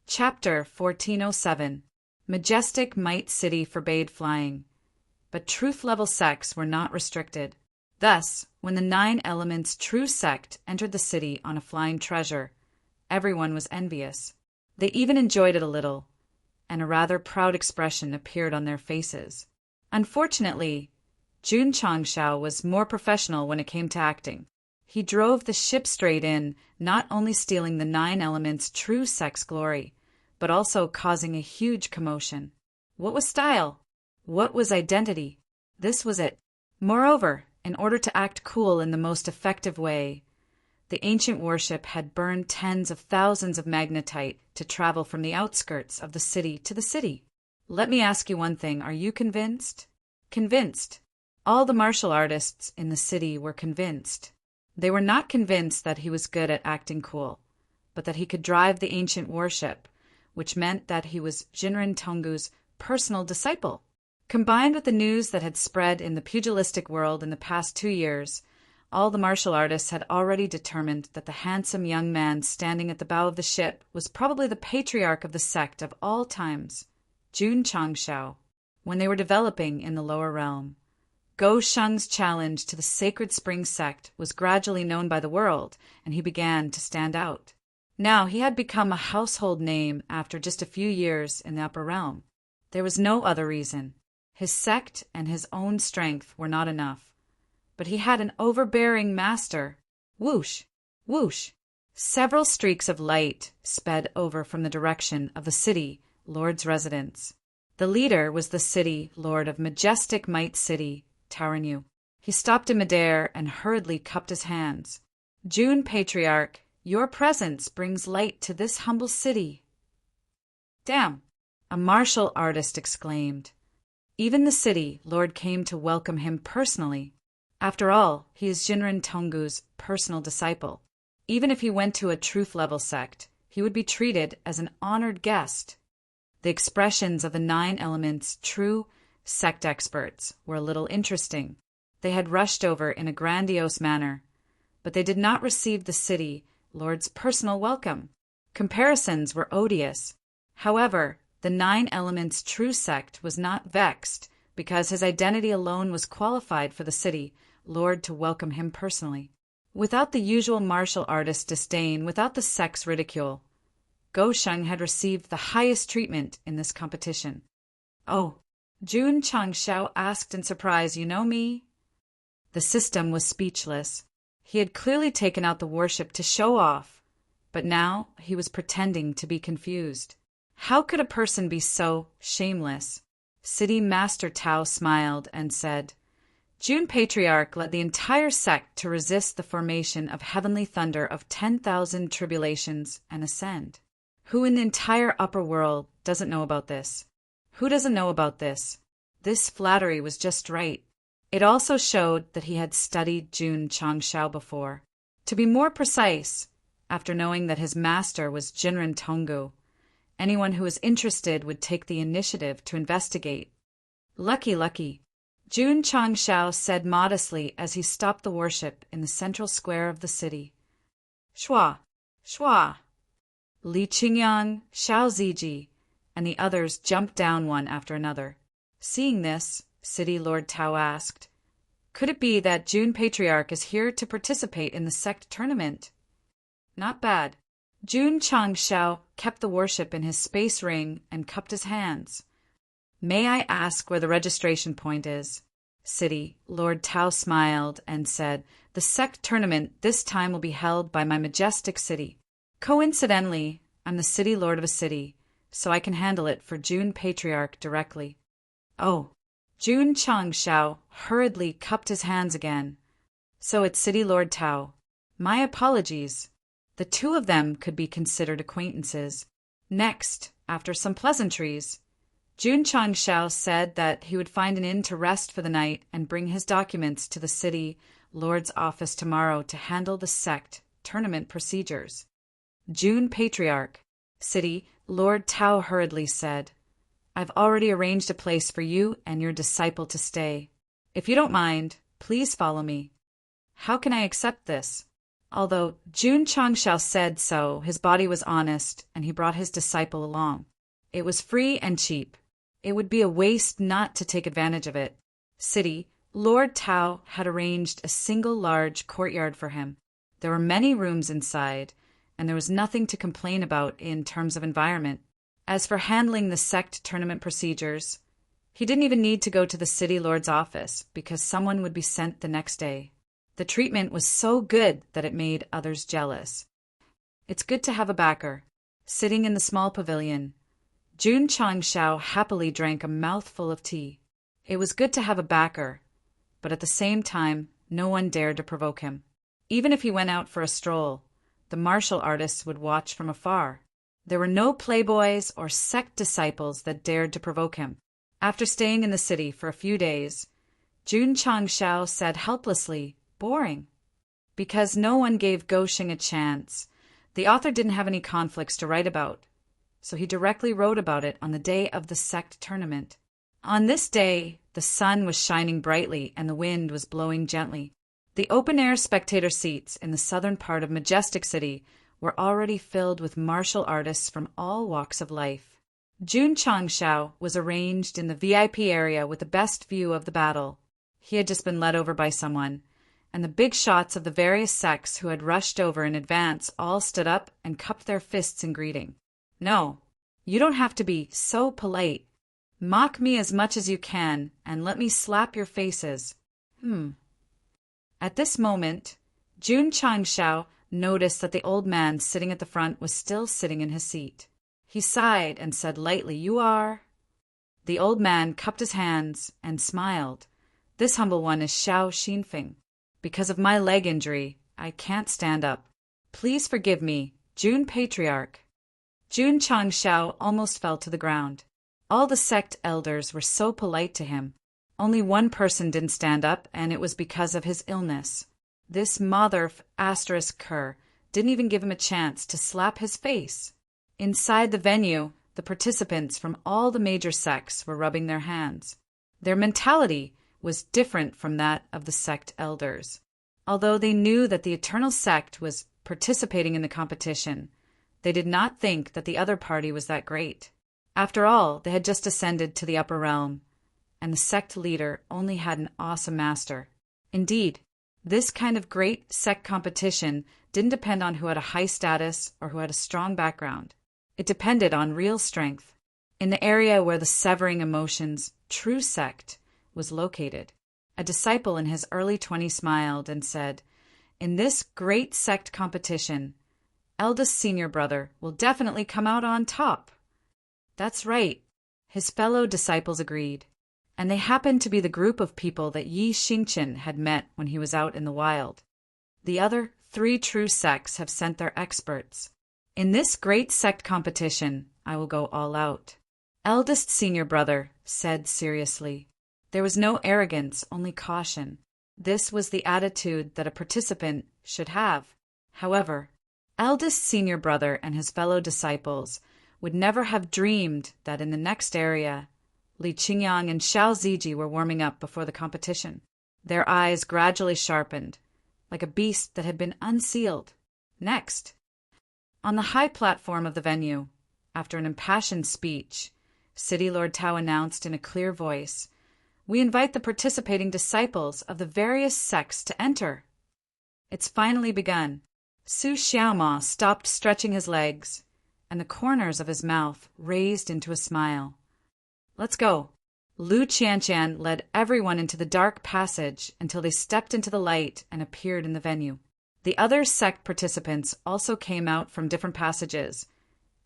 Chapter 1407. Majestic Might City forbade flying, but truth-level sects were not restricted. Thus, when the 9 Elements true sect entered the city on a flying treasure, everyone was envious. They even enjoyed it a little, and a rather proud expression appeared on their faces. Unfortunately, Jun Changshao was more professional when it came to acting. He drove the ship straight in, not only stealing the 9 Elements' true sect's glory, but also causing a huge commotion. What was style? What was identity? This was it. Moreover, in order to act cool in the most effective way, the ancient warship had burned tens of thousands of magnetite to travel from the outskirts of the city to the city. Let me ask you one thing, are you convinced? Convinced. All the martial artists in the city were convinced. They were not convinced that he was good at acting cool, but that he could drive the ancient warship, which meant that he was Jinren Tonggu's personal disciple. Combined with the news that had spread in the pugilistic world in the past 2 years, all the martial artists had already determined that the handsome young man standing at the bow of the ship was probably the patriarch of the sect of all times, Jun Changshao. When they were developing in the lower realm, Go Sheng's challenge to the Sacred Spring sect was gradually known by the world, and he began to stand out. Now he had become a household name after just a few years in the upper realm. There was no other reason. His sect and his own strength were not enough. But he had an overbearing master. Whoosh! Whoosh! Several streaks of light sped over from the direction of the city lord's residence. The leader was the city lord of Majestic Might City, Taranyu. He stopped in midair and hurriedly cupped his hands. Jun Patriarch, your presence brings light to this humble city. Damn! A martial artist exclaimed. Even the city lord came to welcome him personally. After all, he is Jinren Tonggu's personal disciple. Even if he went to a truth-level sect, he would be treated as an honored guest. The expressions of the 9 Elements' true sect experts were a little interesting. They had rushed over in a grandiose manner, but they did not receive the city lord's personal welcome. Comparisons were odious. However, the 9 Elements' true sect was not vexed because his identity alone was qualified for the city lord to welcome him personally. Without the usual martial artist disdain, without the sect's ridicule, Go Sheng had received the highest treatment in this competition. Oh, Jun Changshao asked in surprise, you know me? The system was speechless. He had clearly taken out the warship to show off, but now he was pretending to be confused. How could a person be so shameless? City Master Tao smiled and said, Jun Patriarch led the entire sect to resist the formation of heavenly thunder of 10,000 tribulations and ascend. Who in the entire upper world doesn't know about this? Who doesn't know about this? This flattery was just right. It also showed that he had studied Jun Changshao before. To be more precise, after knowing that his master was Jinren Tonggu, anyone who was interested would take the initiative to investigate. Lucky. Jun Changshao said modestly as he stopped the warship in the central square of the city. Shua! Li Qingyang, Xiao Ziji, and the others jumped down one after another. Seeing this, City Lord Tao asked, could it be that Jun Patriarch is here to participate in the sect tournament? Not bad. Jun Changshao kept the warship in his space ring and cupped his hands. May I ask where the registration point is? City Lord Tao smiled and said, the sect tournament this time will be held by my majestic city. Coincidentally, I'm the city lord of a city, so I can handle it for Jun Patriarch directly. Oh, Jun Changshao hurriedly cupped his hands again. So it's City Lord Tao. My apologies. The two of them could be considered acquaintances. Next, after some pleasantries, Jun Changshao said that he would find an inn to rest for the night and bring his documents to the city lord's office tomorrow to handle the sect tournament procedures. Jun Patriarch, City Lord Tao hurriedly said, I've already arranged a place for you and your disciple to stay. If you don't mind, please follow me. How can I accept this? Although Jun Changshao said so, his body was honest, and he brought his disciple along. It was free and cheap. It would be a waste not to take advantage of it. City, Lord Tao had arranged a single large courtyard for him. There were many rooms inside, and there was nothing to complain about in terms of environment. As for handling the sect tournament procedures, he didn't even need to go to the city lord's office because someone would be sent the next day. The treatment was so good that it made others jealous. It's good to have a backer. Sitting in the small pavilion, Jun Changshao happily drank a mouthful of tea. It was good to have a backer, but at the same time, no one dared to provoke him. Even if he went out for a stroll, the martial artists would watch from afar. There were no playboys or sect disciples that dared to provoke him. After staying in the city for a few days, Jun Changshao said helplessly, "Boring." Because no one gave Goshing a chance, the author didn't have any conflicts to write about, so he directly wrote about it on the day of the sect tournament. On this day, the sun was shining brightly and the wind was blowing gently. The open-air spectator seats in the southern part of Majestic City were already filled with martial artists from all walks of life. Jun Changshao was arranged in the VIP area with the best view of the battle. He had just been led over by someone, and the big shots of the various sects who had rushed over in advance all stood up and cupped their fists in greeting. No, you don't have to be so polite. Mock me as much as you can, and let me slap your faces. At this moment, Jun Changshao noticed that the old man sitting at the front was still sitting in his seat. He sighed and said lightly, "You are?" The old man cupped his hands and smiled. "This humble one is Xiao Xinfeng. Because of my leg injury, I can't stand up. Please forgive me, Jun Patriarch." Jun Changshao almost fell to the ground. All the sect elders were so polite to him. Only one person didn't stand up, and it was because of his illness. This mother***cur didn't even give him a chance to slap his face. Inside the venue, the participants from all the major sects were rubbing their hands. Their mentality was different from that of the sect elders. Although they knew that the Eternal Sect was participating in the competition, they did not think that the other party was that great. After all, they had just ascended to the upper realm, and the sect leader only had an awesome master. Indeed, this kind of great sect competition didn't depend on who had a high status or who had a strong background. It depended on real strength. In the area where the Severing Emotions true sect was located, a disciple in his early 20s smiled and said, "In this great sect competition, eldest senior brother will definitely come out on top." That's right, his fellow disciples agreed, and they happened to be the group of people that Yi Xingqian had met when he was out in the wild. The other 3 true sects have sent their experts. In this great sect competition, I will go all out. Eldest senior brother said seriously. There was no arrogance, only caution. This was the attitude that a participant should have. However, eldest senior brother and his fellow disciples would never have dreamed that in the next area, Li Qingyang and Xiao Ziji were warming up before the competition. Their eyes gradually sharpened, like a beast that had been unsealed. Next. On the high platform of the venue, after an impassioned speech, City Lord Tao announced in a clear voice, "We invite the participating disciples of the various sects to enter." It's finally begun. Su Xiaoma stopped stretching his legs, and the corners of his mouth raised into a smile. "Let's go." Lu Qianqian led everyone into the dark passage until they stepped into the light and appeared in the venue. The other sect participants also came out from different passages,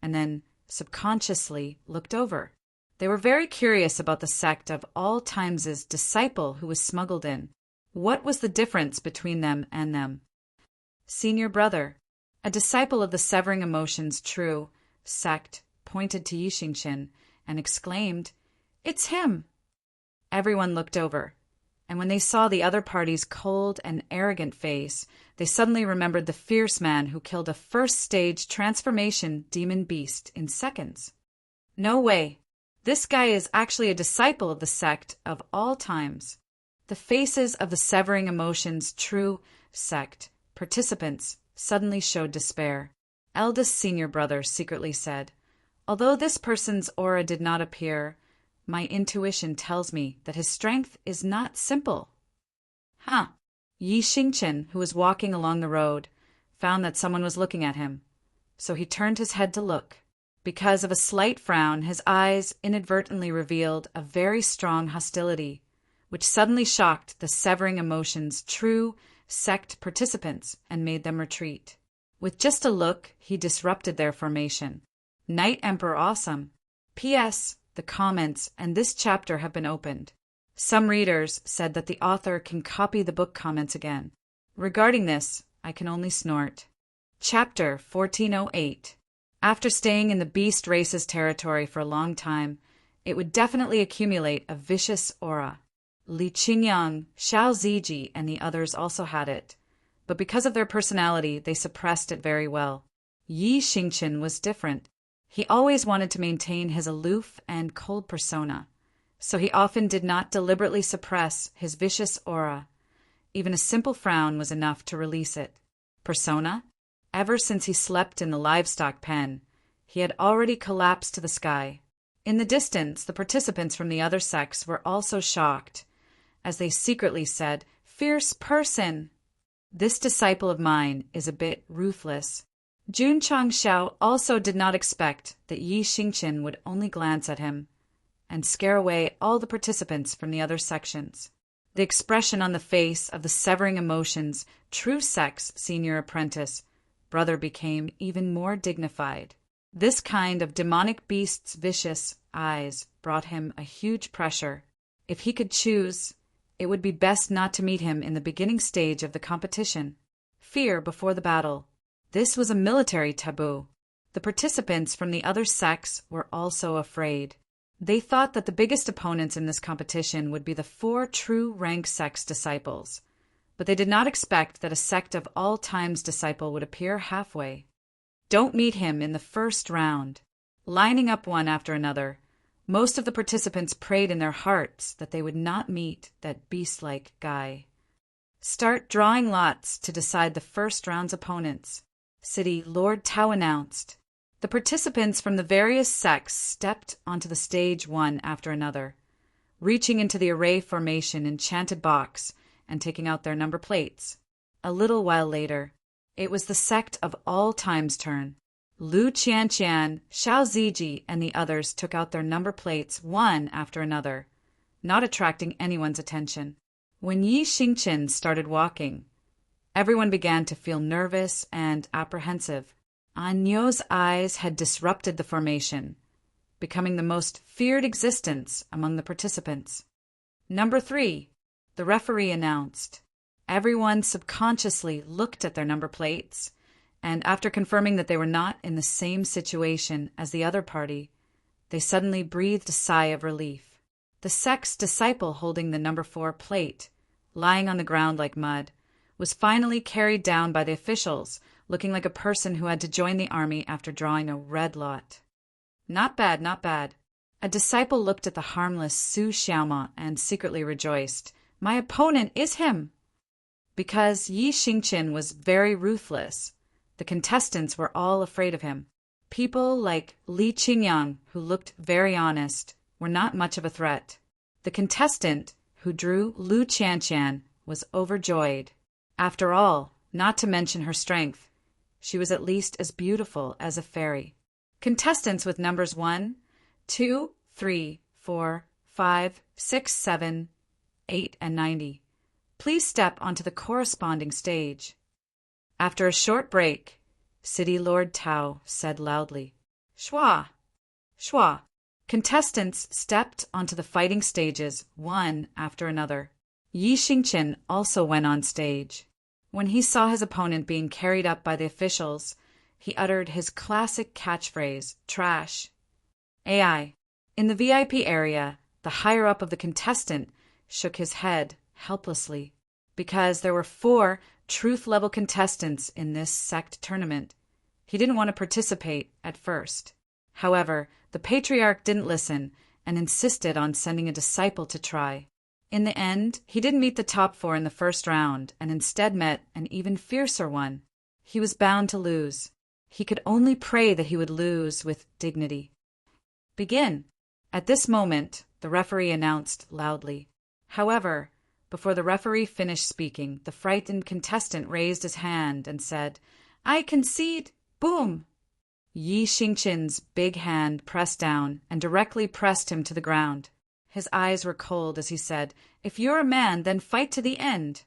and then subconsciously looked over. They were very curious about the sect of all times' disciple who was smuggled in. What was the difference between them and them? Senior brother, a disciple of the Severing Emotions true sect, pointed to Yi Xingqian and exclaimed, "It's him!" Everyone looked over, and when they saw the other party's cold and arrogant face, they suddenly remembered the fierce man who killed a first-stage transformation demon beast in seconds. No way! This guy is actually a disciple of the sect of all times. The faces of the Severing Emotions true sect participants suddenly showed despair. Eldest senior brother secretly said, "Although this person's aura did not appear, my intuition tells me that his strength is not simple." Huh. Yi Xingchen, who was walking along the road, found that someone was looking at him, so he turned his head to look. Because of a slight frown, his eyes inadvertently revealed a very strong hostility, which suddenly shocked the severing emotions true sect participants and made them retreat. With just a look, he disrupted their formation. Knight Emperor awesome. P.S. The comments and this chapter have been opened. Some readers said that the author can copy the book comments again. Regarding this, I can only snort. Chapter 1408. After staying in the beast race's territory for a long time, it would definitely accumulate a vicious aura. Li Qingyang, Xiao Ziji, and the others also had it, but because of their personality, they suppressed it very well. Yi Xingchen was different. He always wanted to maintain his aloof and cold persona, so he often did not deliberately suppress his vicious aura. Even a simple frown was enough to release it. Persona? Ever since he slept in the livestock pen, he had already collapsed to the sky. In the distance, the participants from the other sects were also shocked, as they secretly said, "Fierce person!" This disciple of mine is a bit ruthless. Jun Changxiao also did not expect that Yi Xingchen would only glance at him and scare away all the participants from the other sections. The expression on the face of the severing emotions true sect's senior apprentice brother became even more dignified. This kind of demonic beast's vicious eyes brought him a huge pressure. If he could choose, it would be best not to meet him in the beginning stage of the competition. Fear before the battle. This was a military taboo. The participants from the other sects were also afraid. They thought that the biggest opponents in this competition would be the 4 true rank sect's disciples, but they did not expect that a sect of all times disciple would appear halfway. Don't meet him in the first round. Lining up one after another, most of the participants prayed in their hearts that they would not meet that beast-like guy. Start drawing lots to decide the first round's opponents. City Lord Tao announced. The participants from the various sects stepped onto the stage one after another, reaching into the array formation enchanted box and taking out their number plates. A little while later, it was the sect of all time's turn. Lu Qianqian, Xiao Ziji, and the others took out their number plates one after another, not attracting anyone's attention. When Yi Xingchen started walking, everyone began to feel nervous and apprehensive. Anyo's eyes had disrupted the formation, becoming the most feared existence among the participants. Number 3, the referee announced. Everyone subconsciously looked at their number plates, and after confirming that they were not in the same situation as the other party, they suddenly breathed a sigh of relief. The sect's disciple holding the number 4 plate, lying on the ground like mud, was finally carried down by the officials, looking like a person who had to join the army after drawing a red lot. Not bad, not bad. A disciple looked at the harmless Su Xiaoma and secretly rejoiced. My opponent is him! Because Yi Xingchen was very ruthless, the contestants were all afraid of him. People like Li Qingyang, who looked very honest, were not much of a threat. The contestant, who drew Lu Qianqian, was overjoyed. After all, not to mention her strength, she was at least as beautiful as a fairy. Contestants with numbers 1, 2, 3, 4, 5, 6, 7, 8, and 90. Please step onto the corresponding stage. After a short break, City Lord Tao said loudly, Shua! Shua! Contestants stepped onto the fighting stages one after another. Yi Xingchen also went on stage. When he saw his opponent being carried up by the officials, he uttered his classic catchphrase, trash. AI. In the VIP area, the higher-up of the contestant shook his head helplessly. Because there were 4 truth-level contestants in this sect tournament, he didn't want to participate at first. However, the patriarch didn't listen and insisted on sending a disciple to try. In the end, he didn't meet the top 4 in the first round and instead met an even fiercer one. He was bound to lose. He could only pray that he would lose with dignity. Begin. At this moment, the referee announced loudly. However, before the referee finished speaking, the frightened contestant raised his hand and said, "I concede." Boom! Yi Xingqin's big hand pressed down and directly pressed him to the ground. His eyes were cold as he said, "If you're a man, then fight to the end."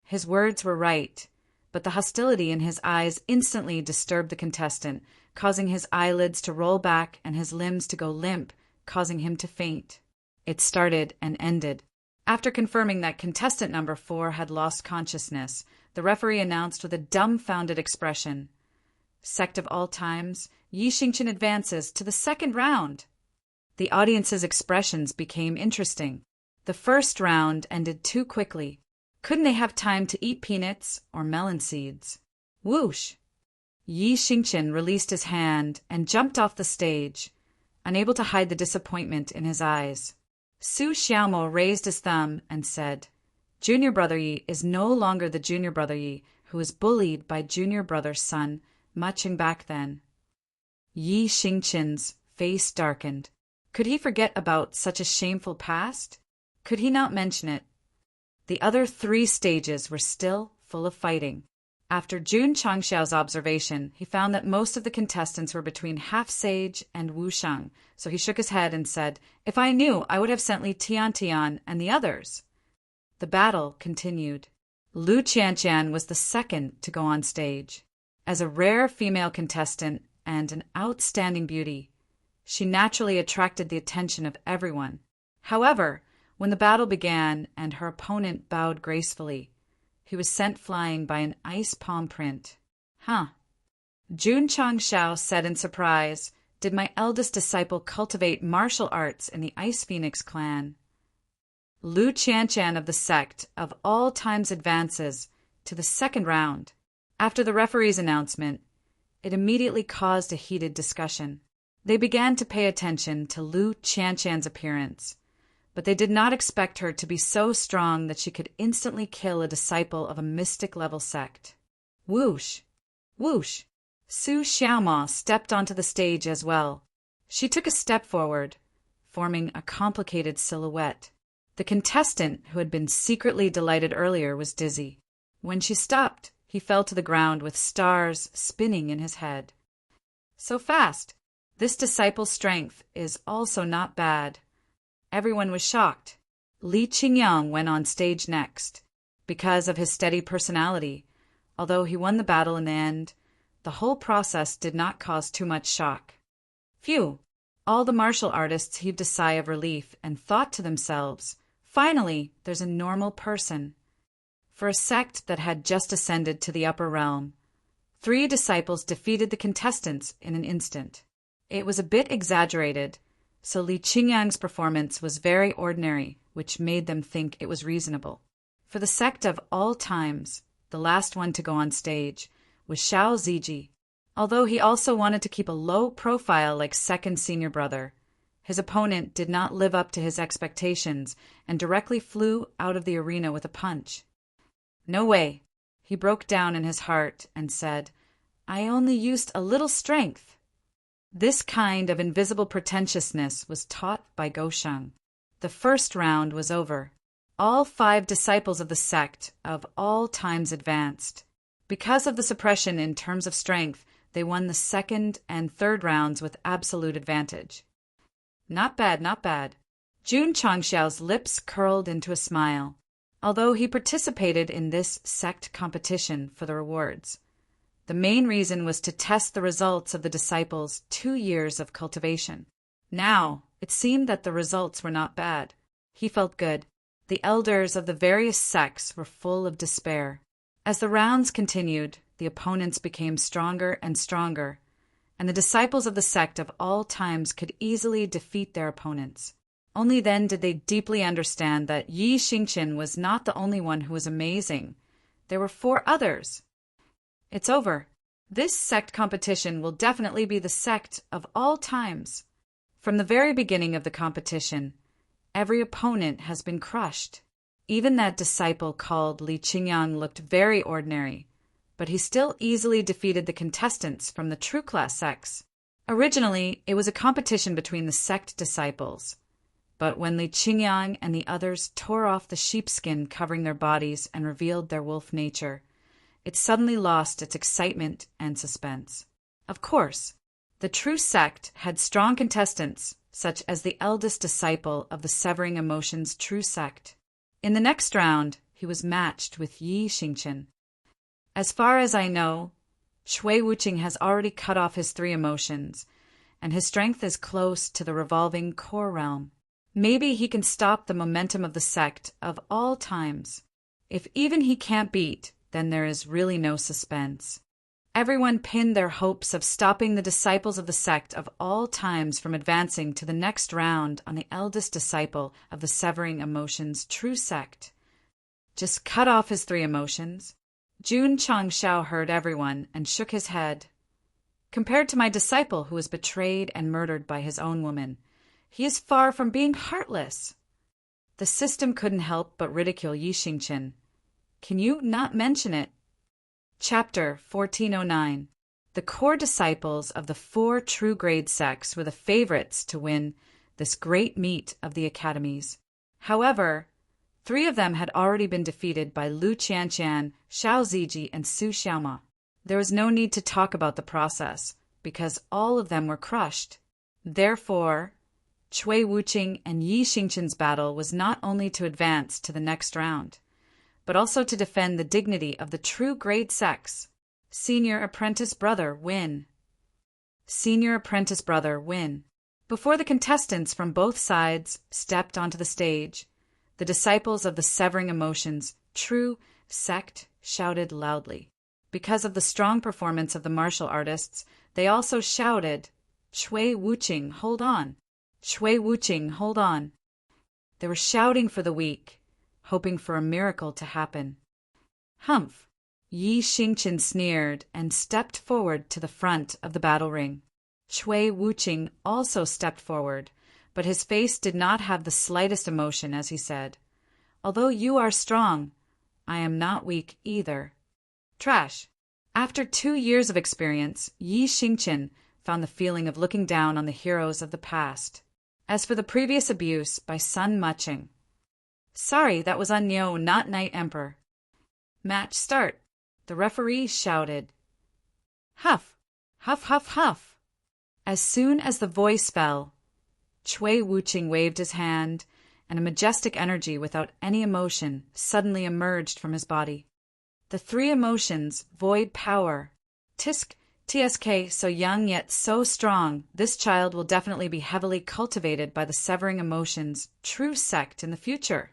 His words were right, but the hostility in his eyes instantly disturbed the contestant, causing his eyelids to roll back and his limbs to go limp, causing him to faint. It started and ended. After confirming that contestant number 4 had lost consciousness, the referee announced with a dumbfounded expression, "Sect of all times, Yi Xingqin advances to the second round." The audience's expressions became interesting. The first round ended too quickly. Couldn't they have time to eat peanuts or melon seeds? Whoosh! Yi Xingqin released his hand and jumped off the stage, unable to hide the disappointment in his eyes. Su Xiaomo raised his thumb and said, "Junior Brother Yi is no longer the Junior Brother Yi who was bullied by Junior Brother's son muching back then." Yi Xingqin's face darkened. Could he forget about such a shameful past? Could he not mention it? The other 3 stages were still full of fighting. After Jun Changxiao's observation, he found that most of the contestants were between Half Sage and Wushang, so he shook his head and said, "If I knew, I would have sent Li Tiantian and the others." The battle continued. Lu Qianqian was the second to go on stage. As a rare female contestant and an outstanding beauty, she naturally attracted the attention of everyone. However, when the battle began and her opponent bowed gracefully, he was sent flying by an ice palm print. Jun Changxiao said in surprise, "Did my eldest disciple cultivate martial arts in the Ice Phoenix clan?" Lu Qianqian of the Sect of all times advances to the second round. After the referee's announcement, it immediately caused a heated discussion. They began to pay attention to Lu Qianqian's appearance, but they did not expect her to be so strong that she could instantly kill a disciple of a mystic-level sect. Whoosh! Whoosh! Su Xiaoma stepped onto the stage as well. She took a step forward, forming a complicated silhouette. The contestant who had been secretly delighted earlier was dizzy. When she stopped, he fell to the ground with stars spinning in his head. So fast! This disciple's strength is also not bad. Everyone was shocked. Li Qingyang went on stage next. Because of his steady personality, although he won the battle in the end, the whole process did not cause too much shock. Phew! All the martial artists heaved a sigh of relief and thought to themselves, "Finally, there's a normal person." For a sect that had just ascended to the upper realm, 3 disciples defeated the contestants in an instant. It was a bit exaggerated, so Li Qingyang's performance was very ordinary, which made them think it was reasonable. For the sect of all times, the last one to go on stage was Xiao Ziji. Although he also wanted to keep a low profile like second senior brother, his opponent did not live up to his expectations and directly flew out of the arena with a punch. "No way." He broke down in his heart and said, "I only used a little strength." This kind of invisible pretentiousness was taught by Gosheng. The first round was over. All 5 disciples of the sect of all times advanced. Because of the suppression in terms of strength, they won the second and third rounds with absolute advantage. Not bad, not bad. Jun Changxiao's lips curled into a smile, although he participated in this sect competition for the rewards. The main reason was to test the results of the disciples' 2 years of cultivation. Now, it seemed that the results were not bad. He felt good. The elders of the various sects were full of despair. As the rounds continued, the opponents became stronger and stronger, and the disciples of the sect of all times could easily defeat their opponents. Only then did they deeply understand that Yi Xingqin was not the only one who was amazing. There were 4 others. It's over. This sect competition will definitely be the sect of all times. From the very beginning of the competition, every opponent has been crushed. Even that disciple called Li Qingyang looked very ordinary, but he still easily defeated the contestants from the true class sects. Originally, it was a competition between the sect disciples, but when Li Qingyang and the others tore off the sheepskin covering their bodies and revealed their wolf nature, it suddenly lost its excitement and suspense. Of course, the true sect had strong contestants, such as the eldest disciple of the Severing Emotions true sect. In the next round, he was matched with Yi Xingchen. As far as I know, Shui Wuqing has already cut off his 3 emotions, and his strength is close to the revolving core realm. Maybe he can stop the momentum of the sect of all times. If even he can't beat, then there is really no suspense. Everyone pinned their hopes of stopping the disciples of the sect of all times from advancing to the next round on the eldest disciple of the Severing Emotions true sect. Just cut off his 3 emotions. Jun Changshao heard everyone and shook his head. Compared to my disciple who was betrayed and murdered by his own woman, he is far from being heartless. The system couldn't help but ridicule Yi Xingchen. Can you not mention it? Chapter 1409. The core disciples of the 4 true grade sects were the favorites to win this great meet of the academies. However, 3 of them had already been defeated by Lu Qianqian, Xiao Ziji, and Su Xiaoma. There was no need to talk about the process, because all of them were crushed. Therefore, Shui Wuqing and Yi Xingchen's battle was not only to advance to the next round, but also to defend the dignity of the true grade sects. Senior apprentice brother win. Senior apprentice brother win. Before the contestants from both sides stepped onto the stage, the disciples of the Severing Emotions true sect shouted loudly. Because of the strong performance of the martial artists, they also shouted, "Shui Wuqing, hold on! Shui Wuqing, hold on!" They were shouting for the weak, hoping for a miracle to happen. Humph! Yi Xingchen sneered and stepped forward to the front of the battle ring. Shui Wuqing also stepped forward, but his face did not have the slightest emotion as he said, "Although you are strong, I am not weak either." Trash! After 2 years of experience, Yi Xingchen found the feeling of looking down on the heroes of the past. As for the previous abuse by Sun Muching, sorry, that was on Niu, not Night Emperor. Match start. The referee shouted. Huff! Huff, huff, huff! As soon as the voice fell, Shui Wuqing waved his hand, and a majestic energy without any emotion suddenly emerged from his body. The 3 emotions, void power. TSK, so young yet so strong, this child will definitely be heavily cultivated by the Severing Emotions true sect in the future.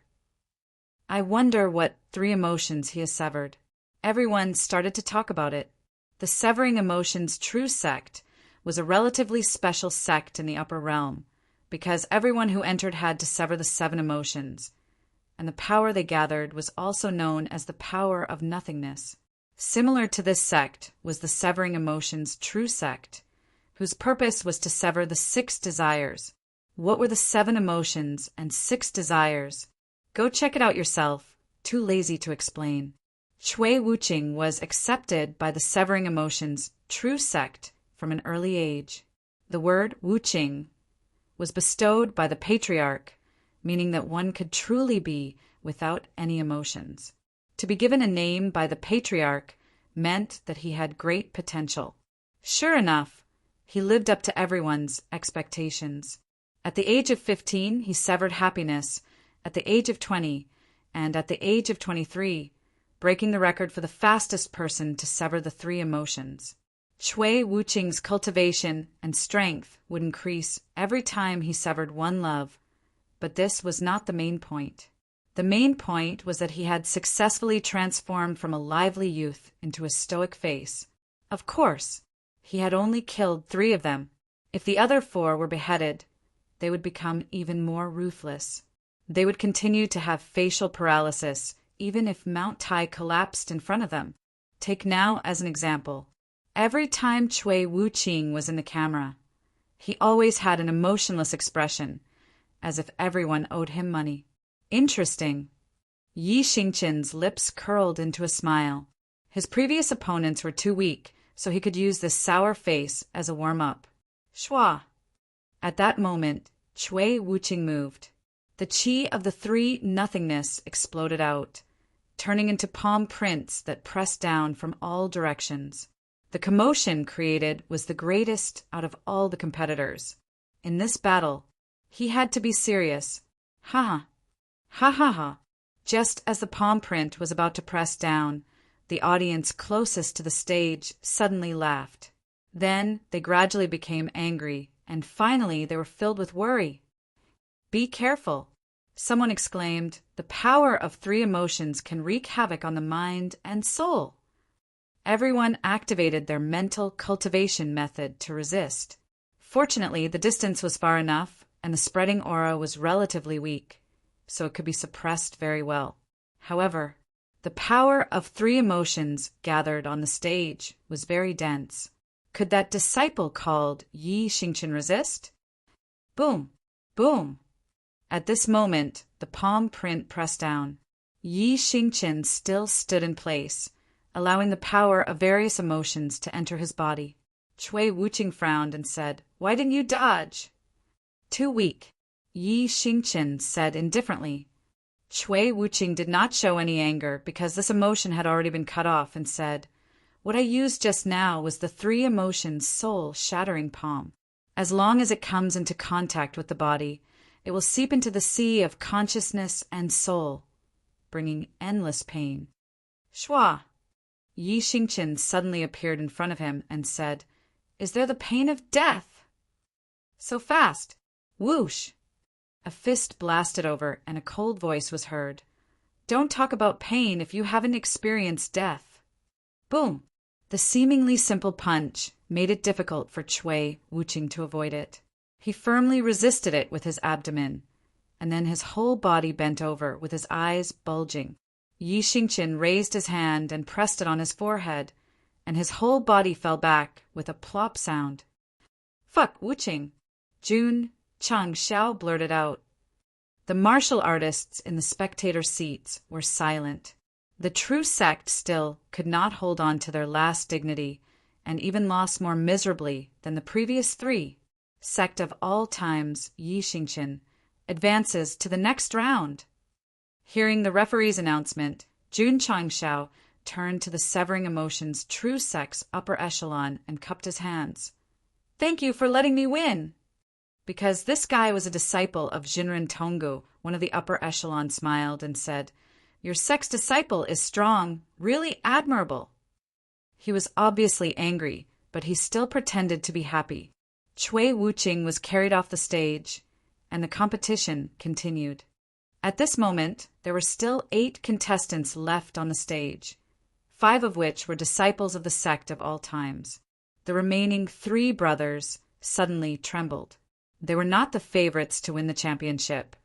I wonder what 3 emotions he has severed. Everyone started to talk about it. The Severing Emotions true sect was a relatively special sect in the upper realm, because everyone who entered had to sever the 7 emotions, and the power they gathered was also known as the power of nothingness. Similar to this sect was the Severing Emotions true sect, whose purpose was to sever the 6 desires. What were the 7 emotions and 6 desires? Go check it out yourself. Too lazy to explain. Shui Wuqing was accepted by the Severing Emotions true sect from an early age. The word Wuqing was bestowed by the patriarch, meaning that one could truly be without any emotions. To be given a name by the patriarch meant that he had great potential. Sure enough, he lived up to everyone's expectations. At the age of 15, he severed happiness, at the age of 20, and at the age of 23, breaking the record for the fastest person to sever the 3 emotions. Shui Wuqing's cultivation and strength would increase every time he severed one love, but this was not the main point. The main point was that he had successfully transformed from a lively youth into a stoic face. Of course, he had only killed 3 of them. If the other 4 were beheaded, they would become even more ruthless. They would continue to have facial paralysis, even if Mount Tai collapsed in front of them. Take now as an example. Every time Shui Wuqing was in the camera, he always had an emotionless expression, as if everyone owed him money. Interesting. Yi Xingqin's lips curled into a smile. His previous opponents were too weak, so he could use this sour face as a warm-up. Shua! At that moment, Cui Wuqing moved. The qi of the three nothingness exploded out, turning into palm prints that pressed down from all directions. The commotion created was the greatest out of all the competitors. In this battle, he had to be serious. Ha ha! Ha ha ha! Just as the palm print was about to press down, the audience closest to the stage suddenly laughed. Then they gradually became angry, and finally they were filled with worry. Be careful! Someone exclaimed, the power of three emotions can wreak havoc on the mind and soul. Everyone activated their mental cultivation method to resist. Fortunately, the distance was far enough, and the spreading aura was relatively weak, so it could be suppressed very well. However, the power of three emotions gathered on the stage was very dense. Could that disciple called Yi Xingqin resist? Boom! Boom! At this moment, the palm print pressed down. Yi Xingqin still stood in place, allowing the power of various emotions to enter his body. Cui Wuqing frowned and said, "Why didn't you dodge?" "Too weak," Yi Xingqin said indifferently. Cui Wuqing did not show any anger because this emotion had already been cut off and said, "What I used just now was the three emotions soul-shattering palm. As long as it comes into contact with the body, it will seep into the sea of consciousness and soul, bringing endless pain." Shua! Yi Xingqin suddenly appeared in front of him and said, "Is there the pain of death?" So fast! Whoosh! A fist blasted over and a cold voice was heard. "Don't talk about pain if you haven't experienced death." Boom! The seemingly simple punch made it difficult for Cui Wuqing to avoid it. He firmly resisted it with his abdomen, and then his whole body bent over with his eyes bulging. Yi Xingqin raised his hand and pressed it on his forehead, and his whole body fell back with a plop sound. "Fuck Wuqing!" Jun Chang Xiao blurted out. The martial artists in the spectator seats were silent. The true sect still could not hold on to their last dignity, and even lost more miserably than the previous three. Sect of all times, Yi Xingqin, advances to the next round. Hearing the referee's announcement, Jun Changshao turned to the severing emotions true sect's upper echelon and cupped his hands. "Thank you for letting me win." Because this guy was a disciple of Jinren Tonggu, one of the upper echelon smiled and said, "Your sect's disciple is strong, really admirable." He was obviously angry, but he still pretended to be happy. Cui Wuqing was carried off the stage, and the competition continued. At this moment, there were still 8 contestants left on the stage, 5 of which were disciples of the sect of all times. The remaining 3 brothers suddenly trembled. They were not the favorites to win the championship,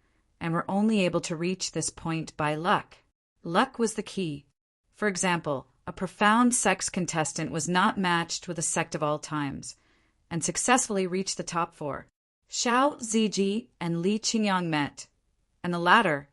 and were only able to reach this point by luck. Luck was the key. For example, a profound sex contestant was not matched with a sect of all times, and successfully reached the top 4. Xiao Ziji and Li Qingyang met, and the latter,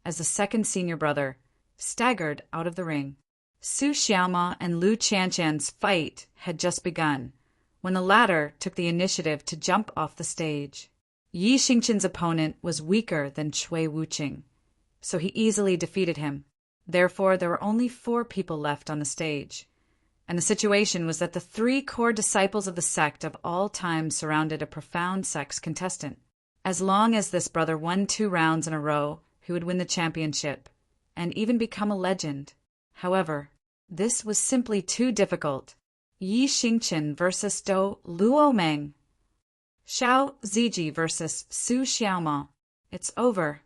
as the second senior brother, staggered out of the ring. Su Xiaoma and Lu Qianshan's fight had just begun, when the latter took the initiative to jump off the stage. Yi Xingqin's opponent was weaker than Cui Wuqing, so he easily defeated him. Therefore, there were only 4 people left on the stage, and the situation was that the 3 core disciples of the sect of all time surrounded a profound sex contestant. As long as this brother won 2 rounds in a row, he would win the championship, and even become a legend. However, this was simply too difficult. Yi Xingqin versus Dou Luomeng. Xiao Ziji versus Su Xiaoma. It's over.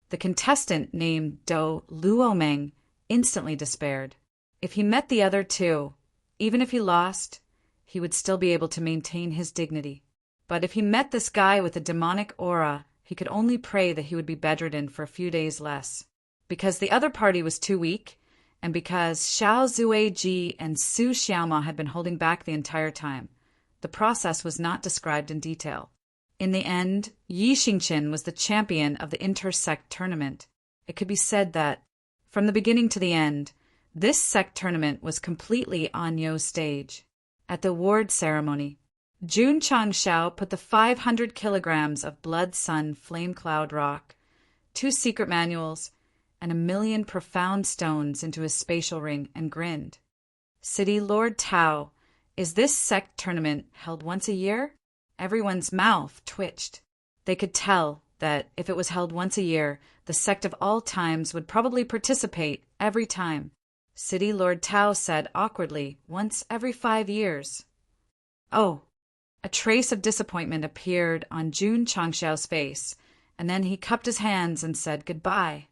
The contestant named Dou Luomeng instantly despaired. If he met the other 2, even if he lost, he would still be able to maintain his dignity. But if he met this guy with a demonic aura, he could only pray that he would be bedridden for a few days less. Because the other party was too weak, and because Xiao Zueji and Su Xiaoma had been holding back the entire time, the process was not described in detail. In the end, Yi Xingqin was the champion of the inter-sect tournament. It could be said that, from the beginning to the end, this sect tournament was completely on You's stage. At the award ceremony, Jun Changshao put the 500 kilograms of Blood Sun Flame Cloud rock, 2 secret manuals, and 1,000,000 profound stones into his spatial ring and grinned. City Lord Tao, is this sect tournament held once a year? Everyone's mouth twitched. They could tell that if it was held once a year, the sect of all times would probably participate every time. City Lord Tao said awkwardly, once every 5 years. Oh, a trace of disappointment appeared on Jun Changshao's face, and then he cupped his hands and said goodbye.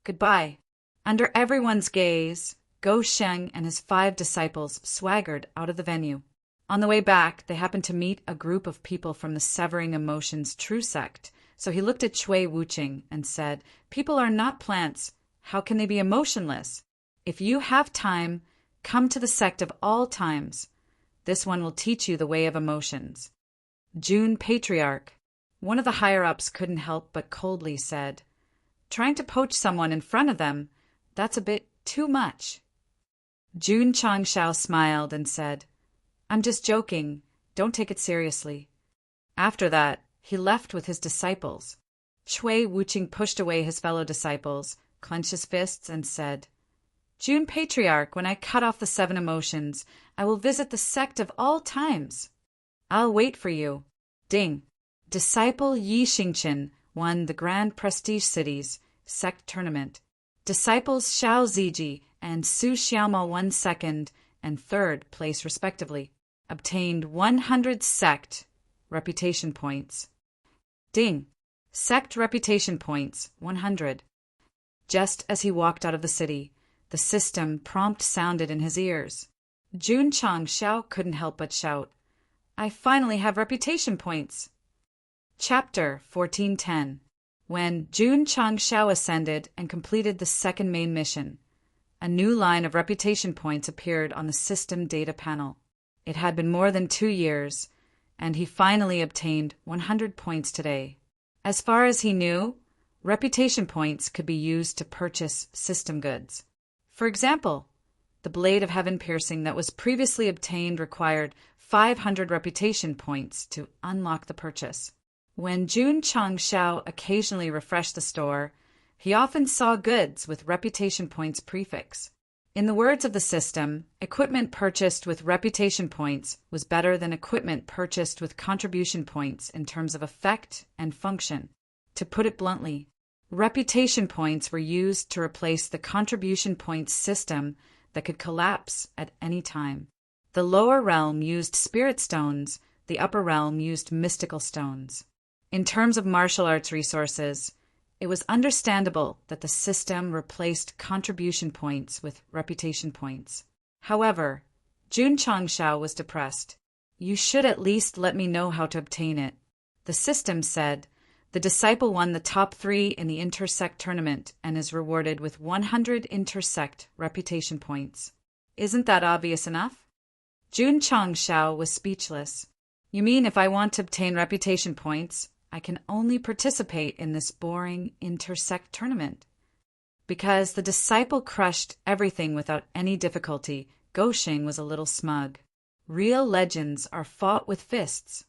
Goodbye. Under everyone's gaze, Go Sheng and his 5 disciples swaggered out of the venue. On the way back, they happened to meet a group of people from the Severing Emotions True Sect, so he looked at Cui Wuqing and said, "People are not plants. How can they be emotionless? If you have time, come to the sect of all times. This one will teach you the way of emotions." Jun Patriarch, one of the higher-ups, couldn't help but coldly said, "Trying to poach someone in front of them, that's a bit too much." Jun Changshao smiled and said, "I'm just joking. Don't take it seriously." After that, he left with his disciples. Cui Wuqing pushed away his fellow disciples, clenched his fists, and said, "Jun Patriarch, when I cut off the 7 emotions, I will visit the sect of all times. I'll wait for you." Ding! Disciple Yi Xingqin won the Grand Prestige Cities Sect Tournament. Disciples Xiao Ziji and Su Xiaomo won 2nd and 3rd place respectively, obtained 100 Sect reputation points. Ding! Sect reputation points, 100. Just as he walked out of the city, the system prompt sounded in his ears. Jun Changshao couldn't help but shout, "I finally have reputation points." Chapter 1410. When Jun Changshao ascended and completed the 2nd main mission, a new line of reputation points appeared on the system data panel. It had been more than 2 years, and he finally obtained 100 points today. As far as he knew, reputation points could be used to purchase system goods. For example, the Blade of Heaven piercing that was previously obtained required 500 reputation points to unlock the purchase. When Jun Changshao occasionally refreshed the store, he often saw goods with reputation points prefix. In the words of the system, equipment purchased with reputation points was better than equipment purchased with contribution points in terms of effect and function. To put it bluntly, reputation points were used to replace the contribution points system that could collapse at any time. The lower realm used spirit stones, the upper realm used mystical stones. In terms of martial arts resources, it was understandable that the system replaced contribution points with reputation points. However, Jun Changshao was depressed. "You should at least let me know how to obtain it." The system said, "The disciple won the top 3 in the intersect tournament and is rewarded with 100 intersect reputation points." Isn't that obvious enough? Jun Changshao was speechless. "You mean if I want to obtain reputation points, I can only participate in this boring intersect tournament?" Because the disciple crushed everything without any difficulty, Gosheng was a little smug. Real legends are fought with fists.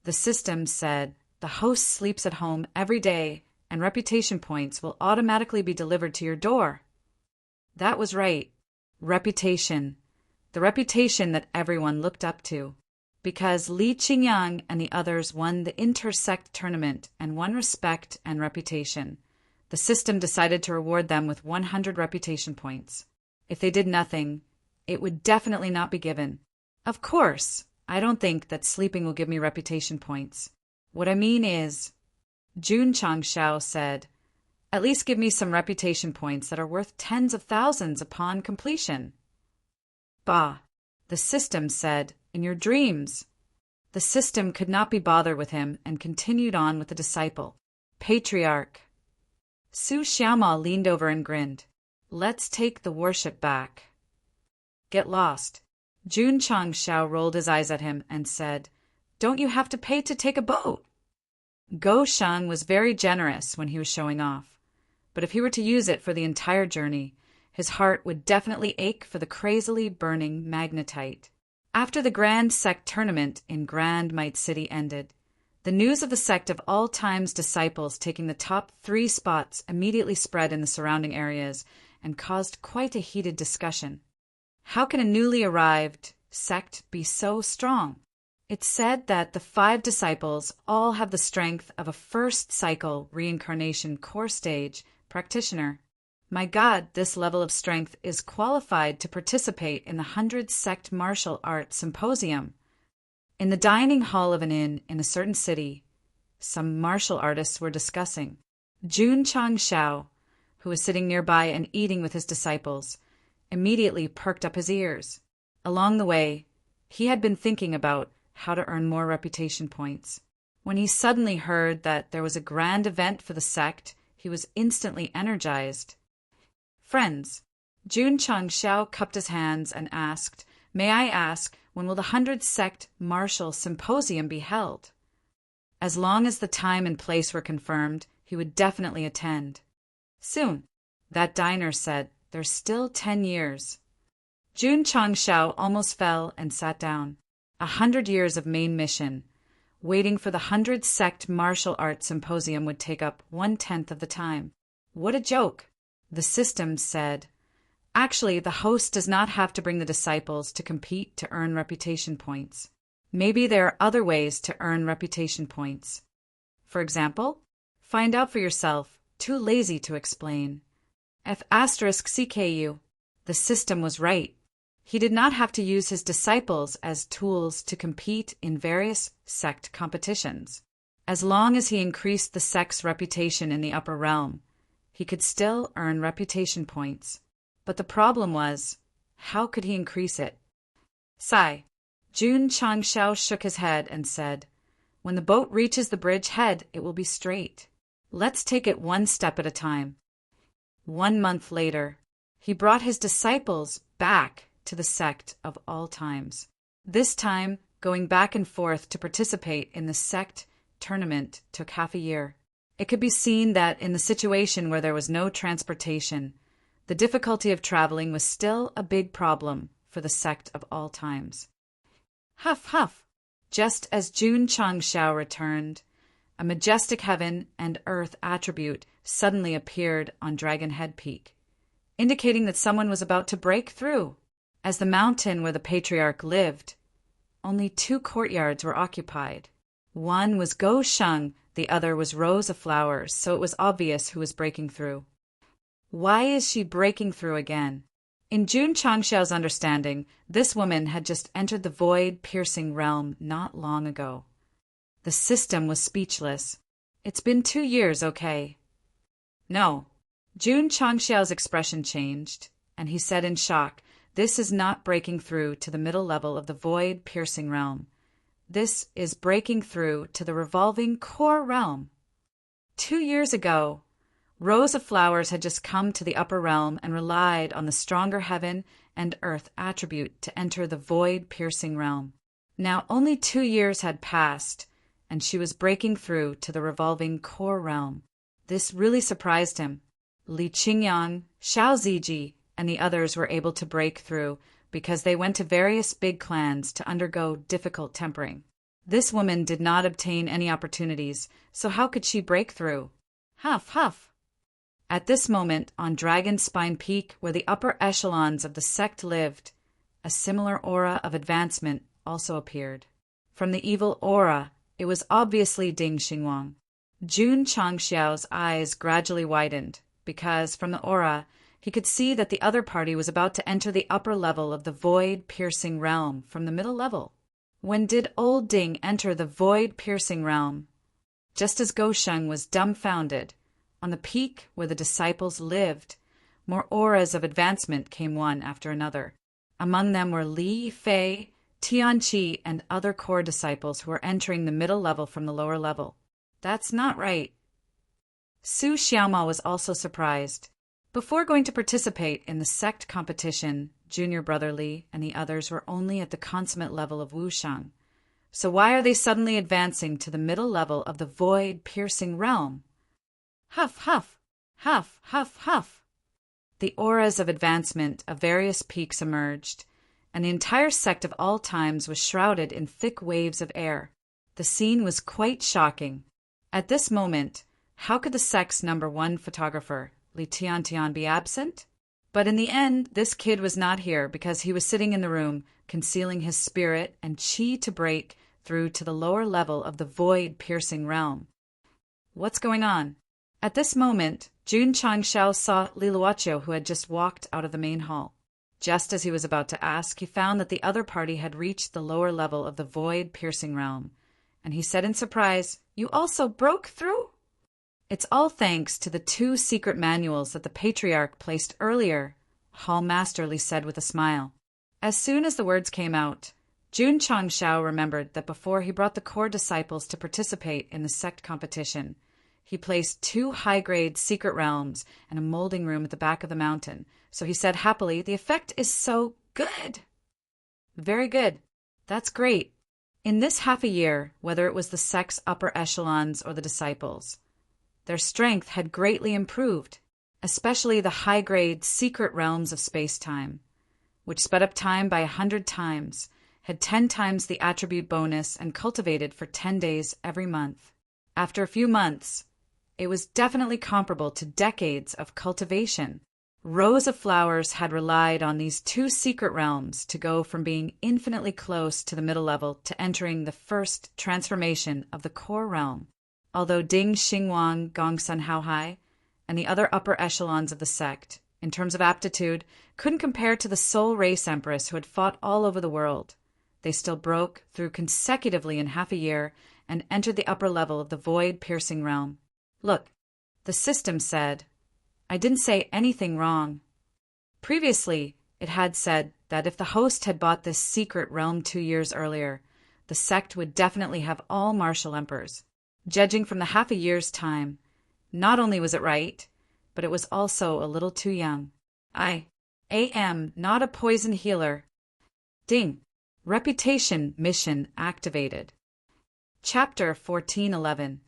The system said, "The host sleeps at home every day, and reputation points will automatically be delivered to your door." That was right. Reputation. The reputation that everyone looked up to. Because Li Qingyang and the others won the intersect tournament and won respect and reputation, the system decided to reward them with 100 reputation points. If they did nothing, it would definitely not be given. Of course, I don't think that sleeping will give me reputation points. What I mean is, Jun Changshao said, "At least give me some reputation points that are worth tens of thousands upon completion." "Bah," the system said, "in your dreams." The system could not be bothered with him and continued on with the disciple. "Patriarch." Su Xiaoma leaned over and grinned. "Let's take the worship back." "Get lost." Jun Changshao rolled his eyes at him and said, "Don't you have to pay to take a boat?" Go Sheng was very generous when he was showing off, but if he were to use it for the entire journey, his heart would definitely ache for the crazily burning magnetite. After the Grand Sect tournament in Grand Might City ended, the news of the Sect of All Time's disciples taking the top 3 spots immediately spread in the surrounding areas and caused quite a heated discussion. How can a newly arrived sect be so strong? It's said that the 5 disciples all have the strength of a first cycle reincarnation core stage practitioner. My God, this level of strength is qualified to participate in the 100 Sect Martial Arts Symposium. In the dining hall of an inn in a certain city, some martial artists were discussing. Jun Chang Xiao, who was sitting nearby and eating with his disciples, immediately perked up his ears. Along the way, he had been thinking about how to earn more reputation points. When he suddenly heard that there was a grand event for the sect, he was instantly energized. Friends, Jun Chang Xiao cupped his hands and asked, "May I ask, when will the 100 Sect Martial Symposium be held?" As long as the time and place were confirmed, he would definitely attend. Soon, that diner said, "There's still 10 years." Jun Chang Xiao almost fell and sat down. 100 years of main mission. Waiting for the 100 Sect Martial Arts Symposium would take up 1/10 of the time. What a joke! The system said, actually, the host does not have to bring the disciples to compete to earn reputation points. Maybe there are other ways to earn reputation points. For example, find out for yourself. Too lazy to explain. F*CKU. The system was right. He did not have to use his disciples as tools to compete in various sect competitions. As long as he increased the sect's reputation in the upper realm, he could still earn reputation points. But the problem was, how could he increase it? Sigh. Jun Chang Xiao shook his head and said, "When the boat reaches the bridge head, it will be straight. Let's take it one step at a time." 1 month later, he brought his disciples back to the Sect of All Times. This time, going back and forth to participate in the Sect tournament took half a year. It could be seen that in the situation where there was no transportation, the difficulty of traveling was still a big problem for the Sect of All Times. Huff, huff! Just as Jun Chang Xiao returned, a majestic heaven and earth attribute suddenly appeared on Dragon Head Peak, indicating that someone was about to break through. As the mountain where the patriarch lived, only 2 courtyards were occupied. One was Go Sheng, the other was Rose of Flowers, so it was obvious who was breaking through. Why is she breaking through again? In Jun Chang Xiao's understanding, this woman had just entered the void-piercing realm not long ago. The system was speechless. It's been 2 years, okay? No. Jun Chang Xiao's expression changed, and he said in shock, "This is not breaking through to the middle level of the void-piercing realm. This is breaking through to the revolving core realm." 2 years ago, Rose of Flowers had just come to the upper realm and relied on the stronger heaven and earth attribute to enter the void-piercing realm. Now only 2 years had passed, and she was breaking through to the revolving core realm. This really surprised him. Li Qingyang, Xiao Ziji, and the others were able to break through because they went to various big clans to undergo difficult tempering. This woman did not obtain any opportunities, so how could she break through? Huff, huff! At this moment, on Dragon Spine Peak, where the upper echelons of the sect lived, a similar aura of advancement also appeared. From the evil aura, it was obviously Ding Xingwang. Jun Chang Xiao's eyes gradually widened, because from the aura, he could see that the other party was about to enter the upper level of the void-piercing realm from the middle level. When did old Ding enter the void-piercing realm? Just as Go Sheng was dumbfounded, on the peak where the disciples lived, more auras of advancement came one after another. Among them were Li, Fei, Tianqi, and other core disciples who were entering the middle level from the lower level. That's not right. Su Xiaoma was also surprised. Before going to participate in the sect competition, Junior Brother Li and the others were only at the consummate level of wushang. So why are they suddenly advancing to the middle level of the void-piercing realm? Huff, huff, huff, huff, huff. The auras of advancement of various peaks emerged, and the entire sect of all times was shrouded in thick waves of air. The scene was quite shocking. At this moment, how could the sect's #1 photographer, Li Tiantian, be absent? But in the end, this kid was not here because he was sitting in the room, concealing his spirit and chi to break through to the lower level of the void-piercing realm. What's going on? At this moment, Jun Changshao saw Li Luoqiu, who had just walked out of the main hall. Just as he was about to ask, he found that the other party had reached the lower level of the void-piercing realm, and he said in surprise, "You also broke through?" "It's all thanks to the 2 secret manuals that the Patriarch placed earlier," Hall Master Li said with a smile. As soon as the words came out, Jun Changshao remembered that before he brought the core disciples to participate in the sect competition, he placed 2 high-grade secret realms and a molding room at the back of the mountain. So he said happily, "The effect is so good." "Very good. That's great." In this half a year, whether it was the sect's upper echelons or the disciples, their strength had greatly improved, especially the high-grade secret realms of space-time, which sped up time by 100 times, had 10 times the attribute bonus, and cultivated for 10 days every month. After a few months, it was definitely comparable to decades of cultivation. Rows of flowers had relied on these 2 secret realms to go from being infinitely close to the middle level to entering the first transformation of the core realm. Although Ding Xingwang, Gongsun Haohai, and the other upper echelons of the sect, in terms of aptitude, couldn't compare to the Soul Race Empress who had fought all over the world, they still broke through consecutively in half a year and entered the upper level of the void-piercing realm. Look, the system said, I didn't say anything wrong. Previously, it had said that if the host had bought this secret realm 2 years earlier, the sect would definitely have all martial emperors. Judging from the half a year's time, not only was it right, but it was also a little too young. I am not a poison healer. Ding. Reputation mission activated. Chapter 1411.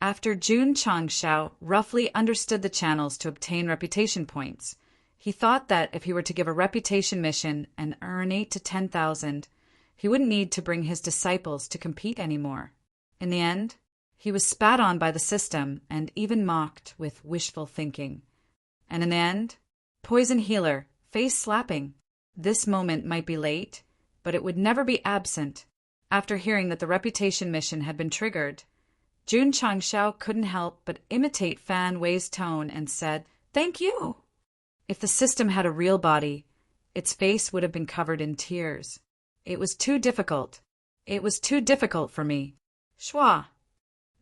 After Jun Changshao roughly understood the channels to obtain reputation points, he thought that if he were to give a reputation mission and earn 8 to 10,000, he wouldn't need to bring his disciples to compete anymore. In the end, he was spat on by the system and even mocked with wishful thinking. And in the end, poison healer, face slapping. This moment might be late, but it would never be absent. After hearing that the reputation mission had been triggered, Jun Changshao couldn't help but imitate Fan Wei's tone and said, "Thank you." If the system had a real body, its face would have been covered in tears. It was too difficult. It was too difficult for me. Schwa.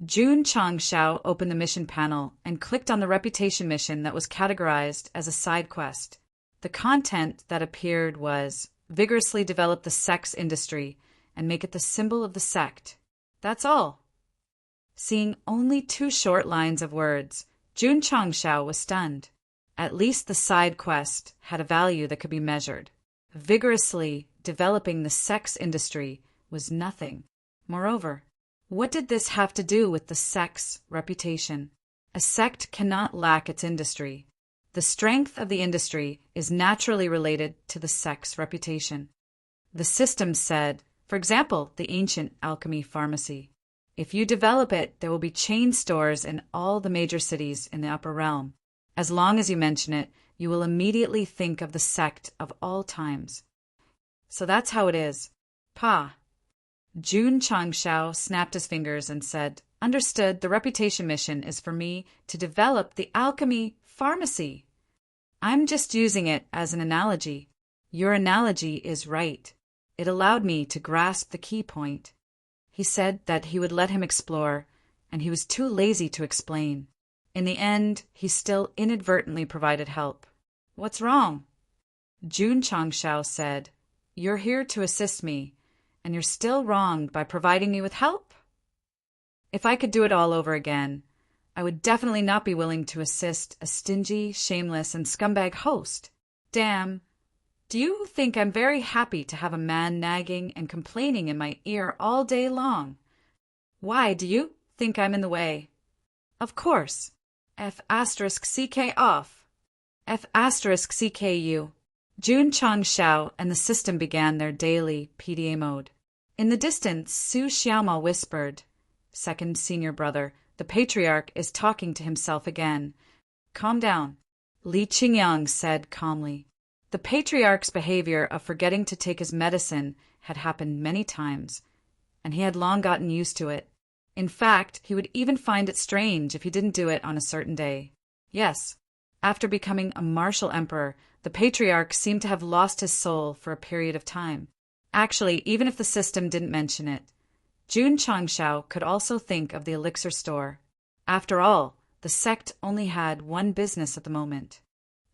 Jun Changshao opened the mission panel and clicked on the reputation mission that was categorized as a side quest. The content that appeared was, vigorously develop the sex industry and make it the symbol of the sect. That's all. Seeing only 2 short lines of words, Jun Changshao was stunned. At least the side quest had a value that could be measured. Vigorously developing the sex industry was nothing. Moreover, what did this have to do with the sect's reputation? A sect cannot lack its industry. The strength of the industry is naturally related to the sect's reputation. The system said, for example, the ancient alchemy pharmacy. If you develop it, there will be chain stores in all the major cities in the upper realm. As long as you mention it, you will immediately think of the sect of all times. So that's how it is. Pa. Jun Changshao snapped his fingers and said, "Understood, the reputation mission is for me to develop the alchemy pharmacy. I'm just using it as an analogy. Your analogy is right. It allowed me to grasp the key point." He said that he would let him explore, and he was too lazy to explain. In the end, he still inadvertently provided help. "What's wrong?" Jun Changshao said, "You're here to assist me, and you're still wronged by providing me with help? If I could do it all over again, I would definitely not be willing to assist a stingy, shameless, and scumbag host. Damn, Do you think I'm very happy to have a man nagging and complaining in my ear all day long? Why do you think I'm in the way? Of course. F***CK off. F***CKU. Jun Changshao and the system began their daily PDA mode. In the distance, Su Xiaoma whispered, "Second senior brother, the patriarch is talking to himself again. Calm down." Li Qingyang said calmly. The patriarch's behavior of forgetting to take his medicine had happened many times, and he had long gotten used to it. In fact, he would even find it strange if he didn't do it on a certain day. Yes, after becoming a martial emperor, the patriarch seemed to have lost his soul for a period of time. Actually, even if the system didn't mention it, Jun Changshao could also think of the elixir store. After all, the sect only had one business at the moment.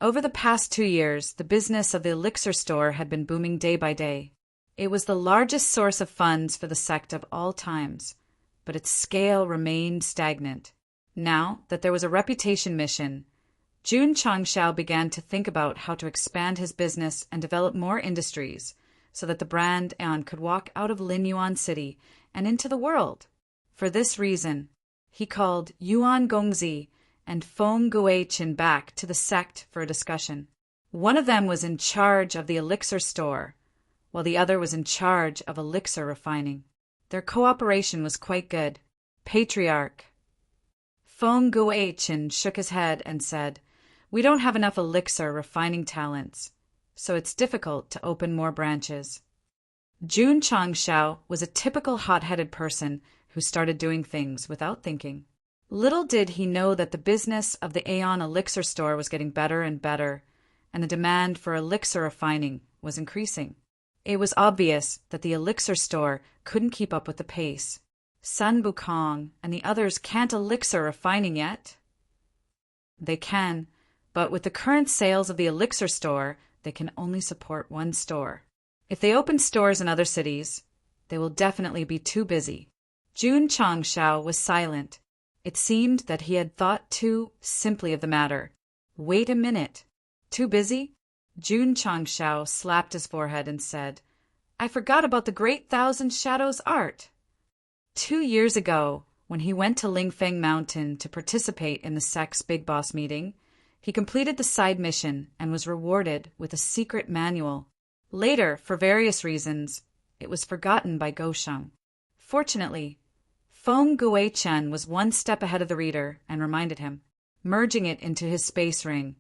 Over the past 2 years, the business of the elixir store had been booming day by day. It was the largest source of funds for the sect of all times, but its scale remained stagnant. Now that there was a reputation mission, Jun Changshao began to think about how to expand his business and develop more industries so that the brand An could walk out of Linyuan City and into the world. For this reason, he called Yuan Gongzi and Feng Guiqin back to the sect for a discussion. One of them was in charge of the elixir store, while the other was in charge of elixir refining. Their cooperation was quite good. Patriarch Feng Guiqin shook his head and said, "We don't have enough elixir refining talents, so it's difficult to open more branches." Jun Changshao was a typical hot-headed person who started doing things without thinking. Little did he know that the business of the Aeon elixir store was getting better and better, and the demand for elixir refining was increasing. It was obvious that the elixir store couldn't keep up with the pace. Sun Bukong and the others can't elixir refining yet. They can, but with the current sales of the elixir store, they can only support one store. If they open stores in other cities, they will definitely be too busy. Jun Changshao was silent. It seemed that he had thought too simply of the matter. Wait a minute. Too busy? Jun Changshao slapped his forehead and said, "I forgot about the Great Thousand Shadows art." 2 years ago, when he went to Lingfeng Mountain to participate in the sect's Big Boss meeting, he completed the side mission and was rewarded with a secret manual. Later, for various reasons, it was forgotten by Gosheng. Fortunately, Feng Guiqin was one step ahead of the reader and reminded him, merging it into his space ring.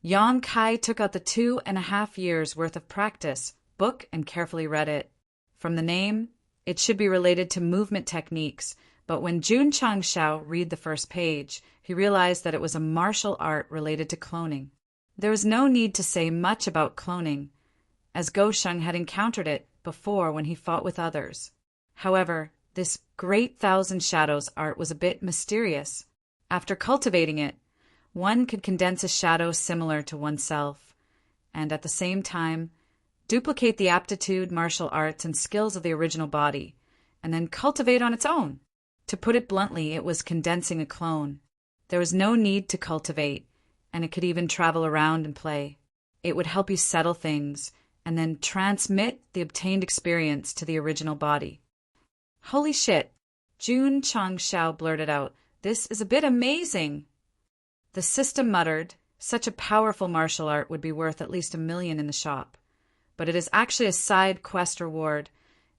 Yang Kai took out the 2.5 years' worth of practice book and carefully read it. From the name, it should be related to movement techniques, but when Jun Changshao read the first page, he realized that it was a martial art related to cloning. There was no need to say much about cloning, as Gosheng had encountered it before when he fought with others. However, this Great Thousand Shadows art was a bit mysterious. After cultivating it, one could condense a shadow similar to oneself, and at the same time, duplicate the aptitude, martial arts, and skills of the original body, and then cultivate on its own. To put it bluntly, it was condensing a clone. There was no need to cultivate, and it could even travel around and play. It would help you settle things, and then transmit the obtained experience to the original body. "Holy shit," Jun Changshao blurted out. "This is a bit amazing." The system muttered, "Such a powerful martial art would be worth at least $1 million in the shop. But it is actually a side quest reward.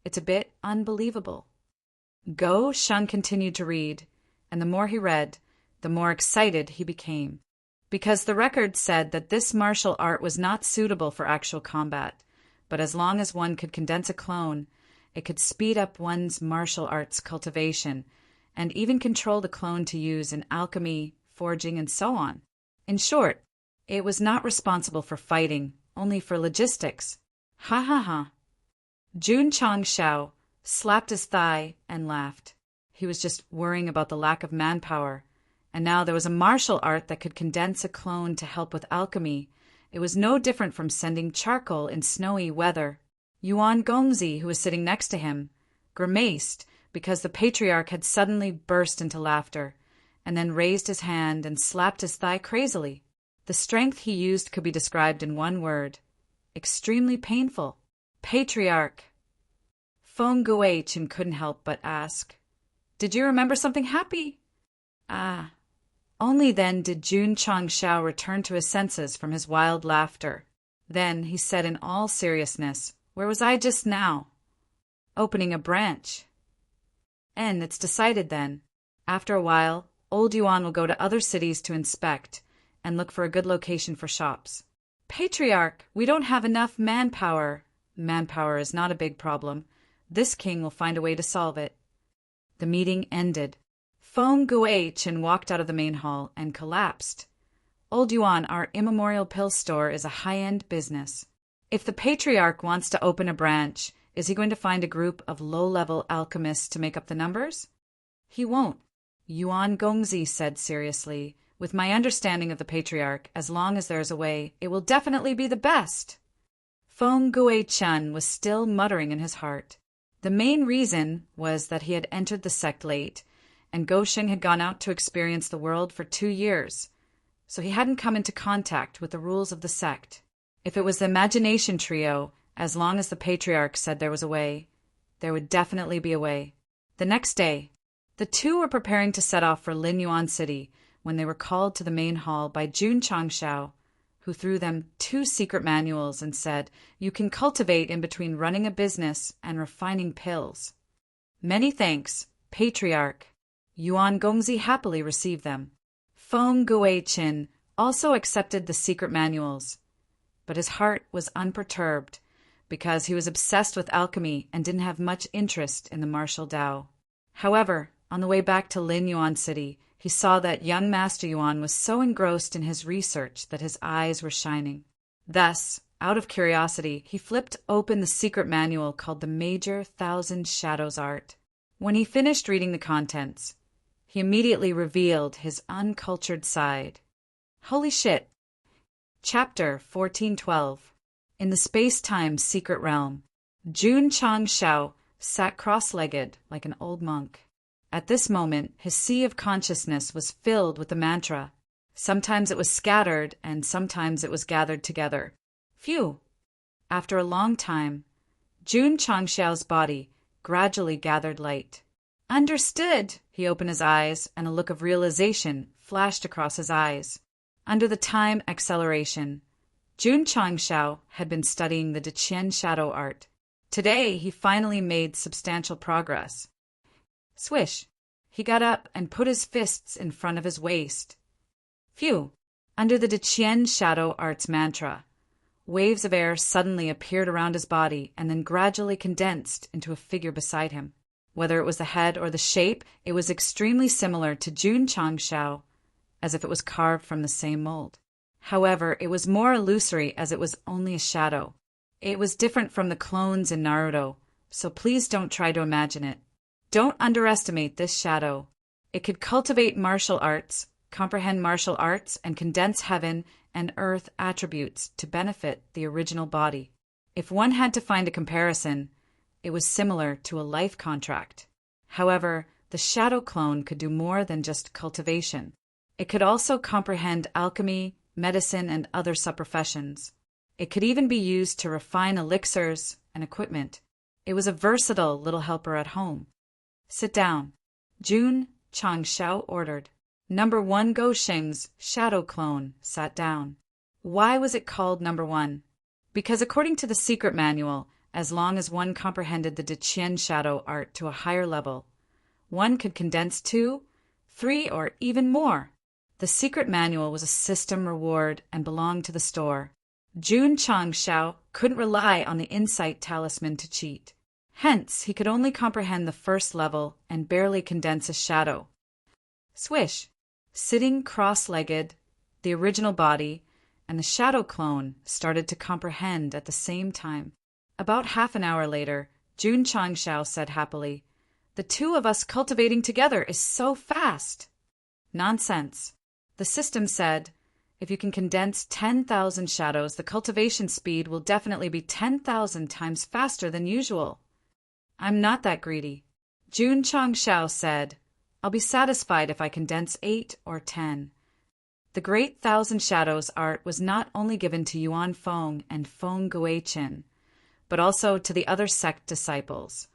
It's a bit unbelievable." Gosheng continued to read, and the more he read, the more excited he became. Because the record said that this martial art was not suitable for actual combat, but as long as one could condense a clone, it could speed up one's martial arts cultivation, and even control the clone to use in alchemy, forging, and so on. In short, it was not responsible for fighting, only for logistics. Ha ha ha. Jun Changshao slapped his thigh and laughed. He was just worrying about the lack of manpower, and now there was a martial art that could condense a clone to help with alchemy. It was no different from sending charcoal in snowy weather. Yuan Gongzi, who was sitting next to him, grimaced because the patriarch had suddenly burst into laughter, and then raised his hand and slapped his thigh crazily. The strength he used could be described in one word. extremely painful. Patriarch. Feng Guichen couldn't help but ask, "Did you remember something happy?" Ah. Only then did Jun Changshao return to his senses from his wild laughter. Then he said in all seriousness, "Where was I just now?" "Opening a branch." "And it's decided then. After a while, old Yuan will go to other cities to inspect and look for a good location for shops." "Patriarch, we don't have enough manpower." "Manpower is not a big problem. This king will find a way to solve it." The meeting ended. Feng Guichen walked out of the main hall and collapsed. "Old Yuan, our immemorial pill store is a high-end business. If the Patriarch wants to open a branch, is he going to find a group of low-level alchemists to make up the numbers?" "He won't," Yuan Gongzi said seriously. "With my understanding of the Patriarch, as long as there is a way, it will definitely be the best." Feng Guichen was still muttering in his heart. The main reason was that he had entered the sect late, and Gosheng had gone out to experience the world for 2 years, so he hadn't come into contact with the rules of the sect. If it was the imagination trio, as long as the Patriarch said there was a way, there would definitely be a way. The next day, the two were preparing to set off for Linyuan City when they were called to the main hall by Jun Changshao, who threw them 2 secret manuals and said, "You can cultivate in between running a business and refining pills." "Many thanks, Patriarch." Yuan Gongzi happily received them. Feng Guichen also accepted the secret manuals, but his heart was unperturbed because he was obsessed with alchemy and didn't have much interest in the martial Tao. However, on the way back to Linyuan City, he saw that young Master Yuan was so engrossed in his research that his eyes were shining. Thus, out of curiosity, he flipped open the secret manual called the Major Thousand Shadows Art. When he finished reading the contents, he immediately revealed his uncultured side. Holy shit! Chapter 1412. In the space-time secret realm, Jun Changshao sat cross-legged like an old monk. At this moment, his sea of consciousness was filled with the mantra. Sometimes it was scattered, and sometimes it was gathered together. Phew! After a long time, Jun Changshao's body gradually gathered light. "Understood!" He opened his eyes, and a look of realization flashed across his eyes. Under the time acceleration, Jun Changshao had been studying the Deqian shadow art. Today, he finally made substantial progress. Swish! He got up and put his fists in front of his waist. Phew! Under the Deqian shadow art's mantra, waves of air suddenly appeared around his body and then gradually condensed into a figure beside him. Whether it was the head or the shape, it was extremely similar to Jun Changshao, as if it was carved from the same mold. However, it was more illusory as it was only a shadow. It was different from the clones in Naruto, so please don't try to imagine it. Don't underestimate this shadow. It could cultivate martial arts, comprehend martial arts, and condense heaven and earth attributes to benefit the original body. If one had to find a comparison, it was similar to a life contract. However, the shadow clone could do more than just cultivation. It could also comprehend alchemy, medicine, and other subprofessions. It could even be used to refine elixirs and equipment. It was a versatile little helper at home. "Sit down," Jun Changshao ordered. Number 1 Gosheng's shadow clone sat down. Why was it called number 1? Because according to the secret manual, as long as one comprehended the Deqian shadow art to a higher level, one could condense 2, 3, or even more. The secret manual was a system reward and belonged to the store. Jun Changshao couldn't rely on the insight talisman to cheat. Hence, he could only comprehend the first level and barely condense a shadow. Swish! Sitting cross-legged, the original body and the shadow clone started to comprehend at the same time. About half an hour later, Jun Changshao said happily, "The 2 of us cultivating together is so fast." Nonsense. The system said, if you can condense 10,000 shadows, the cultivation speed will definitely be 10,000 times faster than usual. I'm not that greedy. Jun Changshao said, "I'll be satisfied if I condense 8 or 10. The Great Thousand Shadows art was not only given to Yuan Feng and Feng Guiqin, but also to the other sect disciples,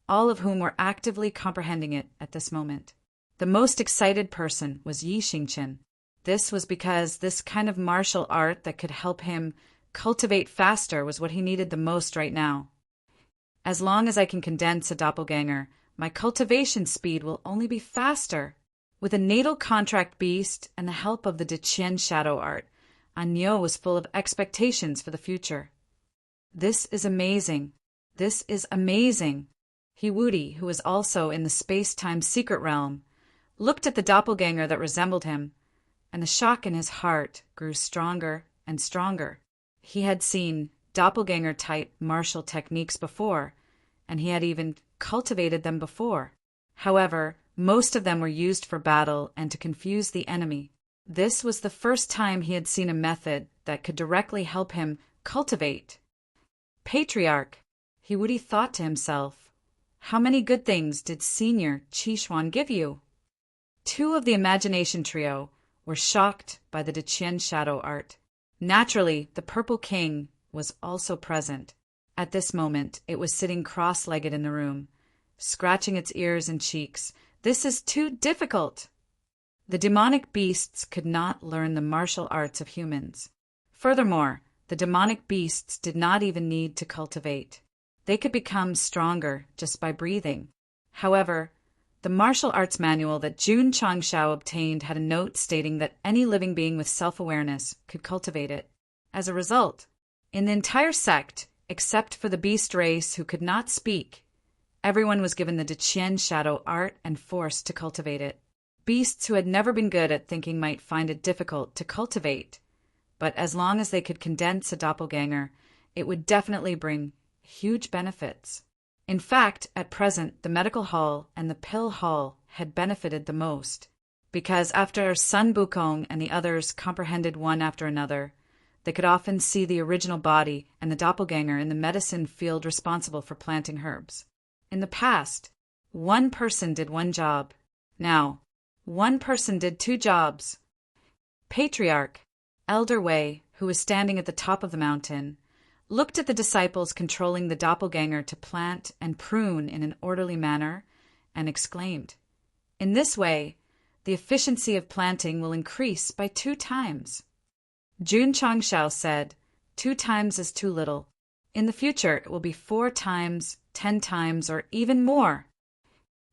all of whom were actively comprehending it at this moment. The most excited person was Yi Xingqian. This was because this kind of martial art that could help him cultivate faster was what he needed the most right now. As long as I can condense a doppelganger, my cultivation speed will only be faster. With a natal contract beast and the help of the Deqian shadow art, Anyo was full of expectations for the future. This is amazing. This is amazing. Hiwudi, who was also in the space-time secret realm, looked at the doppelganger that resembled him, and the shock in his heart grew stronger and stronger. He had seen doppelganger-type martial techniques before, and he had even cultivated them before. However, most of them were used for battle and to confuse the enemy. This was the first time he had seen a method that could directly help him cultivate. Patriarch, Hiwudi thought to himself, how many good things did Senior Qishuan give you? Two of the imagination trio were shocked by the Deqian shadow art. Naturally, the Purple King was also present. At this moment, it was sitting cross-legged in the room, scratching its ears and cheeks. This is too difficult. The demonic beasts could not learn the martial arts of humans. Furthermore, the demonic beasts did not even need to cultivate. They could become stronger just by breathing. However, the martial arts manual that Jun Changshao obtained had a note stating that any living being with self-awareness could cultivate it. As a result, in the entire sect, except for the beast race who could not speak, everyone was given the Deqian shadow art and forced to cultivate it. Beasts who had never been good at thinking might find it difficult to cultivate, but as long as they could condense a doppelganger, it would definitely bring huge benefits. In fact, at present, the medical hall and the pill hall had benefited the most, because after Sun Bukong and the others comprehended one after another, they could often see the original body and the doppelganger in the medicine field responsible for planting herbs. In the past, one person did one job. Now, one person did two jobs. Patriarch, Elder Wei, who was standing at the top of the mountain, looked at the disciples controlling the doppelganger to plant and prune in an orderly manner, and exclaimed, "In this way, the efficiency of planting will increase by 2 times." Jun Changshao said, 2 times is too little. In the future, it will be 4 times, 10 times, or even more.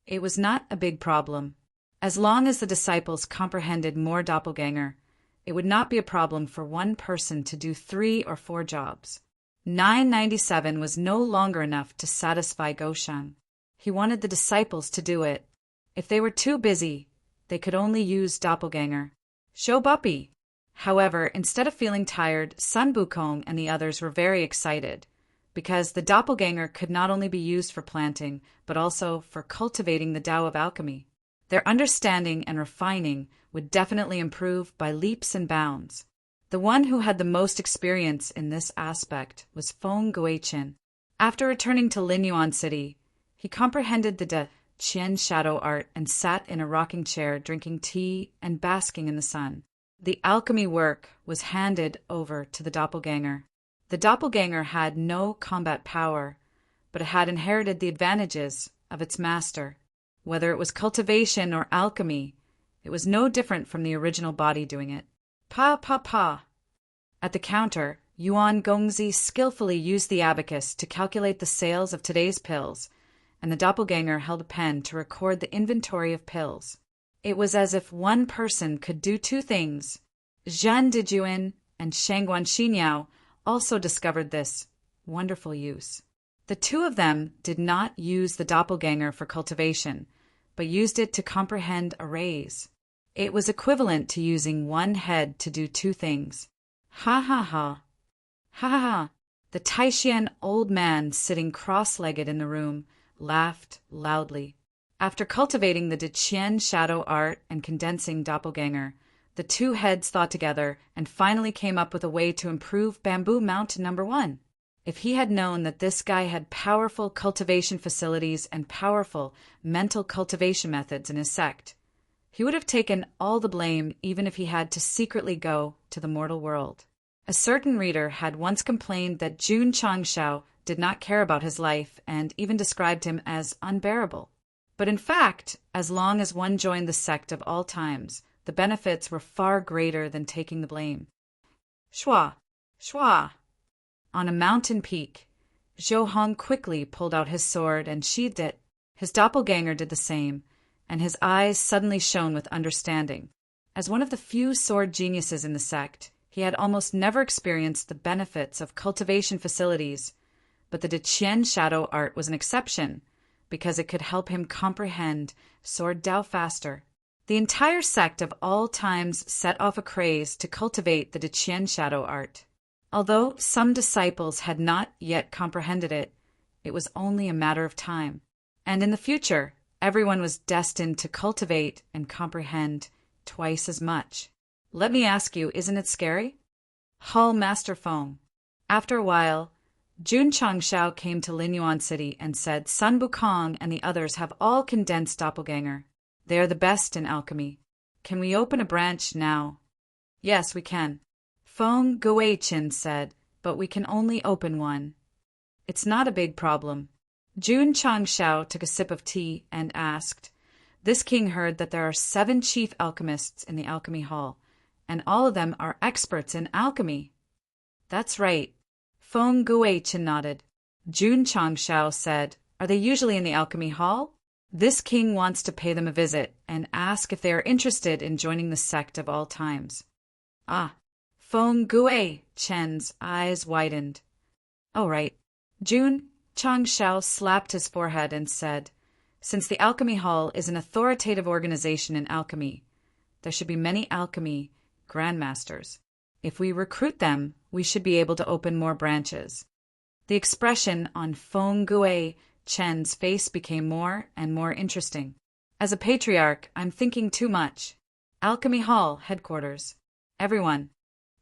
It was not a big problem. As long as the disciples comprehended more doppelganger, it would not be a problem for one person to do 3 or 4 jobs. 997 was no longer enough to satisfy Goshan. He wanted the disciples to do it. If they were too busy, they could only use doppelganger. Shobupi. However, instead of feeling tired, Sun Bukong and the others were very excited, because the doppelganger could not only be used for planting, but also for cultivating the Tao of alchemy. Their understanding and refining would definitely improve by leaps and bounds. The one who had the most experience in this aspect was Feng Guiqin. After returning to Linyuan City, he comprehended the Deqian shadow art and sat in a rocking chair drinking tea and basking in the sun. The alchemy work was handed over to the doppelganger. The doppelganger had no combat power, but it had inherited the advantages of its master. Whether it was cultivation or alchemy, it was no different from the original body doing it. Pa. At the counter, Yuan Gongzi skillfully used the abacus to calculate the sales of today's pills, and the doppelganger held a pen to record the inventory of pills. It was as if one person could do 2 things. Zhan Dijuan and Shangguan Xinyao also discovered this wonderful use. The 2 of them did not use the doppelganger for cultivation, but used it to comprehend arrays. It was equivalent to using one head to do 2 things. Ha ha ha. Ha ha ha. The Taishan old man sitting cross-legged in the room laughed loudly. After cultivating the Deqian shadow art and condensing doppelganger, the 2 heads thought together and finally came up with a way to improve Bamboo Mountain No. 1. If he had known that this guy had powerful cultivation facilities and powerful mental cultivation methods in his sect, He would have taken all the blame even if he had to secretly go to the mortal world. A certain reader had once complained that Jun Changshao did not care about his life and even described him as unbearable. But in fact, as long as one joined the sect of all times, the benefits were far greater than taking the blame. Shua! Shua! On a mountain peak, Zhou Hong quickly pulled out his sword and sheathed it. His doppelganger did the same, and his eyes suddenly shone with understanding. As one of the few sword geniuses in the sect, he had almost never experienced the benefits of cultivation facilities, but the Deqian shadow art was an exception, because it could help him comprehend sword Dao faster. The entire sect of all times set off a craze to cultivate the Deqian shadow art. Although some disciples had not yet comprehended it, it was only a matter of time. And in the future, everyone was destined to cultivate and comprehend twice as much. Let me ask you, isn't it scary? Hall Master Feng. After a while, Jun Changshao came to Linyuan City and said Sun Bukong and the others have all condensed doppelganger. They are the best in alchemy. Can we open a branch now? Yes, we can. Feng Guichin said, but we can only open one. It's not a big problem. Jun Changshao took a sip of tea and asked, This king heard that there are 7 chief alchemists in the alchemy hall, and all of them are experts in alchemy. That's right. Feng Guichin nodded. Jun Changshao said, Are they usually in the alchemy hall? This king wants to pay them a visit and ask if they are interested in joining the sect of all times. Ah, Feng Guichin's eyes widened. Oh, right. Jun Changshao slapped his forehead and said, Since the alchemy hall is an authoritative organization in alchemy, there should be many alchemy grandmasters. If we recruit them, we should be able to open more branches. The expression on Feng Guichin's face became more and more interesting. As a patriarch, I'm thinking too much. Alchemy Hall, headquarters. Everyone.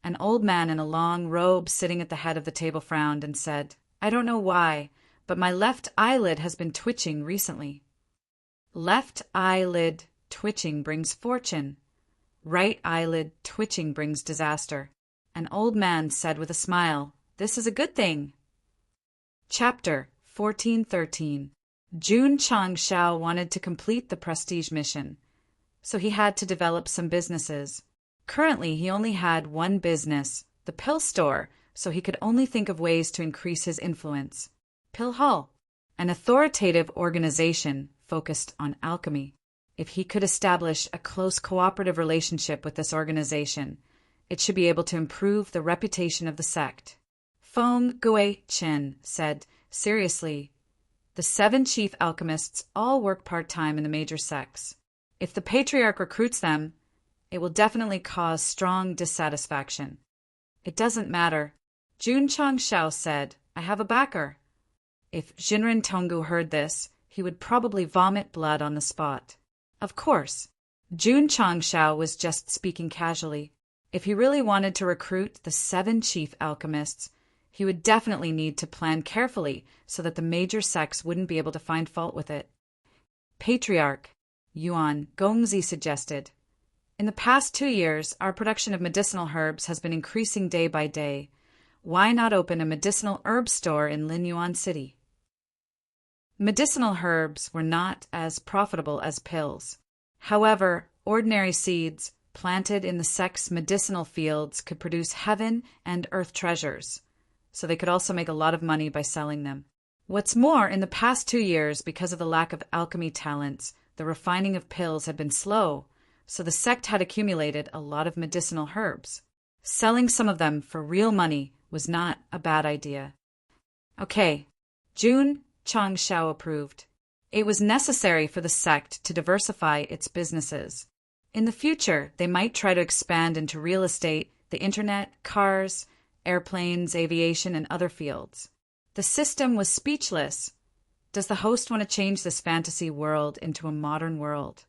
An old man in a long robe sitting at the head of the table frowned and said, I don't know why, but my left eyelid has been twitching recently. Left eyelid twitching brings fortune. Right eyelid twitching brings disaster. An old man said with a smile, This is a good thing. Chapter 1413. Jun Changshao wanted to complete the prestige mission, so he had to develop some businesses. Currently, he only had one business, the pill store, so he could only think of ways to increase his influence. Pill Hall, an authoritative organization focused on alchemy. If he could establish a close cooperative relationship with this organization, it should be able to improve the reputation of the sect. Feng Guichin said, Seriously, the 7 chief alchemists all work part-time in the major sects. If the patriarch recruits them, it will definitely cause strong dissatisfaction. It doesn't matter. Jun Changshao said, I have a backer. If Jinren Tonggu heard this, he would probably vomit blood on the spot. Of course, Jun Changshao was just speaking casually. If he really wanted to recruit the 7 chief alchemists, he would definitely need to plan carefully so that the major sects wouldn't be able to find fault with it. Patriarch Yuan Gongzi suggested, In the past 2 years, our production of medicinal herbs has been increasing day by day. Why not open a medicinal herb store in Linyuan City? Medicinal herbs were not as profitable as pills. However, ordinary seeds planted in the sect's medicinal fields could produce heaven and earth treasures, so they could also make a lot of money by selling them. What's more, in the past 2 years, because of the lack of alchemy talents, the refining of pills had been slow, so the sect had accumulated a lot of medicinal herbs. Selling some of them for real money was not a bad idea. Okay, Jun Changshao approved. It was necessary for the sect to diversify its businesses. In the future, they might try to expand into real estate, the internet, cars, airplanes, aviation, and other fields. The system was speechless. Does the host want to change this fantasy world into a modern world?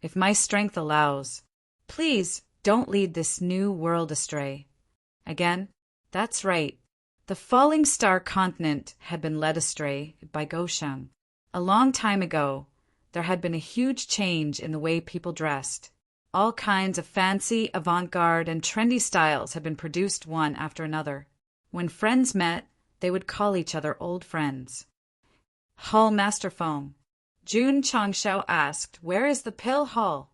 If my strength allows, please don't lead this new world astray. Again, that's right. The falling star continent had been led astray by Gosheng. A long time ago, there had been a huge change in the way people dressed. All kinds of fancy, avant-garde, and trendy styles had been produced one after another. When friends met, they would call each other old friends. Hall Master Feng. Jun Changshao asked, "Where is the pill hall?"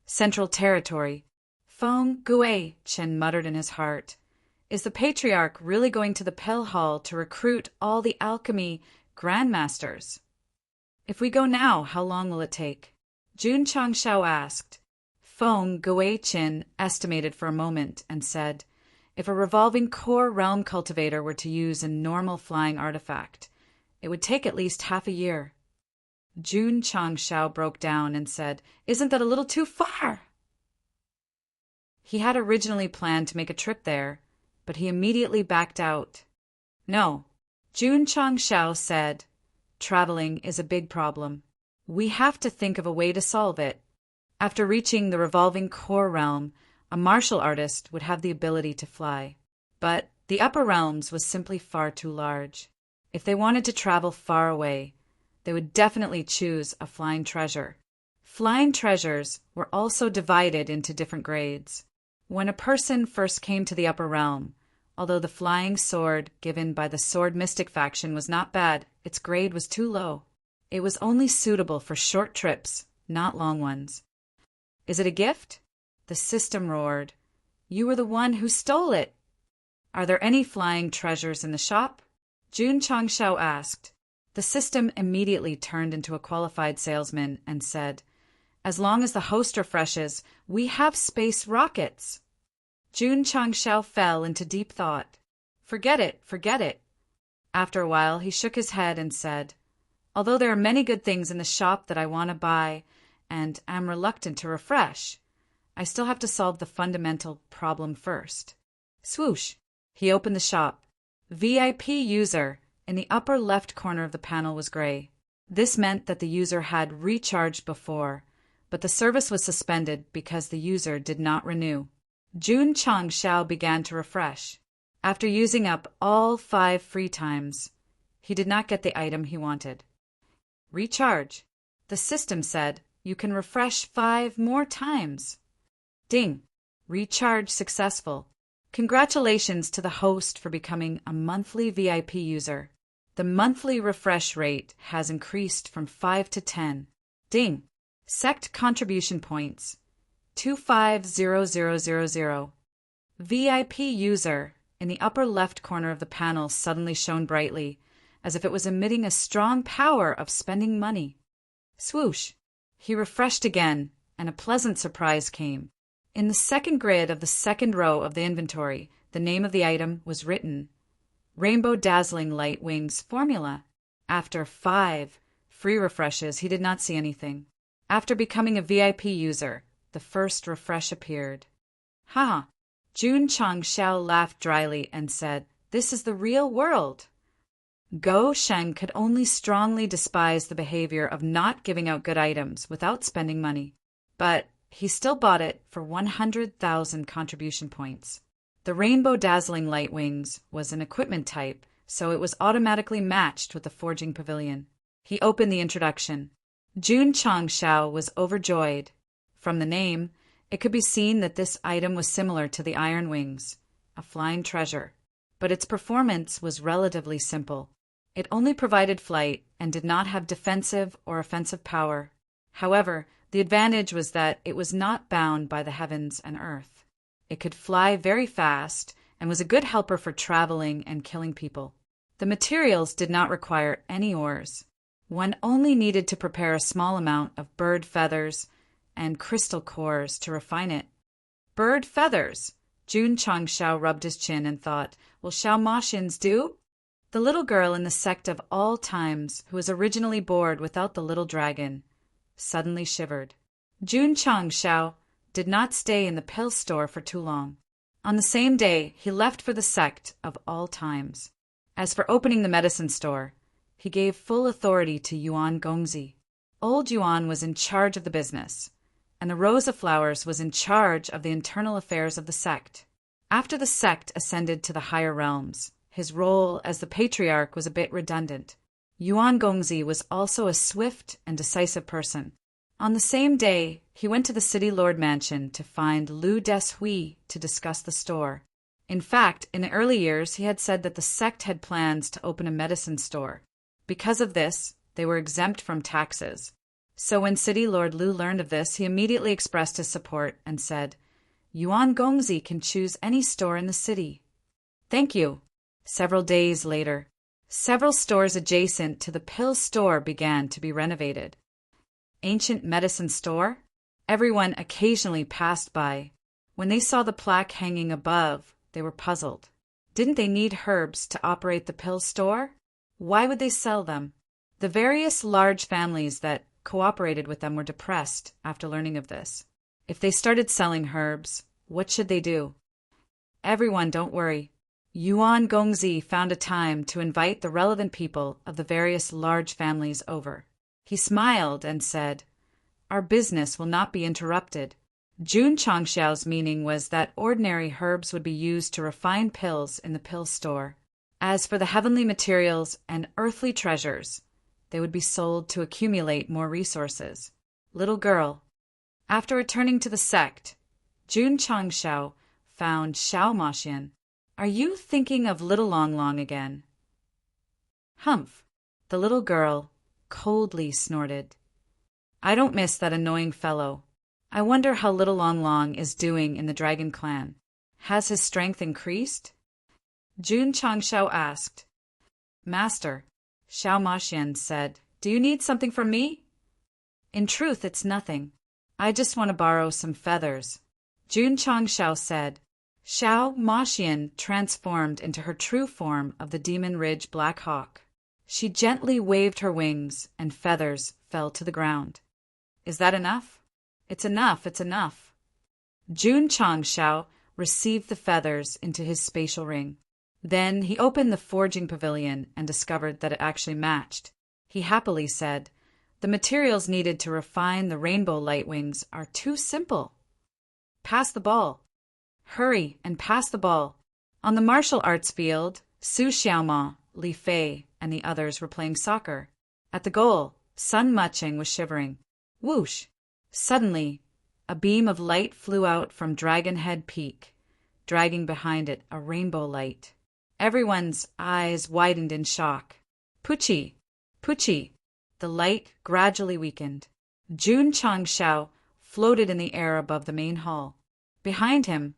Central Territory. Feng Gui, Chen muttered in his heart. Is the patriarch really going to the pill hall to recruit all the alchemy grandmasters? If we go now, how long will it take? Jun Changshao asked. Feng Gui Chen estimated for a moment and said, if a revolving core realm cultivator were to use a normal flying artifact, it would take at least half a year. Jun Changshao broke down and said, "Isn't that a little too far?" He had originally planned to make a trip there, but he immediately backed out. No, Jun Changshao said, traveling is a big problem. We have to think of a way to solve it. After reaching the revolving core realm, a martial artist would have the ability to fly. But the upper realms was simply far too large. If they wanted to travel far away, they would definitely choose a flying treasure. Flying treasures were also divided into different grades. When a person first came to the upper realm, although the flying sword given by the Sword Mystic faction was not bad, its grade was too low. It was only suitable for short trips, not long ones. Is it a gift? The system roared. You were the one who stole it. Are there any flying treasures in the shop? Jun Changshao asked. The system immediately turned into a qualified salesman and said, as long as the host refreshes, we have space rockets. Jun Changshao fell into deep thought. Forget it, forget it. After a while, he shook his head and said, although there are many good things in the shop that I want to buy and am reluctant to refresh, I still have to solve the fundamental problem first. Swoosh! He opened the shop. VIP user in the upper left corner of the panel was gray. This meant that the user had recharged before, but the service was suspended because the user did not renew. Jun Changshao began to refresh. After using up all 5 free times, he did not get the item he wanted. Recharge. The system said, you can refresh 5 more times. Ding. Recharge successful. Congratulations to the host for becoming a monthly VIP user. The monthly refresh rate has increased from 5 to 10. Ding. Sect contribution points. 250000. VIP user in the upper left corner of the panel suddenly shone brightly, as if it was emitting a strong power of spending money. Swoosh! He refreshed again, and a pleasant surprise came. In the second grid of the second row of the inventory, the name of the item was written. Rainbow Dazzling Light Wings Formula. After 5 free refreshes, he did not see anything. After becoming a VIP user, the first refresh appeared. Ha! Jun Changshao laughed dryly and said, this is the real world. Go Sheng could only strongly despise the behavior of not giving out good items without spending money. But he still bought it for 100,000 contribution points. The Rainbow Dazzling Light Wings was an equipment type, so it was automatically matched with the Forging Pavilion. He opened the introduction. Jun Changshao was overjoyed. From the name, it could be seen that this item was similar to the Iron Wings, a flying treasure, but its performance was relatively simple. It only provided flight and did not have defensive or offensive power. However, the advantage was that it was not bound by the heavens and earth. It could fly very fast and was a good helper for traveling and killing people. The materials did not require any ores. One only needed to prepare a small amount of bird feathers and crystal cores to refine it. Bird feathers! Jun Changshao rubbed his chin and thought, will Xiao Mashins do? The little girl in the sect of all times, who was originally bored without the little dragon, suddenly shivered. Jun Changshao did not stay in the pill store for too long. On the same day, he left for the sect of all times. As for opening the medicine store, he gave full authority to Yuan Gongzi. Old Yuan was in charge of the business, and the Rose of Flowers was in charge of the internal affairs of the sect. After the sect ascended to the higher realms, his role as the patriarch was a bit redundant. Yuan Gongzi was also a swift and decisive person. On the same day, he went to the city lord mansion to find Lu Deshui to discuss the store. In fact, in the early years, he had said that the sect had plans to open a medicine store. Because of this, they were exempt from taxes. So when City Lord Lu learned of this, he immediately expressed his support and said, Yuan Gongzi can choose any store in the city. Thank you. Several days later, several stores adjacent to the pill store began to be renovated. Ancient medicine store? Everyone occasionally passed by. When they saw the plaque hanging above, they were puzzled. Didn't they need herbs to operate the pill store? Why would they sell them? The various large families that cooperated with them were depressed after learning of this. If they started selling herbs, what should they do? Everyone, don't worry. Yuan Gongzi found a time to invite the relevant people of the various large families over. He smiled and said, Our business will not be interrupted. Jun Changxiao's meaning was that ordinary herbs would be used to refine pills in the pill store. As for the heavenly materials and earthly treasures, they would be sold to accumulate more resources. Little girl. After returning to the sect, Jun Changxiao found Xiao Maxian. Are you thinking of little Long Long again? Humph. The little girl coldly snorted. I don't miss that annoying fellow. I wonder how little Long Long is doing in the dragon clan. Has his strength increased? Jun Changxiao asked. Master, Xiao Maxian said, do you need something from me? In truth, it's nothing. I just want to borrow some feathers. Jun Changxiao said. Xiao Maxian transformed into her true form of the Demon Ridge Black Hawk. She gently waved her wings, and feathers fell to the ground. Is that enough? It's enough, it's enough. Jun Changxiao received the feathers into his spatial ring. Then he opened the forging pavilion and discovered that it actually matched. He happily said, The materials needed to refine the rainbow light wings are too simple. Pass the ball. Hurry and pass the ball. On the martial arts field, Su Xiaoma, Li Fei, and the others were playing soccer. At the goal, Sun Mucheng was shivering. Whoosh! Suddenly, a beam of light flew out from Dragon Head Peak, dragging behind it a rainbow light. Everyone's eyes widened in shock. Puchi! Puchi! The light gradually weakened. Jun Changxiao floated in the air above the main hall. Behind him,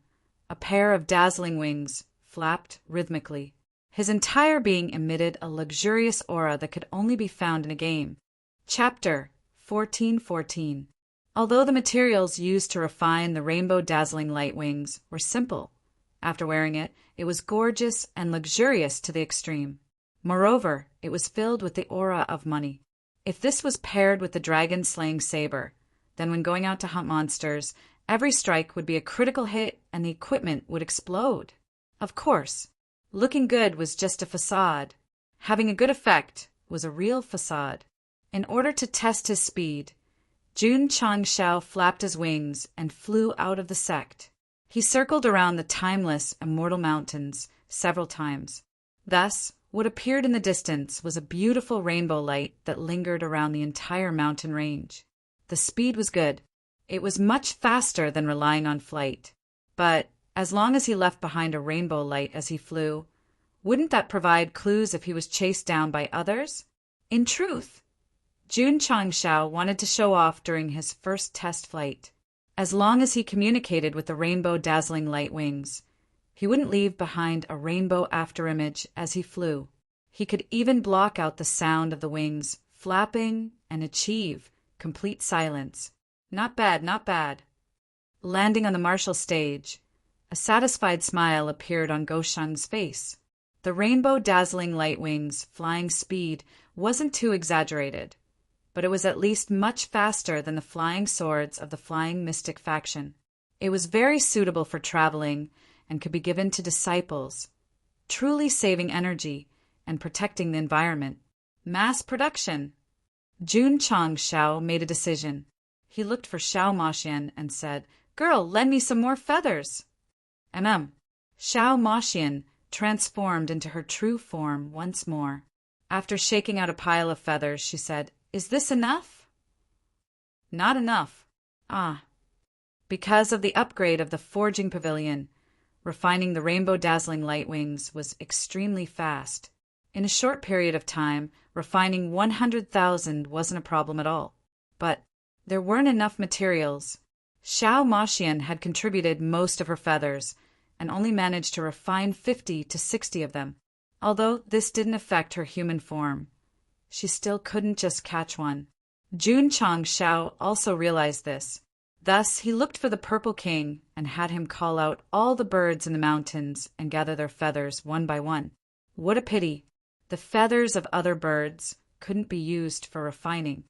a pair of dazzling wings flapped rhythmically. His entire being emitted a luxurious aura that could only be found in a game. Chapter 1414. Although the materials used to refine the rainbow dazzling light wings were simple, after wearing it, it was gorgeous and luxurious to the extreme. Moreover, it was filled with the aura of money. If this was paired with the dragon-slaying saber, then when going out to hunt monsters, every strike would be a critical hit and the equipment would explode. Of course, looking good was just a facade. Having a good effect was a real facade. In order to test his speed, Jun Changxiao flapped his wings and flew out of the sect. He circled around the timeless, immortal mountains several times. Thus, what appeared in the distance was a beautiful rainbow light that lingered around the entire mountain range. The speed was good. It was much faster than relying on flight. But as long as he left behind a rainbow light as he flew, wouldn't that provide clues if he was chased down by others? In truth, Jun Changxiao wanted to show off during his first test flight. As long as he communicated with the rainbow dazzling light wings, he wouldn't leave behind a rainbow afterimage as he flew. He could even block out the sound of the wings flapping and achieve complete silence. Not bad, not bad. Landing on the martial stage, a satisfied smile appeared on Gosheng's face. The rainbow dazzling light wings' flying speed wasn't too exaggerated, but it was at least much faster than the flying swords of the Flying Mystic faction. It was very suitable for traveling and could be given to disciples, truly saving energy and protecting the environment. Mass production. Jun Changxiao made a decision. He looked for Xiao Maxian and said, Girl, lend me some more feathers. Xiao Maxian transformed into her true form once more. After shaking out a pile of feathers, she said, "Is this enough?" "Not enough." "Ah." Because of the upgrade of the forging pavilion, refining the rainbow-dazzling light wings was extremely fast. In a short period of time, refining 100,000 wasn't a problem at all. But there weren't enough materials. Xiao Maxian had contributed most of her feathers and only managed to refine 50 to 60 of them. Although this didn't affect her human form, she still couldn't just catch one. Jun Chang Xiao also realized this. Thus, he looked for the Purple King and had him call out all the birds in the mountains and gather their feathers one by one. What a pity! The feathers of other birds couldn't be used for refining.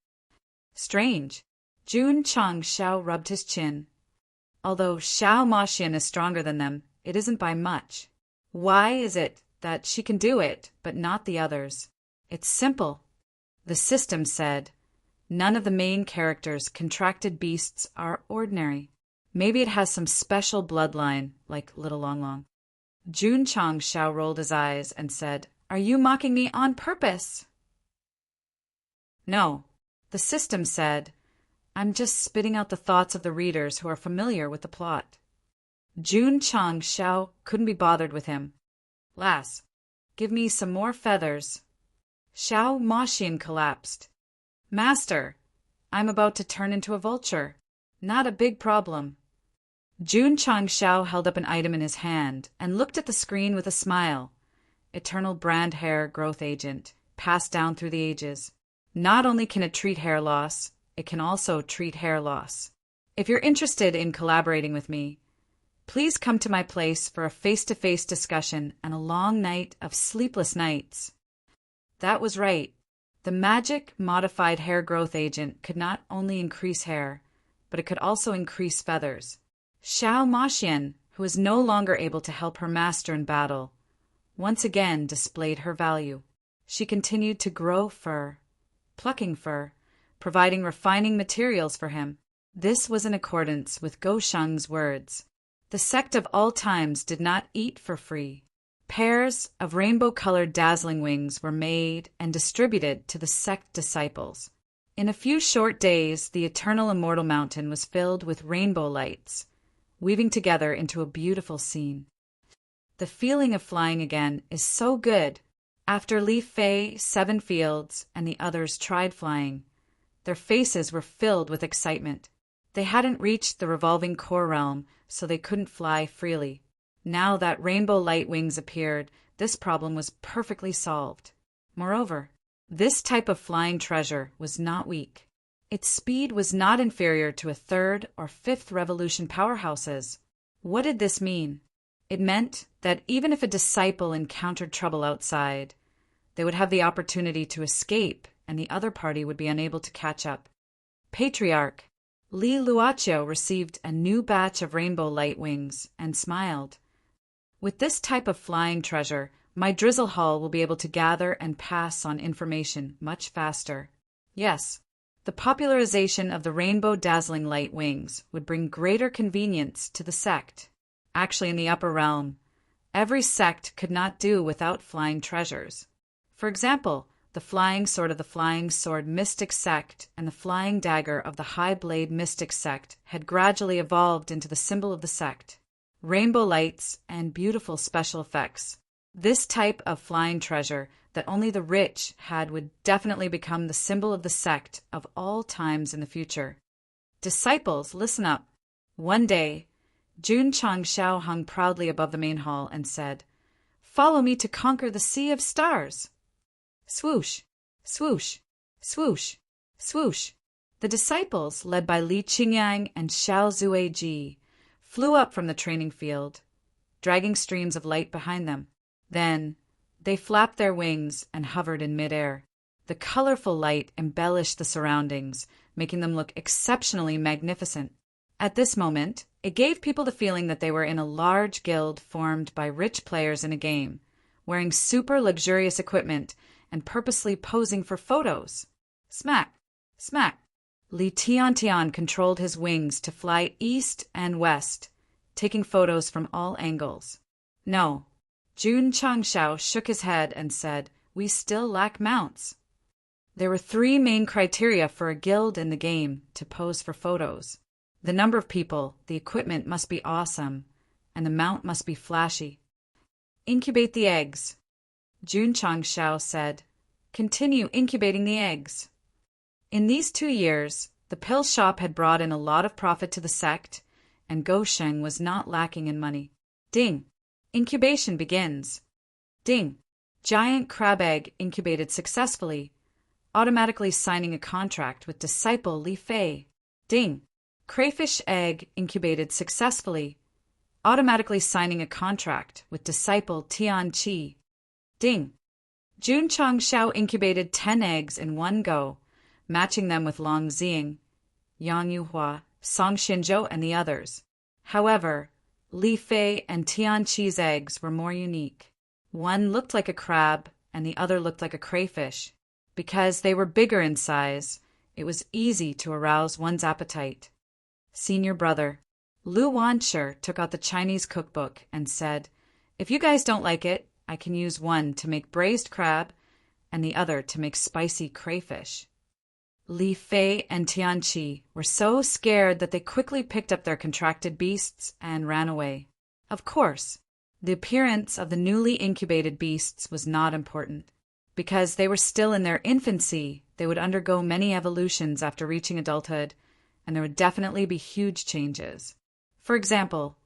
Strange. Jun Chang Xiao rubbed his chin. Although Xiao Maxian is stronger than them, it isn't by much. Why is it that she can do it, but not the others? It's simple. The system said, none of the main characters' contracted beasts are ordinary. Maybe it has some special bloodline, like Little Long Long. Jun Chang Xiao rolled his eyes and said, "Are you mocking me on purpose?" "No." The system said, "I'm just spitting out the thoughts of the readers who are familiar with the plot." Jun Chang Xiao couldn't be bothered with him. "Lass, give me some more feathers." Xiao Maxian collapsed. "Master, I'm about to turn into a vulture. Not a big problem." Jun Chang Xiao held up an item in his hand and looked at the screen with a smile. Eternal Brand Hair Growth Agent, passed down through the ages. Not only can it treat hair loss, it can also treat hair loss. If you're interested in collaborating with me, please come to my place for a face-to-face discussion and a long night of sleepless nights. That was right. The magic modified hair growth agent could not only increase hair, but it could also increase feathers. Xiao Maxian, who was no longer able to help her master in battle, once again displayed her value. She continued to grow fur, plucking fur, providing refining materials for him. This was in accordance with Go Sheng's words. The sect of all times did not eat for free. Pairs of rainbow-colored dazzling wings were made and distributed to the sect disciples. In a few short days, the eternal immortal mountain was filled with rainbow lights, weaving together into a beautiful scene. The feeling of flying again is so good. After Li Fei, Seven Fields, and the others tried flying, their faces were filled with excitement. They hadn't reached the revolving core realm, so they couldn't fly freely. Now that rainbow light wings appeared, this problem was perfectly solved. Moreover, this type of flying treasure was not weak. Its speed was not inferior to a third or fifth revolution powerhouses. What did this mean? It meant that even if a disciple encountered trouble outside, they would have the opportunity to escape and the other party would be unable to catch up. Patriarch Li Luoqiu received a new batch of rainbow light wings and smiled. With this type of flying treasure, my drizzle hall will be able to gather and pass on information much faster. Yes, the popularization of the rainbow dazzling light wings would bring greater convenience to the sect. Actually, in the upper realm, every sect could not do without flying treasures. For example, the flying sword of the Flying Sword Mystic Sect and the flying dagger of the High Blade Mystic Sect had gradually evolved into the symbol of the sect. Rainbow lights and beautiful special effects. This type of flying treasure that only the rich had would definitely become the symbol of the sect of all times in the future. Disciples, listen up. One day, Jun Chang Xiao hung proudly above the main hall and said, "Follow me to conquer the sea of stars." Swoosh, swoosh, swoosh, swoosh. The disciples, led by Li Qingyang and Xiao Zueji, flew up from the training field, dragging streams of light behind them. Then they flapped their wings and hovered in midair. The colorful light embellished the surroundings, making them look exceptionally magnificent. At this moment, it gave people the feeling that they were in a large guild formed by rich players in a game, wearing super luxurious equipment and purposely posing for photos. Smack, smack. Li Tiantian controlled his wings to fly east and west, taking photos from all angles. No. Jun Changshao shook his head and said, we still lack mounts. There were 3 main criteria for a guild in the game to pose for photos. The number of people, the equipment must be awesome, and the mount must be flashy. Incubate the eggs. Jun Changshao said. Continue incubating the eggs. In these 2 years, the pill shop had brought in a lot of profit to the sect, and Gosheng was not lacking in money. Ding! Incubation begins. Ding! Giant crab egg incubated successfully, automatically signing a contract with disciple Li Fei. Ding! Crayfish egg incubated successfully, automatically signing a contract with disciple Tian Qi. Ding! Jun Changshao incubated 10 eggs in one go, matching them with Long Xing, Yang Yuhua, Song Xinzhou, and the others. However, Li Fei and Tian Qi's eggs were more unique. One looked like a crab, and the other looked like a crayfish. Because they were bigger in size, it was easy to arouse one's appetite. Senior brother, Lu Wanshi, took out the Chinese cookbook and said, "If you guys don't like it, I can use one to make braised crab and the other to make spicy crayfish." Li Fei and Tian Qi were so scared that they quickly picked up their contracted beasts and ran away. Of course, the appearance of the newly incubated beasts was not important. Because they were still in their infancy, they would undergo many evolutions after reaching adulthood, and there would definitely be huge changes. For example,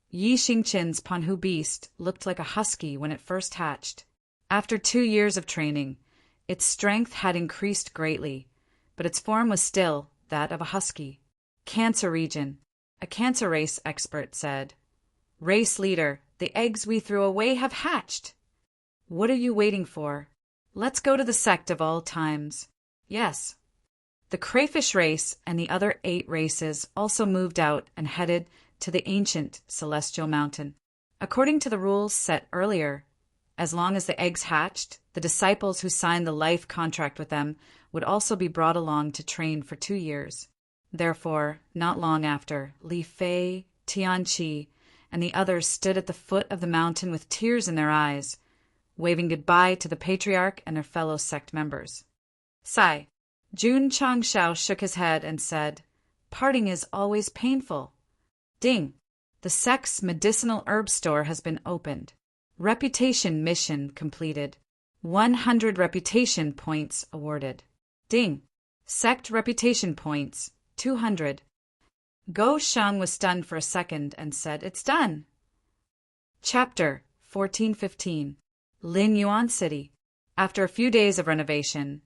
Yi Xingqin's Panhu beast looked like a husky when it first hatched. After 2 years of training, its strength had increased greatly, but its form was still that of a husky. Cancer region. A cancer race expert said, "Race leader, the eggs we threw away have hatched. What are you waiting for? Let's go to the sect of all times." Yes. The crayfish race and the other 8 races also moved out and headed to the ancient Celestial Mountain. According to the rules set earlier, as long as the eggs hatched, the disciples who signed the life contract with them would also be brought along to train for 2 years. Therefore, not long after, Li Fei, Tian Qi, and the others stood at the foot of the mountain with tears in their eyes, waving goodbye to the patriarch and their fellow sect members. Sigh. Jun Changshao shook his head and said, "Parting is always painful." Ding! The sect's medicinal herb store has been opened. Reputation mission completed. 100 reputation points awarded. Ding! Sect reputation points, 200. Go Shang was stunned for a second and said, "It's done." Chapter 1415. Lin Yuan City. After a few days of renovation,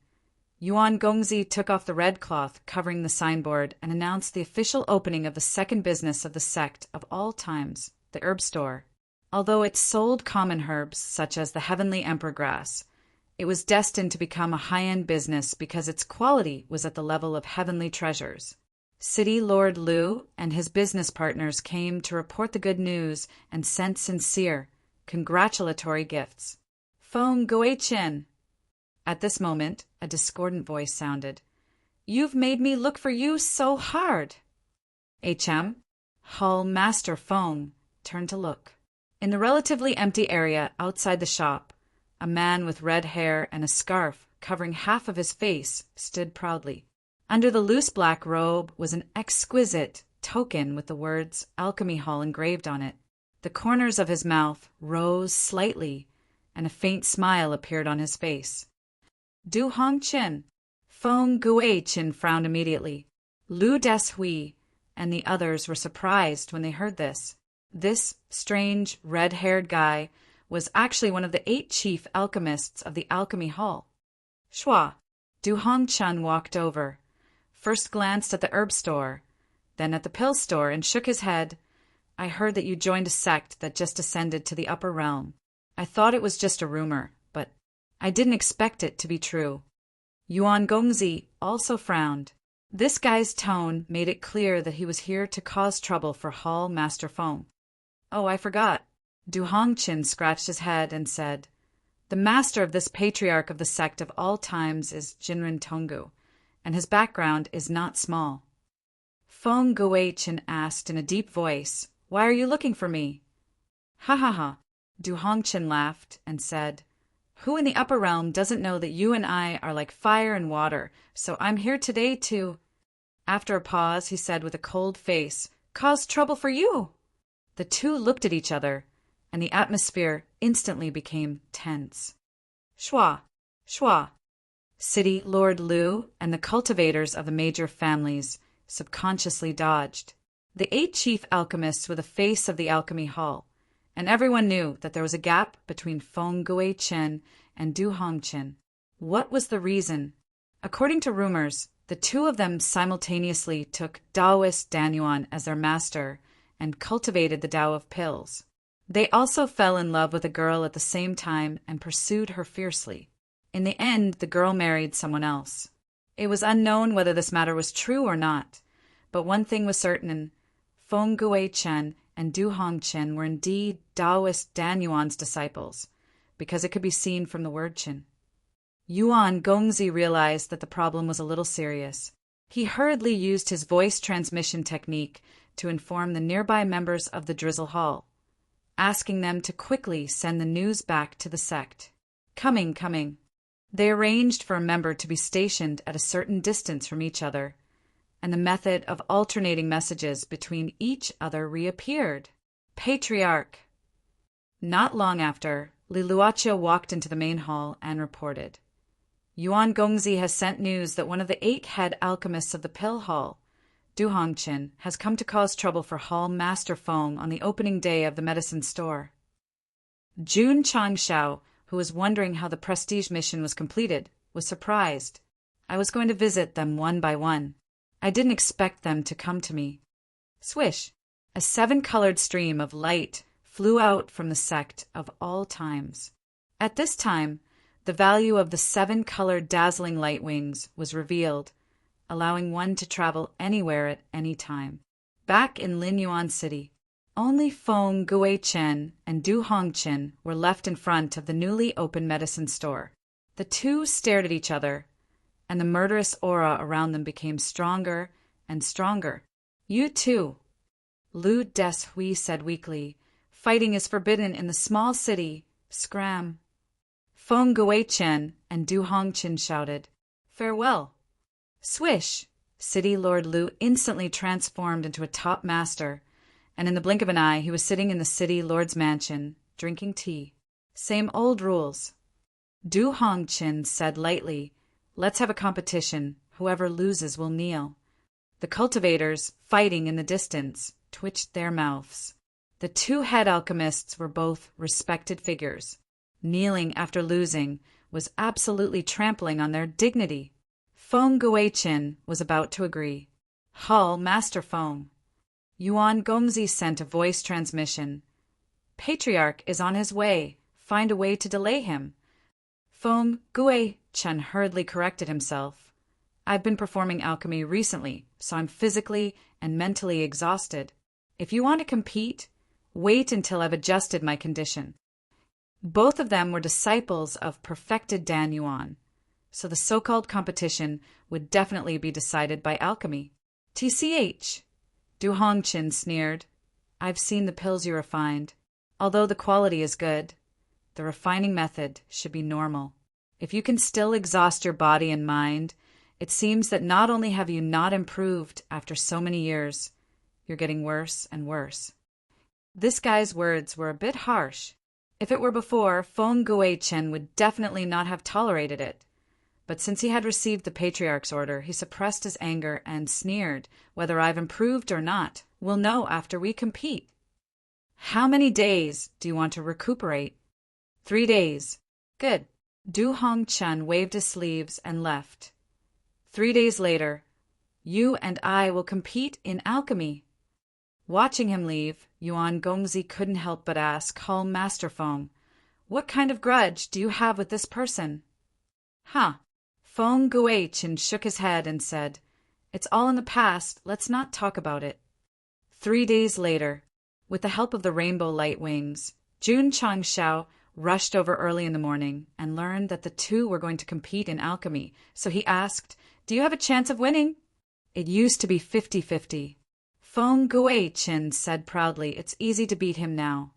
Yuan Gongzi took off the red cloth covering the signboard and announced the official opening of the second business of the sect of all times, the herb store. Although it sold common herbs such as the heavenly emperor grass, it was destined to become a high-end business because its quality was at the level of heavenly treasures. City Lord Liu and his business partners came to report the good news and sent sincere, congratulatory gifts. Feng Guichen. At this moment, a discordant voice sounded. "You've made me look for you so hard." HM, Hall Master Feng, turned to look. In the relatively empty area outside the shop, a man with red hair and a scarf covering half of his face stood proudly. Under the loose black robe was an exquisite token with the words Alchemy Hall engraved on it. The corners of his mouth rose slightly, and a faint smile appeared on his face. Du Hongqin. Feng Guichen frowned immediately. Lu Deshui and the others were surprised when they heard this. This strange, red-haired guy was actually one of the 8 chief alchemists of the Alchemy Hall. Shua. Du Hongqin walked over, first glanced at the herb store, then at the pill store, and shook his head. "I heard that you joined a sect that just ascended to the upper realm. I thought it was just a rumor, but I didn't expect it to be true." Yuan Gongzi also frowned. This guy's tone made it clear that he was here to cause trouble for Hall Master Feng. "Oh, I forgot." Du Hongqin scratched his head and said, "The master of this patriarch of the sect of all times is Jinren Tonggu, and his background is not small." Feng Guichen asked in a deep voice, "Why are you looking for me?" "Ha ha ha." Du Hongqin laughed and said, Who in the upper realm doesn't know that you and I are like fire and water, so I'm here today to—" After a pause, he said with a cold face, "Cause trouble for you." The two looked at each other, and the atmosphere instantly became tense. Schwa, schwa. City Lord Lu and the cultivators of the major families subconsciously dodged. The 8 chief alchemists were the face of the alchemy hall, and everyone knew that there was a gap between Feng Gui Chen and Du Hongqin. What was the reason? According to rumors, the two of them simultaneously took Taoist Danyuan as their master and cultivated the Tao of pills. They also fell in love with a girl at the same time and pursued her fiercely. In the end, the girl married someone else. It was unknown whether this matter was true or not, but one thing was certain: Feng Gui Chen and Du Hongqin were indeed Taoist Danyuan's disciples, because it could be seen from the word Qin. Yuan Gongzi realized that the problem was a little serious. He hurriedly used his voice transmission technique to inform the nearby members of the Drizzle Hall, asking them to quickly send the news back to the sect. Coming. They arranged for a member to be stationed at a certain distance from each other, and the method of alternating messages between each other reappeared. Patriarch. Not long after, Li Luocha walked into the main hall and reported. Yuan Gongzi has sent news that one of the 8 head alchemists of the Pill Hall, Du Hongqin, has come to cause trouble for Hall Master Feng on the opening day of the medicine store. Jun Changshao, who was wondering how the prestige mission was completed, was surprised. I was going to visit them one by one. I didn't expect them to come to me. Swish! A 7-colored stream of light flew out from the sect of all times. At this time, the value of the 7-colored dazzling light wings was revealed, allowing one to travel anywhere at any time. Back in Linyuan City, only Feng Gui Chen and Du Hongqin were left in front of the newly opened medicine store. The two stared at each other, and the murderous aura around them became stronger and stronger. You too, Lu Deshui said weakly. Fighting is forbidden in the small city. Scram. Feng Gui Chen and Du Hongqin shouted, "Farewell." Swish! City Lord Lu instantly transformed into a top master, and in the blink of an eye he was sitting in the city lord's mansion, drinking tea. Same old rules. Du Hongqin said lightly, "Let's have a competition. Whoever loses will kneel." The cultivators, fighting in the distance, twitched their mouths. The 2 head alchemists were both respected figures. Kneeling after losing was absolutely trampling on their dignity. Feng Gui Chen was about to agree. Hall Master Feng. Yuan Gongzi sent a voice transmission. Patriarch is on his way. Find a way to delay him. Feng Gui Chen hurriedly corrected himself. I've been performing alchemy recently, so I'm physically and mentally exhausted. If you want to compete, wait until I've adjusted my condition. Both of them were disciples of perfected Danyuan, so the so-called competition would definitely be decided by alchemy. TCH. Du Hongqin sneered. I've seen the pills you refined. Although the quality is good, the refining method should be normal. If you can still exhaust your body and mind, it seems that not only have you not improved after so many years, you're getting worse and worse. This guy's words were a bit harsh. If it were before, Feng Gui Chen would definitely not have tolerated it. But since he had received the Patriarch's order, he suppressed his anger and sneered, "Whether I've improved or not, we'll know after we compete." "How many days do you want to recuperate?" 3 days. Good. Du Hongqin waved his sleeves and left. 3 days later, you and I will compete in alchemy. Watching him leave, Yuan Gongzi couldn't help but ask Hall Master Feng, "What kind of grudge do you have with this person?" Feng Gui Chen shook his head and said, "It's all in the past, let's not talk about it." 3 days later, with the help of the rainbow light wings, Jun Changshao rushed over early in the morning and learned that the two were going to compete in alchemy, so he asked, "Do you have a chance of winning?" It used to be 50-50. Feng Gui Chen said proudly, "It's easy to beat him now."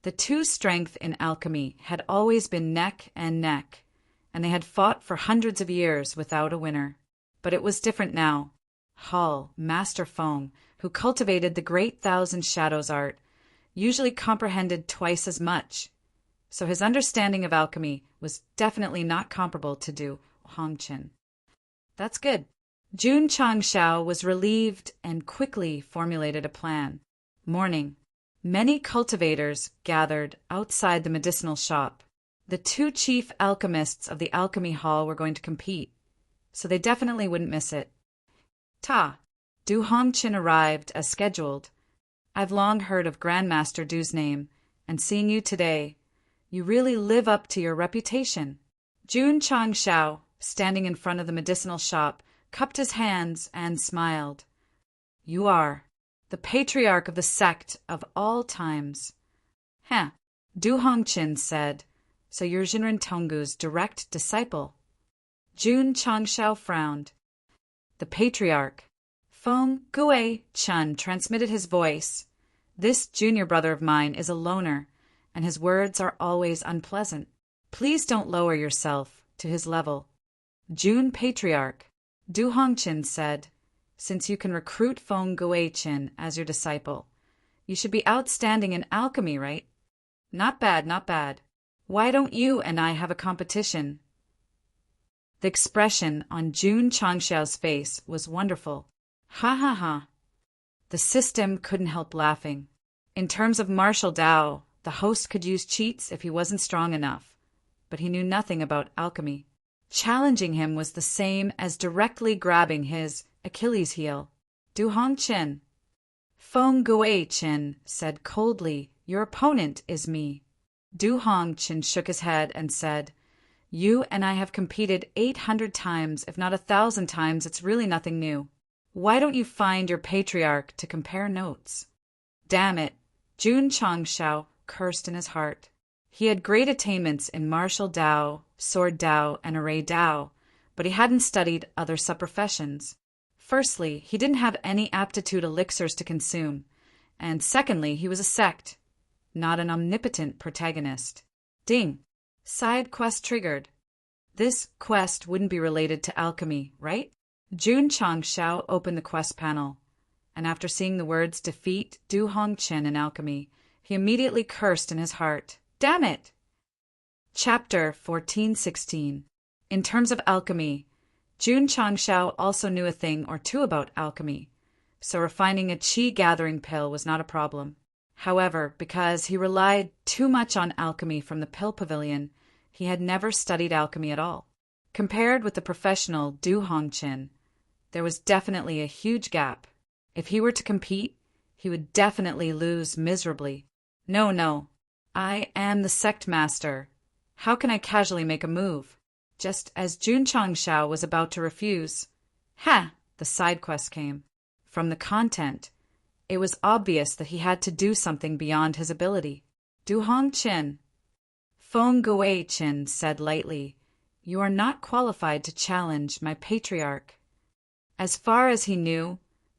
The two strengths in alchemy had always been neck and neck, and they had fought for hundreds of years without a winner. But it was different now. Hall, Master Feng, who cultivated the great Thousand Shadows art, usually comprehended twice as much. So his understanding of alchemy was definitely not comparable to Du Hongqin. That's good. Jun Changshao was relieved and quickly formulated a plan. Morning. Many cultivators gathered outside the medicinal shop. The two chief alchemists of the alchemy hall were going to compete, so they definitely wouldn't miss it. Du Hongqin arrived as scheduled. I've long heard of Grandmaster Du's name, and seeing you today, you really live up to your reputation. Jun Changshao, standing in front of the medicinal shop, cupped his hands and smiled. You are the patriarch of the sect of all times. Du Hongqin said, so you're Jinren Tonggu's direct disciple. Jun Changshao frowned. The patriarch. Feng Gue Chun transmitted his voice. This junior brother of mine is a loner, and his words are always unpleasant. Please don't lower yourself to his level. Jun Patriarch. Du Hongqin said, since you can recruit Feng Guichin as your disciple, you should be outstanding in alchemy, right? Not bad, not bad. Why don't you and I have a competition? The expression on Jun Changshao's face was wonderful. Ha ha ha. The system couldn't help laughing. In terms of martial Dao, the host could use cheats if he wasn't strong enough, but he knew nothing about alchemy. Challenging him was the same as directly grabbing his Achilles' heel. Du Hongqin. Feng Guichin said coldly, your opponent is me. Du Hongqin shook his head and said, you and I have competed 800 times, if not 1,000 times. It's really nothing new. Why don't you find your patriarch to compare notes? Damn it, Jun Changshao cursed in his heart. He had great attainments in martial Dao, sword Dao, and array Dao, but he hadn't studied other subprofessions. Firstly, he didn't have any aptitude elixirs to consume, and secondly, he was a sect, not an omnipotent protagonist. Ding! Side quest triggered. This quest wouldn't be related to alchemy, right? Jun Changshao opened the quest panel, and after seeing the words defeat Du Hongqin in alchemy, he immediately cursed in his heart. Damn it! Chapter 1416. In terms of alchemy, Jun Changshao also knew a thing or two about alchemy, so refining a qi gathering pill was not a problem. However, because he relied too much on alchemy from the pill pavilion, he had never studied alchemy at all. Compared with the professional Du Hongqin, there was definitely a huge gap. If he were to compete, he would definitely lose miserably. No, I am the sect master. How can I casually make a move? Just as Jun Changshao was about to refuse, the side quest came. From the content, it was obvious that he had to do something beyond his ability. Du Hongqin. Feng Guichin said lightly, you are not qualified to challenge my patriarch. As far as he knew,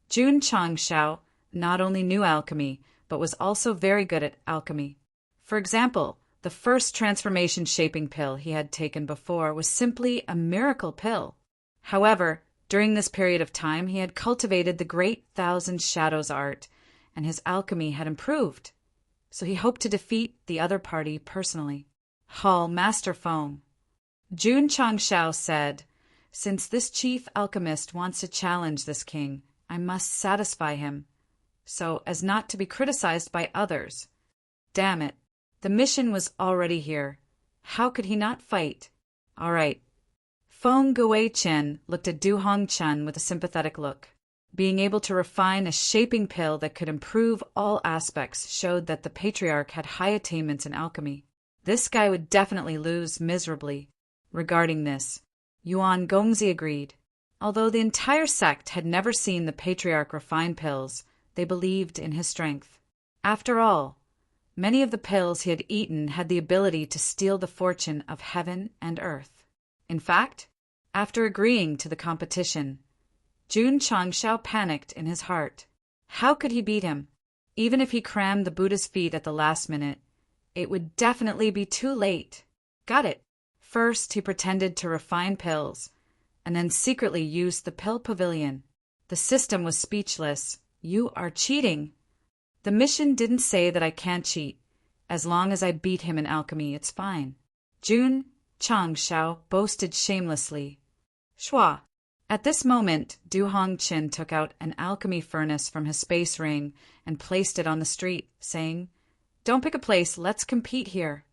Jun Changshao not only knew alchemy, but was also very good at alchemy. For example, the first transformation shaping pill he had taken before was simply a miracle pill. However, during this period of time, he had cultivated the great Thousand Shadows art, and his alchemy had improved, so he hoped to defeat the other party personally. Hall Master Feng. Jun Changshao said, since this chief alchemist wants to challenge this king, I must satisfy him, so as not to be criticized by others. Damn it, the mission was already here. How could he not fight? All right. Feng Guichin looked at Du Hongqin with a sympathetic look. Being able to refine a shaping pill that could improve all aspects showed that the patriarch had high attainments in alchemy. This guy would definitely lose miserably. Regarding this, Yuan Gongzi agreed. Although the entire sect had never seen the patriarch refine pills, they believed in his strength. After all, many of the pills he had eaten had the ability to steal the fortune of heaven and earth. In fact, after agreeing to the competition, Jun Changshao panicked in his heart. How could he beat him? Even if he crammed the Buddha's feet at the last minute, It would definitely be too late. Got it. First, he pretended to refine pills, and then secretly used the pill pavilion. The system was speechless. You are cheating. The mission didn't say that I can't cheat. As long as I beat him in alchemy, it's fine. Jun Changshao boasted shamelessly. Shua. At this moment, Du Hongqin took out an alchemy furnace from his space ring and placed it on the street, saying, "Don't pick a place, let's compete here."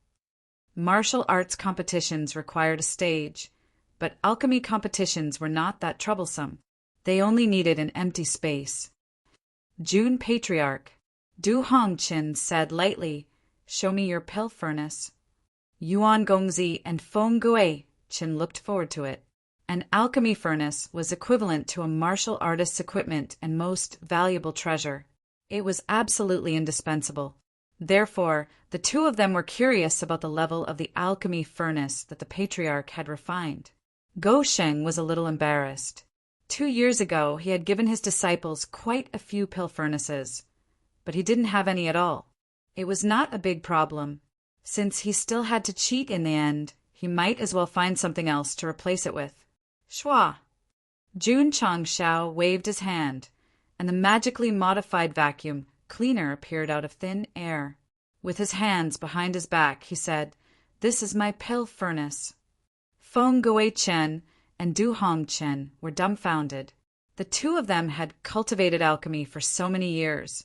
Martial arts competitions required a stage, but alchemy competitions were not that troublesome. They only needed an empty space. Jun Patriarch. Du Hongqin said lightly, "Show me your pill furnace." Yuan Gongzi and Feng Gui Qin looked forward to it. An alchemy furnace was equivalent to a martial artist's equipment and most valuable treasure. It was absolutely indispensable. Therefore, the two of them were curious about the level of the alchemy furnace that the patriarch had refined. Go Sheng was a little embarrassed. 2 years ago, he had given his disciples quite a few pill furnaces, but he didn't have any at all. It was not a big problem. Since he still had to cheat in the end, he might as well find something else to replace it with. Shua. Jun Changshao waved his hand, and the magically modified vacuum cleaner appeared out of thin air. With his hands behind his back, he said, "This is my pill furnace." Feng Gui Chen and Du Hongqin were dumbfounded. The two of them had cultivated alchemy for so many years,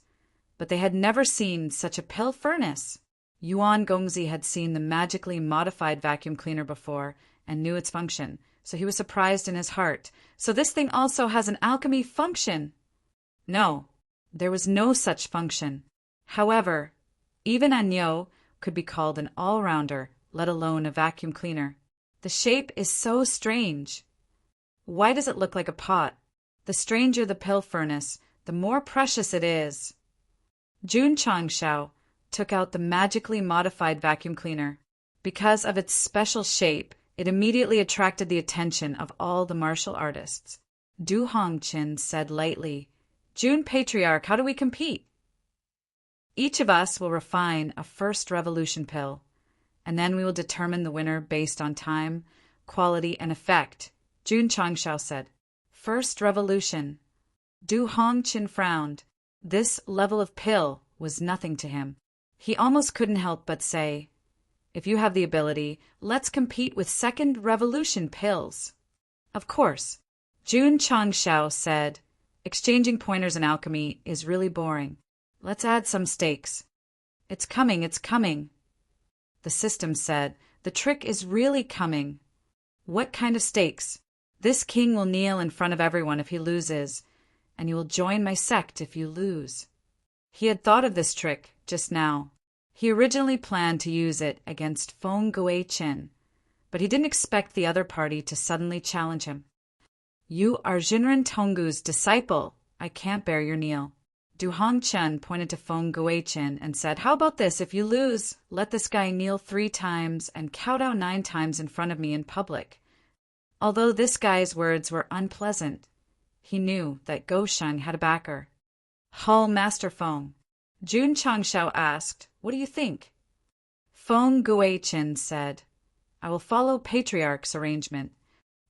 but they had never seen such a pill furnace. Yuan Gongzi had seen the magically modified vacuum cleaner before and knew its function, so he was surprised in his heart. So this thing also has an alchemy function? No, there was no such function. However, even Anyo could be called an all-rounder, let alone a vacuum cleaner. The shape is so strange. Why does it look like a pot? The stranger the pill furnace, the more precious it is. Jun Changshao took out the magically modified vacuum cleaner. Because of its special shape, it immediately attracted the attention of all the martial artists. Du Hongqin said lightly, "Jun Patriarch, how do we compete?" "Each of us will refine a first revolution pill, and then we will determine the winner based on time, quality, and effect," Jun Changshao said. First revolution. Du Hongqin frowned. This level of pill was nothing to him. He almost couldn't help but say, "If you have the ability, let's compete with second revolution pills." Of course. Jun Changshao said, "Exchanging pointers in alchemy is really boring. Let's add some stakes." It's coming, it's coming." The system said, "The trick is really coming." "What kind of stakes?" "This king will kneel in front of everyone if he loses, and you will join my sect if you lose." He had thought of this trick just now. He originally planned to use it against Feng Gui Chen, but he didn't expect the other party to suddenly challenge him. "You are Jinren Tonggu's disciple. I can't bear your kneel." Du Hongqin pointed to Feng Gui Chen and said, "How about this? If you lose, let this guy kneel 3 times and kowtow 9 times in front of me in public." Although this guy's words were unpleasant, he knew that Go Sheng had a backer. "Hall Master Feng." Jun Changshao asked, "What do you think?" Feng Gui Chen said, "I will follow Patriarch's arrangement."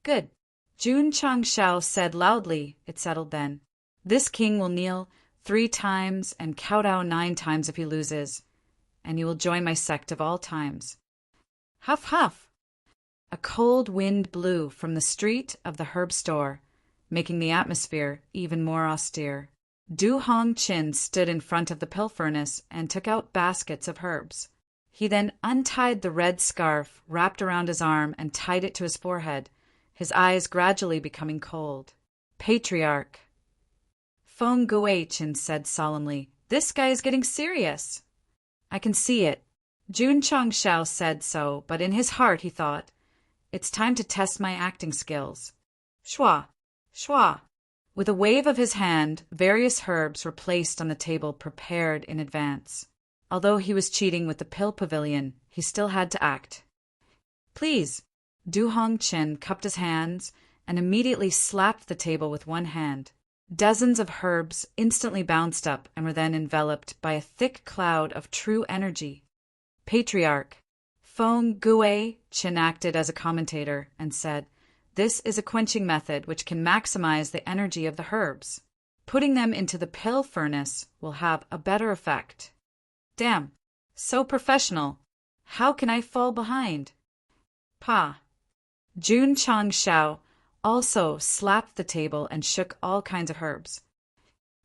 "Good." Jun Changshao said loudly, it settled then. "This king will kneel 3 times and kowtow 9 times if he loses, and you will join my sect of all times." Huff, huff. A cold wind blew from the street of the herb store, making the atmosphere even more austere. Du Hongqin stood in front of the pill furnace and took out baskets of herbs. He then untied the red scarf wrapped around his arm and tied it to his forehead, his eyes gradually becoming cold. "Patriarch." Feng Gui Chen said solemnly, "This guy is getting serious." "I can see it." Jun Changshao said so, but in his heart he thought, "It's time to test my acting skills." Shua, shua. With a wave of his hand, various herbs were placed on the table prepared in advance. Although he was cheating with the pill pavilion, he still had to act. "Please." Du Hongqin cupped his hands and immediately slapped the table with one hand. Dozens of herbs instantly bounced up and were then enveloped by a thick cloud of true energy. Patriarch Feng Gue Qin acted as a commentator and said, "This is a quenching method which can maximize the energy of the herbs. Putting them into the pill furnace will have a better effect." Damn, so professional. How can I fall behind? Pa. Jun Changshao also slapped the table and shook all kinds of herbs.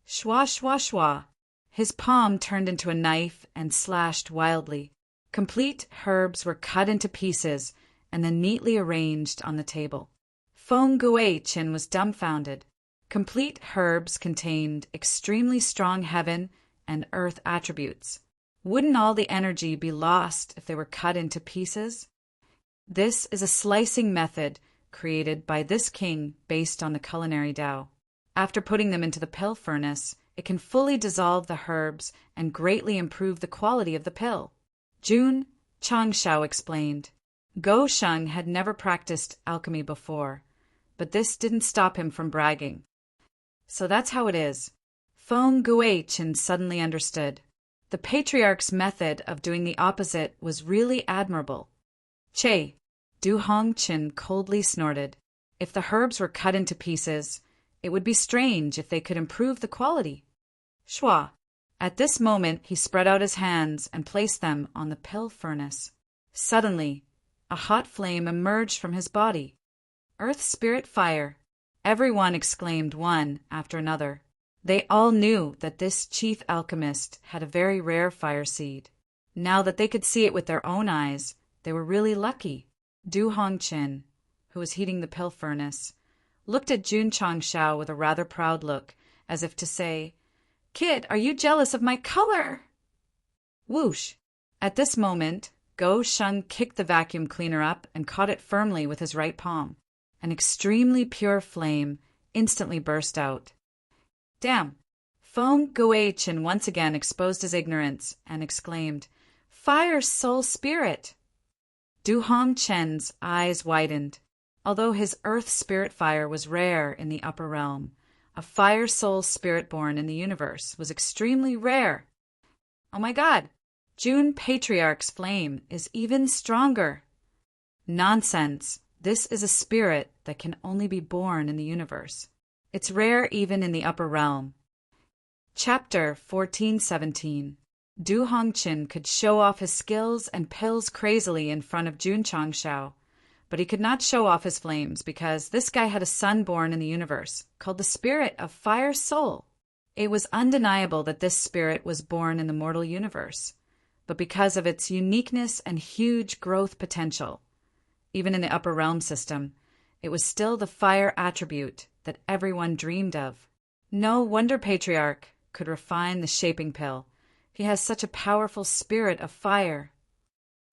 Shwa shwa shwa. His palm turned into a knife and slashed wildly. Complete herbs were cut into pieces and then neatly arranged on the table. Feng Guichin was dumbfounded. Complete herbs contained extremely strong heaven and earth attributes. Wouldn't all the energy be lost if they were cut into pieces? This is a slicing method created by this king based on the culinary Tao. After putting them into the pill furnace, it can fully dissolve the herbs and greatly improve the quality of the pill. Jun Changshao explained. Go Sheng had never practiced alchemy before, but this didn't stop him from bragging. So that's how it is. Feng Guichin suddenly understood. The patriarch's method of doing the opposite was really admirable. Che, Du Hongqin coldly snorted. If the herbs were cut into pieces, it would be strange if they could improve the quality. Shua. At this moment he spread out his hands and placed them on the pill furnace. Suddenly, a hot flame emerged from his body. Earth Spirit Fire. Everyone exclaimed one after another. They all knew that this chief alchemist had a very rare fire seed. Now that they could see it with their own eyes, they were really lucky. Du Hongqin, who was heating the pill furnace, looked at Jun Changshao with a rather proud look, as if to say, "Kid, are you jealous of my color?" Whoosh! At this moment, Go Sheng kicked the vacuum cleaner up and caught it firmly with his right palm. An extremely pure flame instantly burst out. Damn! Feng Guichin once again exposed his ignorance and exclaimed, "Fire Soul Spirit!" Du Hongqin's eyes widened. Although his earth spirit fire was rare in the upper realm, a fire soul spirit born in the universe was extremely rare. Oh my god! Jun Patriarch's flame is even stronger. Nonsense! This is a spirit that can only be born in the universe. It's rare even in the upper realm. Chapter 1417. Du Hongqin could show off his skills and pills crazily in front of Jun Changshao, but he could not show off his flames because this guy had a son born in the universe called the Spirit of Fire Soul. It was undeniable that this spirit was born in the mortal universe, but because of its uniqueness and huge growth potential, even in the upper realm system, it was still the fire attribute that everyone dreamed of. No wonder Patriarch could refine the shaping pill. He has such a powerful spirit of fire.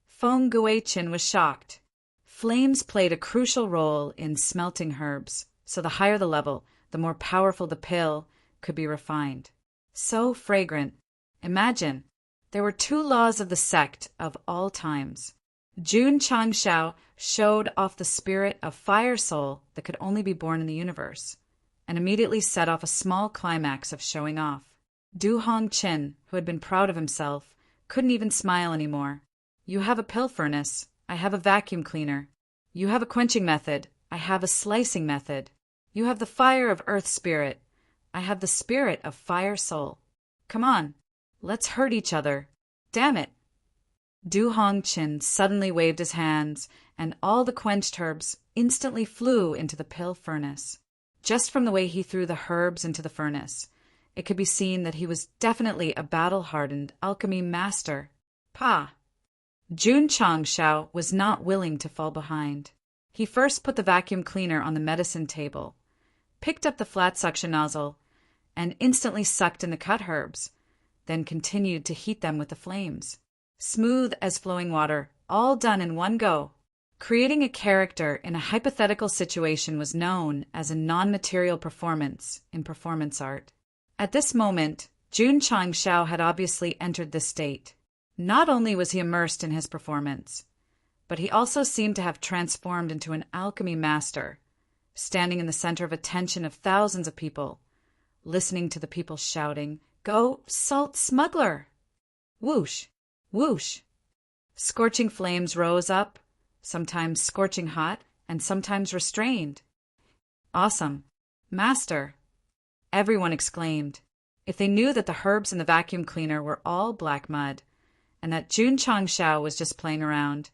Feng Guichin was shocked. Flames played a crucial role in smelting herbs, so the higher the level, the more powerful the pill could be refined. So fragrant. Imagine, there were two laws of the sect of all times. Jun Changshao showed off the spirit of fire soul that could only be born in the universe, and immediately set off a small climax of showing off. Du Hongqin, who had been proud of himself, couldn't even smile anymore. You have a pill furnace, I have a vacuum cleaner. You have a quenching method, I have a slicing method. You have the fire of earth spirit, I have the spirit of fire soul. Come on, let's hurt each other. Damn it! Du Hongqin suddenly waved his hands, and all the quenched herbs instantly flew into the pill furnace. Just from the way he threw the herbs into the furnace, it could be seen that he was definitely a battle-hardened alchemy master. Pa! Jun Changshao was not willing to fall behind. He first put the vacuum cleaner on the medicine table, picked up the flat suction nozzle, and instantly sucked in the cut herbs, then continued to heat them with the flames. Smooth as flowing water, all done in one go. Creating a character in a hypothetical situation was known as a non-material performance in performance art. At this moment, Jun Changshao had obviously entered this state. Not only was he immersed in his performance, but he also seemed to have transformed into an alchemy master, standing in the center of attention of thousands of people, listening to the people shouting, "Go, salt smuggler!" Whoosh! Whoosh! Scorching flames rose up, sometimes scorching hot and sometimes restrained. Awesome. Master! Everyone exclaimed. If they knew that the herbs in the vacuum cleaner were all black mud, and that Jun Changshao was just playing around,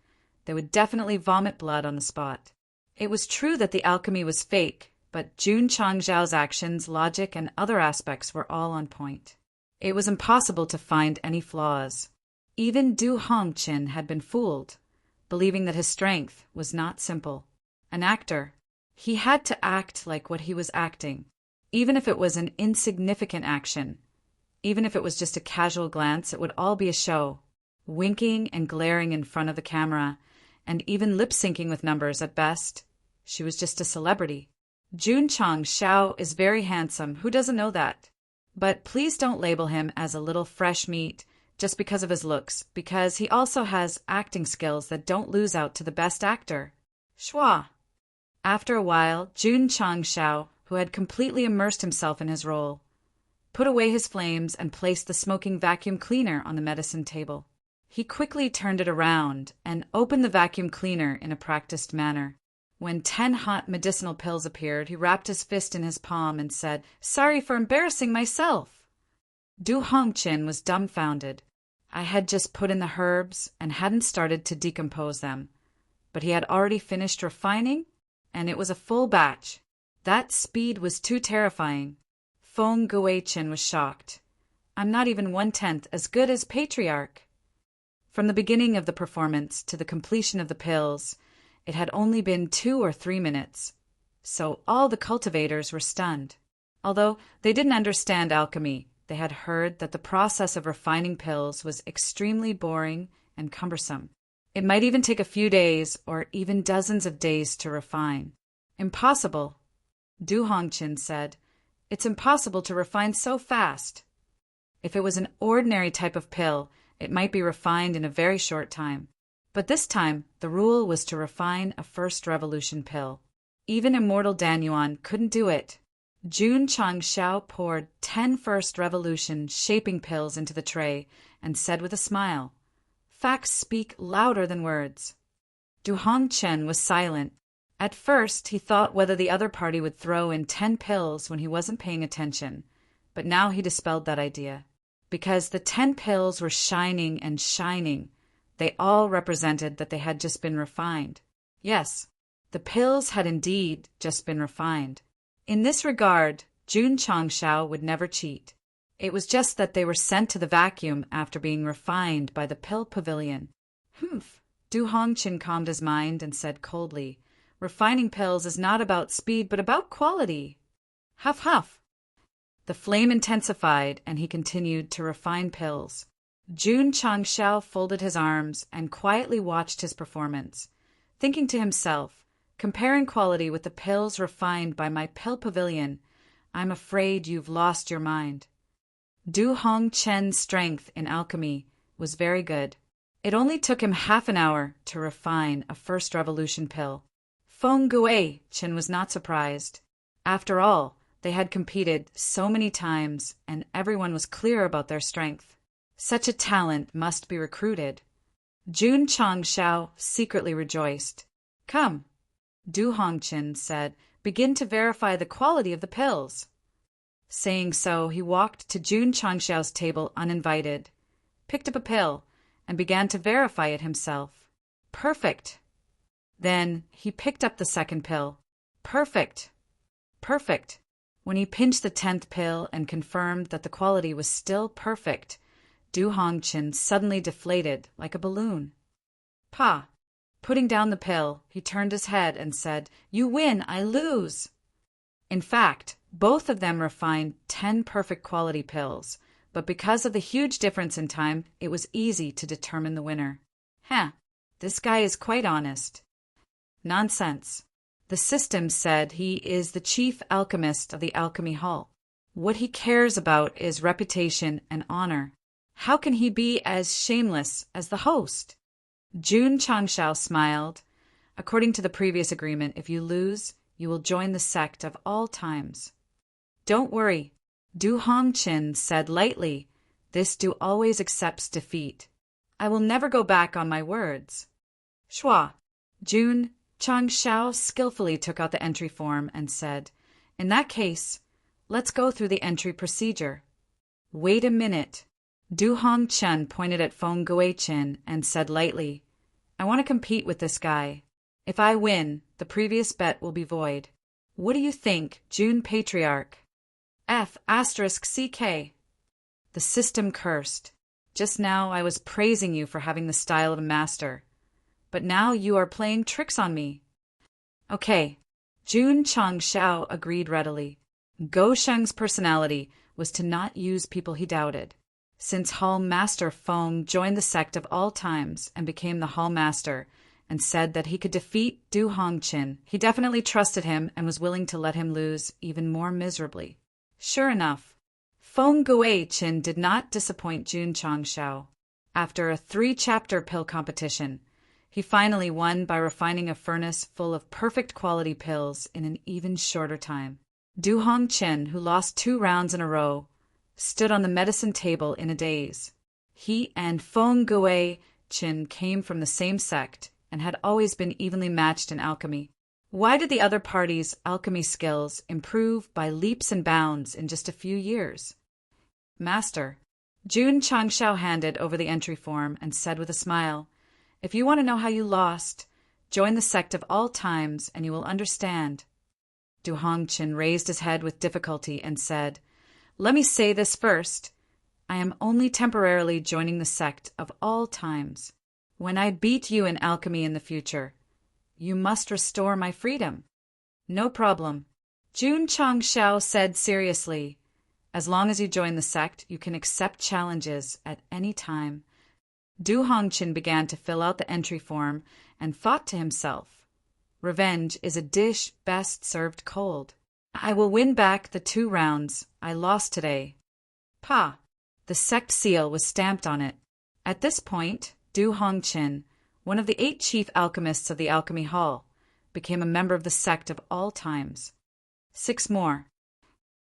they would definitely vomit blood on the spot. It was true that the alchemy was fake, but Jun Changzhao's actions, logic, and other aspects were all on point. It was impossible to find any flaws. Even Du Hongqin had been fooled, believing that his strength was not simple. An actor, he had to act like what he was acting, even if it was an insignificant action. Even if it was just a casual glance, it would all be a show, winking and glaring in front of the camera, and even lip-syncing with numbers at best. She was just a celebrity. Jun Changshao is very handsome, who doesn't know that? But please don't label him as a little fresh meat just because of his looks, because he also has acting skills that don't lose out to the best actor. Schwa. After a while, Jun Changshao, who had completely immersed himself in his role, put away his flames and placed the smoking vacuum cleaner on the medicine table. He quickly turned it around and opened the vacuum cleaner in a practiced manner. When 10 hot medicinal pills appeared, he wrapped his fist in his palm and said, "Sorry for embarrassing myself." Du Hongqin was dumbfounded. I had just put in the herbs and hadn't started to decompose them, but he had already finished refining, and it was a full batch. That speed was too terrifying. Feng Guichen was shocked. I'm not even 1/10 as good as Patriarch. From the beginning of the performance to the completion of the pills, it had only been 2 or 3 minutes, so all the cultivators were stunned. Although they didn't understand alchemy, they had heard that the process of refining pills was extremely boring and cumbersome. It might even take a few days or even dozens of days to refine. Impossible, Du Hongqin said. It's impossible to refine so fast. If it was an ordinary type of pill, it might be refined in a very short time. But this time, the rule was to refine a first revolution pill. Even immortal Danyuan couldn't do it. Jun Changshao poured 10 first revolution shaping pills into the tray and said with a smile, "Facts speak louder than words." Du Hongqin was silent. At first, he thought whether the other party would throw in 10 pills when he wasn't paying attention, but now he dispelled that idea. Because the 10 pills were shining and shining, they all represented that they had just been refined. Yes, the pills had indeed just been refined. In this regard, Jun Changshao would never cheat. It was just that they were sent to the vacuum after being refined by the pill pavilion. Humph! Du Hongqin calmed his mind and said coldly, "Refining pills is not about speed but about quality." Huff, huff! The flame intensified and he continued to refine pills. Jun Changshao folded his arms and quietly watched his performance, thinking to himself, "Comparing quality with the pills refined by my pill pavilion, I'm afraid you've lost your mind." Du Hongqin's strength in alchemy was very good. It only took him half an hour to refine a first revolution pill. Feng Guichen was not surprised. After all, they had competed so many times and everyone was clear about their strength. Such a talent must be recruited. Jun Changshao secretly rejoiced. "Come," Du Hongqin said, "begin to verify the quality of the pills." Saying so, he walked to Jun Changshao's table uninvited, picked up a pill, and began to verify it himself. Perfect! Then he picked up the second pill. Perfect! Perfect! When he pinched the 10th pill and confirmed that the quality was still perfect, Du Hongqin suddenly deflated like a balloon. "Pa!" Putting down the pill, he turned his head and said, "You win, I lose." In fact, both of them refined 10 perfect quality pills, but because of the huge difference in time, it was easy to determine the winner. This guy is quite honest. Nonsense. The system said he is the chief alchemist of the Alchemy Hall. What he cares about is reputation and honor. How can he be as shameless as the host? Jun Changshao smiled. According to the previous agreement, if you lose, you will join the sect of all times. Don't worry, Du Hongqin said lightly. This Du always accepts defeat. I will never go back on my words. Shua. Jun Changshao skillfully took out the entry form and said, In that case, let's go through the entry procedure. Wait a minute. Du Hongchen pointed at Feng Guichin and said lightly, I want to compete with this guy. If I win, the previous bet will be void. What do you think, Jun Patriarch? F*CK. The system cursed. Just now I was praising you for having the style of a master. But now you are playing tricks on me. Okay. Jun Changshao agreed readily. Go Sheng's personality was to not use people he doubted. Since Hall Master Feng joined the Sect of all times and became the Hall Master and said that he could defeat Du Hongqin, he definitely trusted him and was willing to let him lose even more miserably. Sure enough, Feng Guichin did not disappoint Jun Changshao. After a 3-chapter pill competition, he finally won by refining a furnace full of perfect quality pills in an even shorter time. Du Hongqin, who lost 2 rounds in a row, stood on the medicine table in a daze. He and Feng Guichin came from the same sect and had always been evenly matched in alchemy. Why did the other party's alchemy skills improve by leaps and bounds in just a few years? Master. Jun Changshao handed over the entry form and said with a smile, If you want to know how you lost, join the Sect of all times and you will understand. Du Hongqin raised his head with difficulty and said, Let me say this first. I am only temporarily joining the Sect of all times. When I beat you in alchemy in the future, you must restore my freedom. No problem. Jun Changshao said seriously, As long as you join the Sect, you can accept challenges at any time. Du Hongqin began to fill out the entry form and thought to himself, Revenge is a dish best served cold. I will win back the 2 rounds I lost today. Pa! The Sect seal was stamped on it. At this point, Du Hongqin, one of the 8 chief alchemists of the Alchemy Hall, became a member of the Sect of all times. 6 more.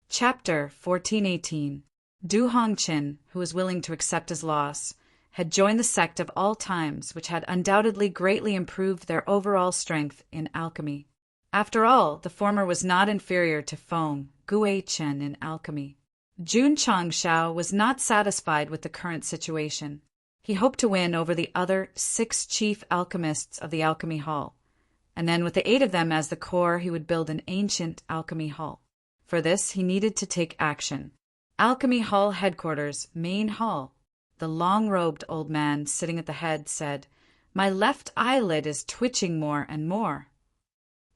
Chapter 1418. Du Hongqin, who was willing to accept his loss, had joined the Sect of all times, which had undoubtedly greatly improved their overall strength in alchemy. After all, the former was not inferior to Feng Guichin in alchemy. Jun Changshao was not satisfied with the current situation. He hoped to win over the other 6 chief alchemists of the Alchemy Hall, and then with the 8 of them as the core he would build an ancient Alchemy Hall. For this he needed to take action. Alchemy Hall headquarters, main hall. The long-robed old man sitting at the head said, My left eyelid is twitching more and more.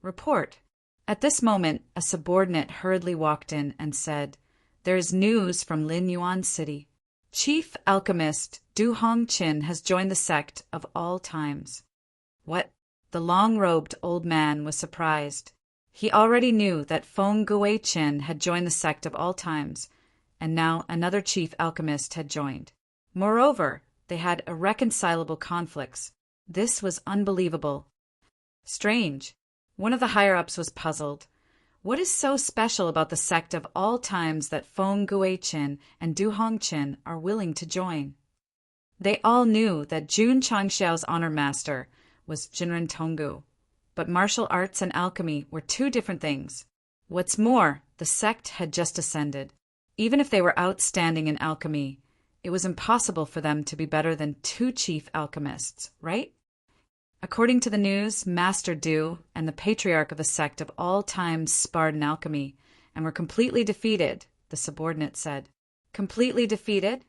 Report. At this moment, a subordinate hurriedly walked in and said, There is news from Lin Yuan City. Chief alchemist Du Hongqin has joined the Sect of all times. What? The long-robed old man was surprised. He already knew that Feng Guichin had joined the Sect of all times, and now another chief alchemist had joined. Moreover, they had irreconcilable conflicts. This was unbelievable. Strange. One of the higher-ups was puzzled. What is so special about the Sect of all times that Feng Guichin and Du Hongqin are willing to join? They all knew that Jun Changshao's honor master was Jinren Tonggu, but martial arts and alchemy were 2 different things. What's more, the Sect had just ascended. Even if they were outstanding in alchemy, it was impossible for them to be better than 2 chief alchemists, right? According to the news, Master Du and the patriarch of the Sect of all times sparred in alchemy and were completely defeated, the subordinate said. Completely defeated?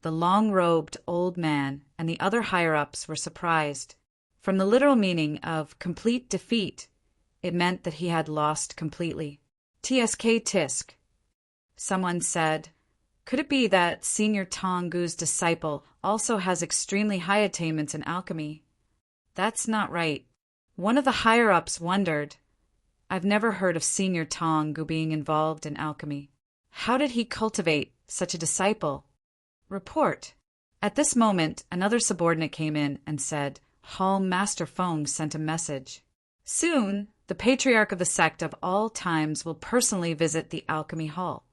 The long-robed old man and the other higher-ups were surprised. From the literal meaning of complete defeat, it meant that he had lost completely. TSK Tisk. Someone said, Could it be that Senior Tonggu's disciple also has extremely high attainments in alchemy? That's not right. One of the higher-ups wondered, I've never heard of Senior Tonggu being involved in alchemy. How did he cultivate such a disciple? Report. At this moment, another subordinate came in and said, Hall Master Feng sent a message. Soon, the patriarch of the Sect of all times will personally visit the Alchemy Hall.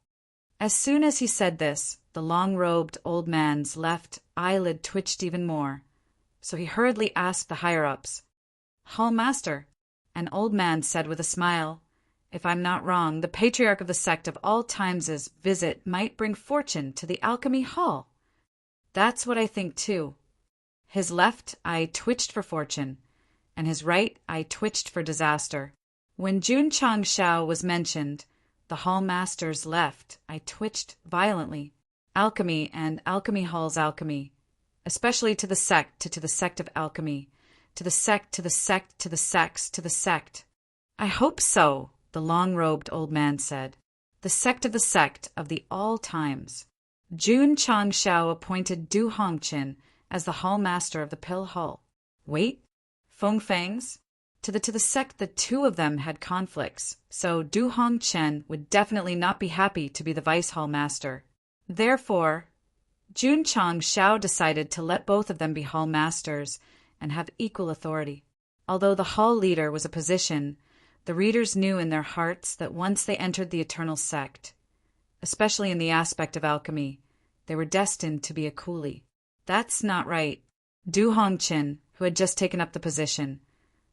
As soon as he said this, The long-robed old man's left eyelid twitched even more, so he hurriedly asked the higher-ups, "Hall Master," an old man said with a smile, "if I'm not wrong, the patriarch of the sect of all times' visit might bring fortune to the alchemy hall." "That's what I think too." His left eye twitched for fortune, and his right eye twitched for disaster. When Jun Chang Shao was mentioned, the hall master's left eye twitched violently. Alchemy and alchemy hall's alchemy, especially to the sect of alchemy, to the sect, to the sect, to the sects, to the sect. "I hope so," the long-robed old man said. "The sect of the all times." Jun Chang Shao appointed Du Hongqin as the hall master of the Pill Hall. Wait, Feng Fangs? To the sect, the two of them had conflicts, so Du Hongqin would definitely not be happy to be the vice hall master. Therefore, Jun Chang Shao decided to let both of them be hall masters and have equal authority. Although the hall leader was a position, the readers knew in their hearts that once they entered the eternal sect, especially in the aspect of alchemy, they were destined to be a coolie. That's not right. Du Hongqin, who had just taken up the position,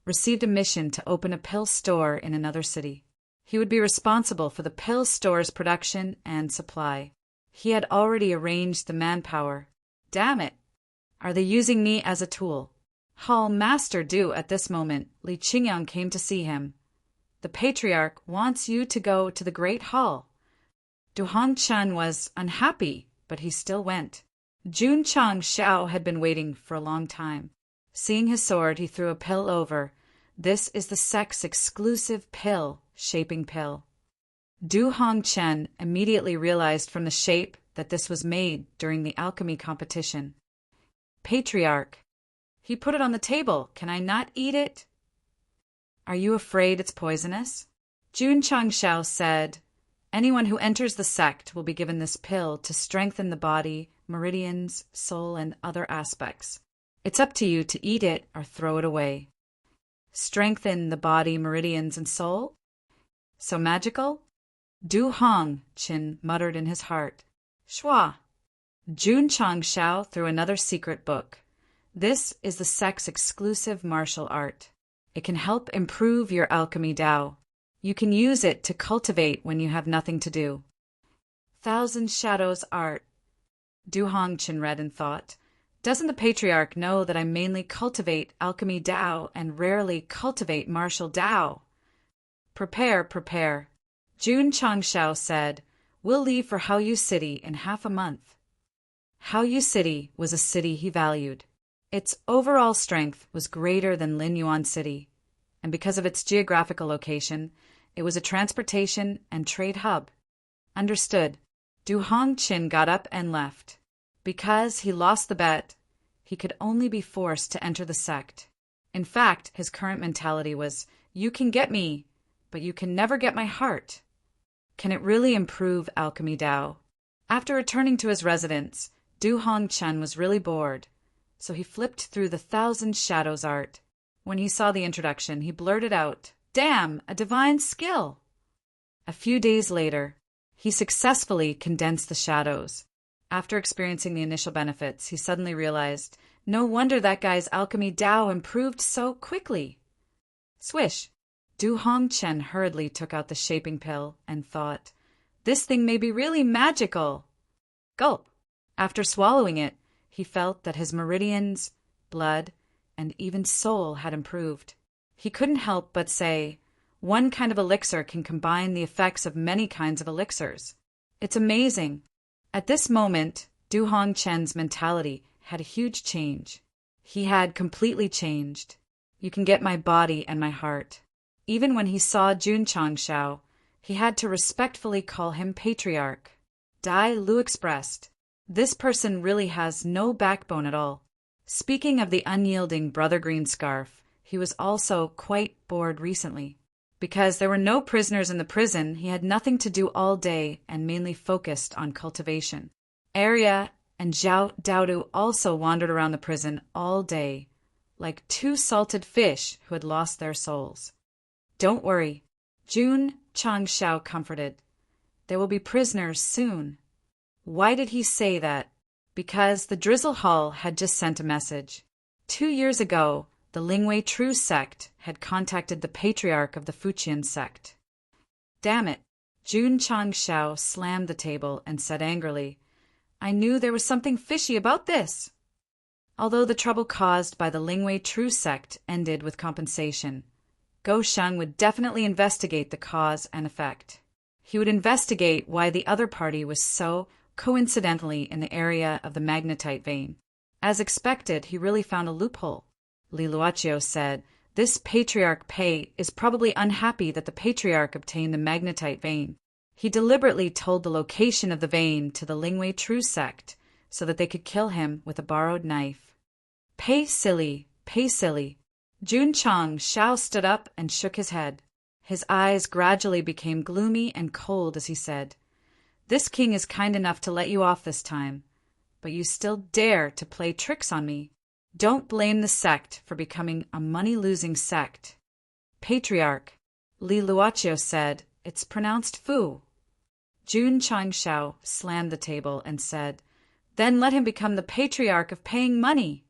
received a mission to open a pill store in another city. He would be responsible for the pill store's production and supply. He had already arranged the manpower. Damn it! Are they using me as a tool? Hall Master Du, at this moment, Li Qingyang came to see him. "The Patriarch wants you to go to the Great Hall." Du Hongqin was unhappy, but he still went. Jun Chang Shao had been waiting for a long time. Seeing his sword, he threw a pill over. "This is the sect's exclusive pill, shaping pill." Du Hongqin immediately realized from the shape that this was made during the alchemy competition. "Patriarch." He put it on the table. "Can I not eat it?" "Are you afraid it's poisonous?" Jun Chang Shao said, "Anyone who enters the sect will be given this pill to strengthen the body, meridians, soul, and other aspects. It's up to you to eat it or throw it away." Strengthen the body, meridians, and soul? So magical? Du Hongqin muttered in his heart. Shua. Jun Chang Shao threw another secret book. This is the sect's exclusive martial art. It can help improve your alchemy Dao. You can use it to cultivate when you have nothing to do. Thousand Shadows Art. Du Hongqin read and thought, doesn't the Patriarch know that I mainly cultivate alchemy Dao and rarely cultivate martial Dao? Prepare. Jun Chang Shao said, we'll leave for Haoyu City in half a month. Haoyu City was a city he valued. Its overall strength was greater than Linyuan City, and because of its geographical location, it was a transportation and trade hub. Understood. Du Hongqin got up and left. Because he lost the bet, he could only be forced to enter the sect. In fact, his current mentality was, you can get me, but you can never get my heart. Can it really improve alchemy Dao? After returning to his residence, Du Hongqin was really bored, so he flipped through the Thousand Shadows art. When he saw the introduction, he blurted out, Damn, a divine skill! A few days later, he successfully condensed the shadows. After experiencing the initial benefits, he suddenly realized, no wonder that guy's alchemy Dao improved so quickly. Swish! Du Hongqin hurriedly took out the shaping pill and thought, this thing may be really magical. Gulp! After swallowing it, he felt that his meridians, blood, and even soul had improved. He couldn't help but say, one kind of elixir can combine the effects of many kinds of elixirs. It's amazing. At this moment, Du Hongqin's mentality had a huge change. He had completely changed. You can get my body and my heart. Even when he saw Jun Chang Shao, he had to respectfully call him Patriarch. Dai Lu expressed, this person really has no backbone at all. Speaking of the unyielding Brother Green Scarf, he was also quite bored recently. Because there were no prisoners in the prison, he had nothing to do all day and mainly focused on cultivation. Arya and Zhao Daodu also wandered around the prison all day, like two salted fish who had lost their souls. Don't worry, Jun Chang Shao comforted. There will be prisoners soon. Why did he say that? Because the Drizzle Hall had just sent a message. 2 years ago, the Lingwei True Sect had contacted the patriarch of the Fuqian sect. Damn it! Jun Changshao slammed the table and said angrily, I knew there was something fishy about this. Although the trouble caused by the Lingwei True Sect ended with compensation, Go Sheng would definitely investigate the cause and effect. He would investigate why the other party was so coincidentally in the area of the magnetite vein. As expected, he really found a loophole. Li Luochio said, This Patriarch Pei is probably unhappy that the Patriarch obtained the magnetite vein. He deliberately told the location of the vein to the Lingwei True Sect so that they could kill him with a borrowed knife. Pei silly, Pei silly. Jun Changshao stood up and shook his head. His eyes gradually became gloomy and cold as he said, This king is kind enough to let you off this time, but you still dare to play tricks on me. Don't blame the sect for becoming a money-losing sect. Patriarch, Li Luochio said, It's pronounced Fu. Jun Changshao slammed the table and said, Then let him become the patriarch of paying money.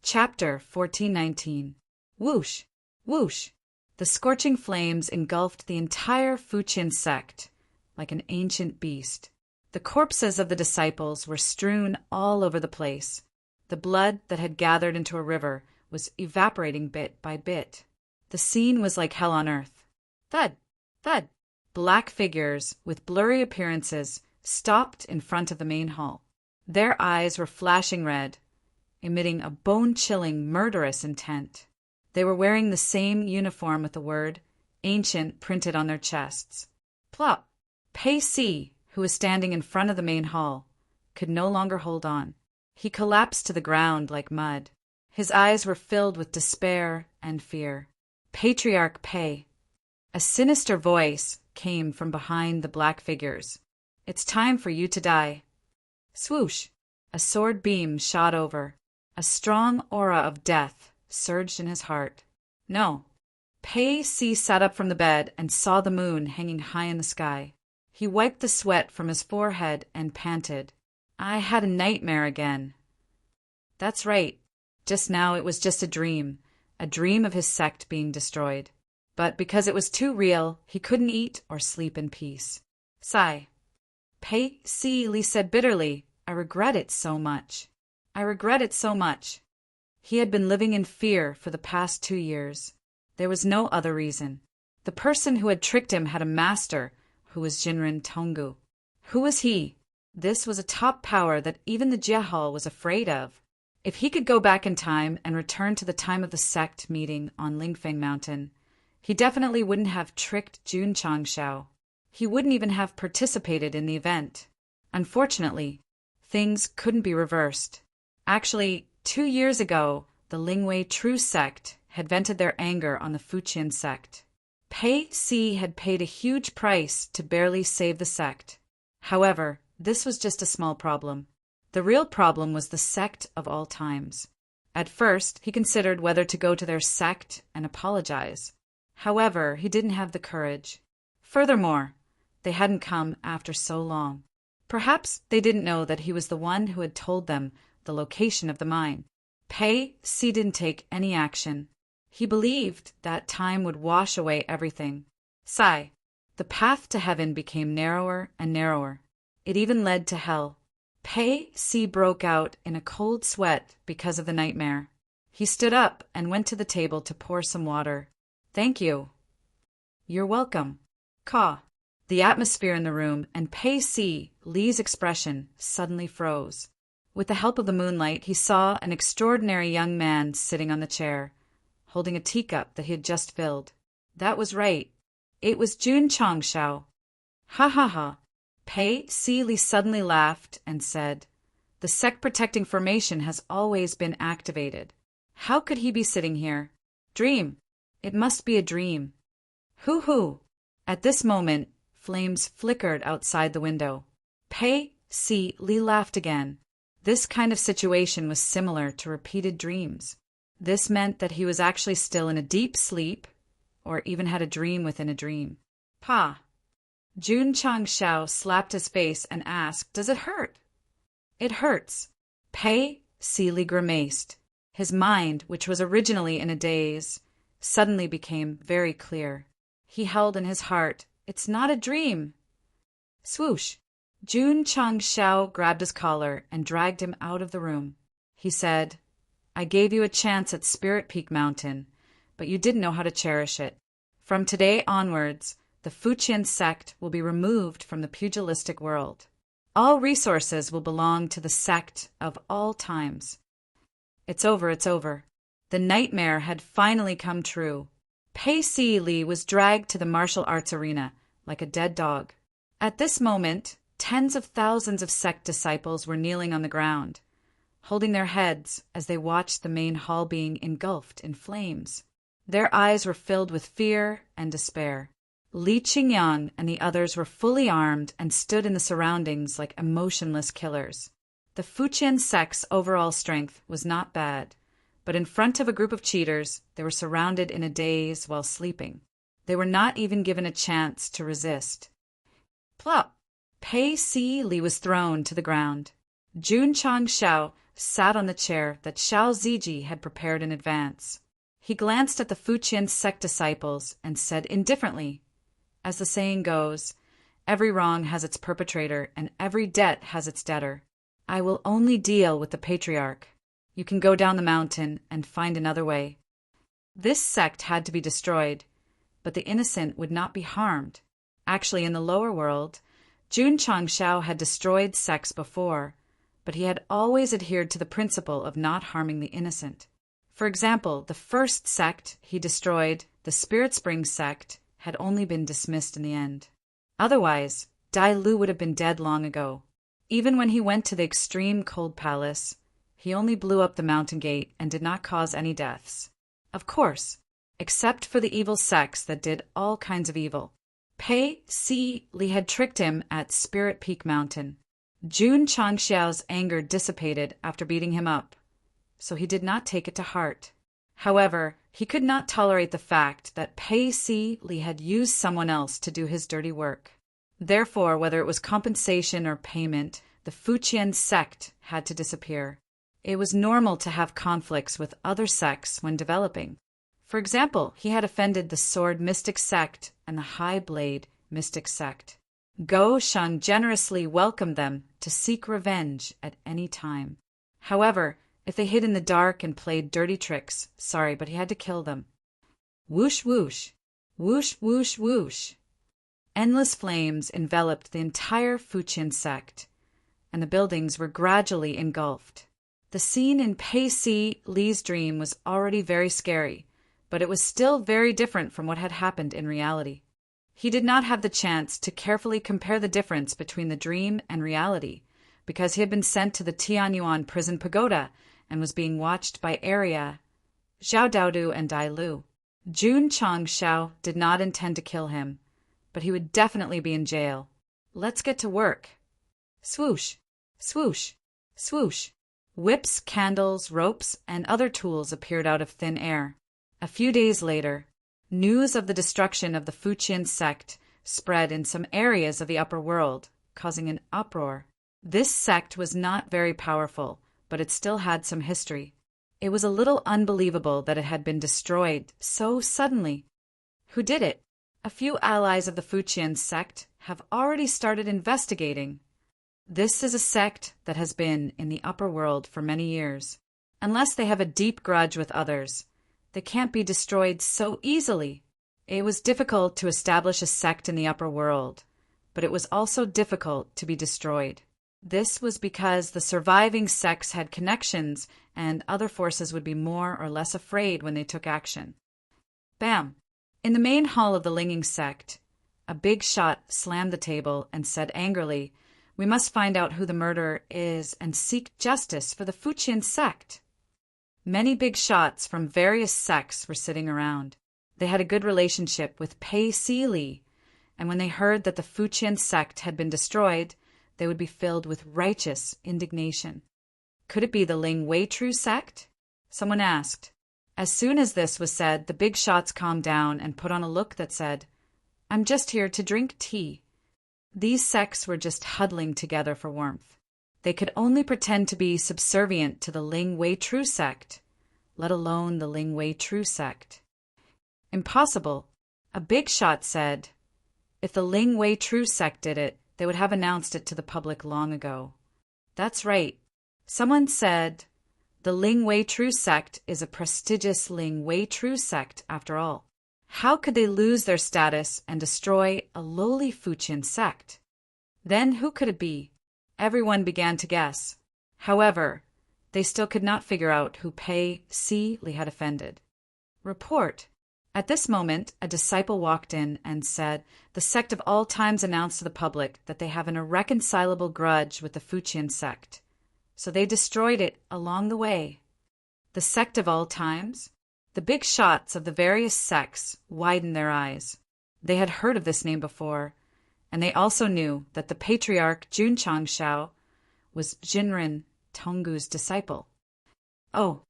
Chapter 1419. Whoosh! Whoosh! The scorching flames engulfed the entire Fuqian sect, like an ancient beast. The corpses of the disciples were strewn all over the place. The blood that had gathered into a river was evaporating bit by bit. The scene was like hell on earth. Thud! Thud! Black figures, with blurry appearances, stopped in front of the main hall. Their eyes were flashing red, emitting a bone-chilling, murderous intent. They were wearing the same uniform with the word "Ancient" printed on their chests. Plop! Pei Si, who was standing in front of the main hall, could no longer hold on. He collapsed to the ground like mud. His eyes were filled with despair and fear. Patriarch Pei. A sinister voice came from behind the black figures. It's time for you to die. Swoosh! A sword beam shot over. A strong aura of death surged in his heart. No. Pei Si sat up from the bed and saw the moon hanging high in the sky. He wiped the sweat from his forehead and panted. I had a nightmare again. That's right. Just now it was just a dream of his sect being destroyed. But because it was too real, he couldn't eat or sleep in peace. Sigh. Pei Si Li said bitterly, I regret it so much. I regret it so much. He had been living in fear for the past 2 years. There was no other reason. The person who had tricked him had a master who was Jinren Tonggu. Who was he? This was a top power that even the Jiehao was afraid of. If he could go back in time and return to the time of the sect meeting on Lingfeng Mountain, he definitely wouldn't have tricked Jun Changshao. He wouldn't even have participated in the event. Unfortunately, things couldn't be reversed. Actually, 2 years ago, the Lingwei True Sect had vented their anger on the Fuqian sect. Pei Si had paid a huge price to barely save the sect. However, this was just a small problem. The real problem was the sect of all times. At first, he considered whether to go to their sect and apologize. However, he didn't have the courage. Furthermore, they hadn't come after so long. Perhaps they didn't know that he was the one who had told them the location of the mine. Pei Si didn't take any action. He believed that time would wash away everything. Sigh. The path to heaven became narrower and narrower. It even led to hell. Pei Si broke out in a cold sweat because of the nightmare. He stood up and went to the table to pour some water. Thank you. You're welcome. Caw. The atmosphere in the room and Pei Si Li's expression suddenly froze. With the help of the moonlight, he saw an extraordinary young man sitting on the chair, holding a teacup that he had just filled. That was right. It was Jun Changshao. Ha ha ha. Pei Si Li suddenly laughed and said, The sect protecting formation has always been activated. How could he be sitting here? Dream. It must be a dream. Hoo-hoo. At this moment, flames flickered outside the window. Pei Si Li laughed again. This kind of situation was similar to repeated dreams. This meant that he was actually still in a deep sleep, or even had a dream within a dream. Pa. Jun Changshao slapped his face and asked, "Does it hurt?" "It hurts." Pei Seely grimaced. His mind, which was originally in a daze, suddenly became very clear. He held in his heart, "It's not a dream." Swoosh! Jun Changshao grabbed his collar and dragged him out of the room. He said, "I gave you a chance at Spirit Peak Mountain, but you didn't know how to cherish it. From today onwards, the Fuqian sect will be removed from the pugilistic world. All resources will belong to the sect of all times." It's over, it's over. The nightmare had finally come true. Pei Si Li was dragged to the martial arts arena like a dead dog. At this moment, tens of thousands of sect disciples were kneeling on the ground, holding their heads as they watched the main hall being engulfed in flames. Their eyes were filled with fear and despair. Li Qingyang and the others were fully armed and stood in the surroundings like emotionless killers. The Fuqian sect's overall strength was not bad, but in front of a group of cheaters, they were surrounded in a daze while sleeping. They were not even given a chance to resist. Plop! Pei Si Li was thrown to the ground. Jun Changshao sat on the chair that Xiao Ziji had prepared in advance. He glanced at the Fuqian sect disciples and said indifferently, "As the saying goes, every wrong has its perpetrator and every debt has its debtor. I will only deal with the patriarch. You can go down the mountain and find another way." This sect had to be destroyed, but the innocent would not be harmed. Actually, in the lower world, Jun Changshao had destroyed sects before, but he had always adhered to the principle of not harming the innocent. For example, the first sect he destroyed, the Spirit Spring sect, had only been dismissed in the end. Otherwise, Dai Lu would have been dead long ago. Even when he went to the extreme cold palace, he only blew up the mountain gate and did not cause any deaths. Of course, except for the evil sects that did all kinds of evil. Pei Si Li had tricked him at Spirit Peak Mountain. Jun Changxiao's anger dissipated after beating him up, so he did not take it to heart. However, he could not tolerate the fact that Pei Si Li had used someone else to do his dirty work. Therefore, whether it was compensation or payment, the Fuqian sect had to disappear. It was normal to have conflicts with other sects when developing. For example, he had offended the Sword Mystic sect and the High Blade Mystic sect. Go Shang generously welcomed them to seek revenge at any time. However, if they hid in the dark and played dirty tricks, sorry, but he had to kill them. Whoosh whoosh, whoosh whoosh whoosh. Endless flames enveloped the entire Fuqian sect, and the buildings were gradually engulfed. The scene in Pei Si Li's dream was already very scary, but it was still very different from what had happened in reality. He did not have the chance to carefully compare the difference between the dream and reality, because he had been sent to the Tianyuan prison pagoda and was being watched by Arya, Zhao Daodu, and Dai Lu. Jun Changshao did not intend to kill him, but he would definitely be in jail. Let's get to work. Swoosh, swoosh, swoosh. Whips, candles, ropes, and other tools appeared out of thin air. A few days later, news of the destruction of the Fuqian sect spread in some areas of the upper world, causing an uproar. This sect was not very powerful, but it still had some history. It was a little unbelievable that it had been destroyed so suddenly. Who did it? A few allies of the Fuqian sect have already started investigating. This is a sect that has been in the upper world for many years. Unless they have a deep grudge with others, they can't be destroyed so easily. It was difficult to establish a sect in the upper world, but it was also difficult to be destroyed. This was because the surviving sects had connections and other forces would be more or less afraid when they took action. Bam! In the main hall of the Linging sect, a big shot slammed the table and said angrily, "We must find out who the murderer is and seek justice for the Fuqian sect." Many big shots from various sects were sitting around. They had a good relationship with Pei Si Li, and when they heard that the Fuqian sect had been destroyed, they would be filled with righteous indignation. Could it be the Ling Weitru sect? Someone asked. As soon as this was said, the big shots calmed down and put on a look that said, "I'm just here to drink tea. These sects were just huddling together for warmth. They could only pretend to be subservient to the Ling Wei True Sect, let alone the Ling Wei True Sect. Impossible. A big shot said, if the Ling Wei True Sect did it, they would have announced it to the public long ago. That's right. Someone said, the Ling Wei True Sect is a prestigious Ling Wei True Sect after all. How could they lose their status and destroy a lowly Fuqian sect? Then who could it be? Everyone began to guess. However, they still could not figure out who Pei Si Li had offended. Report. At this moment, a disciple walked in and said, the sect of all times announced to the public that they have an irreconcilable grudge with the Fuqian sect. So they destroyed it along the way. The sect of all times? The big shots of the various sects widened their eyes. They had heard of this name before, and they also knew that the patriarch Jun Changshao was Jinren Tonggu's disciple. Oh,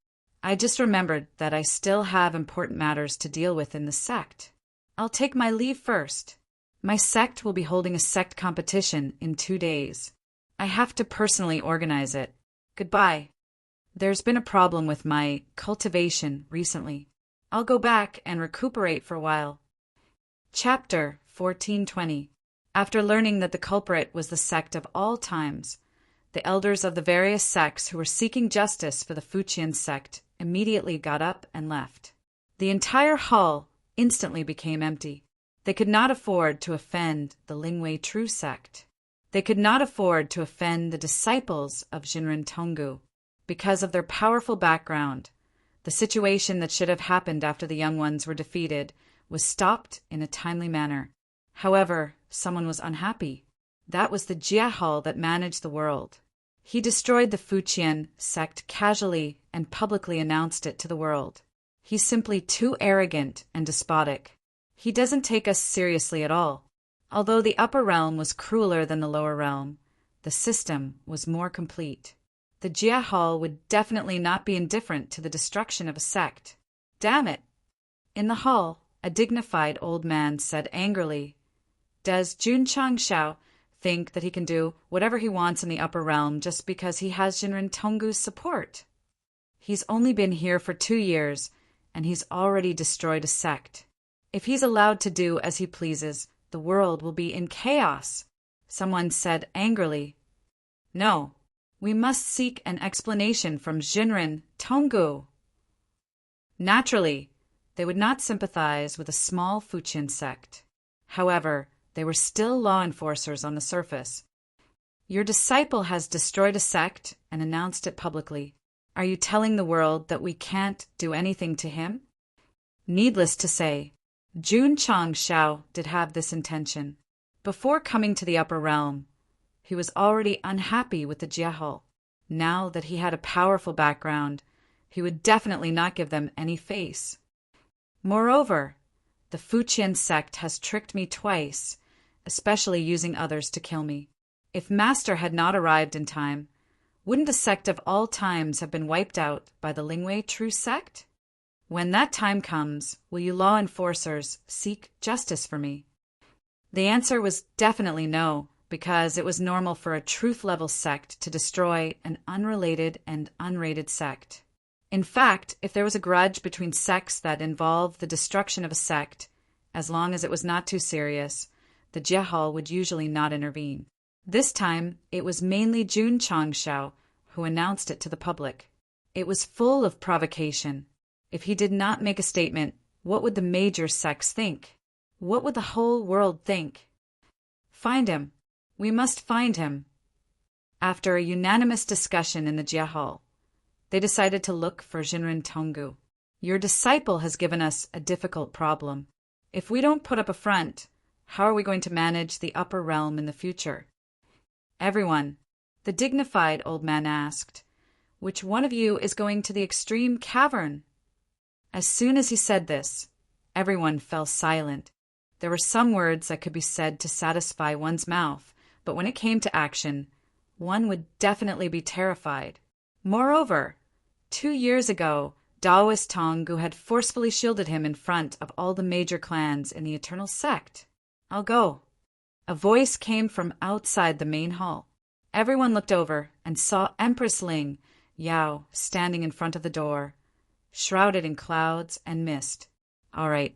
I just remembered that I still have important matters to deal with in the sect. I'll take my leave first. My sect will be holding a sect competition in 2 days. I have to personally organize it. Goodbye. There's been a problem with my cultivation recently. I'll go back and recuperate for a while. Chapter 1420. After learning that the culprit was the sect of all times, the elders of the various sects who were seeking justice for the Fuqian sect immediately got up and left. The entire hall instantly became empty. They could not afford to offend the Lingwei True Sect. They could not afford to offend the disciples of Jinren Tonggu. Because of their powerful background, the situation that should have happened after the young ones were defeated was stopped in a timely manner. However, someone was unhappy. That was the Jiahao that managed the world. He destroyed the Fuqian sect casually and publicly announced it to the world. He's simply too arrogant and despotic. He doesn't take us seriously at all. Although the upper realm was crueler than the lower realm, the system was more complete. The Jiahao would definitely not be indifferent to the destruction of a sect. Damn it! In the hall, a dignified old man said angrily, does Jun Changshao think that he can do whatever he wants in the upper realm just because he has Jinren Tonggu's support? He's only been here for 2 years, and he's already destroyed a sect. If he's allowed to do as he pleases, the world will be in chaos. Someone said angrily, no, we must seek an explanation from Jinren Tonggu. Naturally, they would not sympathize with a small Fuqian sect. However, they were still law enforcers on the surface. Your disciple has destroyed a sect and announced it publicly. Are you telling the world that we can't do anything to him? Needless to say, Jun Changshao did have this intention. Before coming to the upper realm, he was already unhappy with the Jiahao. Now that he had a powerful background, he would definitely not give them any face. Moreover, the Fuqian sect has tricked me twice, especially using others to kill me. If Master had not arrived in time, wouldn't the sect of all times have been wiped out by the Lingwei True Sect? When that time comes, will you law enforcers seek justice for me? The answer was definitely no, because it was normal for a truth-level sect to destroy an unrelated and unrated sect. In fact, if there was a grudge between sects that involved the destruction of a sect, as long as it was not too serious, the Jiahao would usually not intervene. This time, it was mainly Jun Changshao who announced it to the public. It was full of provocation. If he did not make a statement, what would the major sects think? What would the whole world think? Find him. We must find him. After a unanimous discussion in the Jiahao, they decided to look for Jinren Tonggu. Your disciple has given us a difficult problem. If we don't put up a front, how are we going to manage the upper realm in the future? Everyone, the dignified old man asked, which one of you is going to the extreme cavern? As soon as he said this, everyone fell silent. There were some words that could be said to satisfy one's mouth, but when it came to action, one would definitely be terrified. Moreover, 2 years ago, Daoist Tonggu had forcefully shielded him in front of all the major clans in the Eternal Sect. I'll go. A voice came from outside the main hall. Everyone looked over and saw Empress Ling Yao standing in front of the door, shrouded in clouds and mist. All right,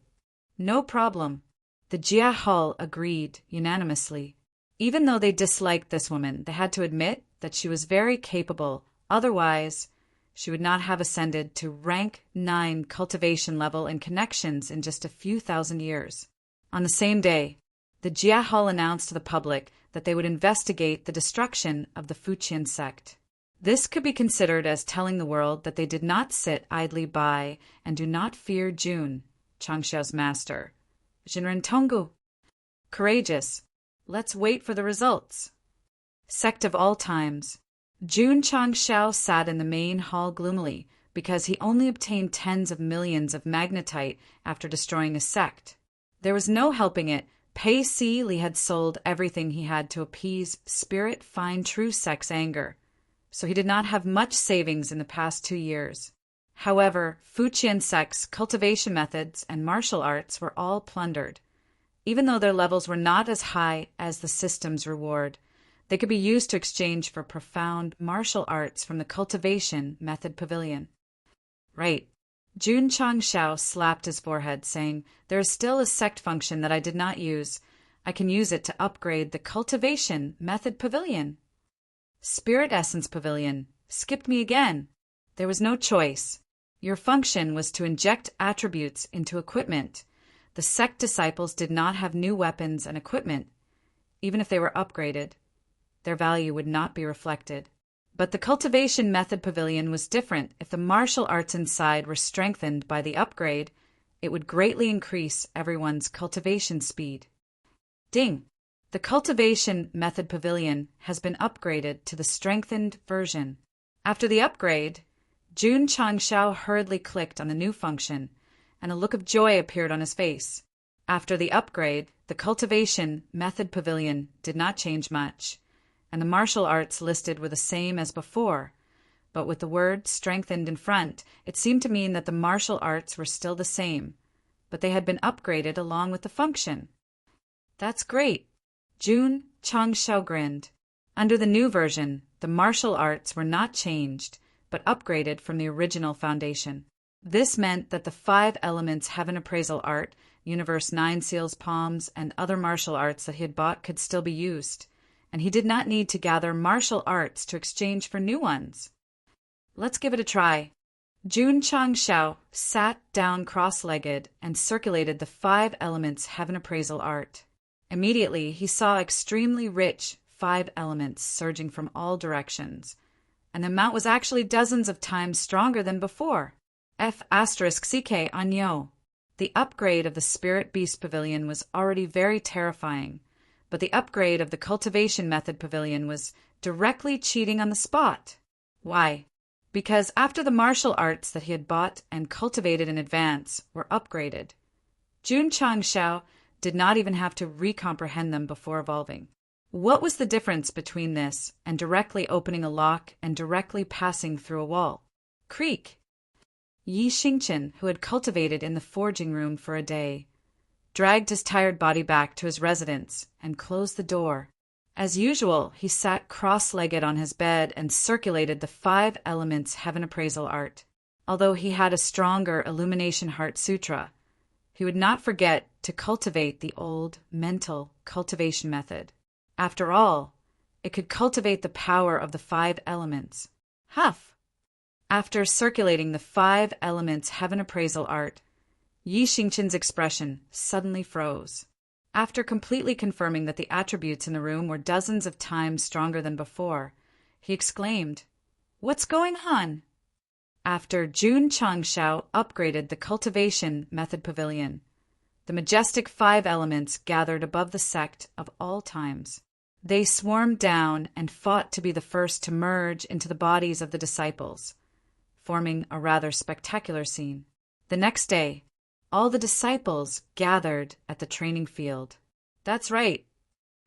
no problem. The Jia Hall agreed unanimously. Even though they disliked this woman, they had to admit that she was very capable. Otherwise, she would not have ascended to rank 9 cultivation level and connections in just a few thousand years. On the same day, the Jia Hall announced to the public that they would investigate the destruction of the Fuqian sect. This could be considered as telling the world that they did not sit idly by and do not fear Jun, Changxiao's master. Jinren Tonggu. Courageous. Let's wait for the results. Sect of all times. Jun Changxiao sat in the main hall gloomily because he only obtained tens of millions of magnetite after destroying a sect. There was no helping it. Pei Si Li had sold everything he had to appease Spirit Fine True Sect's anger, so he did not have much savings in the past 2 years. However, Fuqian Sect's cultivation methods and martial arts were all plundered. Even though their levels were not as high as the system's reward, they could be used to exchange for profound martial arts from the cultivation method pavilion. Right. Jun Changxiao slapped his forehead, saying, "There is still a sect function that I did not use. I can use it to upgrade the cultivation method pavilion." Spirit Essence Pavilion. Skipped me again. There was no choice. Your function was to inject attributes into equipment. The sect disciples did not have new weapons and equipment. Even if they were upgraded, their value would not be reflected. But the cultivation method pavilion was different. If the martial arts inside were strengthened by the upgrade, it would greatly increase everyone's cultivation speed. Ding! The cultivation method pavilion has been upgraded to the strengthened version. After the upgrade, Jun Changxiao hurriedly clicked on the new function, and a look of joy appeared on his face. After the upgrade, the cultivation method pavilion did not change much, and the martial arts listed were the same as before, but with the word strengthened in front, it seemed to mean that the martial arts were still the same, but they had been upgraded along with the function. That's great. Jun Changxiao grinned. Under the new version, the martial arts were not changed, but upgraded from the original foundation. This meant that the 5 elements heaven appraisal art, Universe 9 seals palms, and other martial arts that he had bought could still be used, and he did not need to gather martial arts to exchange for new ones. Let's give it a try. Jun Changxiao sat down cross-legged and circulated the 5 elements heaven appraisal art. Immediately, he saw extremely rich 5 elements surging from all directions, and the amount was actually dozens of times stronger than before. F*CK Anyo. The upgrade of the Spirit Beast Pavilion was already very terrifying, but the upgrade of the Cultivation Method Pavilion was directly cheating on the spot. Why? Because after the martial arts that he had bought and cultivated in advance were upgraded, Jun Changxiao did not even have to recomprehend them before evolving. What was the difference between this and directly opening a lock and directly passing through a wall? Creak! Yi Xingchen, who had cultivated in the forging room for a day, dragged his tired body back to his residence and closed the door. As usual, he sat cross-legged on his bed and circulated the 5 elements heaven appraisal art. Although he had a stronger Illumination Heart Sutra, he would not forget to cultivate the old mental cultivation method. After all, it could cultivate the power of the 5 elements. Huff! After circulating the 5 elements heaven appraisal art, Yi Xingchen's expression suddenly froze. After completely confirming that the attributes in the room were dozens of times stronger than before, he exclaimed, "What's going on?" After Jun Changxiao upgraded the cultivation method pavilion, the majestic 5 elements gathered above the sect of all times. They swarmed down and fought to be the first to merge into the bodies of the disciples, forming a rather spectacular scene. The next day, all the disciples gathered at the training field. That's right.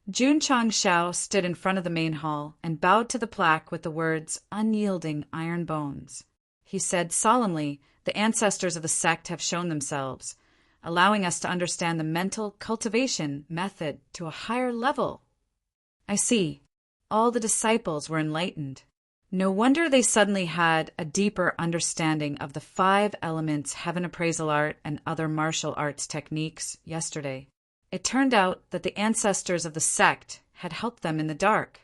Jun Changxiao stood in front of the main hall and bowed to the plaque with the words, "Unyielding Iron Bones." He said solemnly, "The ancestors of the sect have shown themselves. allowing us to understand the mental cultivation method to a higher level. I see. All the disciples were enlightened. No wonder they suddenly had a deeper understanding of the 5 elements heaven appraisal art and other martial arts techniques yesterday. It turned out that the ancestors of the sect had helped them in the dark.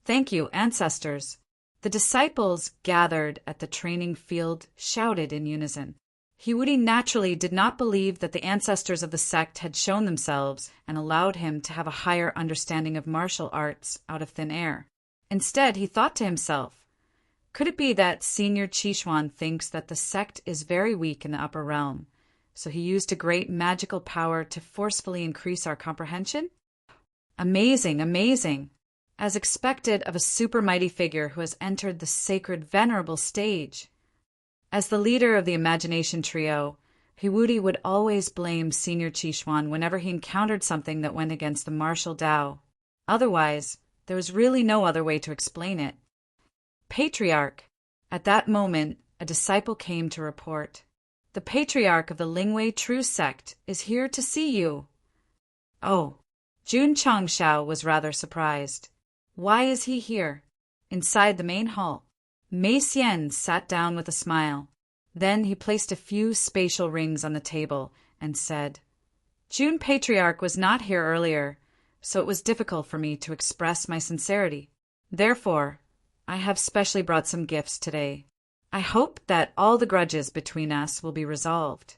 Thank you, ancestors. The disciples gathered at the training field shouted in unison. Hiwudi naturally did not believe that the ancestors of the sect had shown themselves and allowed him to have a higher understanding of martial arts out of thin air. Instead, he thought to himself, could it be that Senior Qishuan thinks that the sect is very weak in the upper realm, so he used a great magical power to forcefully increase our comprehension? Amazing, amazing! As expected of a super mighty figure who has entered the sacred venerable stage. As the leader of the imagination trio, Hiwudi would always blame Senior Qishuan whenever he encountered something that went against the martial Tao. Otherwise, there was really no other way to explain it. Patriarch. At that moment, a disciple came to report. The Patriarch of the Lingwei True Sect is here to see you. Oh, Jun Changshao was rather surprised. Why is he here? Inside the main hall, Mei Xian sat down with a smile. Then he placed a few spatial rings on the table and said, Jun Patriarch was not here earlier, so it was difficult for me to express my sincerity. Therefore, I have specially brought some gifts today. I hope that all the grudges between us will be resolved.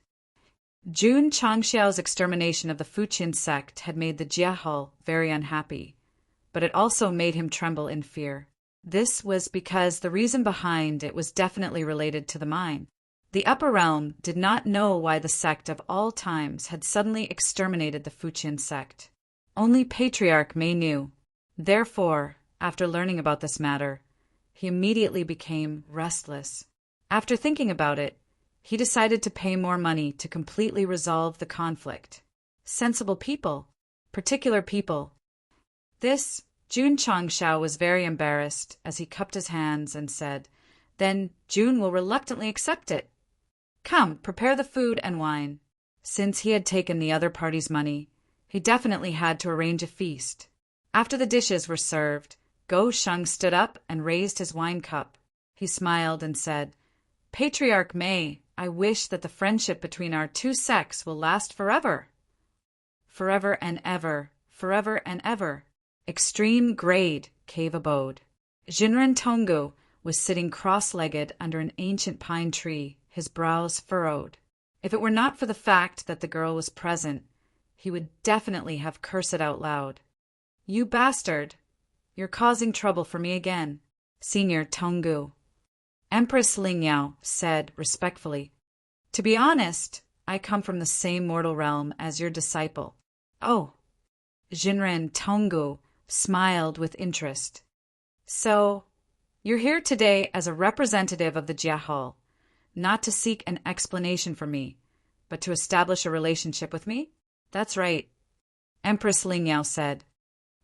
Jun Changxiao's extermination of the Fuqian sect had made the Jiahao very unhappy, but it also made him tremble in fear. This was because the reason behind it was definitely related to the mine. The upper realm did not know why the sect of all times had suddenly exterminated the Fuqian sect. Only Patriarch Mei knew. Therefore, after learning about this matter, he immediately became restless. After thinking about it, he decided to pay more money to completely resolve the conflict. Sensible people, particular people. This Jun Changshao was very embarrassed as he cupped his hands and said, Then Jun will reluctantly accept it. Come, prepare the food and wine. Since he had taken the other party's money, he definitely had to arrange a feast. After the dishes were served, Go Sheng stood up and raised his wine cup. He smiled and said, Patriarch Mei, I wish that the friendship between our 2 sects will last forever. Forever and ever, forever and ever. Extreme grade cave abode. Jinren Tonggu was sitting cross-legged under an ancient pine tree, his brows furrowed. If it were not for the fact that the girl was present, he would definitely have cursed out loud. You bastard! You're causing trouble for me again, Senior Tonggu. Empress Lingyao said respectfully, To be honest, I come from the same mortal realm as your disciple. Oh. Jinren Tonggu smiled with interest. So, you're here today as a representative of the Jiahao, not to seek an explanation from me, but to establish a relationship with me? That's right. Empress Lingyao said.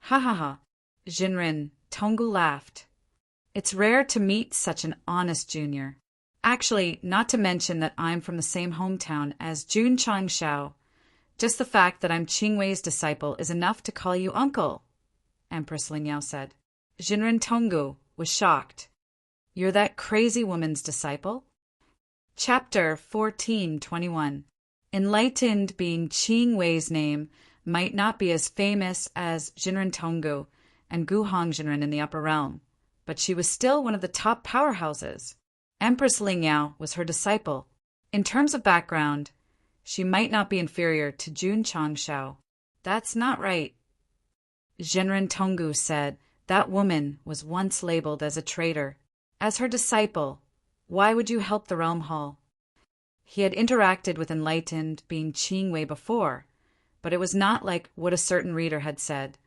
Ha ha ha. Jinren Tonggu laughed. It's rare to meet such an honest junior. Actually, not to mention that I'm from the same hometown as Jun Changshao. Just the fact that I'm Qingwei's disciple is enough to call you uncle, Empress Lingyao said. Jinren Tonggu was shocked. You're that crazy woman's disciple? Chapter 1421. Enlightened being Qingwei's name might not be as famous as Jinren Tonggu and Guhong Jinren in the upper realm, but she was still one of the top powerhouses. Empress Lingyao was her disciple. In terms of background, she might not be inferior to Jun Changshao. That's not right. Jinren Tonggu said that woman was once labeled as a traitor. As her disciple, why would you help the Realm Hall? He had interacted with enlightened being Qingwei before, but it was not like what a certain reader had said,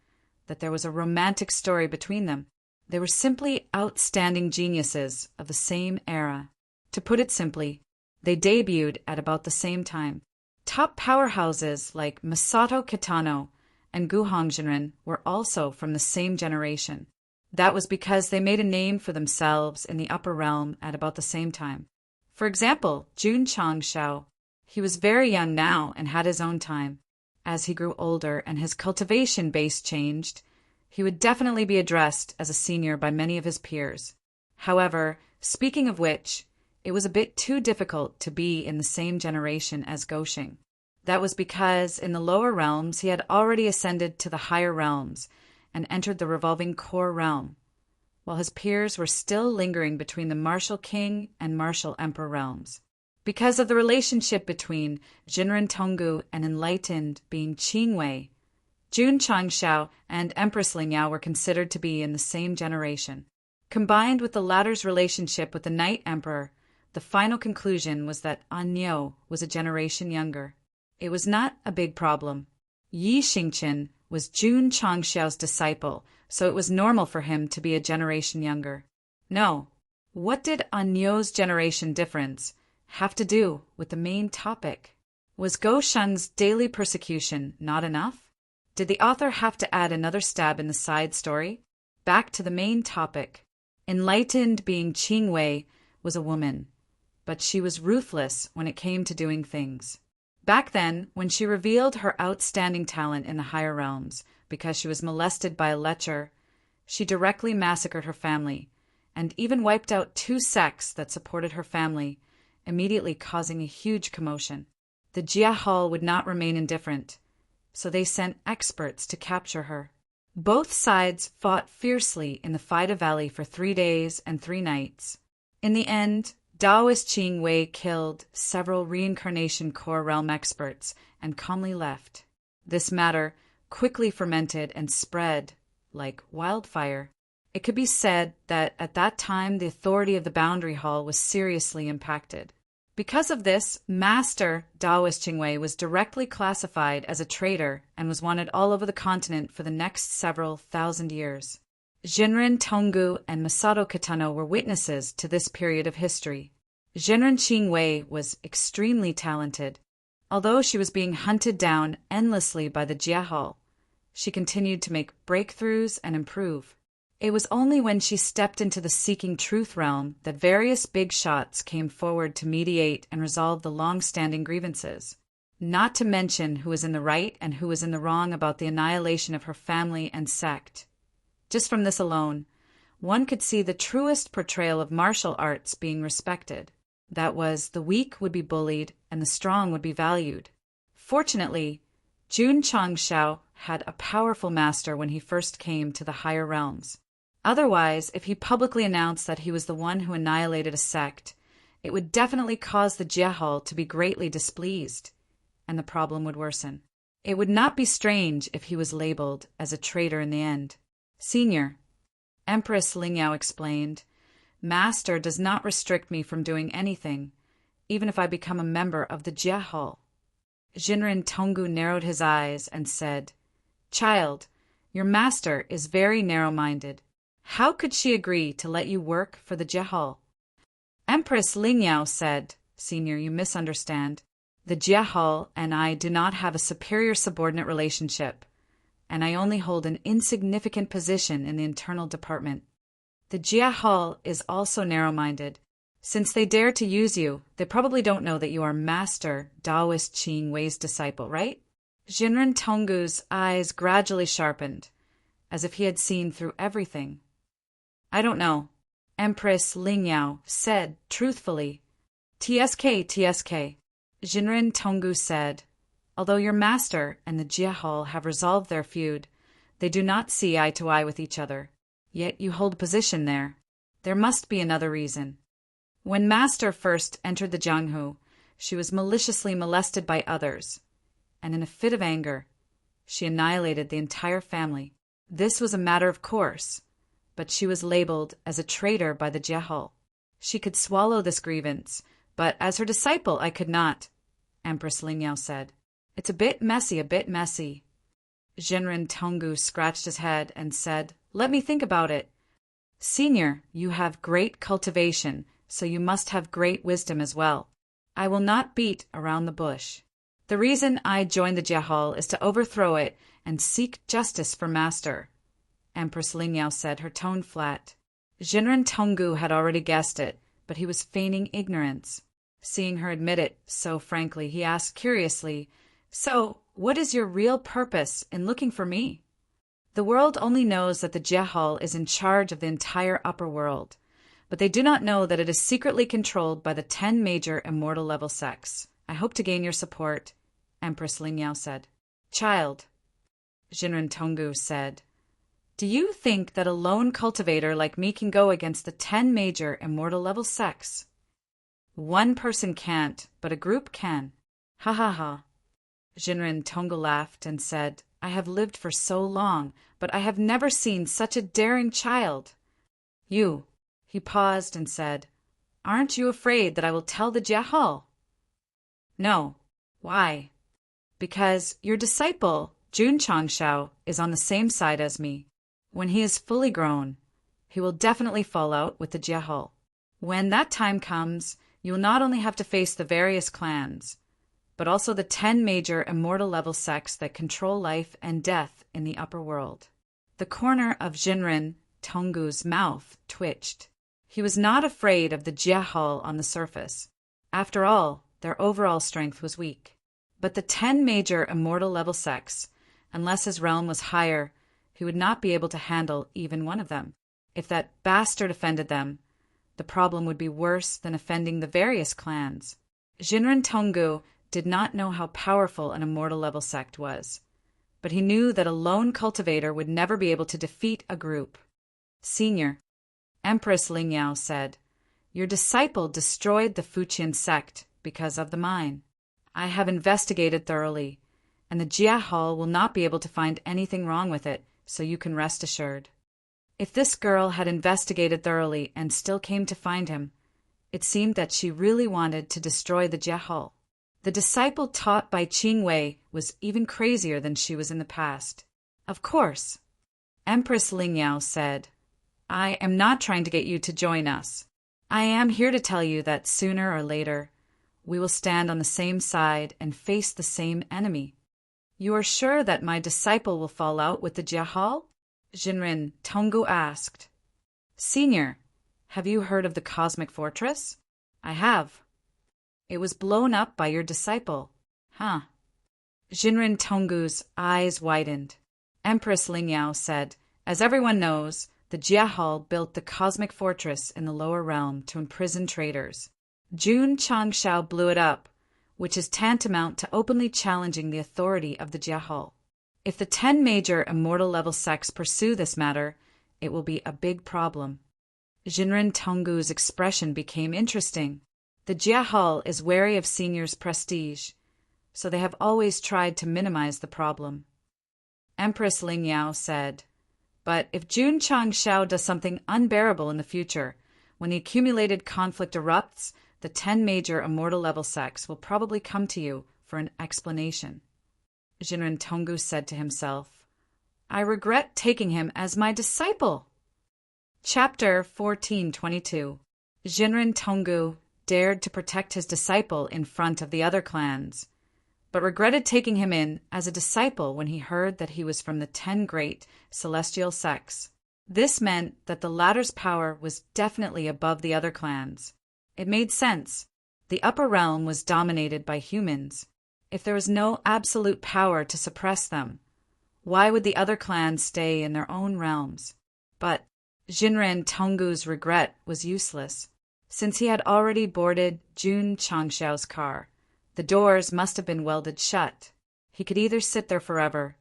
that there was a romantic story between them. They were simply outstanding geniuses of the same era. To put it simply, they debuted at about the same time. Top powerhouses like Masato Kitano and Guhong Jinren were also from the same generation. That was because they made a name for themselves in the upper realm at about the same time. For example, Jun Changshao. He was very young now and had his own time. As he grew older and his cultivation base changed, he would definitely be addressed as a senior by many of his peers. However, speaking of which, it was a bit too difficult to be in the same generation as Goshing. That was because in the lower realms he had already ascended to the higher realms and entered the revolving core realm, while his peers were still lingering between the martial king and martial emperor realms. Because of the relationship between Jinren Tonggu and enlightened being Qingwei, Jun Changshao and Empress Lingyao were considered to be in the same generation. Combined with the latter's relationship with the Night Emperor, the final conclusion was that Anyo was a generation younger. It was not a big problem. Yi Xingqian was Jun Changshao's disciple, so it was normal for him to be a generation younger. No, what did Anyo's generation difference have to do with the main topic? Was Go Shun's daily persecution not enough? Did the author have to add another stab in the side story? Back to the main topic. Enlightened being Qingwei was a woman, but she was ruthless when it came to doing things. Back then, when she revealed her outstanding talent in the higher realms because she was molested by a lecher, she directly massacred her family and even wiped out 2 sects that supported her family, immediately causing a huge commotion. The Jia Hall would not remain indifferent, so they sent experts to capture her. Both sides fought fiercely in the Faida Valley for 3 days and 3 nights. In the end, Daoist Qingwei killed several reincarnation core realm experts and calmly left. This matter quickly fermented and spread like wildfire. It could be said that at that time the authority of the Boundary Hall was seriously impacted. Because of this, Master Daoist Qingwei was directly classified as a traitor and was wanted all over the continent for the next several thousand years. Jinren Tonggu and Masato Kitano were witnesses to this period of history. Jinren Qingwei was extremely talented. Although she was being hunted down endlessly by the Jia Hall, she continued to make breakthroughs and improve. It was only when she stepped into the Seeking Truth realm that various big shots came forward to mediate and resolve the long-standing grievances. Not to mention who was in the right and who was in the wrong about the annihilation of her family and sect. Just from this alone, one could see the truest portrayal of martial arts being respected. That was, the weak would be bullied and the strong would be valued. Fortunately, Jun Changshao had a powerful master when he first came to the higher realms. Otherwise, if he publicly announced that he was the one who annihilated a sect, it would definitely cause the Jia Hall to be greatly displeased, and the problem would worsen. It would not be strange if he was labeled as a traitor in the end. Senior, Empress Lingyao explained, Master does not restrict me from doing anything, even if I become a member of the Jia Hall. Jinren Tonggu narrowed his eyes and said, Child, your master is very narrow-minded. How could she agree to let you work for the Jia Hall? Empress Lingyao said, Senior, you misunderstand. The Jia Hall and I do not have a superior-subordinate relationship, and I only hold an insignificant position in the internal department. The Jia Hall is also narrow-minded. Since they dare to use you, they probably don't know that you are Master Daoist Qingwei's disciple, right? Jinren Tonggu's eyes gradually sharpened, as if he had seen through everything. I don't know, Empress Lingyao said truthfully. TSK. Jinren Tonggu said, Although your master and the Jia Hall have resolved their feud, they do not see eye to eye with each other. Yet you hold a position there. There must be another reason. When Master first entered the Jianghu, she was maliciously molested by others, and in a fit of anger, she annihilated the entire family. This was a matter of course, but she was labeled as a traitor by the Jia Hall. She could swallow this grievance, but as her disciple I could not, Empress Lingyao said. It's a bit messy. Jinren Tonggu scratched his head and said, Let me think about it. Senior, you have great cultivation, so you must have great wisdom as well. I will not beat around the bush. The reason I joined the Jia Hall is to overthrow it and seek justice for Master, Empress Lingyao said, her tone flat. Jinren Tonggu had already guessed it, but he was feigning ignorance. Seeing her admit it so frankly, he asked curiously, "So, what is your real purpose in looking for me?" The world only knows that the Jehal is in charge of the entire upper world, but they do not know that it is secretly controlled by the 10 major immortal level sects. I hope to gain your support, Empress Lingyao said. Child, Jinren Tonggu said, do you think that a lone cultivator like me can go against the 10 major immortal level sects? One person can't, but a group can. Ha ha ha. Jinren Tonggu laughed and said, I have lived for so long, but I have never seen such a daring child. You, he paused and said, aren't you afraid that I will tell the Jehal? No. Why? Because your disciple, Jun Changshao, is on the same side as me. When he is fully grown, he will definitely fall out with the Jehal. When that time comes, you will not only have to face the various clans, but also the 10 major immortal level sects that control life and death in the upper world. The corner of Jinren Tonggu's mouth twitched. He was not afraid of the Jehal on the surface. After all, their overall strength was weak. But the 10 major immortal level sects, unless his realm was higher, he would not be able to handle even one of them. If that bastard offended them, the problem would be worse than offending the various clans. Jinren Tonggu did not know how powerful an immortal level sect was, but he knew that a lone cultivator would never be able to defeat a group. Senior, Empress Lingyao said, your disciple destroyed the Fuqian sect because of the mine. I have investigated thoroughly, and the Jehal will not be able to find anything wrong with it, so you can rest assured. If this girl had investigated thoroughly and still came to find him, it seemed that she really wanted to destroy the Jehal. The disciple taught by Qing Wei was even crazier than she was in the past. Of course, Empress Lingyao said, I am not trying to get you to join us. I am here to tell you that sooner or later, we will stand on the same side and face the same enemy. You are sure that my disciple will fall out with the Jehal? Jinren Tonggu asked. Senior, have you heard of the Cosmic Fortress? I have. It was blown up by your disciple. Huh. Jinren Tonggu's eyes widened. Empress Lingyao said, as everyone knows, the Jehal built the Cosmic Fortress in the lower realm to imprison traitors. Jun Changshao blew it up, which is tantamount to openly challenging the authority of the Jehal. If the 10 major immortal level sects pursue this matter, it will be a big problem. Jinren Tonggu's expression became interesting. The Jehal is wary of Senior's prestige, so they have always tried to minimize the problem. Empress Lingyao said, but if Jun Changshao does something unbearable in the future, when the accumulated conflict erupts, the 10 major immortal level sects will probably come to you for an explanation. Jinren Tonggu said to himself, I regret taking him as my disciple. Chapter 1422. Jinren Tonggu dared to protect his disciple in front of the other clans, but regretted taking him in as a disciple when he heard that he was from the 10 great celestial sects. This meant that the latter's power was definitely above the other clans. It made sense. The upper realm was dominated by humans. If there was no absolute power to suppress them, why would the other clans stay in their own realms? But Jinren Tonggu's regret was useless. Since he had already boarded Jun Changshao's car, the doors must have been welded shut. He could either sit there forever,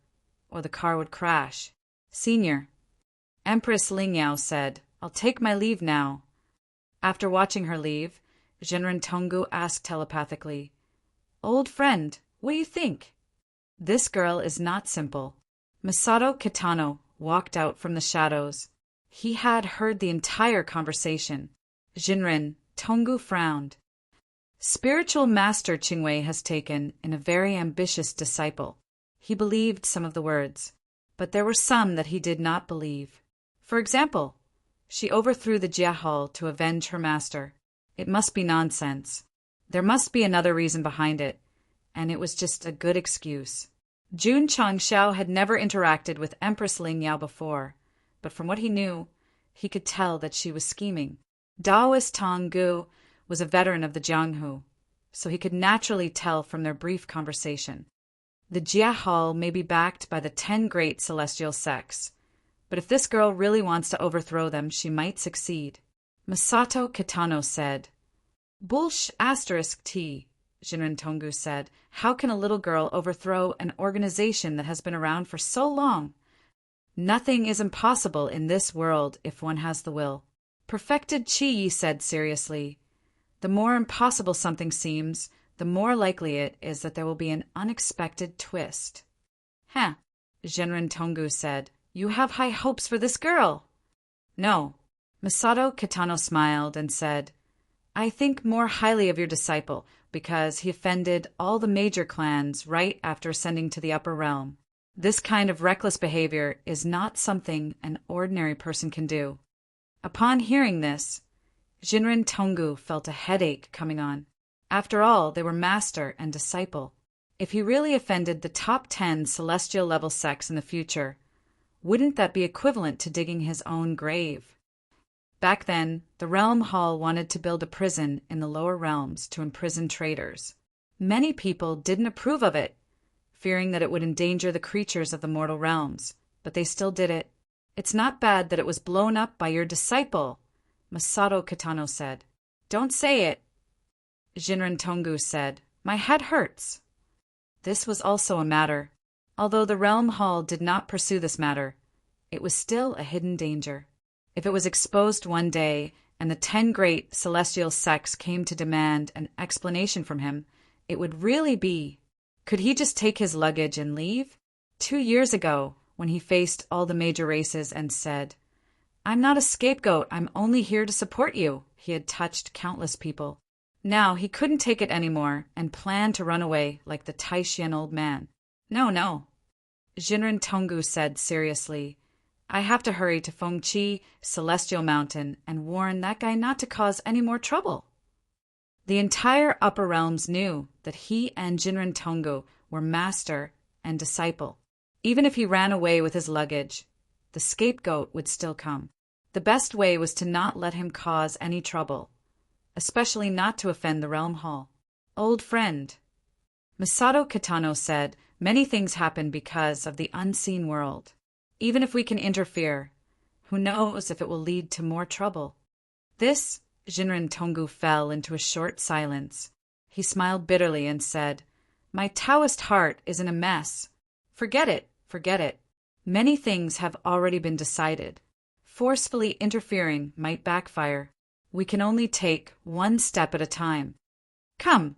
or the car would crash. Senior, Empress Lingyao said, I'll take my leave now. After watching her leave, Jinren Tonggu asked telepathically, Old friend, what do you think? This girl is not simple. Masato Kitano walked out from the shadows. He had heard the entire conversation. Jinren Tonggu frowned. Spiritual Master Qingwei has taken in a very ambitious disciple. He believed some of the words, but there were some that he did not believe. For example, she overthrew the Jehal to avenge her master. It must be nonsense. There must be another reason behind it, and it was just a good excuse. Jun Changshao had never interacted with Empress Lingyao before, but from what he knew, he could tell that she was scheming. Daoist Tonggu was a veteran of the Jianghu. so he could naturally tell from their brief conversation. The Jia Hall may be backed by the 10 great celestial sects, but if this girl really wants to overthrow them, she might succeed. Masato Kitano said. Bullsh asterisk T, Jinren Tongu said. How can a little girl overthrow an organization that has been around for so long? Nothing is impossible in this world if one has the will. Perfected Chi said seriously. The more impossible something seems, the more likely it is that there will be an unexpected twist. Huh, Jinren Tongu said. You have high hopes for this girl. No. Masato Kitano smiled and said, I think more highly of your disciple because he offended all the major clans right after ascending to the upper realm. This kind of reckless behavior is not something an ordinary person can do. Upon hearing this, Jinren Tongu felt a headache coming on. After all, they were master and disciple. If he really offended the top 10 celestial level sects in the future, wouldn't that be equivalent to digging his own grave? Back then, the Realm Hall wanted to build a prison in the lower realms to imprison traitors. Many people didn't approve of it, fearing that it would endanger the creatures of the mortal realms, but they still did it. It's not bad that it was blown up by your disciple, Masato Kitano said. Don't say it, Jinren Tongu said. My head hurts. This was also a matter. Although the Realm Hall did not pursue this matter, it was still a hidden danger. If it was exposed one day and the 10 great celestial sects came to demand an explanation from him, it would really be, could he just take his luggage and leave? 2 years ago, when he faced all the major races and said, I'm not a scapegoat, I'm only here to support you, he had touched countless people. Now he couldn't take it anymore and planned to run away like the Taishian old man. No, Jinren Tongu said seriously. I have to hurry to Fengqi, Celestial Mountain, and warn that guy not to cause any more trouble. The entire upper realms knew that he and Jinren Tongu were master and disciple. Even if he ran away with his luggage, the scapegoat would still come. The best way was to not let him cause any trouble, especially not to offend the Realm Hall. Old friend, Masato Kitano said, many things happen because of the unseen world. Even if we can interfere, who knows if it will lead to more trouble? This, Jinren Tongu fell into a short silence. He smiled bitterly and said, My Taoist heart is in a mess. Forget it. Many things have already been decided. Forcefully interfering might backfire. We can only take one step at a time. Come,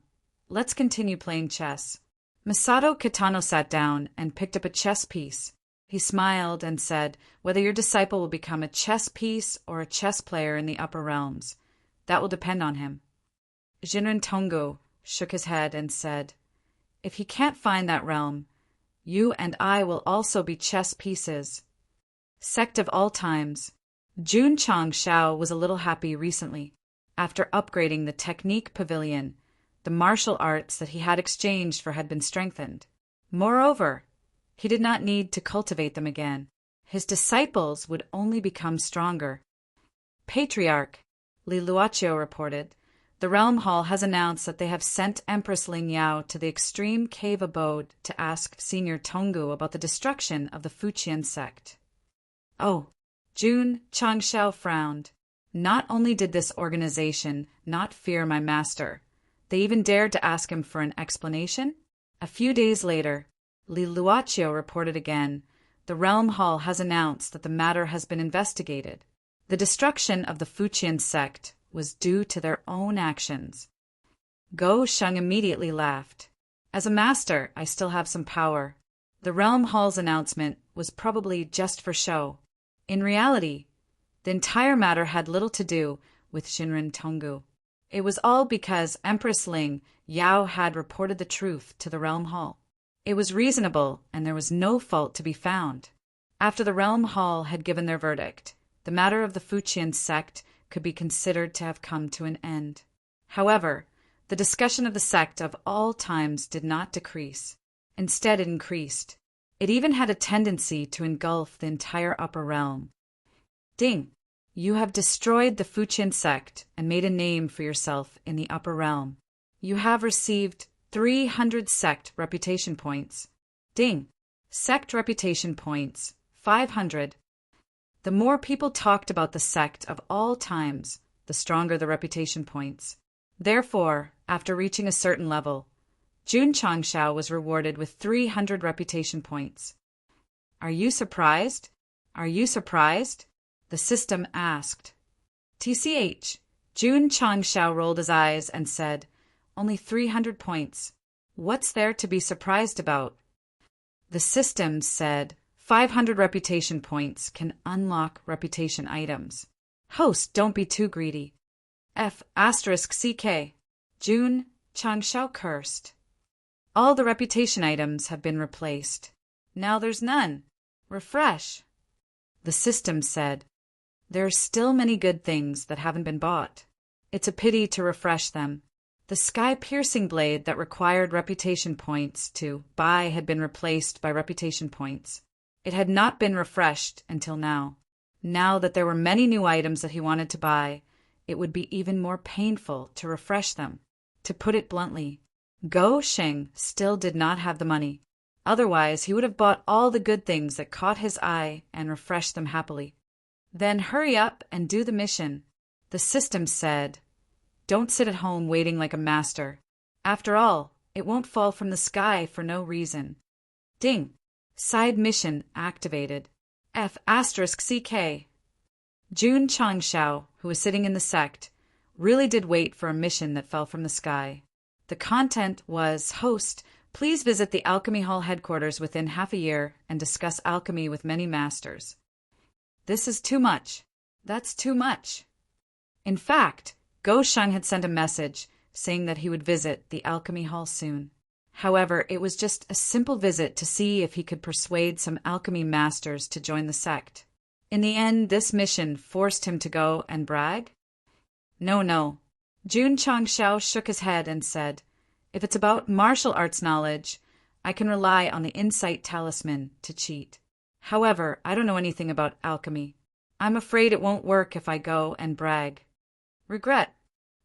let's continue playing chess. Masato Kitano sat down and picked up a chess piece. He smiled and said, Whether your disciple will become a chess piece or a chess player in the upper realms, that will depend on him. Jinren Tongu shook his head and said, If he can't find that realm, you and I will also be chess pieces. Sect of all times. Jun Changshao was a little happy recently. After upgrading the Technique Pavilion, the martial arts that he had exchanged for had been strengthened. Moreover, he did not need to cultivate them again. His disciples would only become stronger. Patriarch, Li Luochio reported, the Realm Hall has announced that they have sent Empress Ling Yao to the extreme cave abode to ask Senior Tongu about the destruction of the Fuqian sect. Oh, Jun Changshao frowned. Not only did this organization not fear my master, they even dared to ask him for an explanation? A few days later, Li Luochio reported again, the Realm Hall has announced that the matter has been investigated. The destruction of the Fuqian sect was due to their own actions. Go Sheng immediately laughed. As a master, I still have some power. The Realm Hall's announcement was probably just for show. In reality, the entire matter had little to do with Jinren Tongu. It was all because Empress Ling Yao had reported the truth to the Realm Hall. It was reasonable, and there was no fault to be found. After the Realm Hall had given their verdict, the matter of the Fuqian sect could be considered to have come to an end. However, the discussion of the sect of all times did not decrease. Instead, it increased. It even had a tendency to engulf the entire upper realm. Ding! You have destroyed the Fuqian sect and made a name for yourself in the upper realm. You have received 300 Sect reputation points. Ding! Sect reputation points, 500. The more people talked about the sect of all times, the stronger the reputation points. Therefore, after reaching a certain level, Jun Changshao was rewarded with 300 reputation points. Are you surprised? Are you surprised? The system asked. TCH. Jun Changshao rolled his eyes and said, Only 300 points. What's there to be surprised about? The system said, 500 reputation points can unlock reputation items. Host, don't be too greedy. F***CK. Jun Changshao cursed. All the reputation items have been replaced. Now there's none. Refresh. The system said, There are still many good things that haven't been bought. It's a pity to refresh them. The sky-piercing blade that required reputation points to buy had been replaced by reputation points. It had not been refreshed until now. Now that there were many new items that he wanted to buy, it would be even more painful to refresh them. To put it bluntly, Go Sheng still did not have the money. Otherwise, he would have bought all the good things that caught his eye and refreshed them happily. Then hurry up and do the mission. The system said, Don't sit at home waiting like a master. After all, it won't fall from the sky for no reason. Ding! Side mission activated. F***CK. Jun Changshao, who was sitting in the sect, really did wait for a mission that fell from the sky. The content was, Host, please visit the Alchemy Hall headquarters within half a year and discuss alchemy with many masters. This is too much. That's too much. In fact, Go Sheng had sent a message saying that he would visit the Alchemy Hall soon. However, it was just a simple visit to see if he could persuade some alchemy masters to join the sect. In the end, this mission forced him to go and brag? No. Jun Changshao shook his head and said, If it's about martial arts knowledge, I can rely on the Insight Talisman to cheat. However, I don't know anything about alchemy. I'm afraid it won't work if I go and brag. Regret.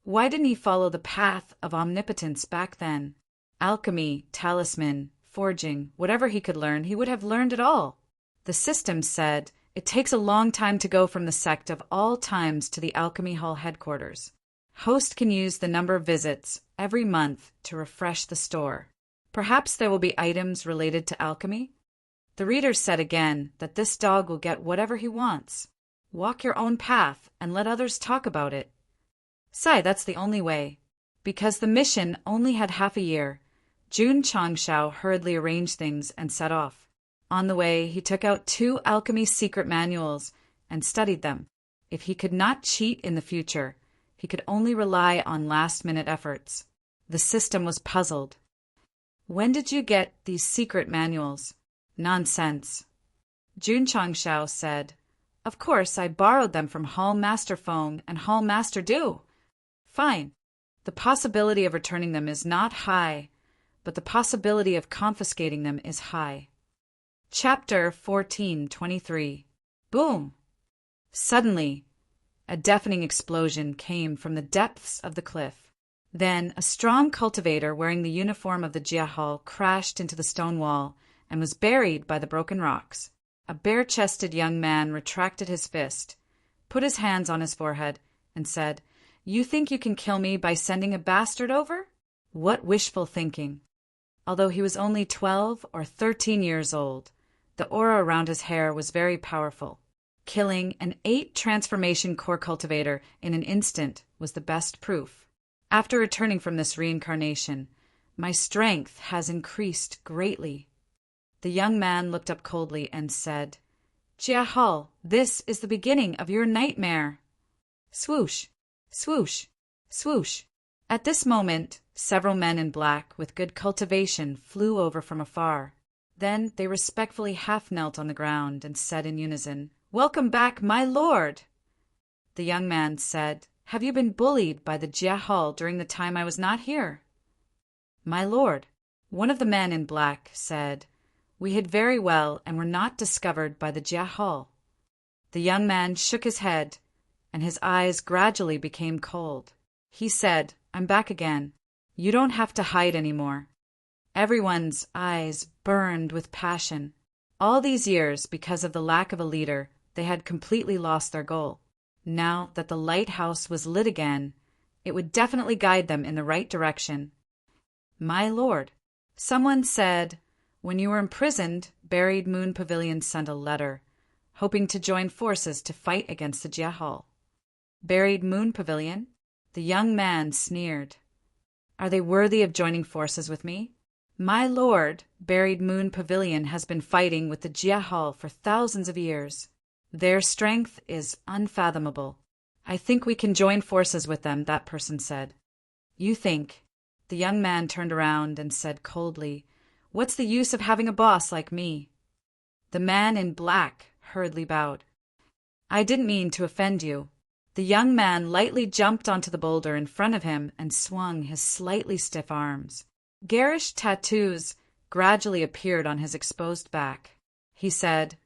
Why didn't he follow the path of omnipotence back then? Alchemy, talisman, forging, whatever he could learn, he would have learned it all. The system said, It takes a long time to go from the sect of all times to the Alchemy Hall headquarters. Host can use the number of visits every month to refresh the store. Perhaps there will be items related to alchemy? The reader said again that this dog will get whatever he wants. Walk your own path and let others talk about it. Sai, that's the only way. Because the mission only had half a year, Jun Changshao hurriedly arranged things and set off. On the way, he took out 2 alchemy secret manuals and studied them. If he could not cheat in the future, he could only rely on last-minute efforts. The system was puzzled. When did you get these secret manuals? Nonsense. Jun Changshao said, Of course, I borrowed them from Hall Master Feng and Hall Master Du. Fine. The possibility of returning them is not high, but the possibility of confiscating them is high. Chapter 14:23. Boom! Suddenly, a deafening explosion came from the depths of the cliff. Then a strong cultivator wearing the uniform of the Jia Hall crashed into the stone wall and was buried by the broken rocks. A bare-chested young man retracted his fist, put his hands on his forehead, and said, You think you can kill me by sending a bastard over? What wishful thinking. Although he was only 12 or 13 years old, the aura around his hair was very powerful. Killing an 8 transformation core cultivator in an instant was the best proof. After returning from this reincarnation, my strength has increased greatly. The young man looked up coldly and said, Jia Hall, this is the beginning of your nightmare. Swoosh, swoosh, swoosh. At this moment, several men in black with good cultivation flew over from afar. Then they respectfully half-knelt on the ground and said in unison, Welcome back, my lord! The young man said, Have you been bullied by the Jia Hall during the time I was not here? My lord, one of the men in black said, We hid very well and were not discovered by the Jia Hall. The young man shook his head, and his eyes gradually became cold. He said, I'm back again. You don't have to hide anymore. Everyone's eyes burned with passion. All these years, because of the lack of a leader, they had completely lost their goal. Now that the lighthouse was lit again, it would definitely guide them in the right direction. My lord, someone said, when you were imprisoned, Buried Moon Pavilion sent a letter, hoping to join forces to fight against the Jehal. Buried Moon Pavilion? The young man sneered. Are they worthy of joining forces with me? My lord, Buried Moon Pavilion has been fighting with the Jehal for thousands of years. Their strength is unfathomable. I think we can join forces with them, that person said. You think? The young man turned around and said coldly, What's the use of having a boss like me? The man in black hurriedly bowed. I didn't mean to offend you. The young man lightly jumped onto the boulder in front of him and swung his slightly stiff arms. Garish tattoos gradually appeared on his exposed back. He said,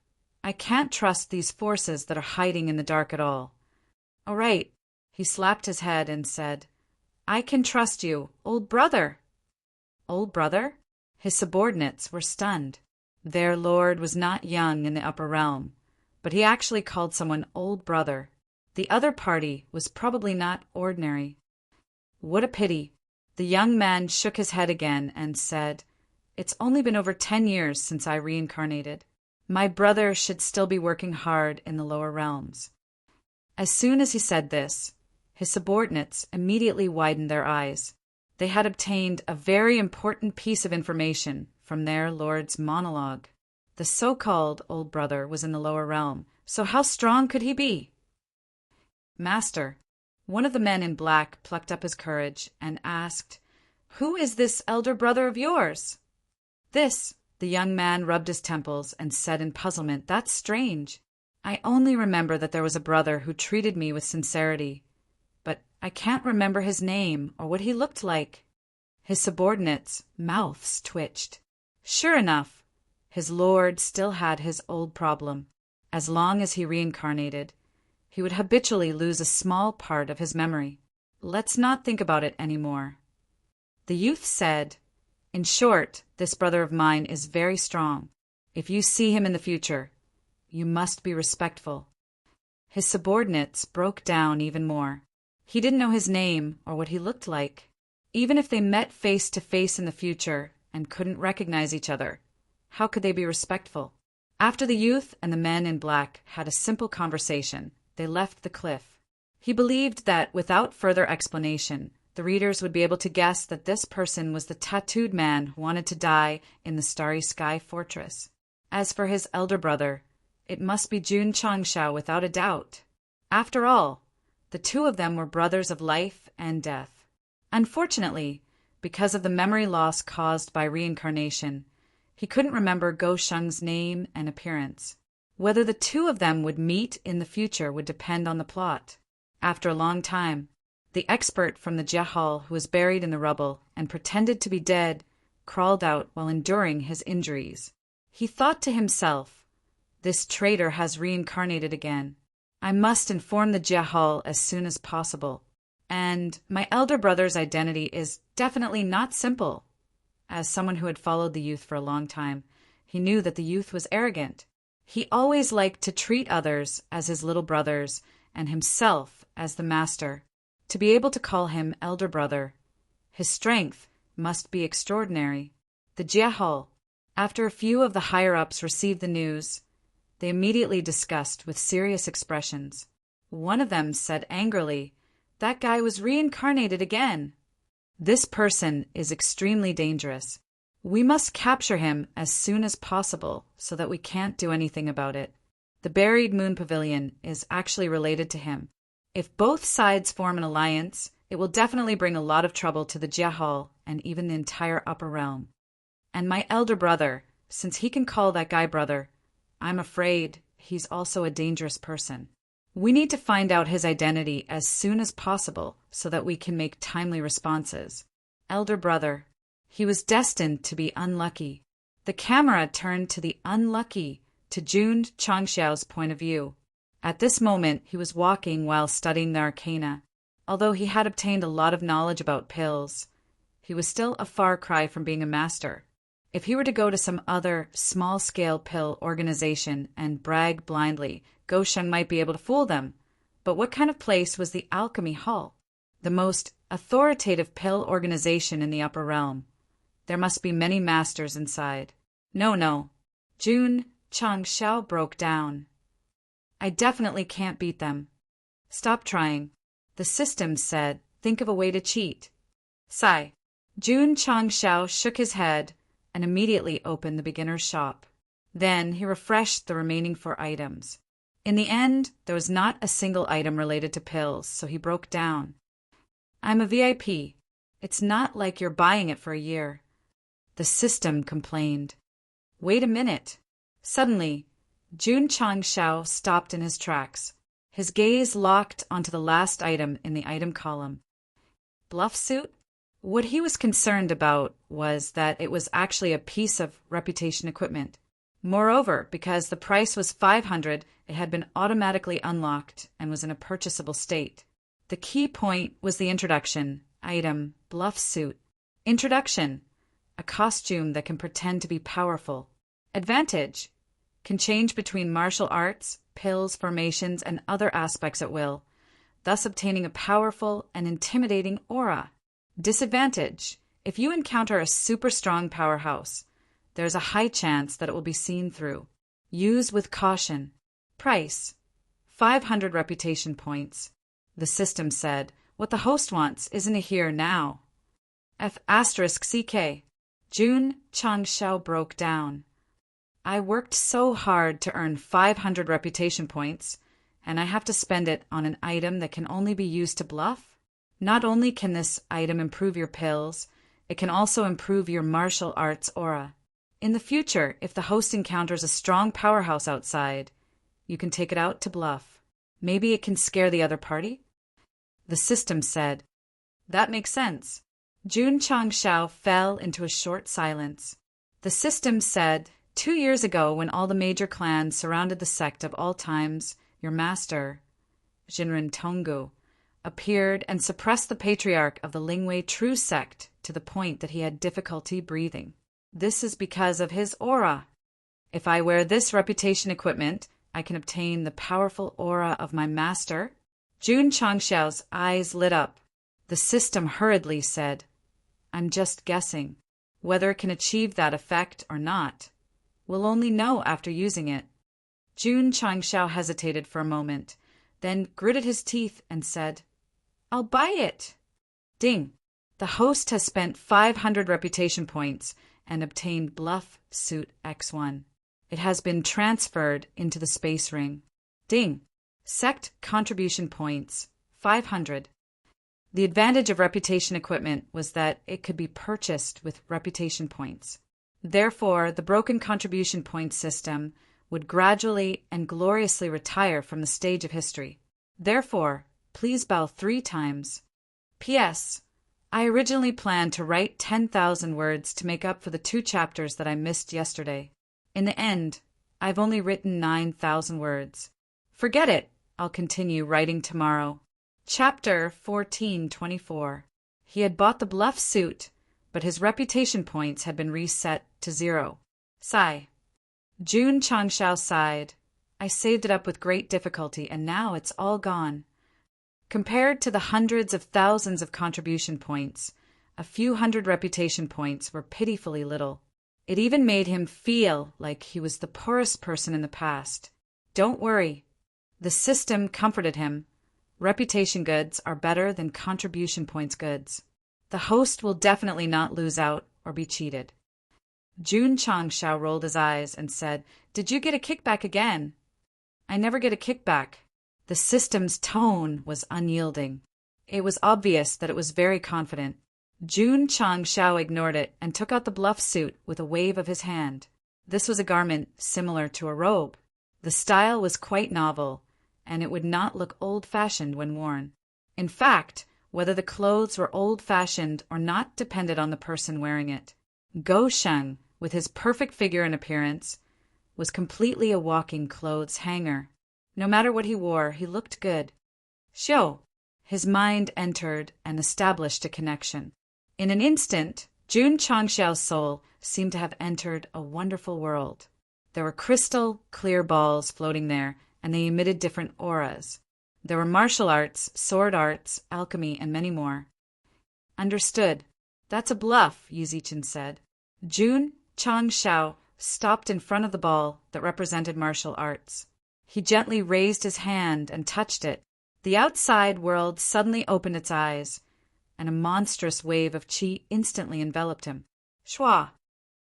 I can't trust these forces that are hiding in the dark at all. All right. He slapped his head and said, I can trust you, old brother. Old brother? His subordinates were stunned. Their lord was not young in the upper realm, but he actually called someone old brother. The other party was probably not ordinary. What a pity. The young man shook his head again and said, It's only been over 10 years since I reincarnated. My brother should still be working hard in the lower realms. As soon as he said this, his subordinates immediately widened their eyes. They had obtained a very important piece of information from their lord's monologue. The so-called old brother was in the lower realm, so how strong could he be? Master, one of the men in black plucked up his courage and asked, Who is this elder brother of yours? This, the young man rubbed his temples and said in puzzlement, That's strange. I only remember that there was a brother who treated me with sincerity, but I can't remember his name or what he looked like. His subordinates' mouths twitched. Sure enough, his lord still had his old problem. As long as he reincarnated, he would habitually lose a small part of his memory. Let's not think about it anymore. The youth said, In short, this brother of mine is very strong. If you see him in the future, you must be respectful. His subordinates broke down even more. He didn't know his name or what he looked like. Even if they met face to face in the future and couldn't recognize each other, how could they be respectful? After the youth and the men in black had a simple conversation, they left the cliff. He believed that without further explanation, the readers would be able to guess that this person was the tattooed man who wanted to die in the Starry Sky Fortress. As for his elder brother, it must be Jun Changshao without a doubt. After all, the two of them were brothers of life and death. Unfortunately, because of the memory loss caused by reincarnation, he couldn't remember Go Sheng's name and appearance. Whether the two of them would meet in the future would depend on the plot. After a long time, the expert from the Jehal who was buried in the rubble and pretended to be dead crawled out while enduring his injuries. He thought to himself, This traitor has reincarnated again. I must inform the Jehal as soon as possible. And my elder brother's identity is definitely not simple. As someone who had followed the youth for a long time, he knew that the youth was arrogant. He always liked to treat others as his little brothers and himself as the master. To be able to call him elder brother, his strength must be extraordinary. The Jehal, after a few of the higher-ups received the news, they immediately discussed with serious expressions. One of them said angrily, That guy was reincarnated again. This person is extremely dangerous. We must capture him as soon as possible so that we can't do anything about it. The Buried Moon Pavilion is actually related to him. If both sides form an alliance, it will definitely bring a lot of trouble to the Jehal and even the entire upper realm. And my elder brother, since he can call that guy brother, I'm afraid he's also a dangerous person. We need to find out his identity as soon as possible so that we can make timely responses. Elder brother, he was destined to be unlucky. The camera turned to the unlucky, to Jun Changxiao's point of view. At this moment, he was walking while studying the arcana. Although he had obtained a lot of knowledge about pills, he was still a far cry from being a master. If he were to go to some other small-scale pill organization and brag blindly, Go Sheng might be able to fool them. But what kind of place was the Alchemy Hall? The most authoritative pill organization in the upper realm. There must be many masters inside. No. Jun Changshao broke down. I definitely can't beat them. Stop trying. The system said, think of a way to cheat. Sigh. Jun Changshao shook his head and immediately opened the beginner's shop. Then he refreshed the remaining 4 items. In the end, there was not a single item related to pills, so he broke down. I'm a VIP. It's not like you're buying it for a year. The system complained. Wait a minute. Suddenly, Jun Changshao stopped in his tracks. His gaze locked onto the last item in the item column. Bluff suit? What he was concerned about was that it was actually a piece of reputation equipment. Moreover, because the price was 500, it had been automatically unlocked and was in a purchasable state. The key point was the introduction, item, bluff suit. Introduction, a costume that can pretend to be powerful. Advantage, can change between martial arts, pills, formations, and other aspects at will, thus obtaining a powerful and intimidating aura. Disadvantage, if you encounter a super strong powerhouse, there's a high chance that it will be seen through. Use with caution. Price, 500 reputation points. The system said, what the host wants isn't a here now. F***CK. Jun Changshao broke down. I worked so hard to earn 500 reputation points, and I have to spend it on an item that can only be used to bluff? Not only can this item improve your pills, it can also improve your martial arts aura. In the future, if the host encounters a strong powerhouse outside, you can take it out to bluff. Maybe it can scare the other party? The system said. That makes sense. Jun Changshao fell into a short silence. The system said, 2 years ago, when all the major clans surrounded the sect of all times, your master, Jinren Tonggu, appeared and suppressed the patriarch of the Lingwei true sect to the point that he had difficulty breathing. This is because of his aura. If I wear this reputation equipment, I can obtain the powerful aura of my master. Jun Changshao's eyes lit up. The system hurriedly said, I'm just guessing. Whether it can achieve that effect or not, we'll only know after using it. Jun Changshao hesitated for a moment, then gritted his teeth and said, I'll buy it. Ding. The host has spent 500 reputation points and obtained Bluff Suit X1. It has been transferred into the space ring. Ding. Sect contribution points, 500. The advantage of reputation equipment was that it could be purchased with reputation points. Therefore, the broken contribution point system would gradually and gloriously retire from the stage of history. Therefore, please bow 3 times. P.S. I originally planned to write 10,000 words to make up for the 2 chapters that I missed yesterday. In the end, I've only written 9,000 words. Forget it. I'll continue writing tomorrow. Chapter 1424. He had bought the bluff suit, but his reputation points had been reset to 0. Sigh. Jun Changshao sighed. I saved it up with great difficulty, and now it's all gone. Compared to the hundreds of thousands of contribution points, a few hundred reputation points were pitifully little. It even made him feel like he was the poorest person in the past. Don't worry. The system comforted him. Reputation goods are better than contribution points goods. The host will definitely not lose out or be cheated. Jun Changshao rolled his eyes and said, Did you get a kickback again? I never get a kickback. The system's tone was unyielding. It was obvious that it was very confident. Jun Changshao ignored it and took out the bluff suit with a wave of his hand. This was a garment similar to a robe. The style was quite novel, and it would not look old-fashioned when worn. In fact, whether the clothes were old-fashioned or not depended on the person wearing it. Go Sheng, with his perfect figure and appearance, was completely a walking clothes hanger. No matter what he wore, he looked good. Xiu. His mind entered and established a connection. In an instant, Jun Changxiao's soul seemed to have entered a wonderful world. There were crystal, clear balls floating there, and they emitted different auras. There were martial arts, sword arts, alchemy, and many more. Understood. That's a bluff, Yu Zichen said. Jun Changxiao stopped in front of the ball that represented martial arts. He gently raised his hand and touched it. The outside world suddenly opened its eyes, and a monstrous wave of qi instantly enveloped him. Shua!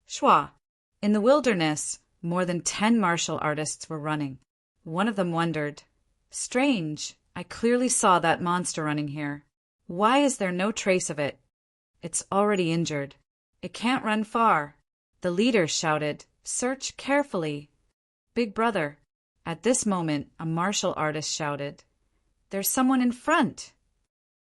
Shua! In the wilderness, more than 10 martial artists were running. One of them wondered, "Strange, I clearly saw that monster running here. Why is there no trace of it? It's already injured. It can't run far." The leader shouted, "Search carefully." Big brother. At this moment, a martial artist shouted, "There's someone in front."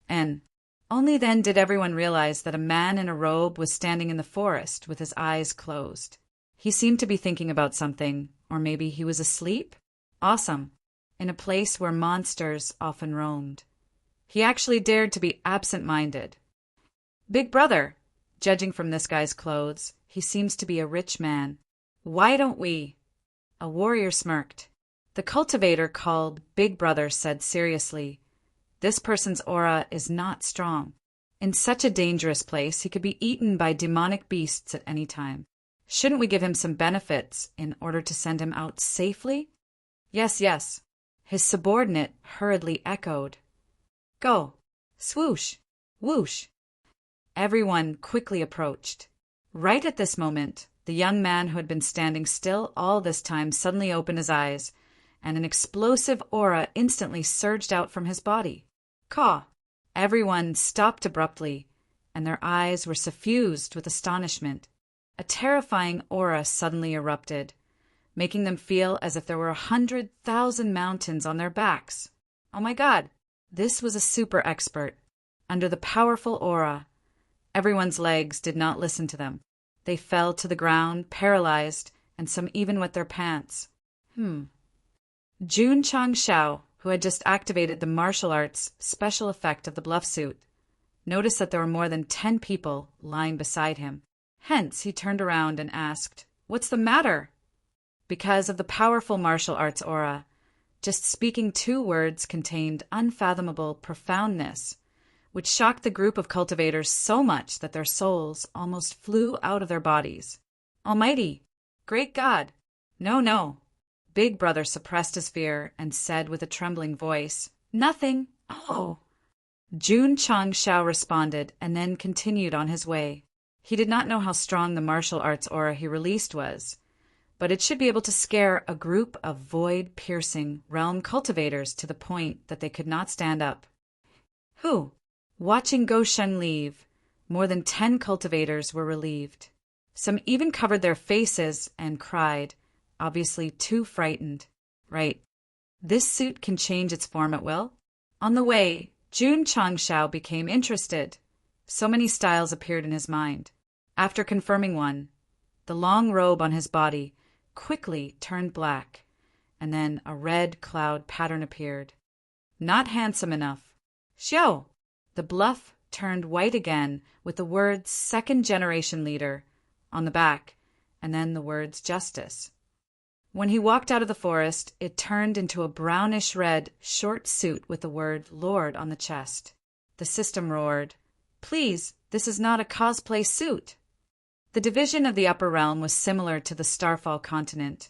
And only then did everyone realize that a man in a robe was standing in the forest with his eyes closed. He seemed to be thinking about something, or maybe he was asleep? Awesome. In a place where monsters often roamed. He actually dared to be absent-minded. "Big brother," judging from this guy's clothes, he seems to be a rich man. "Why don't we?" A warrior smirked. The cultivator called Big Brother said seriously, "This person's aura is not strong. In such a dangerous place, he could be eaten by demonic beasts at any time. Shouldn't we give him some benefits in order to send him out safely?" "Yes, yes." His subordinate hurriedly echoed. "Go." Swoosh! Whoosh! Everyone quickly approached. Right at this moment, the young man who had been standing still all this time suddenly opened his eyes, and an explosive aura instantly surged out from his body. Caw! Everyone stopped abruptly, and their eyes were suffused with astonishment. A terrifying aura suddenly erupted, making them feel as if there were 100,000 mountains on their backs. Oh my God! This was a super expert. Under the powerful aura, everyone's legs did not listen to them. They fell to the ground, paralyzed, and some even wet their pants. Jun Changxiao, who had just activated the martial arts special effect of the bluff suit, noticed that there were more than 10 people lying beside him. Hence, he turned around and asked, "What's the matter?" Because of the powerful martial arts aura, just speaking 2 words contained unfathomable profoundness, which shocked the group of cultivators so much that their souls almost flew out of their bodies. Almighty! Great God! No, no! Big Brother suppressed his fear and said with a trembling voice, "Nothing! Oh!" Jun Changxiao responded and then continued on his way. He did not know how strong the martial arts aura he released was, but it should be able to scare a group of void-piercing realm cultivators to the point that they could not stand up. Who? Watching Goshen leave, more than 10 cultivators were relieved. Some even covered their faces and cried, obviously too frightened. Right. This suit can change its form at will. On the way, Jun Changxiao became interested. So many styles appeared in his mind. After confirming one, the long robe on his body quickly turned black, and then a red cloud pattern appeared. Not handsome enough. Xiao! The bluff turned white again with the words "second generation leader" on the back, and then the words "justice." When he walked out of the forest, it turned into a brownish red short suit with the word "Lord" on the chest. The system roared, "Please, this is not a cosplay suit." The division of the upper realm was similar to the Starfall continent,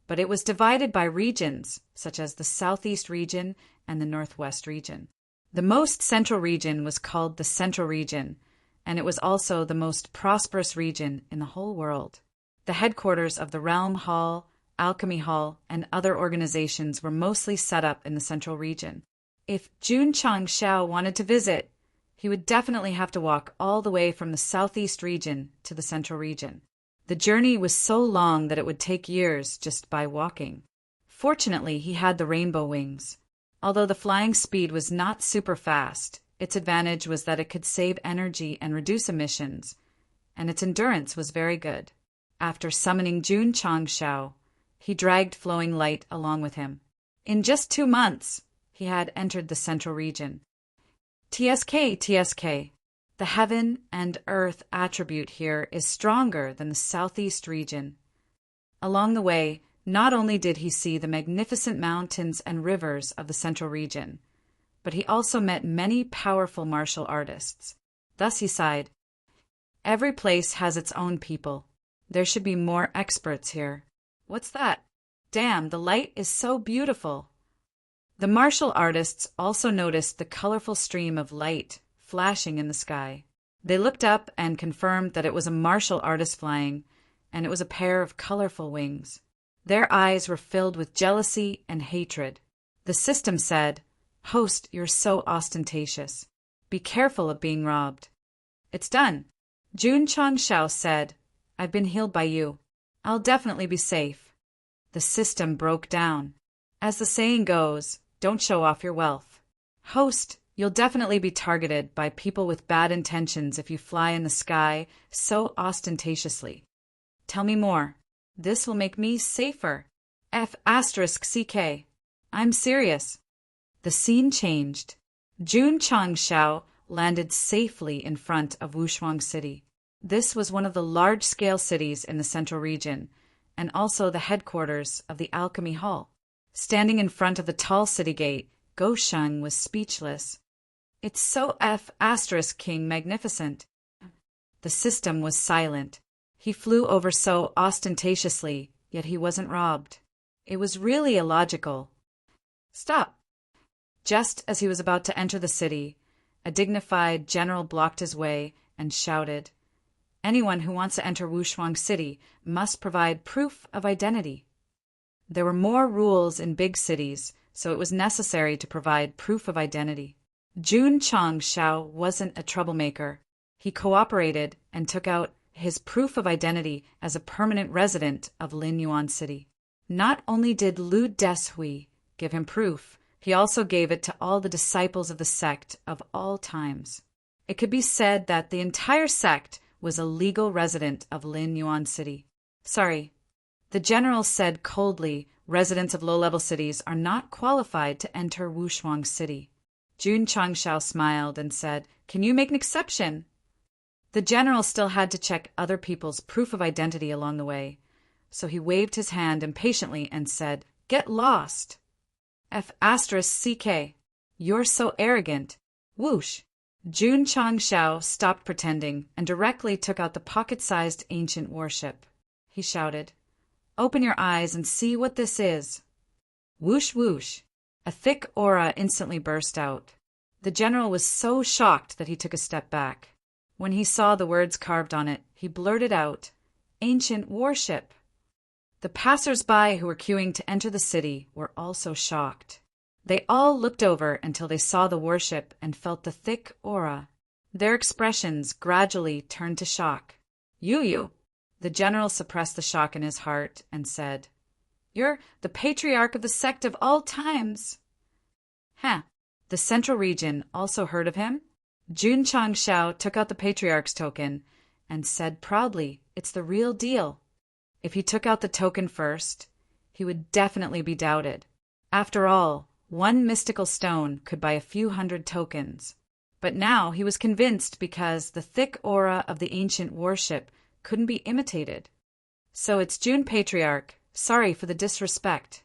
but it was divided by regions, such as the Southeast region and the Northwest region. The most central region was called the Central Region, and it was also the most prosperous region in the whole world. The headquarters of the Realm Hall, Alchemy Hall, and other organizations were mostly set up in the Central Region. If Jun Changxiao wanted to visit, he would definitely have to walk all the way from the Southeast region to the Central Region. The journey was so long that it would take years just by walking. Fortunately, he had the rainbow wings. Although the flying speed was not super fast, its advantage was that it could save energy and reduce emissions, and its endurance was very good. After summoning Jun Changxiao, he dragged Flowing Light along with him. In just 2 months, he had entered the Central Region. TSK, TSK. The heaven and earth attribute here is stronger than the southeast region. Along the way, not only did he see the magnificent mountains and rivers of the central region, but he also met many powerful martial artists. Thus he sighed, "Every place has its own people. There should be more experts here." "What's that? Damn, the light is so beautiful." The martial artists also noticed the colorful stream of light flashing in the sky. They looked up and confirmed that it was a martial artist flying, and it was a pair of colorful wings. Their eyes were filled with jealousy and hatred. The system said, "Host, you're so ostentatious. Be careful of being robbed." "It's done." Jun Changshao said, "I've been healed by you. I'll definitely be safe." The system broke down. As the saying goes, don't show off your wealth. "Host, you'll definitely be targeted by people with bad intentions if you fly in the sky so ostentatiously." "Tell me more. This will make me safer." F***CK. I'm serious. The scene changed. Jun Changshao landed safely in front of Wushuang City. This was one of the large-scale cities in the central region, and also the headquarters of the Alchemy Hall. Standing in front of the tall city gate, Gosheng was speechless. "It's so King magnificent." The system was silent. He flew over so ostentatiously, yet he wasn't robbed. It was really illogical. "Stop!" Just as he was about to enter the city, a dignified general blocked his way and shouted, "Anyone who wants to enter Wushuang City must provide proof of identity." There were more rules in big cities, so it was necessary to provide proof of identity. Jun Changshao wasn't a troublemaker. He cooperated and took out his proof of identity as a permanent resident of Linyuan City. Not only did Lu Deshui give him proof, he also gave it to all the disciples of the sect of all times. It could be said that the entire sect was a legal resident of Linyuan City. "Sorry," the general said coldly, "residents of low-level cities are not qualified to enter Wushuang City." Jun Changshao smiled and said, "Can you make an exception?" The general still had to check other people's proof of identity along the way, so he waved his hand impatiently and said, "Get lost." F***CK. You're so arrogant. Whoosh. Jun Changshao stopped pretending and directly took out the pocket-sized ancient warship. He shouted, "Open your eyes and see what this is." Whoosh whoosh. A thick aura instantly burst out. The general was so shocked that he took a step back. When he saw the words carved on it, he blurted out, "Ancient warship." The passers-by who were queuing to enter the city were also shocked. They all looked over until they saw the warship and felt the thick aura. Their expressions gradually turned to shock. "You." The general suppressed the shock in his heart and said, "You're the patriarch of the sect of all times." Huh. The central region also heard of him. Jun Changshao took out the patriarch's token and said proudly, "It's the real deal." If he took out the token first, he would definitely be doubted. After all, one mystical stone could buy a few hundred tokens. But now he was convinced because the thick aura of the ancient warship couldn't be imitated. "So it's Jun Patriarch. Sorry for the disrespect."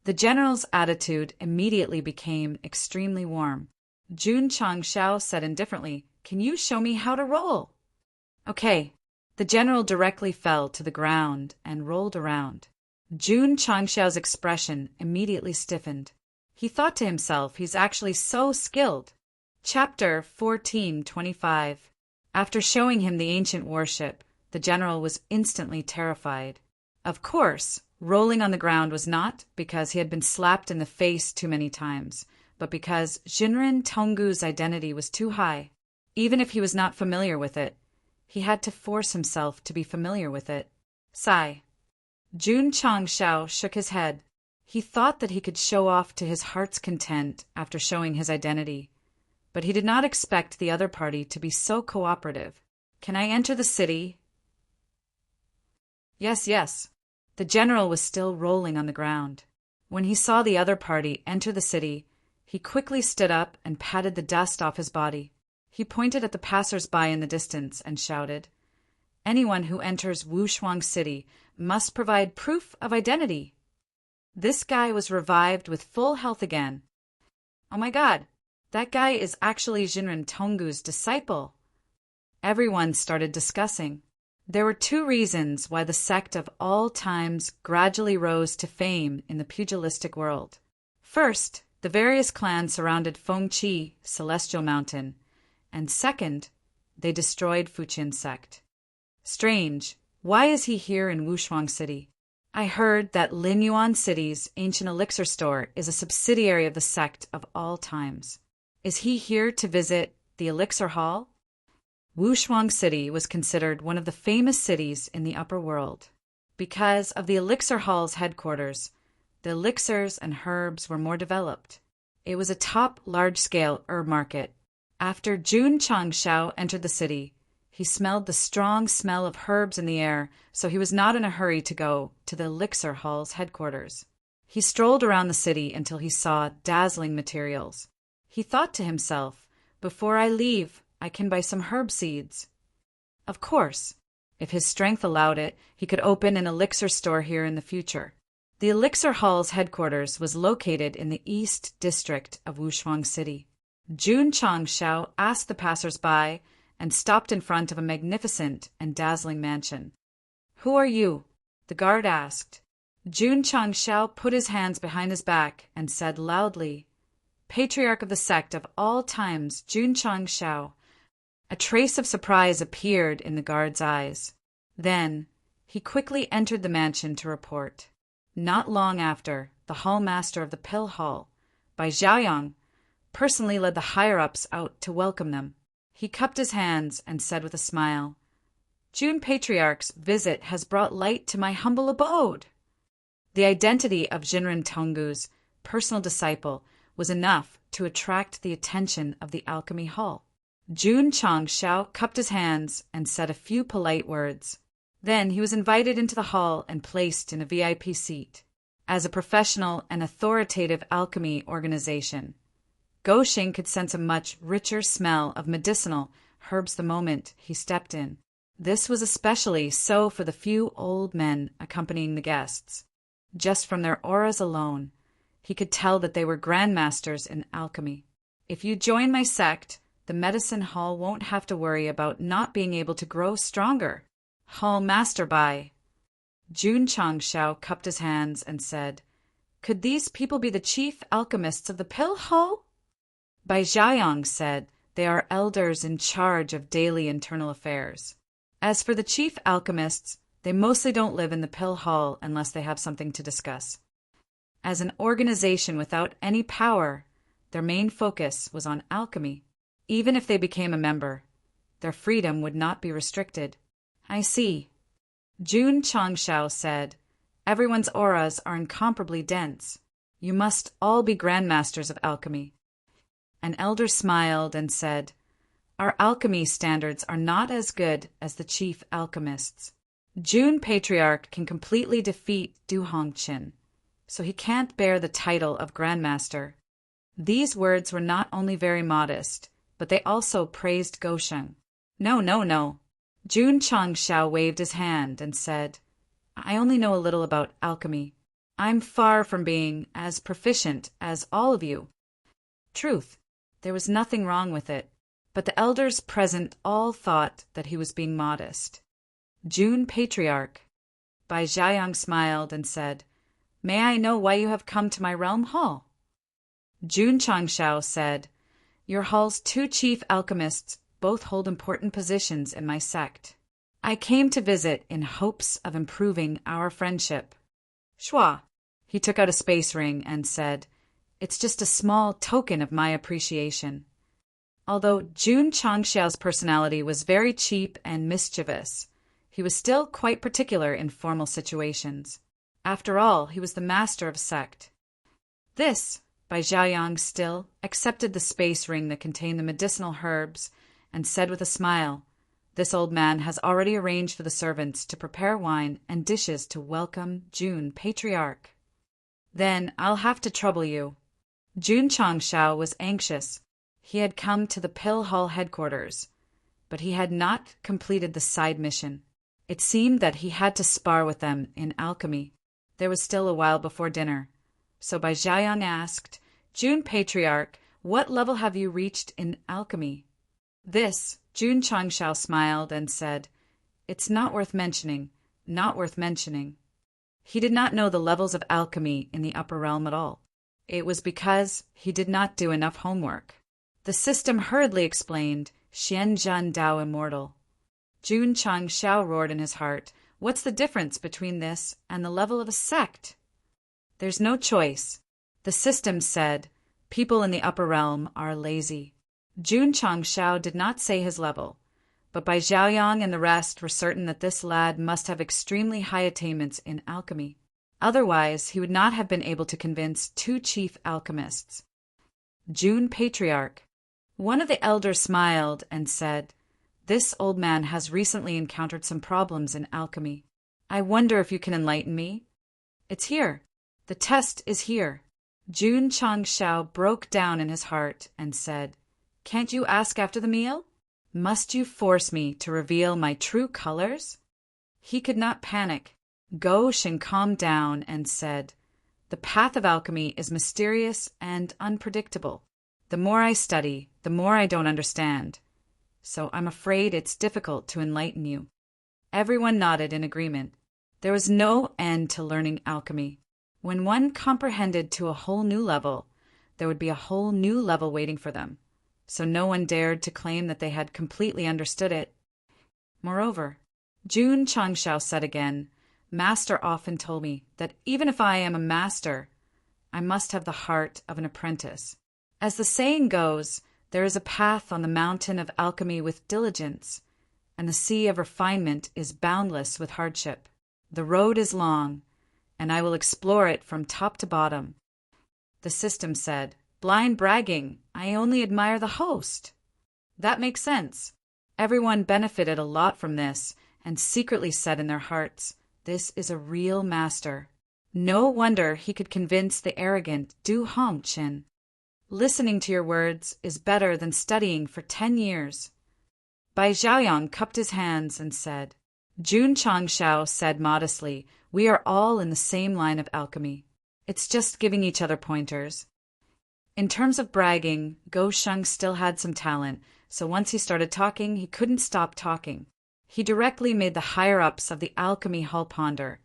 The general's attitude immediately became extremely warm. Jun Changshao said indifferently, "Can you show me how to roll?" "Okay." The general directly fell to the ground and rolled around. Jun Changshao's expression immediately stiffened. He thought to himself, he's actually so skilled. Chapter 14:25. After showing him the ancient warship, the general was instantly terrified. Of course, rolling on the ground was not because he had been slapped in the face too many times, but because Jinren Tonggu's identity was too high. Even if he was not familiar with it, he had to force himself to be familiar with it. Sigh. Jun Changshao shook his head. He thought that he could show off to his heart's content after showing his identity, but he did not expect the other party to be so cooperative. "Can I enter the city?" Yes. The general was still rolling on the ground. When he saw the other party enter the city, he quickly stood up and patted the dust off his body. He pointed at the passers-by in the distance and shouted, "Anyone who enters Wushuang City must provide proof of identity." This guy was revived with full health again. Oh my God, that guy is actually Jinren Tonggu's disciple. Everyone started discussing. There were two reasons why the sect of all times gradually rose to fame in the pugilistic world. First, the various clans surrounded Fengqi, Celestial Mountain, and second, they destroyed Fuqian Sect. Strange, why is he here in Wushuang City? I heard that Linyuan City's ancient elixir store is a subsidiary of the sect of all times. Is he here to visit the elixir hall? Wushuang City was considered one of the famous cities in the upper world. Because of the elixir hall's headquarters, the elixirs and herbs were more developed. It was a top large-scale herb market. After Jun Changshao entered the city, he smelled the strong smell of herbs in the air, so he was not in a hurry to go to the elixir hall's headquarters. He strolled around the city until he saw dazzling materials. He thought to himself, "Before I leave, I can buy some herb seeds." Of course, if his strength allowed it, he could open an elixir store here in the future. The elixir hall's headquarters was located in the East District of Wushuang City. Jun Changshao asked the passers-by and stopped in front of a magnificent and dazzling mansion. "Who are you?" the guard asked. Jun Changshao put his hands behind his back and said loudly, "Patriarch of the sect of all times, Jun Changshao." A trace of surprise appeared in the guard's eyes. Then, he quickly entered the mansion to report. Not long after, the hall master of the Pill Hall, Bai Zhaoyang, personally led the higher-ups out to welcome them. He cupped his hands and said with a smile, "Jun Patriarch's visit has brought light to my humble abode." The identity of Jinren Tonggu's personal disciple was enough to attract the attention of the alchemy hall. Jun Changshao cupped his hands and said a few polite words. Then he was invited into the hall and placed in a VIP seat. As a professional and authoritative alchemy organization, Goshing could sense a much richer smell of medicinal herbs the moment he stepped in. This was especially so for the few old men accompanying the guests. Just from their auras alone, he could tell that they were grandmasters in alchemy. "If you join my sect, the medicine hall won't have to worry about not being able to grow stronger." Hall Master Bai. Jun Changshao cupped his hands and said, "Could these people be the chief alchemists of the Pill Hall?" Bai Zhaoyang said, "They are elders in charge of daily internal affairs. As for the chief alchemists, they mostly don't live in the Pill Hall unless they have something to discuss." As an organization without any power, their main focus was on alchemy. Even if they became a member, their freedom would not be restricted. "I see." Jun Changshao said, "Everyone's auras are incomparably dense. You must all be grandmasters of alchemy." An elder smiled and said, "Our alchemy standards are not as good as the chief alchemists. Jun Patriarch can completely defeat Du Hongqin, so he can't bear the title of Grandmaster." These words were not only very modest, but they also praised Gosheng. "No, no, no." Jun Changshao waved his hand and said, "I only know a little about alchemy. I'm far from being as proficient as all of you." Truth, there was nothing wrong with it, but the elders present all thought that he was being modest. "Jun Patriarch." Bai Zhaoyang smiled and said, "May I know why you have come to my realm hall?" Jun Changshao said, "Your hall's two chief alchemists both hold important positions in my sect. I came to visit in hopes of improving our friendship." Shua. He took out a space ring and said, "It's just a small token of my appreciation." Although Jun Changshao's personality was very cheap and mischievous, he was still quite particular in formal situations. After all, he was the master of Sect. This, Bai Zhaoyang still accepted the space ring that contained the medicinal herbs and said with a smile, "This old man has already arranged for the servants to prepare wine and dishes to welcome Jun Patriarch." "Then I'll have to trouble you." Jun Changshao was anxious. He had come to the Pill Hall headquarters, but he had not completed the side mission. It seemed that he had to spar with them in alchemy. There was still a while before dinner, so Bai Zhaoyang asked, "Jun Patriarch, what level have you reached in alchemy?" This, Jun Changshao smiled and said, "It's not worth mentioning, not worth mentioning." He did not know the levels of alchemy in the upper realm at all. It was because he did not do enough homework. The system hurriedly explained, Xian Zhan Dao Immortal. Jun Changshao roared in his heart, "What's the difference between this and the level of a sect?" "There's no choice." The system said, "People in the upper realm are lazy." Jun Changshao did not say his level, but Bai Zhaoyang and the rest were certain that this lad must have extremely high attainments in alchemy. Otherwise, he would not have been able to convince two chief alchemists. "Jun Patriarch." One of the elders smiled and said, "This old man has recently encountered some problems in alchemy. I wonder if you can enlighten me?" "It's here. The test is here." Jun Changshao broke down in his heart and said, "Can't you ask after the meal? Must you force me to reveal my true colors?" He could not panic. Go Shen calmed down and said, "The path of alchemy is mysterious and unpredictable. The more I study, the more I don't understand. So I'm afraid it's difficult to enlighten you." Everyone nodded in agreement. There was no end to learning alchemy. When one comprehended to a whole new level, there would be a whole new level waiting for them, so no one dared to claim that they had completely understood it. Moreover, Jun Changshao said again, "Master often told me that even if I am a master, I must have the heart of an apprentice. As the saying goes, there is a path on the mountain of alchemy with diligence, and the sea of refinement is boundless with hardship. The road is long, and I will explore it from top to bottom." The system said, "Blind bragging, I only admire the host." That makes sense. Everyone benefited a lot from this, and secretly said in their hearts, "This is a real master." No wonder he could convince the arrogant Du Hongqin. Listening to your words is better than studying for 10 years. Bai Zhaoyang cupped his hands and said, Jun Changshao said modestly, "We are all in the same line of alchemy. It's just giving each other pointers." In terms of bragging, Go Sheng still had some talent, so once he started talking, he couldn't stop talking. He directly made the higher-ups of the alchemy hall ponder,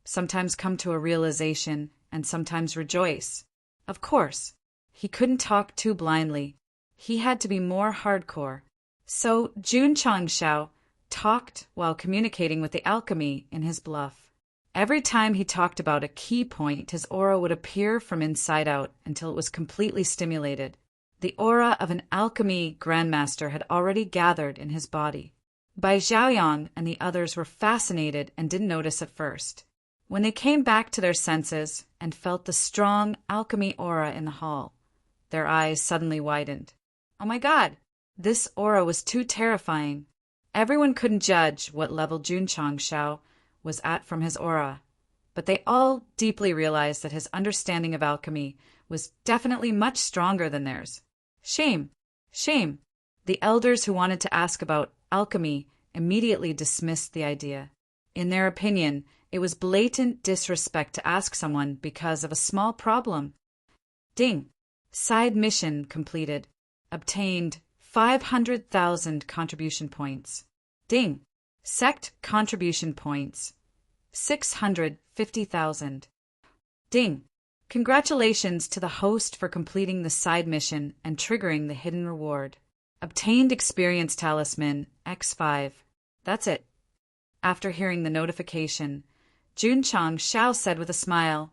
sometimes come to a realization, and sometimes rejoice. Of course, he couldn't talk too blindly. He had to be more hardcore. So Jun Changshao talked while communicating with the alchemy in his bluff. Every time he talked about a key point, his aura would appear from inside out until it was completely stimulated. The aura of an alchemy grandmaster had already gathered in his body. Bai Zhaoyang and the others were fascinated and didn't notice at first. When they came back to their senses and felt the strong alchemy aura in the hall, their eyes suddenly widened. Oh my God! This aura was too terrifying. Everyone couldn't judge what level Jun Changshao was at from his aura, but they all deeply realized that his understanding of alchemy was definitely much stronger than theirs. Shame! Shame! The elders who wanted to ask about alchemy immediately dismissed the idea. In their opinion, it was blatant disrespect to ask someone because of a small problem. Ding! Side mission completed. Obtained 500,000 contribution points. Ding! Sect contribution points 650,000. Ding! Congratulations to the host for completing the side mission and triggering the hidden reward. Obtained experience talisman X5. That's it. After hearing the notification, Jun Changshao said with a smile,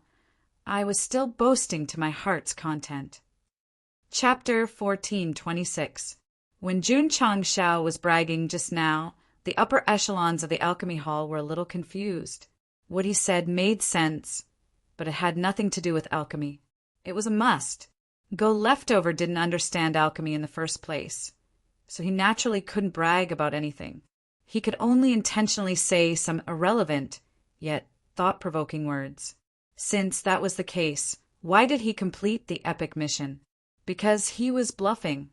"I was still boasting to my heart's content." Chapter 1426. When Jun Changshao was bragging just now, the upper echelons of the alchemy hall were a little confused. What he said made sense, but it had nothing to do with alchemy. It was a must. Go Leftover didn't understand alchemy in the first place, so he naturally couldn't brag about anything. He could only intentionally say some irrelevant, yet thought-provoking words. Since that was the case, why did he complete the epic mission? Because he was bluffing.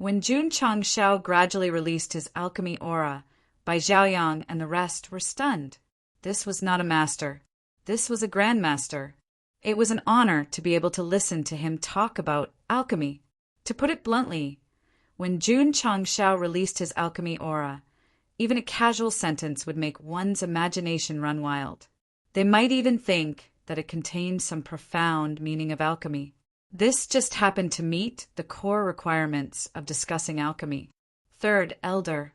When Jun Changshao gradually released his alchemy aura, Bai Xiaoyang and the rest were stunned. This was not a master. This was a grandmaster. It was an honor to be able to listen to him talk about alchemy. To put it bluntly, when Jun Changshao released his alchemy aura, even a casual sentence would make one's imagination run wild. They might even think that it contained some profound meaning of alchemy. This just happened to meet the core requirements of discussing alchemy. Third Elder.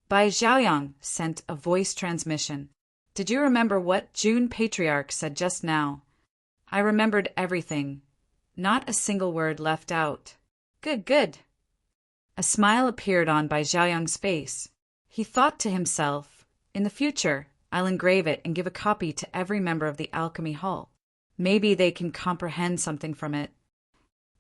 Bai Xiaoyang sent a voice transmission. Did you remember what Jun Patriarch said just now? I remembered everything. Not a single word left out. Good, good. A smile appeared on Bai Xiaoyang's face. He thought to himself, in the future, I'll engrave it and give a copy to every member of the Alchemy Hall. Maybe they can comprehend something from it.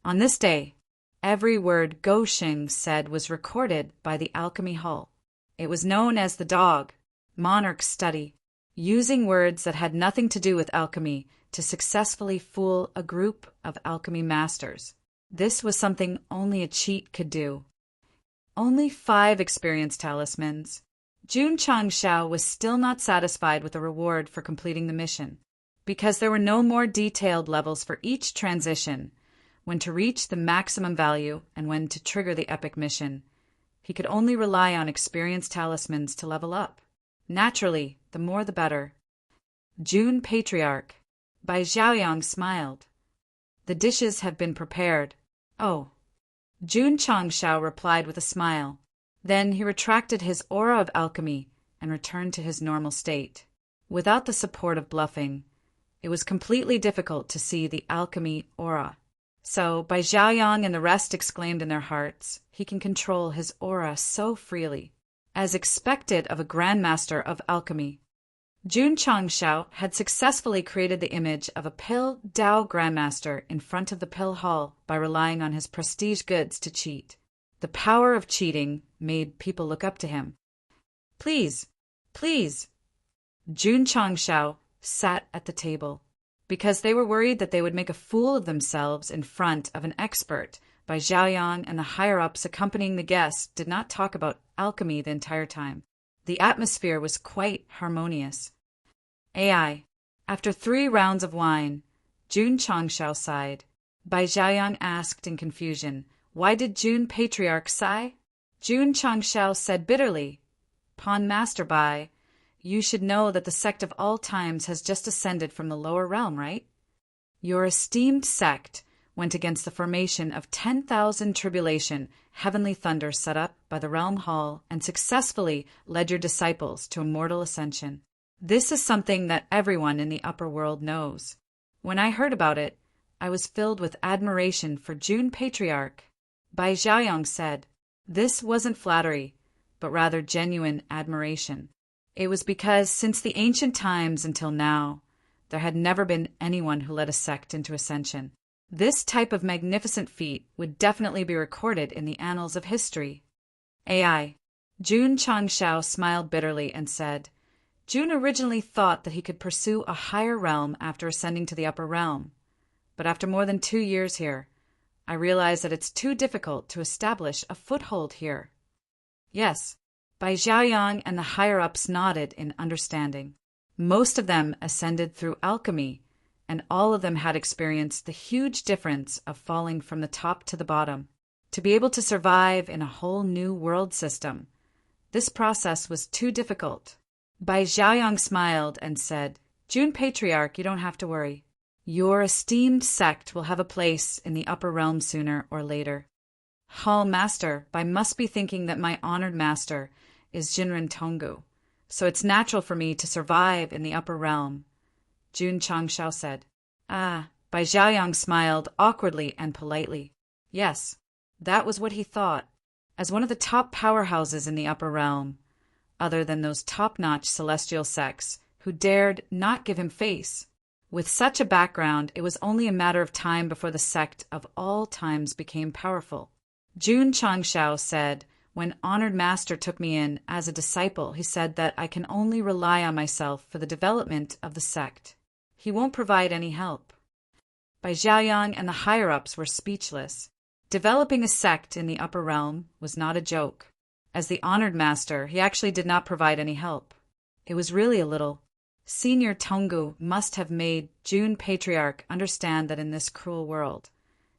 On this day, every word Goshing said was recorded by the Alchemy Hall. It was known as the Dog, Monarch's Study, using words that had nothing to do with alchemy to successfully fool a group of alchemy masters. This was something only a cheat could do. Only 5 experienced talismans. Jun Changshao was still not satisfied with the reward for completing the mission. Because there were no more detailed levels for each transition, when to reach the maximum value and when to trigger the epic mission, he could only rely on experienced talismans to level up. Naturally, the more the better. Jun Patriarch. Bai Xiaoyang smiled. The dishes have been prepared. Oh. Jun Changshao replied with a smile. Then he retracted his aura of alchemy and returned to his normal state. Without the support of bluffing, it was completely difficult to see the alchemy aura. So, Bai Xiaoyang and the rest exclaimed in their hearts, he can control his aura so freely. As expected of a grandmaster of alchemy, Jun Changshao had successfully created the image of a Pill Dao grandmaster in front of the pill hall by relying on his prestige goods to cheat. The power of cheating made people look up to him. Please, please. Jun Changshao sat at the table. Because they were worried that they would make a fool of themselves in front of an expert, Bai Xiaoyang and the higher-ups accompanying the guests did not talk about alchemy the entire time. The atmosphere was quite harmonious. AI. After 3 rounds of wine, Jun Changshao sighed. Bai Xiaoyang asked in confusion, why did Jun Patriarch sigh? Jun Changshao said bitterly, Pawn Master Bai, you should know that the Sect of all times has just ascended from the lower realm, right? Your esteemed Sect went against the formation of 10,000 tribulation, heavenly thunder set up by the Realm Hall and successfully led your disciples to immortal ascension. This is something that everyone in the upper world knows. When I heard about it, I was filled with admiration for Jun Patriarch. Bai Xiaoyang said, this wasn't flattery, but rather genuine admiration. It was because since the ancient times until now, there had never been anyone who led a sect into ascension. This type of magnificent feat would definitely be recorded in the annals of history. AI. Jun Changshao smiled bitterly and said, Jun originally thought that he could pursue a higher realm after ascending to the upper realm. But after more than 2 years here, I realize that it's too difficult to establish a foothold here. Yes. Bai Xiaoyang and the higher-ups nodded in understanding. Most of them ascended through alchemy, and all of them had experienced the huge difference of falling from the top to the bottom. To be able to survive in a whole new world system, this process was too difficult. Bai Xiaoyang smiled and said, Jun Patriarch, you don't have to worry. Your esteemed sect will have a place in the upper realm sooner or later. Hall Master, Bai must be thinking that my honored master is Jinren Tonggu, so it's natural for me to survive in the upper realm. Jun Changshao said. Ah, Bai Xiaoyang smiled awkwardly and politely. Yes, that was what he thought. As one of the top powerhouses in the upper realm, other than those top-notch celestial sects who dared not give him face. With such a background, it was only a matter of time before the sect of all times became powerful. Jun Changshao said, when Honored Master took me in as a disciple, he said that I can only rely on myself for the development of the sect. He won't provide any help. Bai Xiaoyang and the higher-ups were speechless. Developing a sect in the upper realm was not a joke. As the honored master, he actually did not provide any help. It was really a little. Senior Tongu must have made June Patriarch understand that in this cruel world,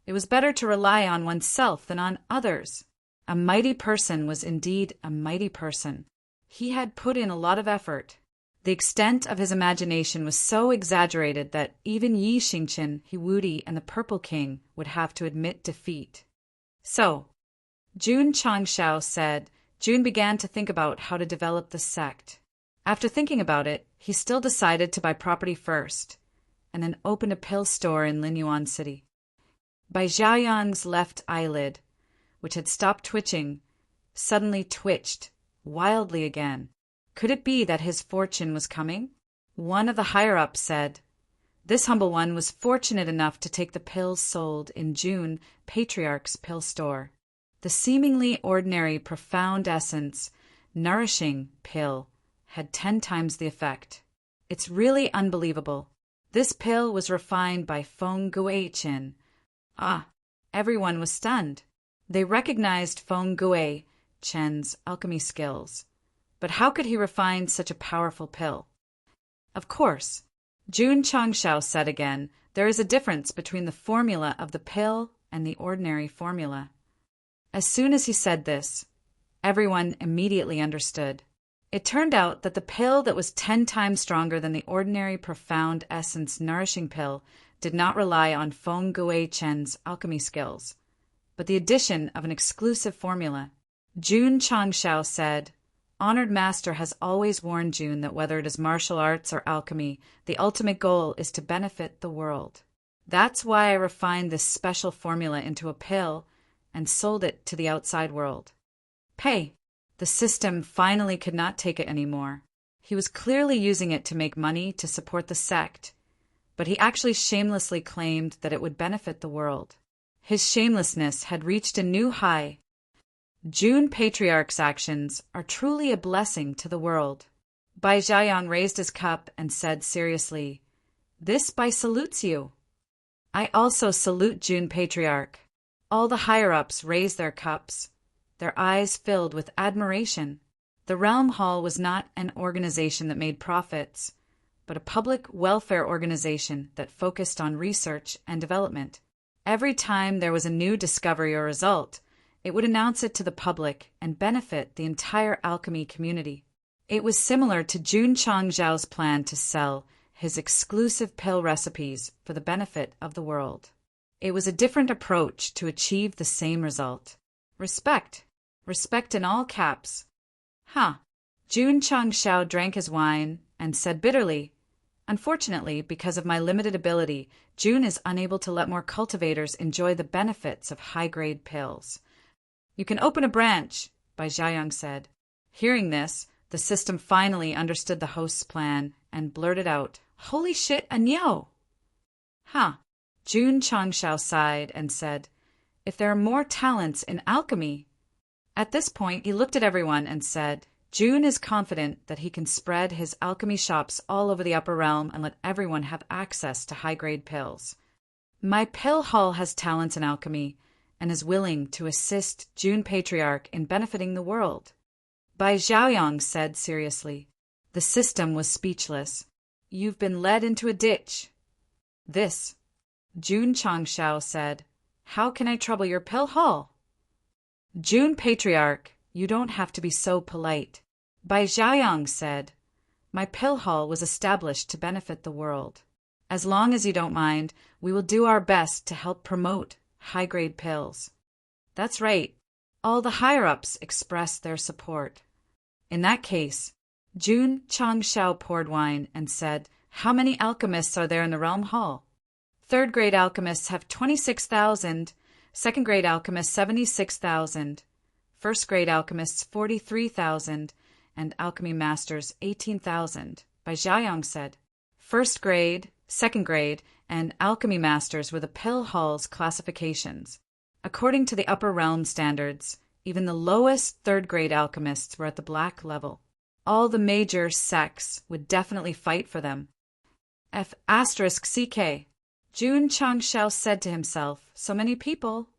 it was better to rely on oneself than on others. A mighty person was indeed a mighty person. He had put in a lot of effort. The extent of his imagination was so exaggerated that even Yi Xingqian, Hiwudi, and the Purple King would have to admit defeat. So, Jun Changshao said, Jun began to think about how to develop the sect. After thinking about it, he still decided to buy property first, and then opened a pill store in Linyuan City. Bai Xiaoyang's left eyelid, which had stopped twitching, suddenly twitched wildly again. Could it be that his fortune was coming? One of the higher-ups said. This humble one was fortunate enough to take the pills sold in June Patriarch's pill store. The seemingly ordinary profound essence, nourishing pill had 10 times the effect. It's really unbelievable. This pill was refined by Feng Guiqin. Everyone was stunned. They recognized Feng Guiqin's alchemy skills. But how could he refine such a powerful pill? Of course, Jun Changshao said again, there is a difference between the formula of the pill and the ordinary formula. As soon as he said this, everyone immediately understood. It turned out that the pill that was 10 times stronger than the ordinary profound essence nourishing pill did not rely on Feng Guiqin's alchemy skills, but the addition of an exclusive formula. Jun Changshao said, Honored Master has always warned Jun that whether it is martial arts or alchemy, the ultimate goal is to benefit the world. That's why I refined this special formula into a pill and sold it to the outside world. Pay. The system finally could not take it anymore. He was clearly using it to make money to support the sect, but he actually shamelessly claimed that it would benefit the world. His shamelessness had reached a new high. June Patriarch's actions are truly a blessing to the world. Bai Xiaoyang raised his cup and said seriously, This Bai salutes you. I also salute June Patriarch. All the higher-ups raised their cups, their eyes filled with admiration. The Realm Hall was not an organization that made profits, but a public welfare organization that focused on research and development. Every time there was a new discovery or result, it would announce it to the public and benefit the entire alchemy community. It was similar to Jun Changzhao's plan to sell his exclusive pill recipes for the benefit of the world. It was a different approach to achieve the same result. Respect. Respect in all caps. Jun Changshao drank his wine and said bitterly, Unfortunately, because of my limited ability, Jun is unable to let more cultivators enjoy the benefits of high-grade pills. You can open a branch, Bai Xiaoyang said. Hearing this, the system finally understood the host's plan and blurted out, Holy shit, a Niao! Jun Changshao sighed and said, If there are more talents in alchemy. At this point, he looked at everyone and said, Jun is confident that he can spread his alchemy shops all over the upper realm and let everyone have access to high-grade pills. My pill hall has talents in alchemy and is willing to assist Jun Patriarch in benefiting the world. Bai Xiaoyang said seriously. The system was speechless. You've been led into a ditch. This, Jun Changshao said. How can I trouble your pill hall? Jun Patriarch, you don't have to be so polite. Bai Xiaoyang said. My pill hall was established to benefit the world. As long as you don't mind, we will do our best to help promote high-grade pills. That's right. All the higher-ups expressed their support. In that case, Jun Changshao poured wine and said, How many alchemists are there in the Realm Hall? Third-grade alchemists have 26,000, second-grade alchemists 76,000, first-grade alchemists 43,000, and alchemy masters 18,000, Bai Xiaoyang said. First grade, second grade, and alchemy masters were the pill hall's classifications. According to the upper realm standards, even the lowest third-grade alchemists were at the black level. All the major sects would definitely fight for them. F***CK. Jun Changshao said to himself, So many people.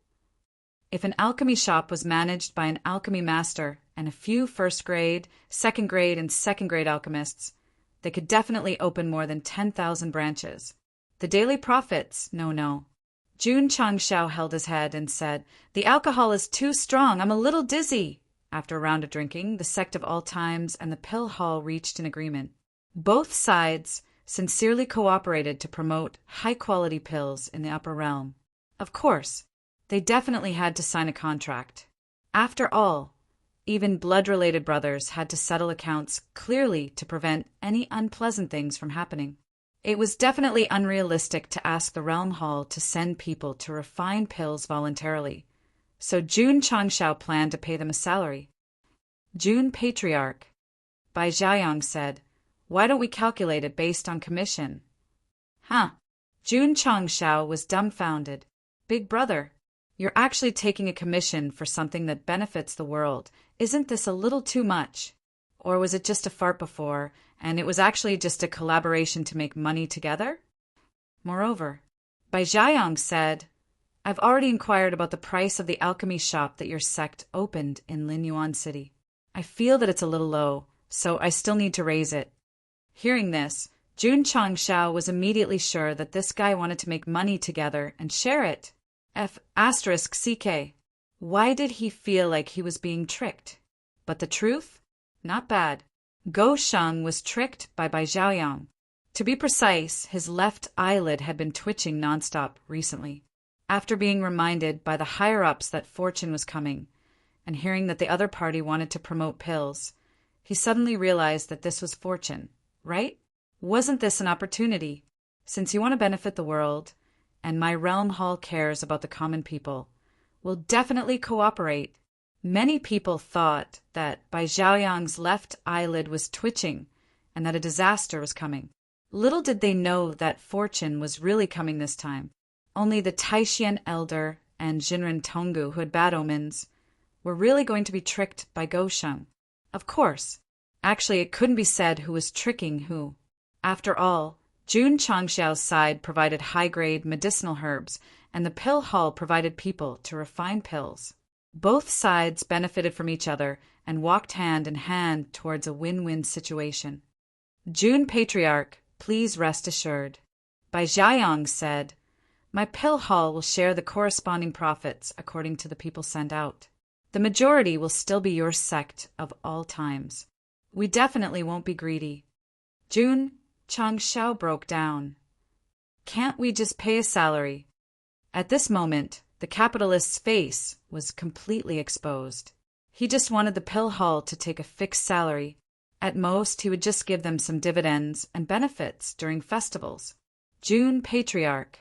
If an alchemy shop was managed by an alchemy master and a few first grade, second grade, and second grade alchemists, they could definitely open more than 10,000 branches. The daily profits, no. Jun Changshao held his head and said, "The alcohol is too strong. I'm a little dizzy." After a round of drinking, the Sect of all times and the pill hall reached an agreement. Both sides sincerely cooperated to promote high-quality pills in the upper realm. Of course, they definitely had to sign a contract. After all, even blood-related brothers had to settle accounts clearly to prevent any unpleasant things from happening. It was definitely unrealistic to ask the Realm Hall to send people to refine pills voluntarily, so Jun Changshao planned to pay them a salary. Jun Patriarch, Bai Xiaoyang said, "Why don't we calculate it based on commission?" Huh. Jun Changshao was dumbfounded. "Big brother, you're actually taking a commission for something that benefits the world. Isn't this a little too much? Or was it just a fart before, and it was actually just a collaboration to make money together?" Moreover, Bai Xiaoyang said, "I've already inquired about the price of the alchemy shop that your sect opened in Linyuan City. I feel that it's a little low, so I still need to raise it." Hearing this, Jun Changshao was immediately sure that this guy wanted to make money together and share it. F***CK. Why did he feel like he was being tricked? But the truth? Not bad. Go Sheng was tricked by Bai Xiaoyang. To be precise, his left eyelid had been twitching nonstop recently. After being reminded by the higher-ups that fortune was coming, and hearing that the other party wanted to promote pills, he suddenly realized that this was fortune, right? Wasn't this an opportunity? Since you want to benefit the world, and my realm hall cares about the common people, we'll definitely cooperate. Many people thought that Bai Xiaoyang's left eyelid was twitching and that a disaster was coming. Little did they know that fortune was really coming this time. Only the Taishian Elder and Jinren Tonggu, who had bad omens, were really going to be tricked by Go Sheng. Of course. Actually, it couldn't be said who was tricking who. After all, Jun Changshao's side provided high-grade medicinal herbs, and the pill hall provided people to refine pills. Both sides benefited from each other and walked hand in hand towards a win-win situation. Jun Patriarch, please rest assured. Bai Xiaoyang said, "My pill hall will share the corresponding profits according to the people sent out. The majority will still be your sect of all times. We definitely won't be greedy." Jun Changshao broke down. "Can't we just pay a salary?" At this moment, the capitalist's face was completely exposed. He just wanted the pill hall to take a fixed salary. At most, he would just give them some dividends and benefits during festivals. Jun Patriarch.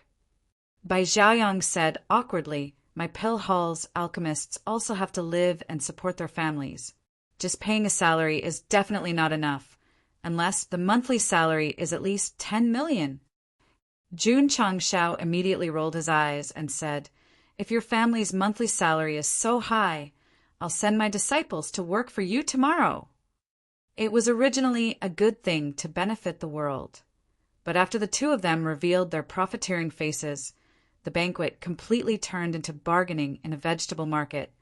Bai Xiaoyang said awkwardly, "My pill hall's alchemists also have to live and support their families. Just paying a salary is definitely not enough, unless the monthly salary is at least 10 million. Jun Changshao immediately rolled his eyes and said, "If your family's monthly salary is so high, I'll send my disciples to work for you tomorrow." It was originally a good thing to benefit the world, but after the two of them revealed their profiteering faces, the banquet completely turned into bargaining in a vegetable market,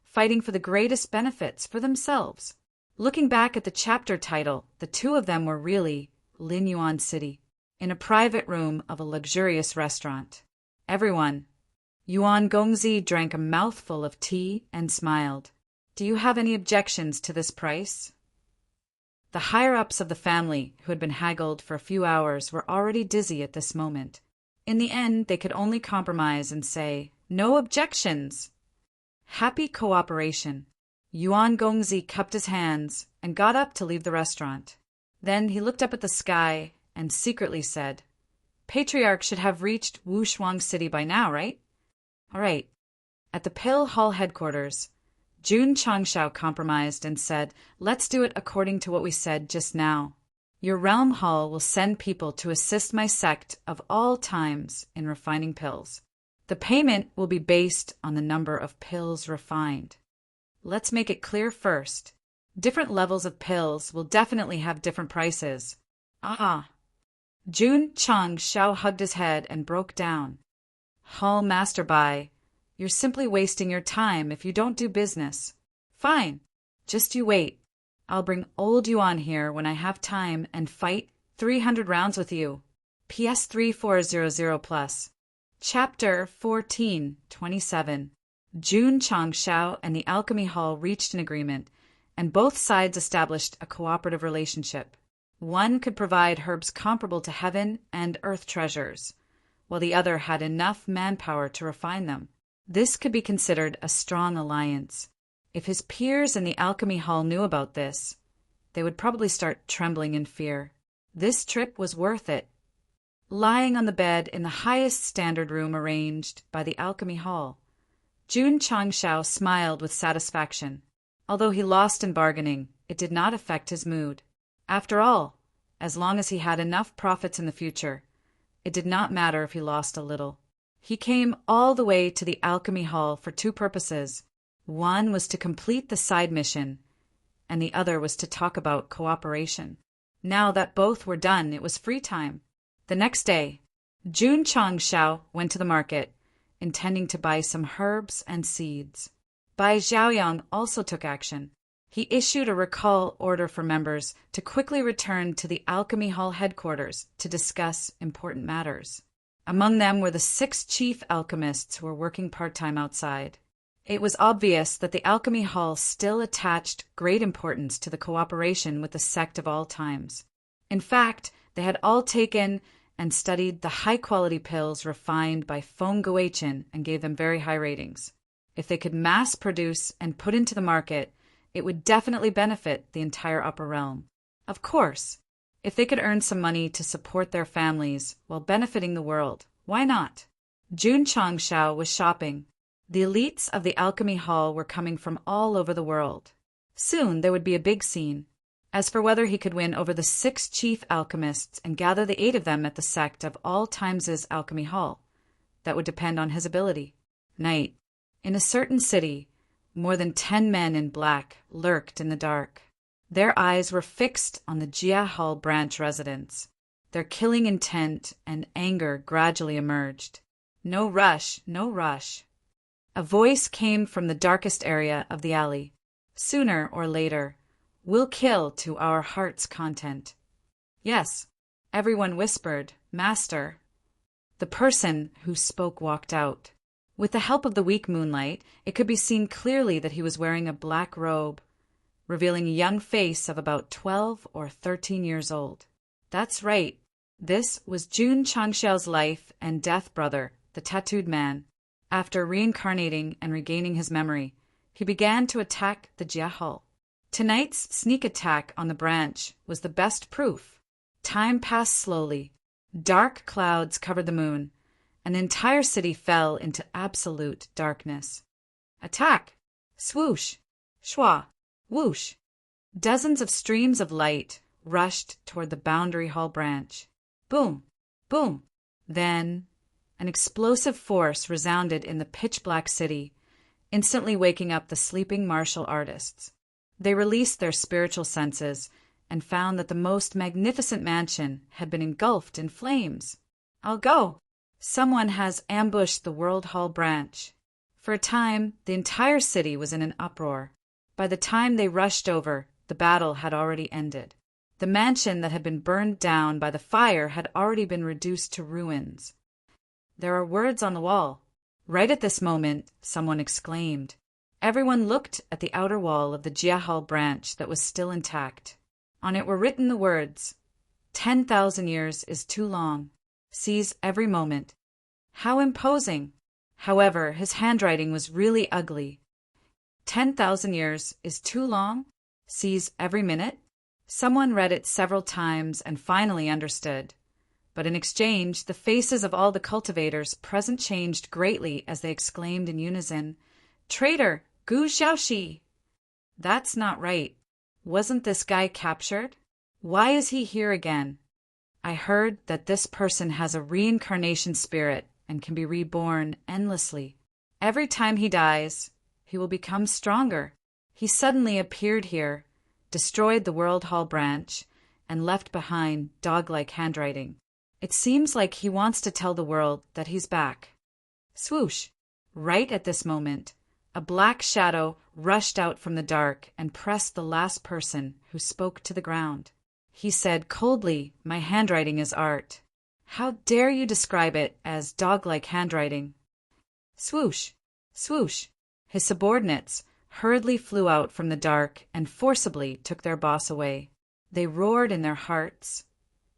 fighting for the greatest benefits for themselves. Looking back at the chapter title, the two of them were really Linyuan City, in a private room of a luxurious restaurant. Everyone, Yuan Gongzi drank a mouthful of tea and smiled. "Do you have any objections to this price?" The higher-ups of the family, who had been haggled for a few hours, were already dizzy at this moment. In the end, they could only compromise and say, "No objections." Happy cooperation. Yuan Gongzi cupped his hands and got up to leave the restaurant. Then he looked up at the sky and secretly said, "Patriarch should have reached Wushuang City by now, right?" "All right." At the Pill Hall headquarters, Jun Changshao compromised and said, "Let's do it according to what we said just now. Your realm hall will send people to assist my sect of all times in refining pills. The payment will be based on the number of pills refined. Let's make it clear first. Different levels of pills will definitely have different prices." Ah! Jun Changshao hugged his head and broke down. "Hall Master Bai, You're simply wasting your time if you don't do business. Fine. Just you wait. I'll bring old Yuan here when I have time and fight 300 rounds with you. PS 3400 plus. Chapter 14:27. Jun Changshao and the Alchemy Hall reached an agreement, and both sides established a cooperative relationship. One could provide herbs comparable to heaven and earth treasures, while the other had enough manpower to refine them. This could be considered a strong alliance. If his peers in the Alchemy Hall knew about this, they would probably start trembling in fear. This trip was worth it. Lying on the bed in the highest standard room arranged by the Alchemy Hall, Jun Changshao smiled with satisfaction. Although he lost in bargaining, it did not affect his mood. After all, as long as he had enough profits in the future, it did not matter if he lost a little. He came all the way to the Alchemy Hall for two purposes. One was to complete the side mission, and the other was to talk about cooperation. Now that both were done, it was free time. The next day, Jun Changshao went to the market, intending to buy some herbs and seeds. Bai Zhaoyang also took action. He issued a recall order for members to quickly return to the Alchemy Hall headquarters to discuss important matters. Among them were the 6 chief alchemists who were working part-time outside. It was obvious that the Alchemy Hall still attached great importance to the cooperation with the sect of all times. In fact, they had all taken and studied the high-quality pills refined by Feng Guichin and gave them very high ratings. If they could mass produce and put into the market, it would definitely benefit the entire upper realm. Of course, if they could earn some money to support their families while benefiting the world, why not? Jun Changshao was shopping. The elites of the Alchemy Hall were coming from all over the world. Soon there would be a big scene. As for whether he could win over the 6 chief alchemists and gather the 8 of them at the Sect of all times' Alchemy Hall, that would depend on his ability. Night. In a certain city, more than 10 men in black lurked in the dark. Their eyes were fixed on the Jia Hall branch residents. Their killing intent and anger gradually emerged. No rush, no rush. A voice came from the darkest area of the alley. Sooner or later, we'll kill to our heart's content. Yes, everyone whispered, Master. The person who spoke walked out. With the help of the weak moonlight, it could be seen clearly that he was wearing a black robe, revealing a young face of about 12 or 13 years old. That's right. This was Jun Changshao's life and death brother, the tattooed man. After reincarnating and regaining his memory, he began to attack the Jia Hall. Tonight's sneak attack on the branch was the best proof. Time passed slowly. Dark clouds covered the moon, and the entire city fell into absolute darkness. Attack! Swoosh! Schwa! Whoosh! Dozens of streams of light rushed toward the Boundary Hall branch. Boom! Boom! Then an explosive force resounded in the pitch-black city, instantly waking up the sleeping martial artists. They released their spiritual senses and found that the most magnificent mansion had been engulfed in flames. I'll go! Someone has ambushed the World Hall branch. For a time, the entire city was in an uproar. By the time they rushed over, the battle had already ended. The mansion that had been burned down by the fire had already been reduced to ruins. There are words on the wall. Right at this moment, someone exclaimed. Everyone looked at the outer wall of the Jia Hall branch that was still intact. On it were written the words, 10,000 years is too long. Seize every moment. How imposing! However, his handwriting was really ugly. 10,000 years is too long? Seize every minute? Someone read it several times and finally understood. But in exchange, the faces of all the cultivators present changed greatly as they exclaimed in unison, Traitor! Gu Xiaoxi! That's not right. Wasn't this guy captured? Why is he here again? I heard that this person has a reincarnation spirit and can be reborn endlessly. Every time he dies, he will become stronger. He suddenly appeared here, destroyed the World Hall branch, and left behind dog-like handwriting. It seems like he wants to tell the world that he's back. Swoosh! Right at this moment, a black shadow rushed out from the dark and pressed the last person who spoke to the ground. He said coldly, "My handwriting is art. How dare you describe it as dog-like handwriting?" Swoosh! Swoosh! His subordinates hurriedly flew out from the dark and forcibly took their boss away. They roared in their hearts.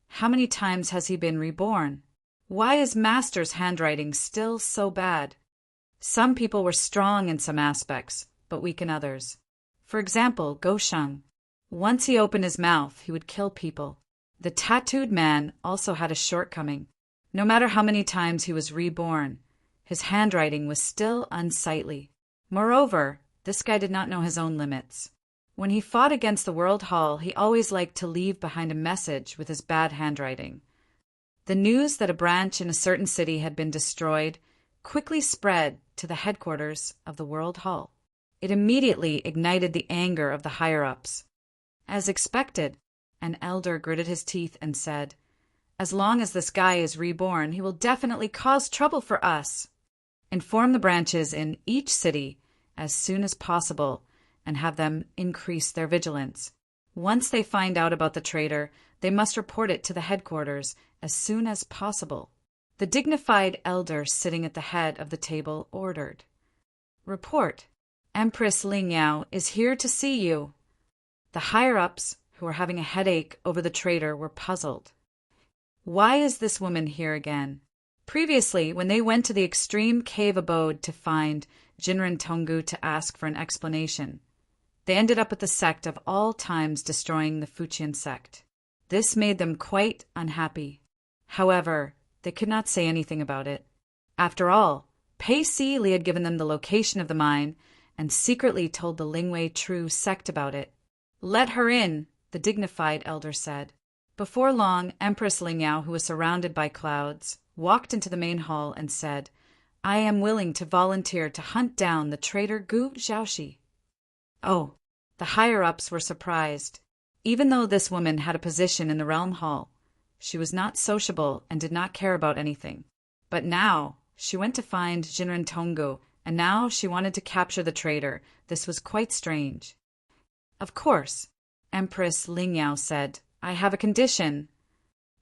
How many times has he been reborn? Why is Master's handwriting still so bad? Some people were strong in some aspects, but weak in others. For example, Gosheng. Once he opened his mouth, he would kill people. The tattooed man also had a shortcoming. No matter how many times he was reborn, his handwriting was still unsightly. Moreover, this guy did not know his own limits. When he fought against the World Hall, he always liked to leave behind a message with his bad handwriting. The news that a branch in a certain city had been destroyed quickly spread to the headquarters of the World Hall. It immediately ignited the anger of the higher-ups. As expected, an elder gritted his teeth and said, "As long as this guy is reborn, he will definitely cause trouble for us. Inform the branches in each city as soon as possible and have them increase their vigilance. Once they find out about the traitor, they must report it to the headquarters as soon as possible." The dignified elder sitting at the head of the table ordered, "Report. Empress Lingyao is here to see you." The higher-ups, who were having a headache over the traitor, were puzzled. Why is this woman here again? Previously, when they went to the extreme cave abode to find Jinren Tonggu to ask for an explanation, they ended up at the sect of all times destroying the Fujian sect. This made them quite unhappy. However, they could not say anything about it. After all, Pei Si Li had given them the location of the mine and secretly told the Lingwei True sect about it. "Let her in," the dignified elder said. Before long, Empress Lingyao, who was surrounded by clouds, walked into the main hall and said, "I am willing to volunteer to hunt down the traitor Gu Xiaoxi." Oh, the higher-ups were surprised. Even though this woman had a position in the realm hall, she was not sociable and did not care about anything. But now she went to find Jinren Tonggu, and now she wanted to capture the traitor. This was quite strange. "Of course," Empress Lingyao said, "I have a condition."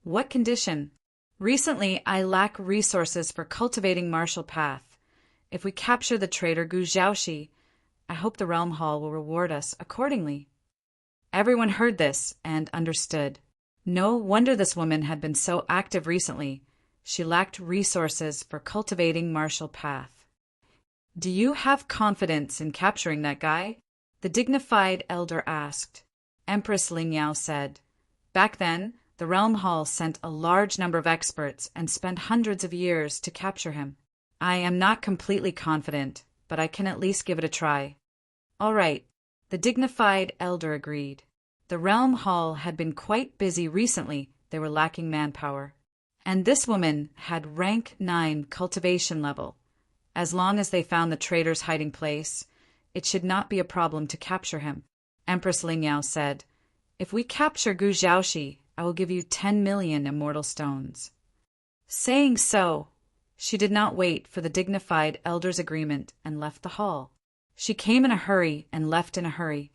"What condition?" "Recently, I lack resources for cultivating martial path. If we capture the traitor Gu Xiaoxi, I hope the realm hall will reward us accordingly." Everyone heard this and understood. No wonder this woman had been so active recently. She lacked resources for cultivating martial path. "Do you have confidence in capturing that guy?" the dignified elder asked. Empress Lingyao said, "Back then, the realm hall sent a large number of experts and spent hundreds of years to capture him. I am not completely confident, but I can at least give it a try." "All right," the dignified elder agreed. The realm hall had been quite busy recently. They were lacking manpower. And this woman had rank 9 cultivation level. As long as they found the traitor's hiding place, it should not be a problem to capture him. Empress Lingyao said, "If we capture Gu Xiaoxi, I will give you 10 million immortal stones." Saying so, she did not wait for the dignified elder's agreement and left the hall. She came in a hurry and left in a hurry.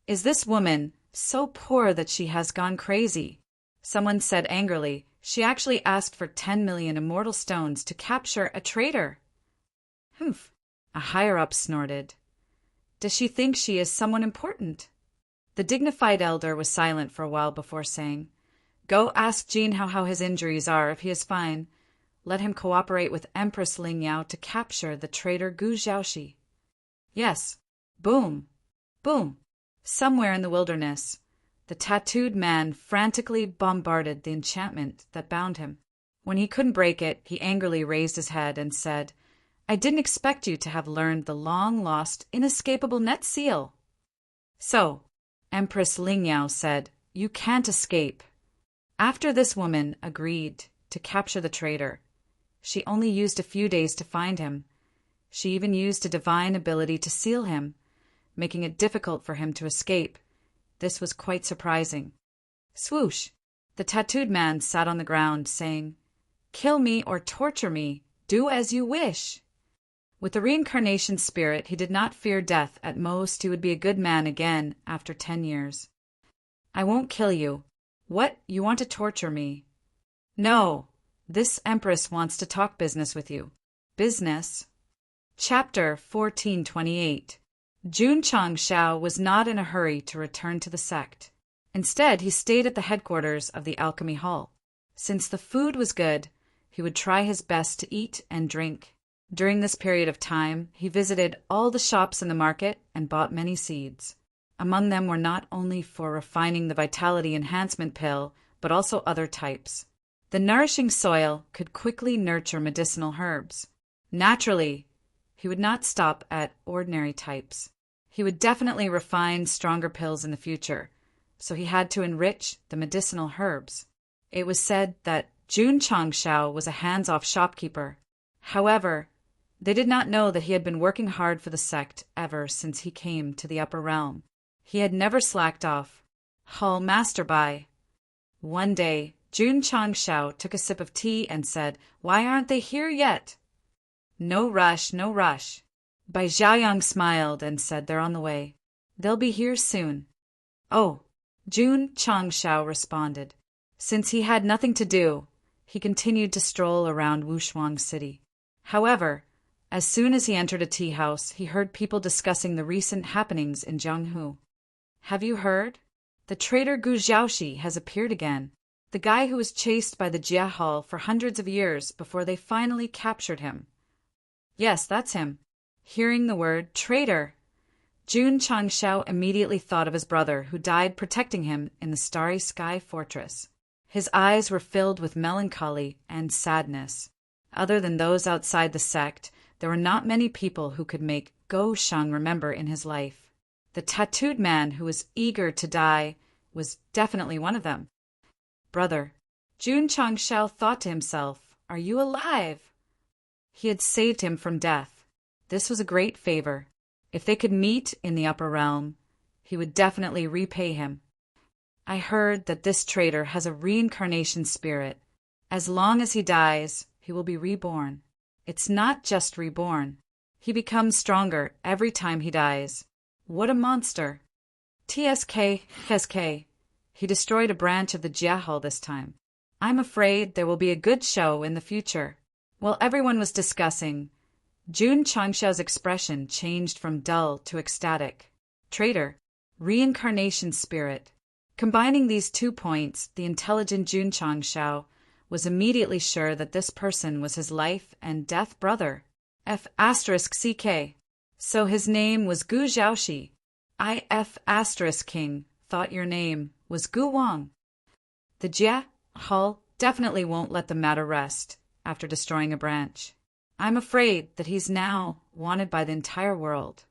"Is this woman so poor that she has gone crazy?" Someone said angrily. "She actually asked for 10 million immortal stones to capture a traitor." "Humph," a higher-up snorted. "Does she think she is someone important?" The dignified elder was silent for a while before saying, "Go ask Jin how his injuries are. If he is fine, let him cooperate with Empress Lingyao to capture the traitor Gu Xiaoxi." Yes. Boom. Boom. Somewhere in the wilderness, the tattooed man frantically bombarded the enchantment that bound him. When he couldn't break it, he angrily raised his head and said, "I didn't expect you to have learned the long-lost, inescapable net seal." "So," Empress Lingyao said, "you can't escape." After this woman agreed to capture the traitor, she only used a few days to find him. She even used a divine ability to seal him, making it difficult for him to escape. This was quite surprising. Swoosh! The tattooed man sat on the ground, saying, "Kill me or torture me. Do as you wish." With the reincarnation spirit, he did not fear death. At most, he would be a good man again after 10 years. I won't kill you. What, you want to torture me? No, this empress wants to talk business with you. Business? Chapter 1428. Jun Changshao was not in a hurry to return to the sect. Instead, he stayed at the headquarters of the alchemy hall. Since the food was good, he would try his best to eat and drink. During this period of time, he visited all the shops in the market and bought many seeds. Among them were not only for refining the vitality enhancement pill, but also other types. The nourishing soil could quickly nurture medicinal herbs. Naturally, he would not stop at ordinary types. He would definitely refine stronger pills in the future, so he had to enrich the medicinal herbs. It was said that Jun Changshao was a hands-off shopkeeper. However, they did not know that he had been working hard for the sect ever since he came to the upper realm. He had never slacked off. Hall master by. One day, Jun Changshao took a sip of tea and said, "Why aren't they here yet?" "No rush, no rush." Bai Xiaoyang smiled and said, "They're on the way. They'll be here soon." "Oh," Jun Changshao responded. Since he had nothing to do, he continued to stroll around Wushuang City. However, as soon as he entered a tea house, he heard people discussing the recent happenings in Jianghu. "Have you heard? The traitor Gu Xiaoxi has appeared again. The guy who was chased by the Jia Hall for hundreds of years before they finally captured him." "Yes, that's him." Hearing the word traitor, Jun Changshao immediately thought of his brother who died protecting him in the Starry Sky Fortress. His eyes were filled with melancholy and sadness. Other than those outside the sect, there were not many people who could make Go Sheng remember in his life. The tattooed man who was eager to die was definitely one of them. "Brother," Jun Changshao thought to himself, "are you alive?" He had saved him from death. This was a great favor. If they could meet in the upper realm, he would definitely repay him. "I heard that this traitor has a reincarnation spirit. As long as he dies, he will be reborn. It's not just reborn. He becomes stronger every time he dies. What a monster!" TSK. He destroyed a branch of the Jia Hall this time. "I'm afraid there will be a good show in the future." While everyone was discussing, Jun Changshao's expression changed from dull to ecstatic. Traitor, reincarnation spirit. Combining these 2 points, the intelligent Jun Changshao was immediately sure that this person was his life and death brother. F***CK. So his name was Gu Xiaoxi. King thought your name was Gu Wang. The Jia Hall definitely won't let the matter rest after destroying a branch. I'm afraid that he's now wanted by the entire world.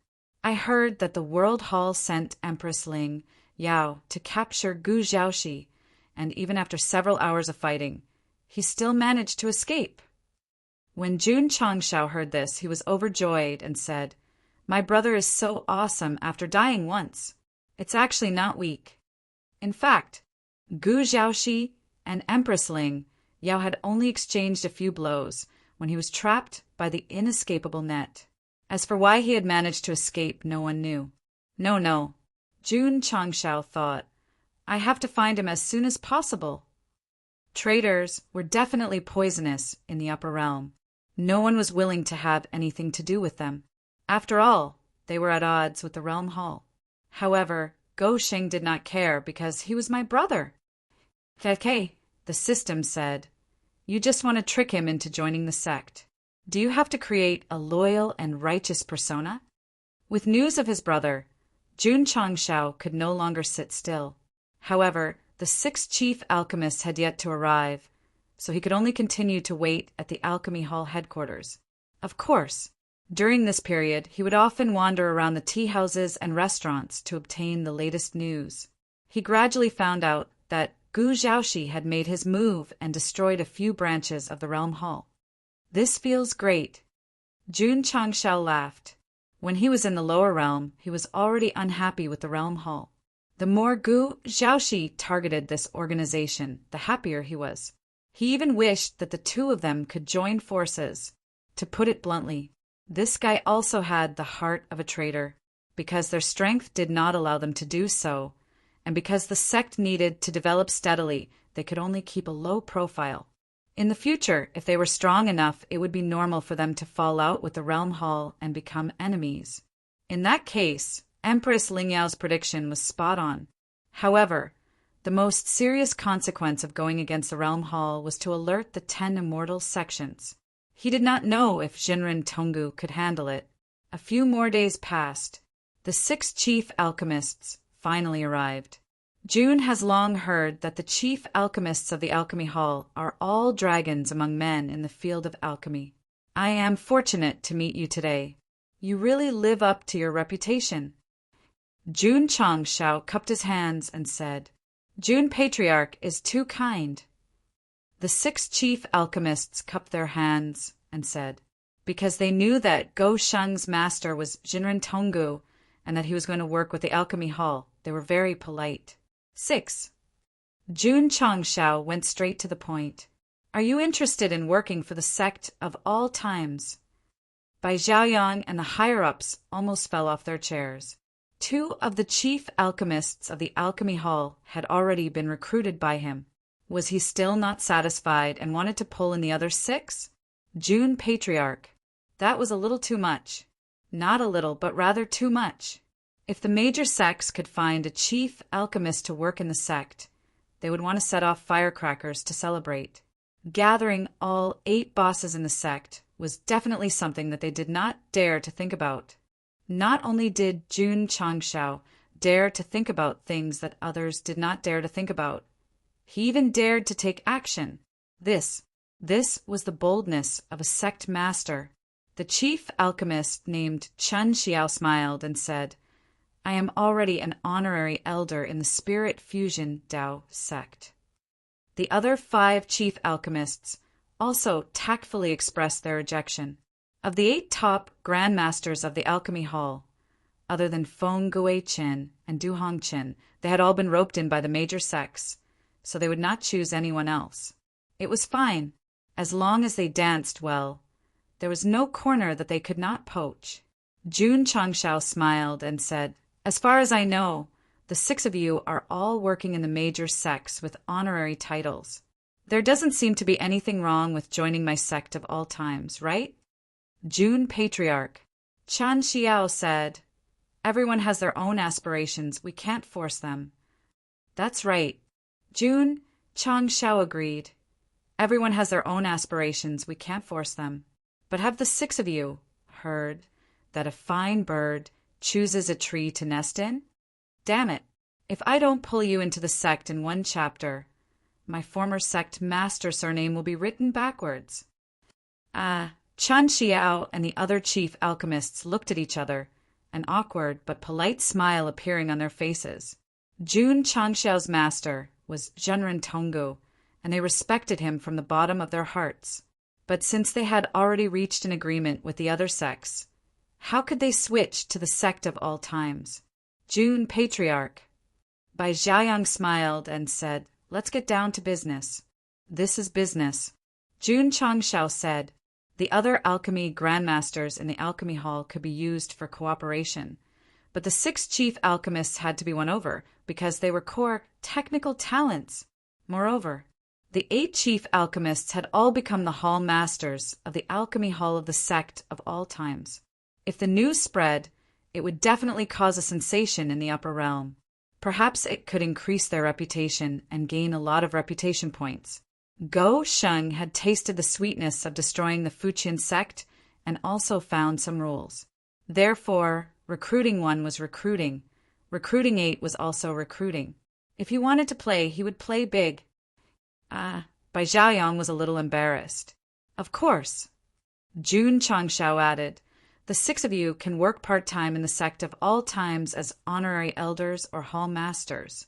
I heard that the World Hall sent Empress Ling Yao to capture Gu Xiaoxi, and even after several hours of fighting, he still managed to escape. When Jun Changshao heard this, he was overjoyed and said, "My brother is so awesome after dying once. It's actually not weak." In fact, Gu Xiaoxi and Empress Ling Yao had only exchanged a few blows when he was trapped by the inescapable net. As for why he had managed to escape, no one knew. No, Jun Changshao thought, I have to find him as soon as possible. Traitors were definitely poisonous in the upper realm. No one was willing to have anything to do with them. After all, they were at odds with the Realm Hall. However, Go Sheng did not care because he was my brother. Okay, the system said, you just want to trick him into joining the sect. Do you have to create a loyal and righteous persona? With news of his brother, Jun Changshao could no longer sit still. However, the 6 chief alchemists had yet to arrive, so he could only continue to wait at the Alchemy Hall headquarters. Of course, during this period, he would often wander around the tea houses and restaurants to obtain the latest news. He gradually found out that Gu Xiaoxi had made his move and destroyed a few branches of the Realm Hall. This feels great. Jun Changshao laughed. When he was in the lower realm, he was already unhappy with the Realm Hall. The more Gu Xiaoxi targeted this organization, the happier he was. He even wished that the 2 of them could join forces. To put it bluntly, This guy also had the heart of a traitor, because their strength did not allow them to do so, and because the sect needed to develop steadily, they could only keep a low profile. In the future, if they were strong enough, it would be normal for them to fall out with the Realm Hall and become enemies. In that case, Empress Lingyao's prediction was spot on. However, the most serious consequence of going against the Realm Hall was to alert the 10 immortal sections. He did not know if Jinren Tonggu could handle it. A few more days passed. The 6 chief alchemists finally arrived. June has long heard that the chief alchemists of the Alchemy Hall are all dragons among men in the field of alchemy. I am fortunate to meet you today. You really live up to your reputation. June Changshao cupped his hands and said, June Patriarch is too kind. The 6 chief alchemists cupped their hands and said, because they knew that Go Sheng's master was Jinren Tonggu and that he was going to work with the Alchemy Hall, they were very polite. 6. June Changshao went straight to the point. Are you interested in working for the sect of all times? Bai Xiaoyang and the higher-ups almost fell off their chairs. 2 of the chief alchemists of the Alchemy Hall had already been recruited by him. Was he still not satisfied and wanted to pull in the other 6? June Patriarch. That was a little too much. Not a little, but rather too much. If the major sects could find a chief alchemist to work in the sect, they would want to set off firecrackers to celebrate. Gathering all 8 bosses in the sect was definitely something that they did not dare to think about. Not only did Jun Changshao dare to think about things that others did not dare to think about, he even dared to take action. This was the boldness of a sect master. The chief alchemist named Chen Xiao smiled and said, I am already an honorary elder in the Spirit Fusion Dao sect. The other 5 chief alchemists also tactfully expressed their rejection. Of the 8 top grandmasters of the Alchemy Hall, other than Feng Gui-Qin and Du Hongqin, they had all been roped in by the major sects, so they would not choose anyone else. It was fine, as long as they danced well. There was no corner that they could not poach. Jun Changshao smiled and said, As far as I know, the 6 of you are all working in the major sects with honorary titles. There doesn't seem to be anything wrong with joining my sect of all times, right? June Patriarch. Chan Xiao said, Everyone has their own aspirations. We can't force them. That's right. June Changshao agreed. Everyone has their own aspirations. We can't force them. But have the 6 of you heard that a fine bird chooses a tree to nest in? Damn it. If I don't pull you into the sect in one chapter, my former sect master surname will be written backwards. Chan Xiao and the other chief alchemists looked at each other, an awkward but polite smile appearing on their faces. Jun Changshao's master was Jinren Tonggu, and they respected him from the bottom of their hearts. But since they had already reached an agreement with the other sects, how could they switch to the sect of all times? June Patriarch. Bai Xiaoyang smiled and said, Let's get down to business. This is business. Jun Changshao said, The other alchemy grandmasters in the Alchemy Hall could be used for cooperation, but the 6 chief alchemists had to be won over because they were core technical talents. Moreover, the 8 chief alchemists had all become the hall masters of the Alchemy Hall of the sect of all times. If the news spread, it would definitely cause a sensation in the upper realm. Perhaps it could increase their reputation and gain a lot of reputation points. Go Sheng had tasted the sweetness of destroying the Fuqian sect and also found some rules. Therefore, recruiting 1 was recruiting. Recruiting 8 was also recruiting. If he wanted to play, he would play big. Bai Xiaoyang was a little embarrassed. Of course. Jun Changshao added, The 6 of you can work part-time in the sect of all times as honorary elders or hall masters.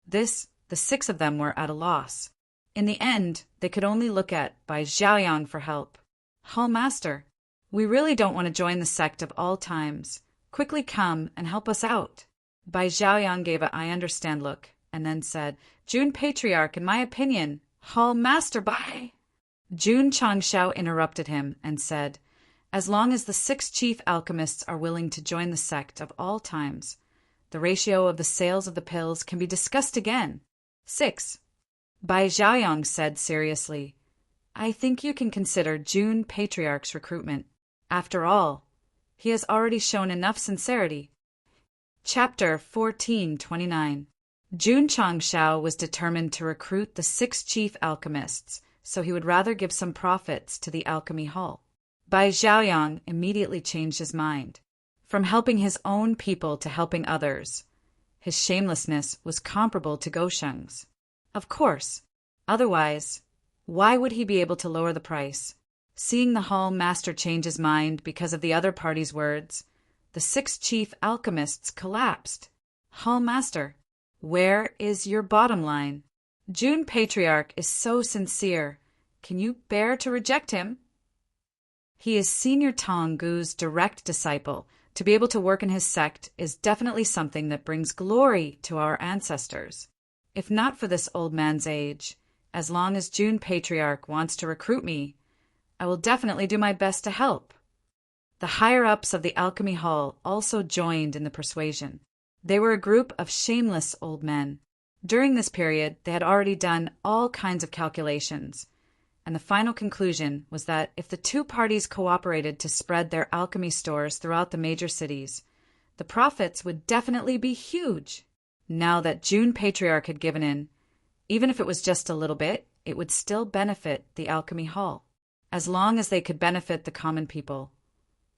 The 6 of them were at a loss. In the end, they could only look at Bai Xiaoyang for help. Hall master, we really don't want to join the sect of all times. Quickly come and help us out. Bai Xiaoyang gave a I understand look and then said, June Patriarch, in my opinion, Hall Master Bai. Jun Changshao interrupted him and said, As long as the 6 chief alchemists are willing to join the sect of all times, the ratio of the sales of the pills can be discussed again. 6. Bai Xiaoyang said seriously, I think you can consider June Patriarch's recruitment. After all, he has already shown enough sincerity. Chapter 1429. Jun Changshao was determined to recruit the 6 chief alchemists, so he would rather give some profits to the alchemy hall. Bai Xiaoyang immediately changed his mind. From helping his own people to helping others, his shamelessness was comparable to Gosheng's. Of course, otherwise, why would he be able to lower the price? Seeing the hall master change his mind because of the other party's words, the 6 chief alchemists collapsed. Hall master, where is your bottom line? June Patriarch is so sincere. Can you bear to reject him? He is Senior Tong Gu's direct disciple. To be able to work in his sect is definitely something that brings glory to our ancestors. If not for this old man's age, as long as June Patriarch wants to recruit me, I will definitely do my best to help. The higher-ups of the Alchemy Hall also joined in the persuasion. They were a group of shameless old men. During this period, they had already done all kinds of calculations, and the final conclusion was that if the 2 parties cooperated to spread their alchemy stores throughout the major cities, the profits would definitely be huge. Now that June Patriarch had given in, even if it was just a little bit, it would still benefit the Alchemy Hall, as long as they could benefit the common people.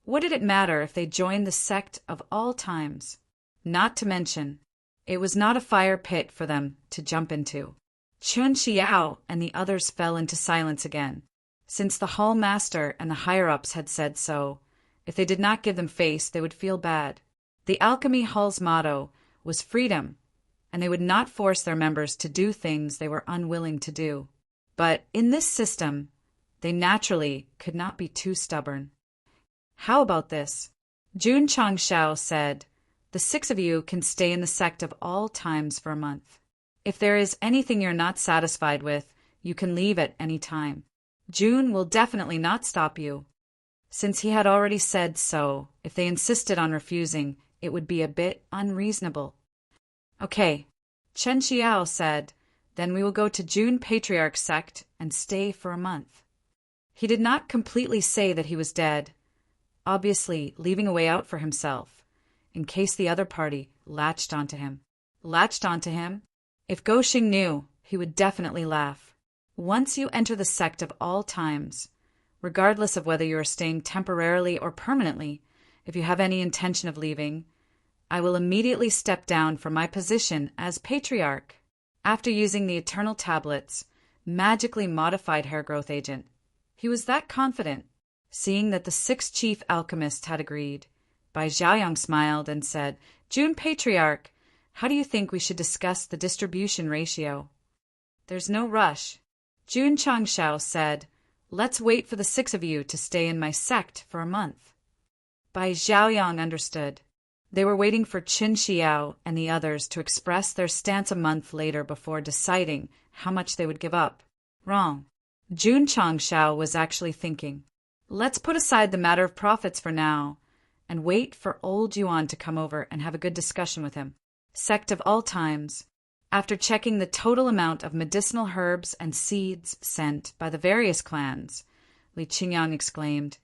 What did it matter if they joined the sect of all times? Not to mention, it was not a fire pit for them to jump into. Chun Xiao and the others fell into silence again. Since the hall master and the higher-ups had said so, if they did not give them face, they would feel bad. The Alchemy Hall's motto was freedom, and they would not force their members to do things they were unwilling to do. But in this system, they naturally could not be too stubborn. How about this? Jun Changshao said, the 6 of you can stay in the sect of all times for a month. If there is anything you're not satisfied with, you can leave at any time. June will definitely not stop you. Since he had already said so, if they insisted on refusing, it would be a bit unreasonable. Okay, Chen Xiao said, then we will go to June Patriarch's sect and stay for a month. He did not completely say that he was dead, obviously leaving a way out for himself, in case the other party latched onto him. Latched onto him? If Goxing knew, he would definitely laugh. Once you enter the sect of all times, regardless of whether you are staying temporarily or permanently, if you have any intention of leaving, I will immediately step down from my position as Patriarch. After using the Eternal Tablets, magically modified hair growth agent, he was that confident. Seeing that the 6 chief alchemists had agreed, Bai Xiaoyang smiled and said, June Patriarch, how do you think we should discuss the distribution ratio? There's no rush. Jun Changshao said, let's wait for the 6 of you to stay in my sect for a month. Bai Xiaoyang understood. They were waiting for Qin Xiao and the others to express their stance a month later before deciding how much they would give up. Wrong. Jun Changshao was actually thinking, let's put aside the matter of profits for now and wait for old Yuan to come over and have a good discussion with him. Sect of all times. After checking the total amount of medicinal herbs and seeds sent by the various clans, Li Qingyang exclaimed,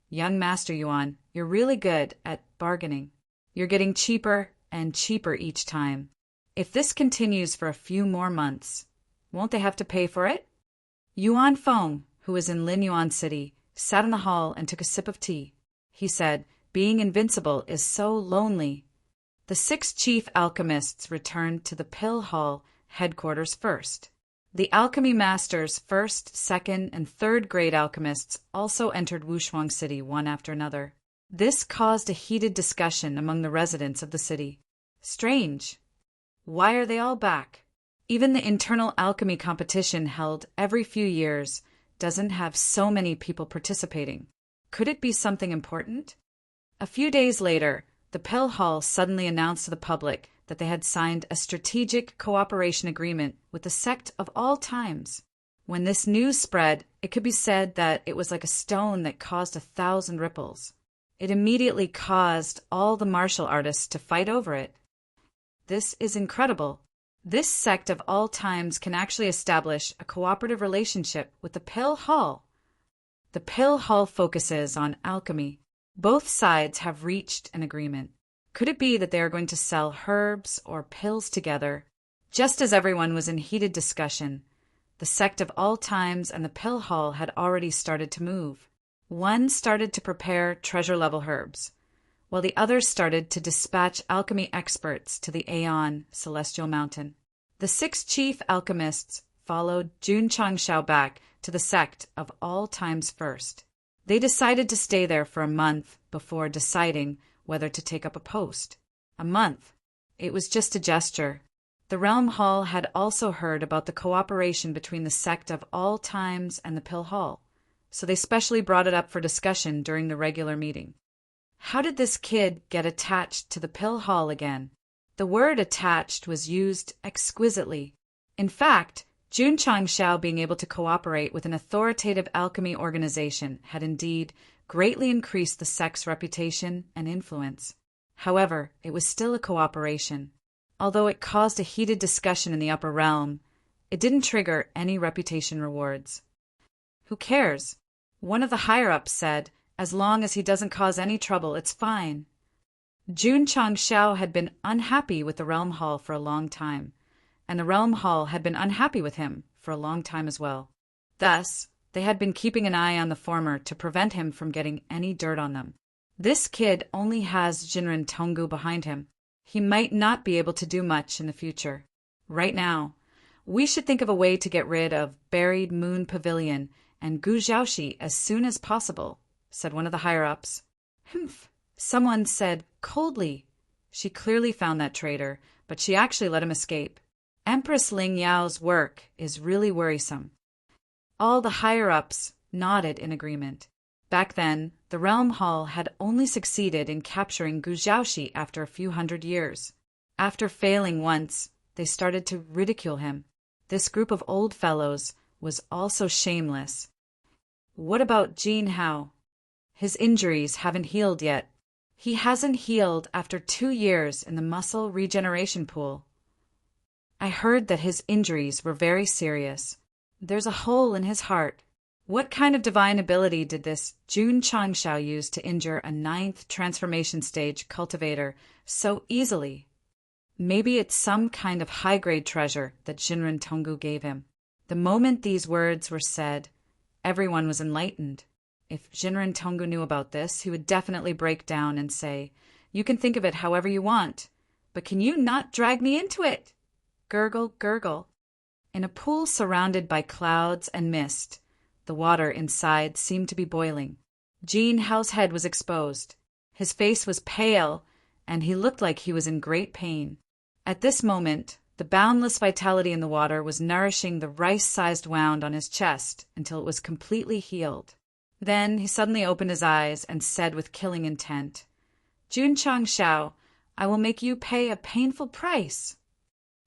Young Master Yuan, you're really good at bargaining. You're getting cheaper and cheaper each time. If this continues for a few more months, won't they have to pay for it? Yuan Feng, who was in Lin Yuan City, sat in the hall and took a sip of tea. He said, being invincible is so lonely. The 6 chief alchemists returned to the Pill Hall headquarters first. The alchemy masters, 1st, 2nd, and 3rd grade alchemists also entered Wushuang City one after another. This caused a heated discussion among the residents of the city. Strange. Why are they all back? Even the internal alchemy competition held every few years doesn't have so many people participating. Could it be something important? A few days later, the Pill Hall suddenly announced to the public that they had signed a strategic cooperation agreement with the Sect of all times. When this news spread, it could be said that it was like a stone that caused 1,000 ripples. It immediately caused all the martial artists to fight over it. This is incredible. This sect of all times can actually establish a cooperative relationship with the Pill Hall. The Pill Hall focuses on alchemy. Both sides have reached an agreement. Could it be that they are going to sell herbs or pills together? Just as everyone was in heated discussion, the Sect of all times and the Pill Hall had already started to move. One started to prepare treasure-level herbs, while the other started to dispatch alchemy experts to the Aeon Celestial Mountain. The 6 chief alchemists followed Jun Changshao back to the Sect of all times first. They decided to stay there for a month before deciding whether to take up a post. A month. It was just a gesture. The Realm Hall had also heard about the cooperation between the Sect of all times and the Pill Hall, so they specially brought it up for discussion during the regular meeting. How did this kid get attached to the Pill Hall again? The word attached was used exquisitely. In fact, Jun Changshao being able to cooperate with an authoritative alchemy organization had indeed greatly increased the sect's reputation and influence. However, it was still a cooperation. Although it caused a heated discussion in the upper realm, it didn't trigger any reputation rewards. Who cares? One of the higher-ups said, as long as he doesn't cause any trouble, it's fine. Jun Changshao had been unhappy with the Realm Hall for a long time, and the Realm Hall had been unhappy with him for a long time as well. Thus, they had been keeping an eye on the former to prevent him from getting any dirt on them. This kid only has Jinren Tonggu behind him. He might not be able to do much in the future. Right now, we should think of a way to get rid of Buried Moon Pavilion and Gu Zhaoxi as soon as possible, said one of the higher-ups. Humph, someone said coldly. She clearly found that traitor, but she actually let him escape. Empress Ling Yao's work is really worrisome. All the higher-ups nodded in agreement. Back then, the Realm Hall had only succeeded in capturing Gu Zhaoxi after a few hundred years. After failing once, they started to ridicule him. This group of old fellows was also shameless. What about Jin Hao? His injuries haven't healed yet. He hasn't healed after 2 years in the muscle regeneration pool. I heard that his injuries were very serious. There's a hole in his heart. What kind of divine ability did this Jun Changshao use to injure a 9th transformation stage cultivator so easily? Maybe it's some kind of high-grade treasure that Jinren Tonggu gave him. The moment these words were said, everyone was enlightened. If Jinren Tonggu knew about this, he would definitely break down and say, "You can think of it however you want, but can you not drag me into it?" Gurgle, gurgle. In a pool surrounded by clouds and mist, the water inside seemed to be boiling. Jin Hao's head was exposed. His face was pale, and he looked like he was in great pain. At this moment, the boundless vitality in the water was nourishing the rice-sized wound on his chest until it was completely healed. Then he suddenly opened his eyes and said with killing intent, "Jun Changshao, I will make you pay a painful price."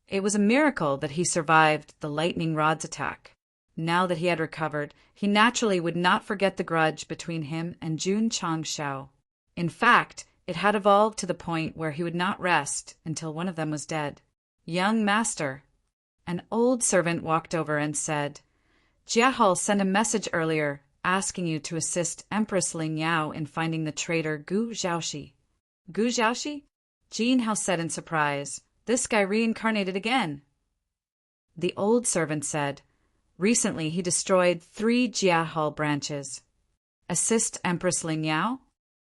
It was a miracle that he survived the lightning rod's attack. Now that he had recovered, he naturally would not forget the grudge between him and Jun Changshao. In fact, it had evolved to the point where he would not rest until one of them was dead. "Young master." An old servant walked over and said, "Jiahao sent a message earlier asking you to assist Empress Ling Yao in finding the traitor Gu Zhaoxi." "Gu Zhaoxi?" Jin Hao said in surprise. "This guy reincarnated again." The old servant said, "Recently he destroyed 3 Jiahao branches." "Assist Empress Ling Yao?"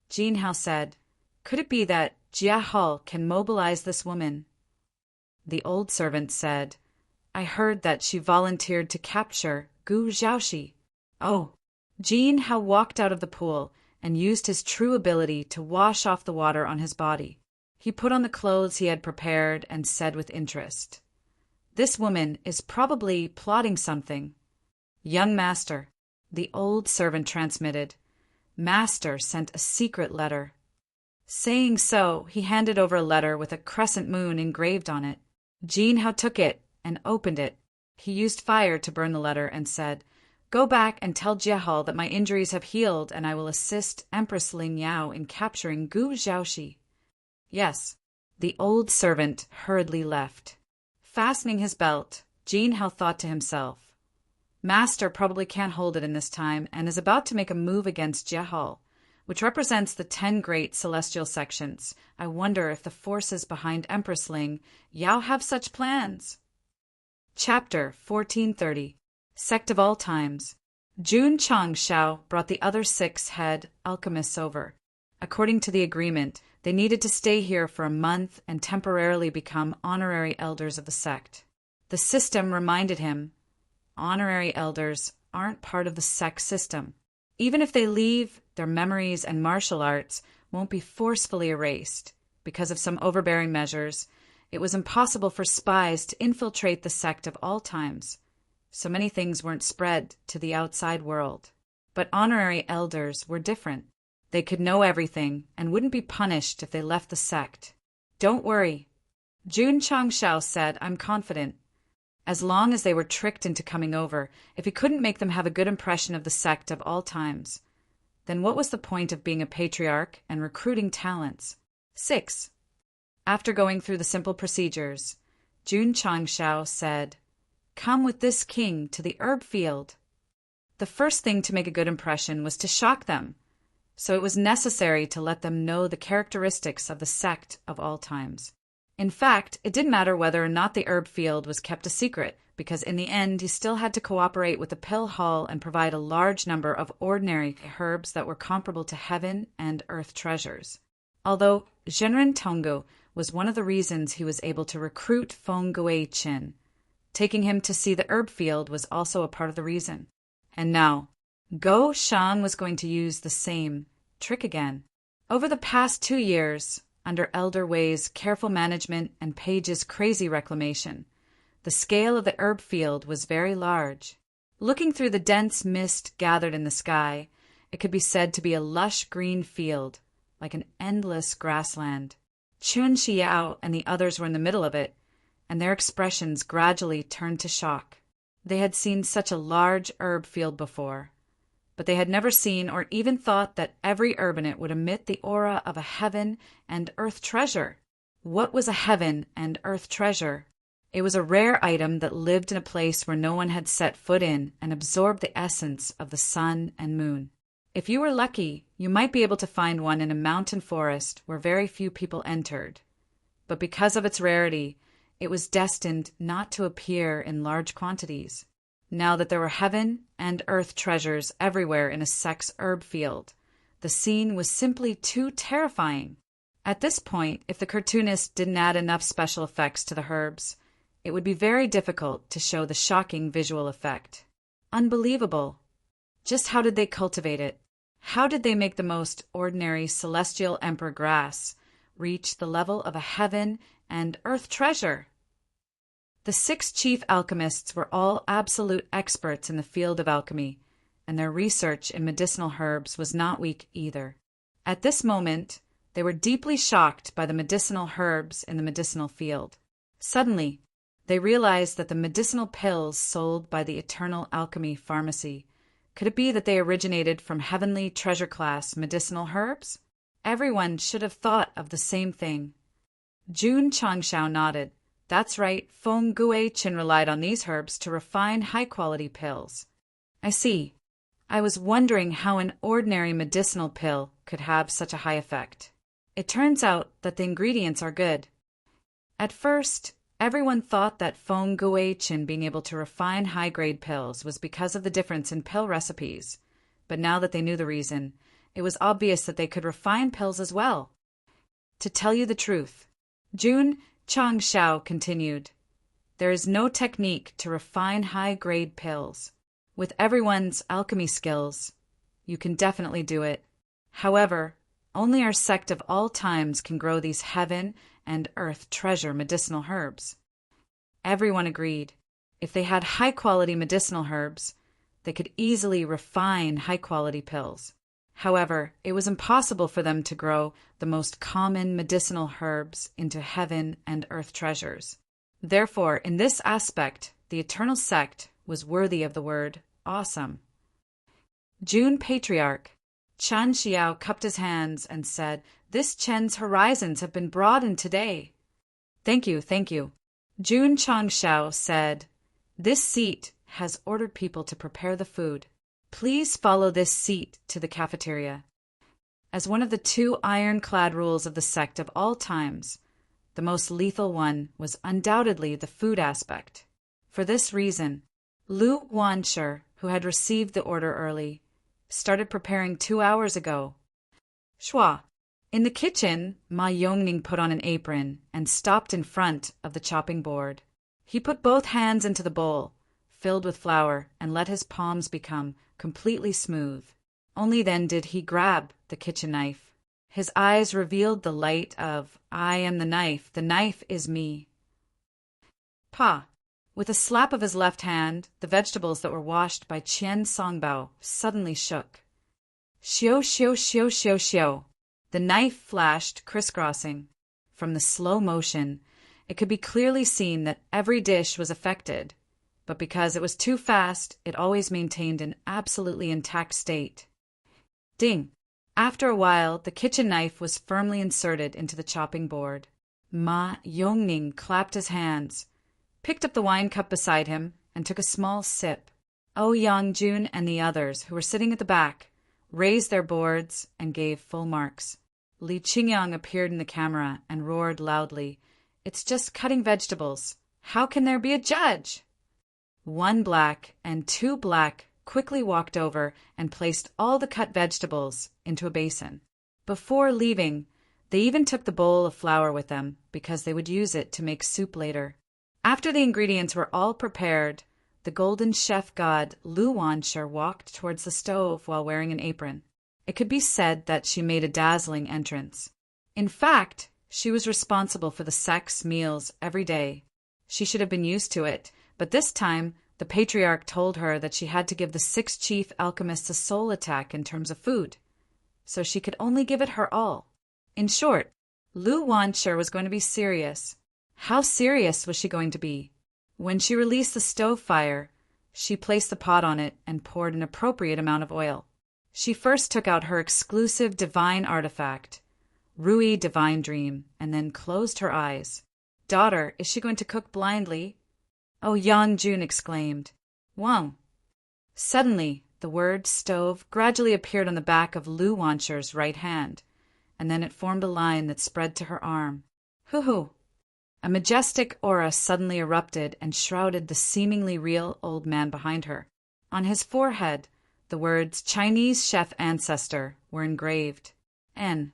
Jin Hao said, "Could it be that Jiahao can mobilize this woman?" The old servant said, "I heard that she volunteered to capture Gu Zhaoxi." "Oh." Jin Hao walked out of the pool and used his true ability to wash off the water on his body. He put on the clothes he had prepared and said with interest, "This woman is probably plotting something." "Young master," the old servant transmitted, "Master sent a secret letter." Saying so, he handed over a letter with a crescent moon engraved on it. Jin Hao took it and opened it. He used fire to burn the letter and said, "Go back and tell Jiehao that my injuries have healed and I will assist Empress Ling Yao in capturing Gu Xiaoxi." Yes, the old servant hurriedly left. Fastening his belt, Jin Hao thought to himself, "Master probably can't hold it in this time and is about to make a move against Jiehao, which represents the 10 great celestial sections. I wonder if the forces behind Empress Ling Yao have such plans." Chapter 1430. Sect of All Times. Jun Changshao brought the other 6 head alchemists over. According to the agreement, they needed to stay here for a month and temporarily become honorary elders of the sect. The system reminded him, honorary elders aren't part of the sect system. Even if they leave, their memories and martial arts won't be forcefully erased. Because of some overbearing measures, it was impossible for spies to infiltrate the Sect of All Times. So many things weren't spread to the outside world. But honorary elders were different. They could know everything and wouldn't be punished if they left the sect. "Don't worry," Jun Changshao said. "I'm confident. As long as they were tricked into coming over, if he couldn't make them have a good impression of the Sect of All Times, then what was the point of being a patriarch and recruiting talents?" 6. After going through the simple procedures, Jun Changshao said, "Come with this king to the herb field." The first thing to make a good impression was to shock them, so it was necessary to let them know the characteristics of the Sect of All Times. In fact, it didn't matter whether or not the herb field was kept a secret, because in the end he still had to cooperate with the pill hall and provide a large number of ordinary herbs that were comparable to heaven and earth treasures. Although Zhenren Tonggu was one of the reasons he was able to recruit Feng Gui-Qin, taking him to see the herb field was also a part of the reason. And now, Go Shang was going to use the same trick again. Over the past 2 years, under Elder Wei's careful management and Page's crazy reclamation, the scale of the herb field was very large. Looking through the dense mist gathered in the sky, it could be said to be a lush green field, like an endless grassland. Chun Xiao and the others were in the middle of it, and their expressions gradually turned to shock. They had seen such a large herb field before, but they had never seen or even thought that every herb in it would emit the aura of a heaven and earth treasure. What was a heaven and earth treasure? It was a rare item that lived in a place where no one had set foot in and absorbed the essence of the sun and moon. If you were lucky, you might be able to find one in a mountain forest where very few people entered. But because of its rarity, it was destined not to appear in large quantities. Now that there were heaven and earth treasures everywhere in a sect's herb field, the scene was simply too terrifying. At this point, if the cartoonist didn't add enough special effects to the herbs, it would be very difficult to show the shocking visual effect. Unbelievable. Just how did they cultivate it? How did they make the most ordinary celestial emperor grass reach the level of a heaven and earth treasure? The 6 chief alchemists were all absolute experts in the field of alchemy, and their research in medicinal herbs was not weak either. At this moment, they were deeply shocked by the medicinal herbs in the medicinal field. Suddenly, they realized that the medicinal pills sold by the Eternal Alchemy Pharmacy, could it be that they originated from heavenly treasure class medicinal herbs? Everyone should have thought of the same thing. Jun Changshao nodded. That's right, Feng Gui-Qin relied on these herbs to refine high-quality pills. I see. I was wondering how an ordinary medicinal pill could have such a high effect. It turns out that the ingredients are good. At first, everyone thought that Feng Gui-Qin being able to refine high-grade pills was because of the difference in pill recipes, but now that they knew the reason, it was obvious that they could refine pills as well. To tell you the truth, Jun Changshao continued, there is no technique to refine high-grade pills. With everyone's alchemy skills, you can definitely do it. However, only our Sect of All Times can grow these heaven and earth treasure medicinal herbs. Everyone agreed. If they had high-quality medicinal herbs, they could easily refine high-quality pills. However, it was impossible for them to grow the most common medicinal herbs into heaven and earth treasures. Therefore, in this aspect, the eternal sect was worthy of the word awesome. June Patriarch. Chan Xiao cupped his hands and said, "This Chen's horizons have been broadened today." Thank you, thank you. June Changshao said, "This seat has ordered people to prepare the food. Please follow this seat to the cafeteria." As one of the 2 ironclad rules of the sect of all times, the most lethal one was undoubtedly the food aspect. For this reason, Lu Wanshi, who had received the order early, started preparing 2 hours ago. Shua. In the kitchen, Ma Yongning put on an apron and stopped in front of the chopping board. He put both hands into the bowl, filled with flour, and let his palms become completely smooth. Only then did he grab the kitchen knife. His eyes revealed the light of, "I am the knife is me." Pa. With a slap of his left hand, the vegetables that were washed by Qian Songbao suddenly shook. Xiu, xiu, xiu, xiu, xiu. The knife flashed crisscrossing. From the slow motion, it could be clearly seen that every dish was affected, but because it was too fast, it always maintained an absolutely intact state. Ding! After a while, the kitchen knife was firmly inserted into the chopping board. Ma Yongning clapped his hands, picked up the wine cup beside him, and took a small sip. Yangjun and the others, who were sitting at the back, raised their boards and gave full marks. Li Qingyang appeared in the camera and roared loudly, "It's just cutting vegetables. How can there be a judge?" 1 black and 2 black quickly walked over and placed all the cut vegetables into a basin. Before leaving, they even took the bowl of flour with them because they would use it to make soup later. After the ingredients were all prepared, the golden chef god Lu Wanshi walked towards the stove while wearing an apron. It could be said that she made a dazzling entrance. In fact, she was responsible for the sect's meals every day. She should have been used to it, but this time the patriarch told her that she had to give the 6 chief alchemists a soul attack in terms of food, so she could only give it her all. In short, Lu Wanshi was going to be serious. How serious was she going to be? When she released the stove fire, she placed the pot on it and poured an appropriate amount of oil. She first took out her exclusive divine artifact, Rui Divine Dream, and then closed her eyes. "Daughter, is she going to cook blindly?" Yang Jun exclaimed. "Wang." Suddenly, the word stove gradually appeared on the back of Lu Wanshi's right hand, and then it formed a line that spread to her arm. Hoo-hoo! A majestic aura suddenly erupted and shrouded the seemingly real old man behind her. On his forehead, the words Chinese chef ancestor were engraved. N.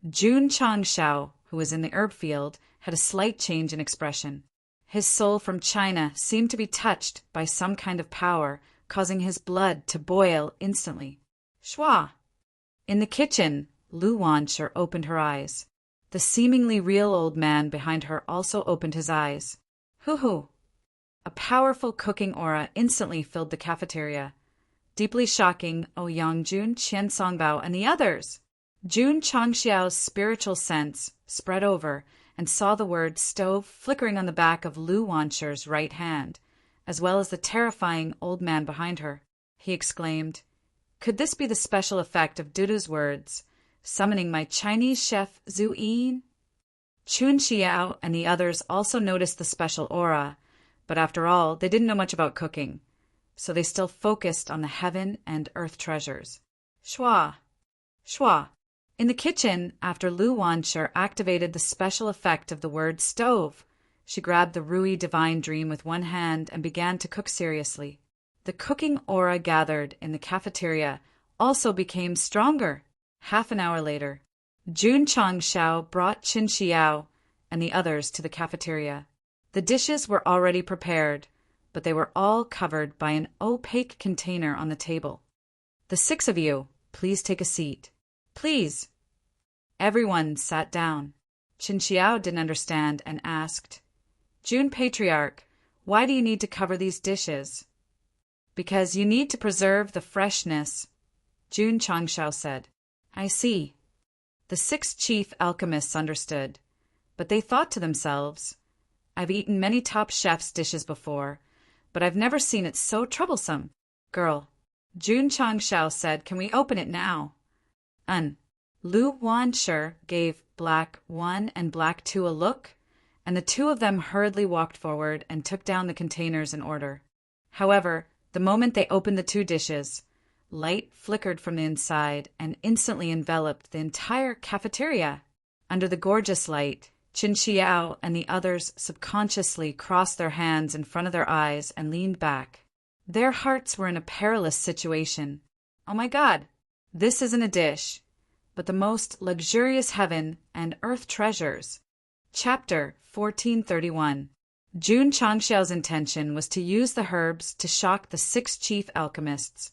Jun Changshao, who was in the herb field, had a slight change in expression. His soul from China seemed to be touched by some kind of power, causing his blood to boil instantly. Shua! In the kitchen, Lu Wanshi opened her eyes. The seemingly real old man behind her also opened his eyes. Hoo-hoo! A powerful cooking aura instantly filled the cafeteria, deeply shocking Yangjun, Qian Songbao, and the others. Jun Changxiao's spiritual sense spread over and saw the word stove flickering on the back of Lu Wanshi's right hand, as well as the terrifying old man behind her. He exclaimed, "Could this be the special effect of Duda's words, summoning my Chinese chef Zhu Yin?" Chun Xiao and the others also noticed the special aura, but after all, they didn't know much about cooking, so they still focused on the heaven and earth treasures. Shua! Shua! In the kitchen, after Lu Wanshi activated the special effect of the word stove, she grabbed the Rui Divine Dream with one hand and began to cook seriously. The cooking aura gathered in the cafeteria also became stronger. Half an hour later, Jun Changshao brought Qin Xiao and the others to the cafeteria. The dishes were already prepared, but they were all covered by an opaque container on the table. "The 6 of you, please take a seat. Please." Everyone sat down. Qin Xiao didn't understand and asked, "Jun Patriarch, why do you need to cover these dishes?" "Because you need to preserve the freshness," Jun Changshao said. "I see." The 6 chief alchemists understood, but they thought to themselves, "I've eaten many top chefs' dishes before, but I've never seen it so troublesome. Girl. Jun Changshao said, can we open it now? Lu Wanshi gave Black 1 and Black 2 a look, and the two of them hurriedly walked forward and took down the containers in order. However, the moment they opened the two dishes, light flickered from the inside and instantly enveloped the entire cafeteria. Under the gorgeous light, Qin Xiao and the others subconsciously crossed their hands in front of their eyes and leaned back. Their hearts were in a perilous situation. Oh my God, this isn't a dish, but the most luxurious heaven and earth treasures. Chapter 1431. Jun Changshao's intention was to use the herbs to shock the 6 chief alchemists,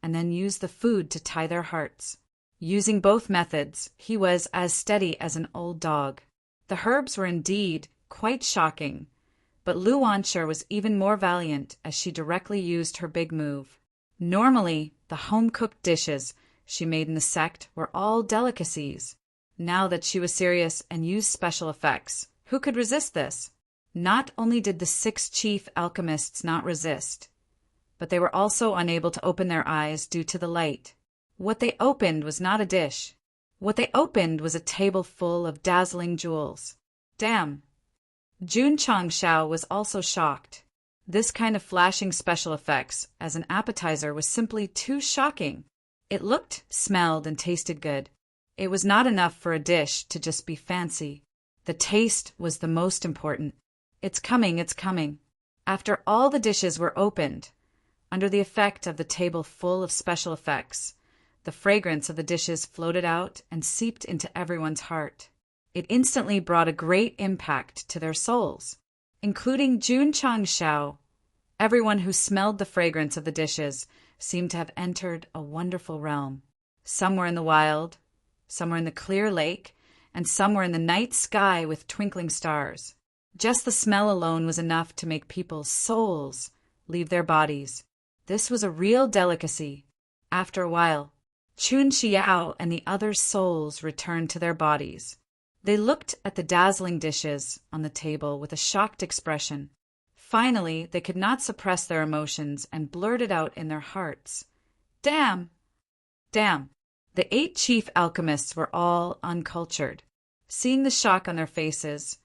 and then use the food to tie their hearts. Using both methods, he was as steady as an old dog. The herbs were indeed quite shocking, but Lu Wanshi was even more valiant as she directly used her big move. Normally, the home-cooked dishes she made in the sect were all delicacies. Now that she was serious and used special effects, who could resist this? Not only did the 6 chief alchemists not resist, but they were also unable to open their eyes due to the light. What they opened was not a dish. What they opened was a table full of dazzling jewels. Damn! Jun Changshao was also shocked. This kind of flashing special effects as an appetizer was simply too shocking. It looked, smelled, and tasted good. It was not enough for a dish to just be fancy. The taste was the most important. It's coming, it's coming. After all the dishes were opened, under the effect of the table full of special effects, the fragrance of the dishes floated out and seeped into everyone's heart. It instantly brought a great impact to their souls, including Jun Changshao. Everyone who smelled the fragrance of the dishes seemed to have entered a wonderful realm. Some were in the wild, some were in the clear lake, and some were in the night sky with twinkling stars. Just the smell alone was enough to make people's souls leave their bodies. This was a real delicacy. After a while, Qin Xiao and the others' souls returned to their bodies. They looked at the dazzling dishes on the table with a shocked expression. Finally, they could not suppress their emotions and blurted out in their hearts. Damn! Damn! The 8 chief alchemists were all uncultured. Seeing the shock on their faces,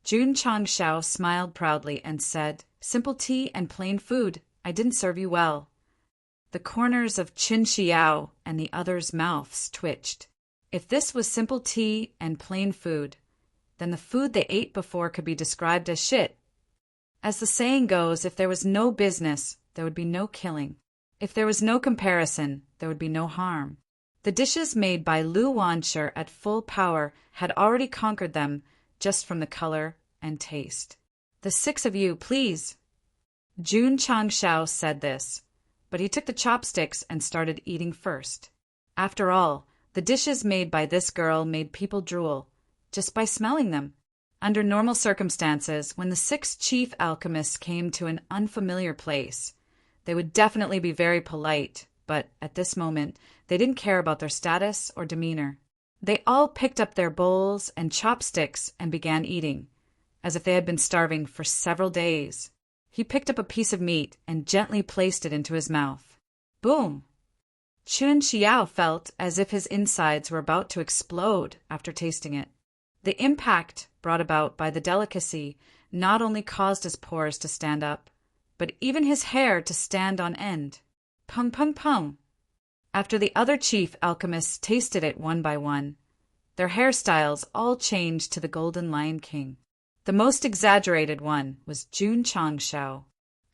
Jun Changshao smiled proudly and said, simple tea and plain food. I didn't serve you well. The corners of Qin Xiao and the others' mouths twitched. If this was simple tea and plain food, then the food they ate before could be described as shit. As the saying goes, if there was no business, there would be no killing. If there was no comparison, there would be no harm. The dishes made by Lu Wanshi at full power had already conquered them just from the color and taste. The 6 of you, please. Jun Changshao said this, but he took the chopsticks and started eating first. After all, the dishes made by this girl made people drool, just by smelling them. Under normal circumstances, when the 6 chief alchemists came to an unfamiliar place, they would definitely be very polite, but at this moment, they didn't care about their status or demeanor. They all picked up their bowls and chopsticks and began eating, as if they had been starving for several days. He picked up a piece of meat and gently placed it into his mouth. Boom! Qin Xiao felt as if his insides were about to explode after tasting it. The impact brought about by the delicacy not only caused his pores to stand up, but even his hair to stand on end. Pung pung pung! After the other chief alchemists tasted it one by one, their hairstyles all changed to the Golden Lion King. The most exaggerated one was Jun Changshao.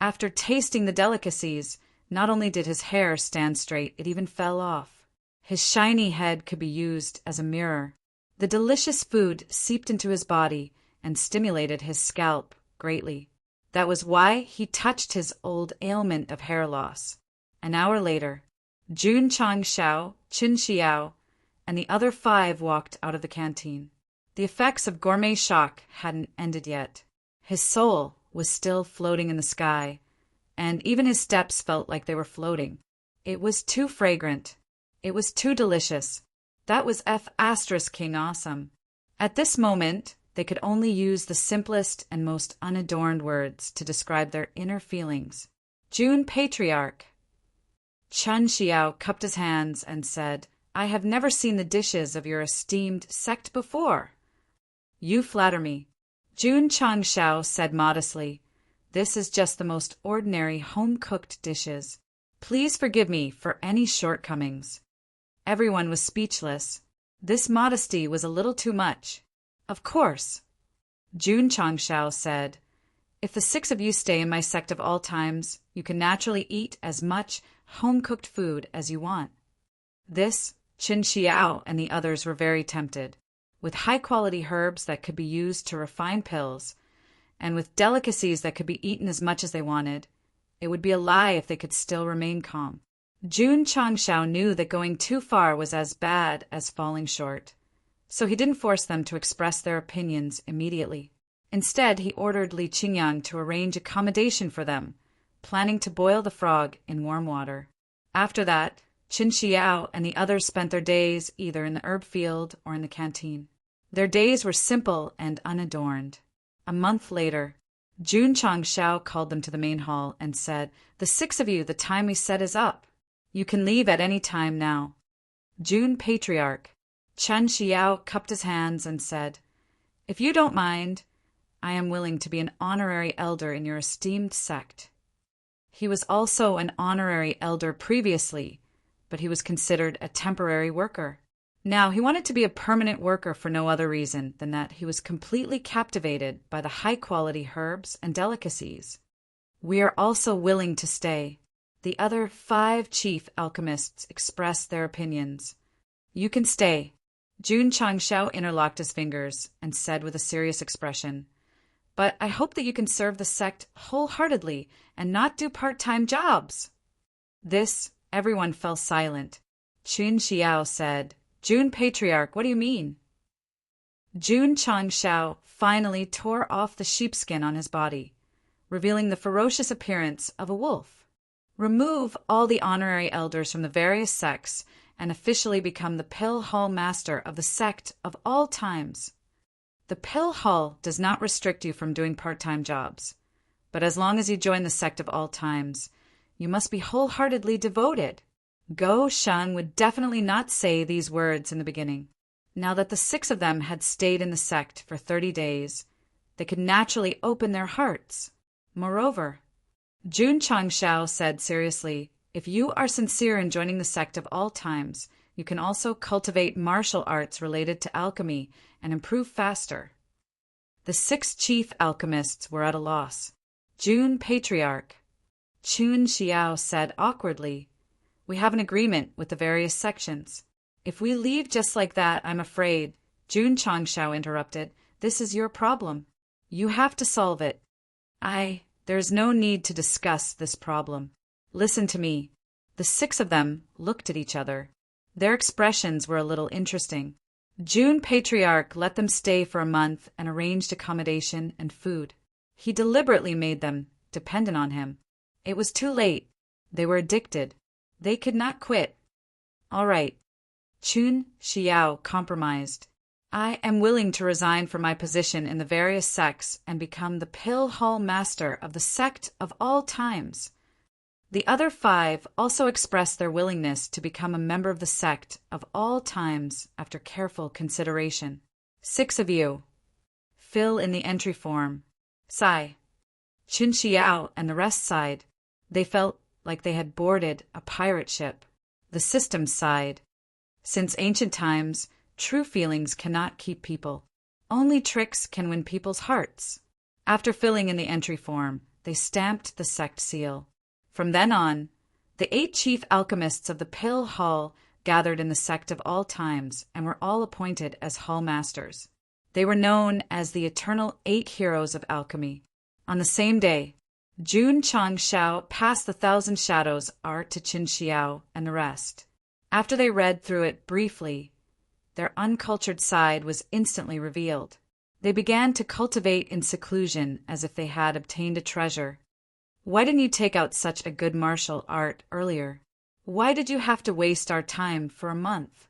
After tasting the delicacies, not only did his hair stand straight, it even fell off. His shiny head could be used as a mirror. The delicious food seeped into his body and stimulated his scalp greatly. That was why he touched his old ailment of hair loss. An hour later, Jun Changshao, Qin Xiao, and the other 5 walked out of the canteen. The effects of gourmet shock hadn't ended yet. His soul was still floating in the sky, and even his steps felt like they were floating. It was too fragrant. It was too delicious. That was F***ing awesome. At this moment, They could only use the simplest and most unadorned words to describe their inner feelings. June Patriarch. Chun Xiao cupped his hands and said, I have never seen the dishes of your esteemed sect before. You flatter me. Jun Changshao said modestly, This is just the most ordinary home-cooked dishes. Please forgive me for any shortcomings. Everyone was speechless. This modesty was a little too much. Of course. Jun Changshao said, If the 6 of you stay in my sect of all times, you can naturally eat as much home-cooked food as you want. This, Qin Xiao and the others were very tempted. With high-quality herbs that could be used to refine pills, and with delicacies that could be eaten as much as they wanted, it would be a lie if they could still remain calm. Jun Changshao knew that going too far was as bad as falling short, so he didn't force them to express their opinions immediately. Instead, he ordered Li Qingyang to arrange accommodation for them, planning to boil the frog in warm water. After that, Qin Xiao and the others spent their days either in the herb field or in the canteen. Their days were simple and unadorned. A month later, Jun Changshao called them to the main hall and said, The 6 of you, the time we set is up. You can leave at any time now. Jun Patriarch. Chen Xiao cupped his hands and said, If you don't mind, I am willing to be an honorary elder in your esteemed sect. He was also an honorary elder previously, but he was considered a temporary worker. Now he wanted to be a permanent worker for no other reason than that he was completely captivated by the high-quality herbs and delicacies. We are also willing to stay. The other 5 chief alchemists expressed their opinions. You can stay. Jun Changshao interlocked his fingers and said with a serious expression, But I hope that you can serve the sect wholeheartedly and not do part-time jobs. This, everyone fell silent. Qin Xiao said, Jun Patriarch, what do you mean? Jun Changshao finally tore off the sheepskin on his body, revealing the ferocious appearance of a wolf. Remove all the honorary elders from the various sects and officially become the Pill Hall Master of the sect of all times. The Pill Hall does not restrict you from doing part-time jobs, but as long as you join the sect of all times, you must be wholeheartedly devoted. Go Shang would definitely not say these words in the beginning. Now that the 6 of them had stayed in the sect for 30 days, they could naturally open their hearts. Moreover, Jun Changshao said seriously, If you are sincere in joining the sect of all times, you can also cultivate martial arts related to alchemy and improve faster. The 6 chief alchemists were at a loss. Jun Patriarch. Qin Xiao said awkwardly, We have an agreement with the various sections. If we leave just like that, I'm afraid, Jun Changshao interrupted, this is your problem. You have to solve it. There's no need to discuss this problem. Listen to me. The 6 of them looked at each other. Their expressions were a little interesting. Jun Patriarch let them stay for a month and arranged accommodation and food. He deliberately made them dependent on him. It was too late. They were addicted. They could not quit. All right. Qin Xiao compromised. I am willing to resign from my position in the various sects and become the Pill Hall Master of the sect of all times. The other 5 also expressed their willingness to become a member of the sect of all times after careful consideration. 6 of you. Fill in the entry form. Sigh. Qin Xiao and the rest sighed. They felt like they had boarded a pirate ship. The system sighed. Since ancient times, true feelings cannot keep people. Only tricks can win people's hearts. After filling in the entry form, they stamped the sect seal. From then on, the 8 chief alchemists of the Pill Hall gathered in the sect of all times and were all appointed as hall masters. They were known as the eternal 8 heroes of alchemy. On the same day, Jun Changshao passed the 1,000 Shadows art to Qin Xiao and the rest. After they read through it briefly, their uncultured side was instantly revealed. They began to cultivate in seclusion as if they had obtained a treasure. Why didn't you take out such a good martial art earlier? Why did you have to waste our time for a month?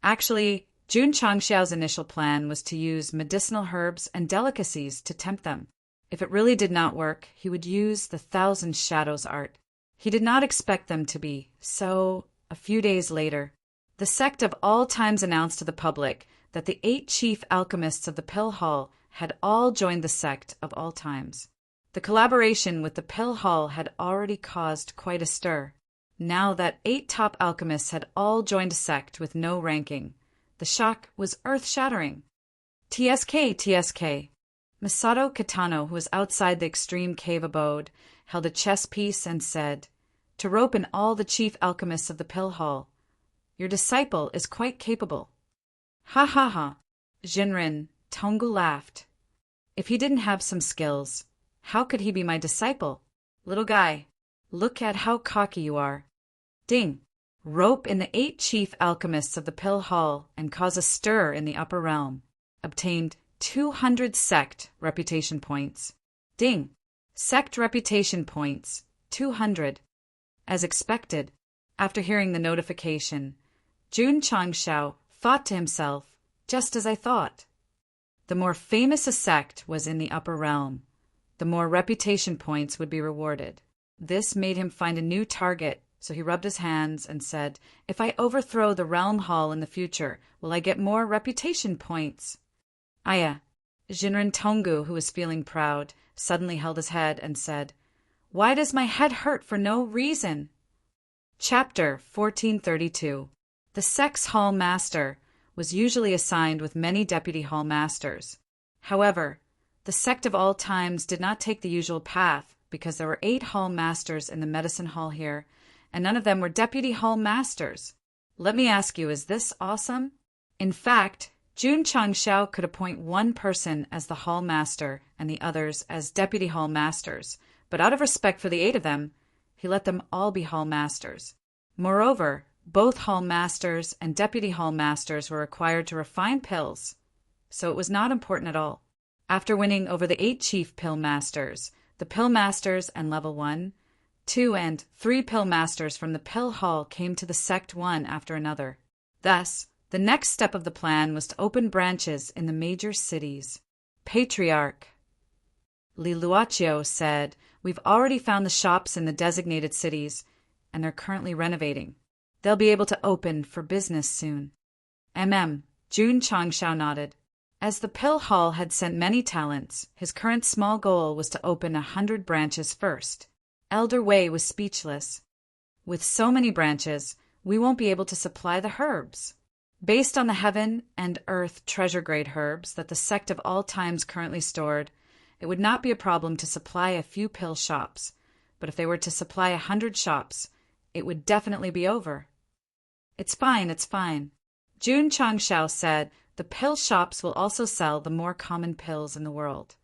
Actually, Jun Changxiao's initial plan was to use medicinal herbs and delicacies to tempt them. If it really did not work, he would use the Thousand Shadows art. He did not expect them to be, so a few days later, the sect of all times announced to the public that the 8 chief alchemists of the Pill Hall had all joined the sect of all times. The collaboration with the Pill Hall had already caused quite a stir. Now that 8 top alchemists had all joined a sect with no ranking, the shock was earth-shattering. TSK. Masato Kitano, who was outside the extreme cave abode, held a chess piece and said, "To rope in all the chief alchemists of the Pill Hall. Your disciple is quite capable." Ha ha ha. Jinren Tonggu laughed. If he didn't have some skills, how could he be my disciple? Little guy, look at how cocky you are. Ding. Rope in the 8 chief alchemists of the Pill Hall and cause a stir in the upper realm. Obtained 200 sect reputation points. Ding. Sect reputation points, 200. As expected, after hearing the notification, Jun Changxiao thought to himself, just as I thought. The more famous a sect was in the upper realm, the more reputation points would be rewarded. This made him find a new target, so he rubbed his hands and said, "If I overthrow the realm hall in the future, will I get more reputation points?" Aya. Jinren Tonggu, who was feeling proud, suddenly held his head and said, "Why does my head hurt for no reason?" Chapter 1432. The sect's hall master was usually assigned with many deputy hall masters. However, the sect of all times did not take the usual path because there were 8 hall masters in the medicine hall here, and none of them were deputy hall masters. Let me ask you, is this awesome? In fact, Jun Changxiao could appoint one person as the hall master and the others as deputy hall masters, but out of respect for the 8 of them, he let them all be hall masters. Moreover, both hall masters and deputy hall masters were required to refine pills, so it was not important at all. After winning over the 8 chief pill masters, the pill masters and level 1, 2, and 3 pill masters from the Pill Hall came to the sect one after another. Thus, the next step of the plan was to open branches in the major cities. Patriarch Li Luaccio said, "We've already found the shops in the designated cities, and they're currently renovating. They'll be able to open for business soon." Jun Changxiao nodded. As the Pill Hall had sent many talents, his current small goal was to open 100 branches first. Elder Wei was speechless. "With so many branches, we won't be able to supply the herbs. Based on the heaven and earth treasure-grade herbs that the sect of all times currently stored, it would not be a problem to supply a few pill shops, but if they were to supply 100 shops, it would definitely be over." It's fine. Jun Changxiao said, "The pill shops will also sell the more common pills in the world.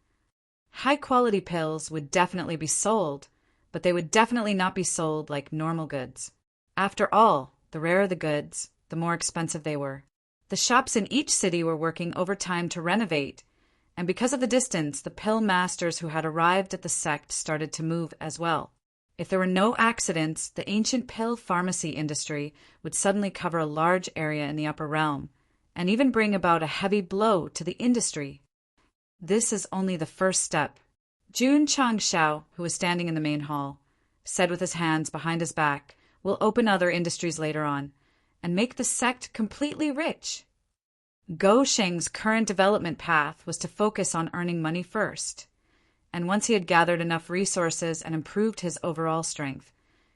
High-quality pills would definitely be sold, but they would definitely not be sold like normal goods. After all, the rarer the goods, the more expensive they were. The shops in each city were working overtime to renovate, and because of the distance, the pill masters who had arrived at the sect started to move as well. If there were no accidents, the ancient pill pharmacy industry would suddenly cover a large area in the upper realm, and even bring about a heavy blow to the industry. This is only the first step." Jun Changxiao, who was standing in the main hall, said with his hands behind his back, "We'll open other industries later on, and make the sect completely rich." Go Sheng's current development path was to focus on earning money first, and once he had gathered enough resources and improved his overall strength,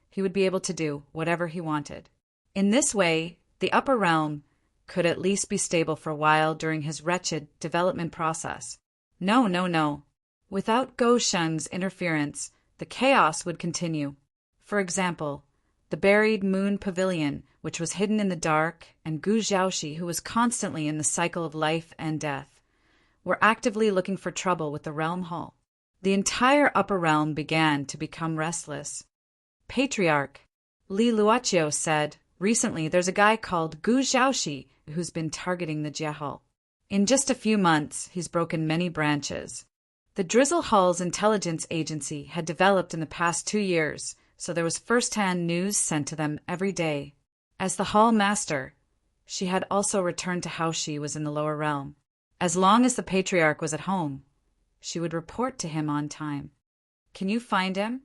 he would be able to do whatever he wanted. In this way, the upper realm could at least be stable for a while during his wretched development process. No. Without Go Sheng's interference, the chaos would continue. For example, the buried Moon Pavilion, which was hidden in the dark, and Gu Xiaoxi, who was constantly in the cycle of life and death, were actively looking for trouble with the Realm Hall. The entire upper realm began to become restless. Patriarch Li Luaccio said, "Recently there's a guy called Gu Xiaoxi who's been targeting the Jie Hall. In just a few months, he's broken many branches. The Drizzle Hall's intelligence agency had developed in the past 2 years, so there was first-hand news sent to them every day. As the hall master, she had also returned to how she was in the lower realm. As long as the patriarch was at home, she would report to him on time. Can you find him?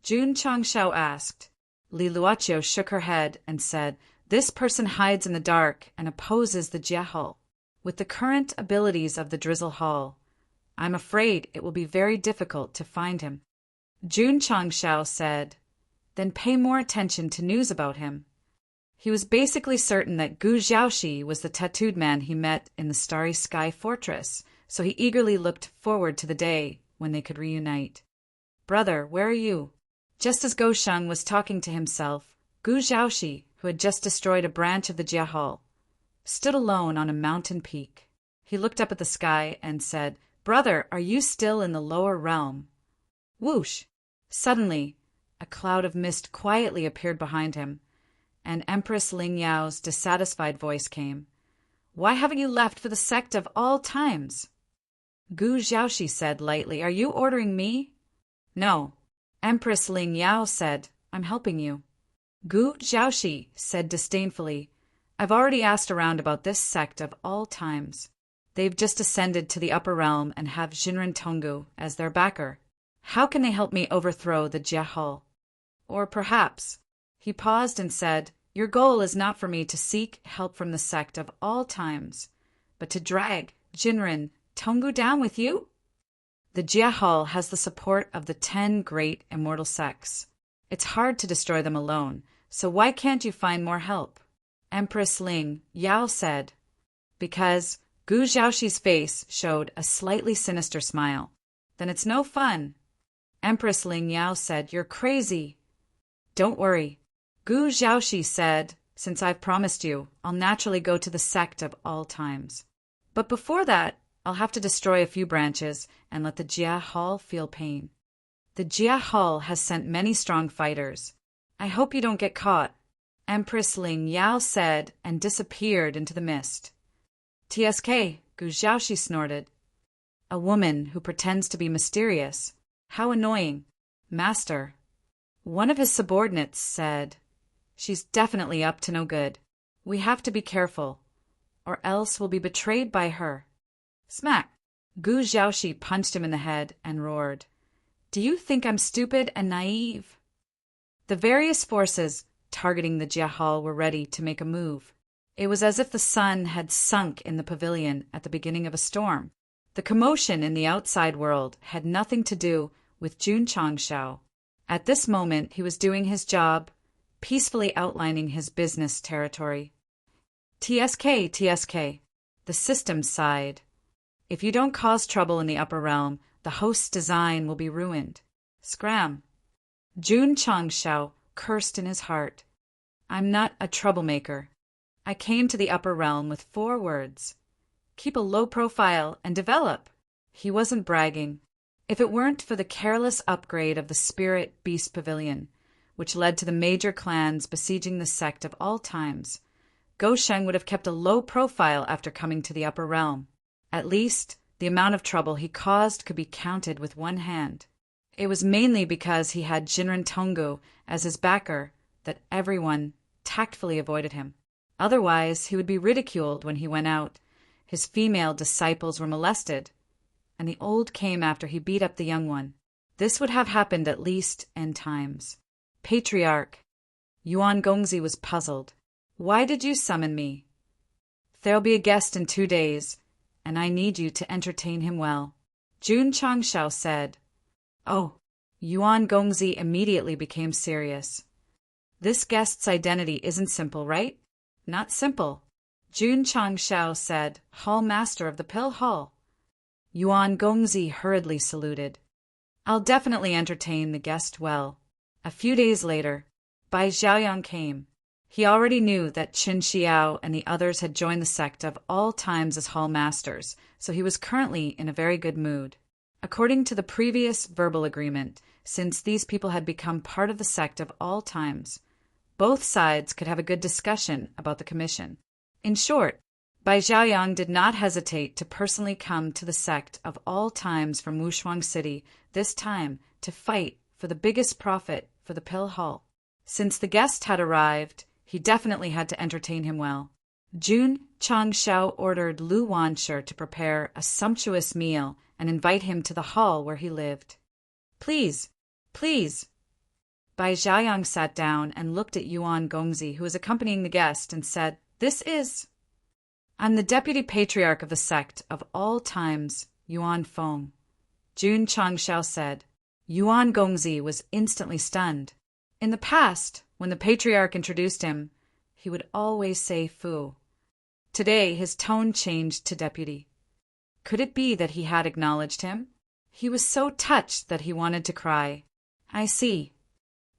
Jun Changshao asked. Li Luoqiu shook her head and said, this person hides in the dark and opposes the Jia Hall. With the current abilities of the Drizzle Hall, I'm afraid it will be very difficult to find him. Jun Changshao said, then pay more attention to news about him. He was basically certain that Gu Xiaoxi was the tattooed man he met in the Starry Sky Fortress, so he eagerly looked forward to the day when they could reunite. Brother, where are you? Just as Go Sheng was talking to himself, Gu Xiaoxi, who had just destroyed a branch of the Jia Hall, stood alone on a mountain peak. He looked up at the sky and said, Brother, are you still in the lower realm? Whoosh! Suddenly, a cloud of mist quietly appeared behind him, and Empress Ling Yao's dissatisfied voice came. Why haven't you left for the sect of all times? Gu Xiaoxi said lightly, Are you ordering me? No. Empress Ling Yao said, I'm helping you. Gu Xiaoxi said disdainfully, I've already asked around about this sect of all times. They've just ascended to the upper realm and have Jinren Tonggu as their backer. How can they help me overthrow the Jia Hall? Or perhaps, he paused and said, Your goal is not for me to seek help from the sect of all times, but to drag Jinren Tonggu down with you? The Jia Hall has the support of the 10 great immortal sects. It's hard to destroy them alone, so why can't you find more help? Empress Ling Yao said, because Gu Xiaoxi's face showed a slightly sinister smile. Then it's no fun. Empress Ling Yao said, You're crazy. Don't worry. Gu Xiaoxi said, Since I've promised you, I'll naturally go to the sect of all times. But before that, I'll have to destroy a few branches and let the Jia Hall feel pain. The Jia Hall has sent many strong fighters. I hope you don't get caught. Empress Ling Yao said and disappeared into the mist. TSK, Gu Xiaoxi snorted. A woman who pretends to be mysterious. How annoying. Master. One of his subordinates said, She's definitely up to no good. We have to be careful, or else we'll be betrayed by her. Smack! Gu Xiaoxi punched him in the head and roared, Do you think I'm stupid and naive? The various forces targeting the Jia Hall were ready to make a move. It was as if the sun had sunk in the pavilion at the beginning of a storm. The commotion in the outside world had nothing to do with Jun Changshao. At this moment, he was doing his job, peacefully outlining his business territory. TSK, the system sighed. If you don't cause trouble in the upper realm, the host's design will be ruined. Scram. Jun Changshao cursed in his heart. I'm not a troublemaker. I came to the upper realm with 4 words. Keep a low profile and develop. He wasn't bragging. If it weren't for the careless upgrade of the Spirit Beast Pavilion, which led to the major clans besieging the sect of all times, Go Sheng would have kept a low profile after coming to the upper realm. At least, the amount of trouble he caused could be counted with one hand. It was mainly because he had Jinren Tonggu as his backer that everyone tactfully avoided him. Otherwise, he would be ridiculed when he went out. His female disciples were molested, and the old came after he beat up the young one. This would have happened at least N times. Patriarch. Yuan Gongzi was puzzled. Why did you summon me? There'll be a guest in 2 days, and I need you to entertain him well. Jun Changshao said. Oh. Yuan Gongzi immediately became serious. This guest's identity isn't simple, right? Not simple. Jun Changshao said, Hall Master of the Pill Hall. Yuan Gongzi hurriedly saluted. I'll definitely entertain the guest well. A few days later, Bai Xiaoyang came. He already knew that Qin Xiao and the others had joined the sect of all times as Hall Masters, so he was currently in a very good mood. According to the previous verbal agreement, since these people had become part of the sect of all times, both sides could have a good discussion about the commission. In short, Bai Xiaoyang did not hesitate to personally come to the sect of all times from Wushuang City, this time to fight for the biggest profit for the Pill Hall. Since the guest had arrived, he definitely had to entertain him well. Jun Changshao ordered Lu Wanshe to prepare a sumptuous meal and invite him to the hall where he lived. Please, please. Bai Zhaoyang sat down and looked at Yuan Gongzi, who was accompanying the guest, and said, I'm the deputy patriarch of the sect of all times, Yuan Feng. Jun Changshao said. Yuan Gongzi was instantly stunned. In the past, when the patriarch introduced him, he would always say Fu. Today, his tone changed to deputy. Could it be that he had acknowledged him? He was so touched that he wanted to cry. I see.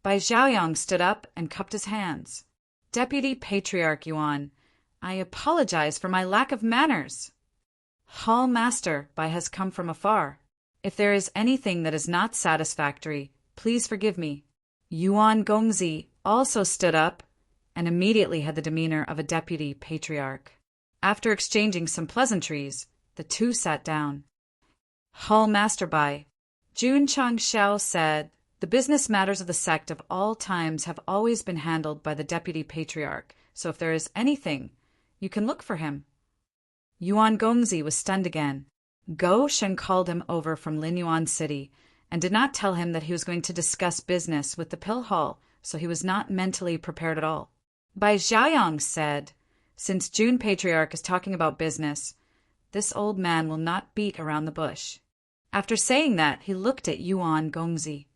Bai Zhaoyang stood up and cupped his hands. Deputy Patriarch Yuan, I apologize for my lack of manners. Hall Master Bai has come from afar. If there is anything that is not satisfactory, please forgive me. Yuan Gongzi also stood up and immediately had the demeanor of a deputy patriarch. After exchanging some pleasantries, the two sat down. Hall Master Bai, Jun Changshao said, the business matters of the sect of all times have always been handled by the deputy patriarch, so if there is anything, you can look for him. Yuan Gongzi was stunned again. Go Shen called him over from Linyuan City and did not tell him that he was going to discuss business with the pill hall, so he was not mentally prepared at all. Bai Zhaoyang said, since Jun Patriarch is talking about business, this old man will not beat around the bush. After saying that, he looked at Yuan Gongzi.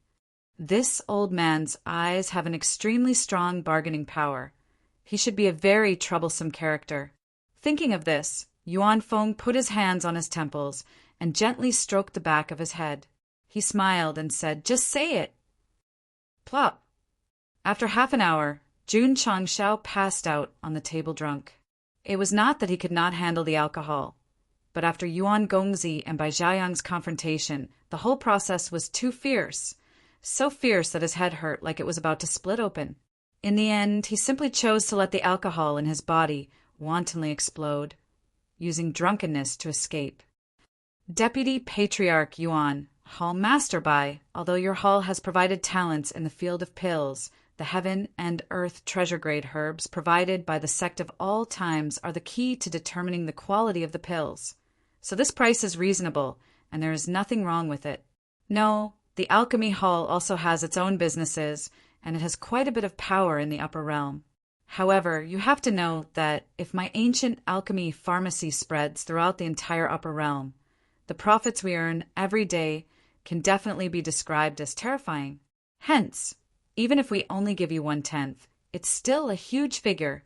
This old man's eyes have an extremely strong bargaining power. He should be a very troublesome character. Thinking of this, Yuan Feng put his hands on his temples and gently stroked the back of his head. He smiled and said, just say it. Plop. After half an hour, Jun Changshao passed out on the table drunk. It was not that he could not handle the alcohol, but after Yuan Gongzi and Bai Zhaoyang's confrontation, the whole process was too fierce, so fierce that his head hurt like it was about to split open. In the end, he simply chose to let the alcohol in his body wantonly explode, using drunkenness to escape. Deputy Patriarch Yuan, Hall Master Bai, although your hall has provided talents in the field of pills, the heaven and earth treasure-grade herbs provided by the sect of all times are the key to determining the quality of the pills. So this price is reasonable, and there is nothing wrong with it. No, the alchemy hall also has its own businesses, and it has quite a bit of power in the upper realm. However, you have to know that if my ancient alchemy pharmacy spreads throughout the entire upper realm, the profits we earn every day can definitely be described as terrifying. Hence, even if we only give you 1/10, it's still a huge figure.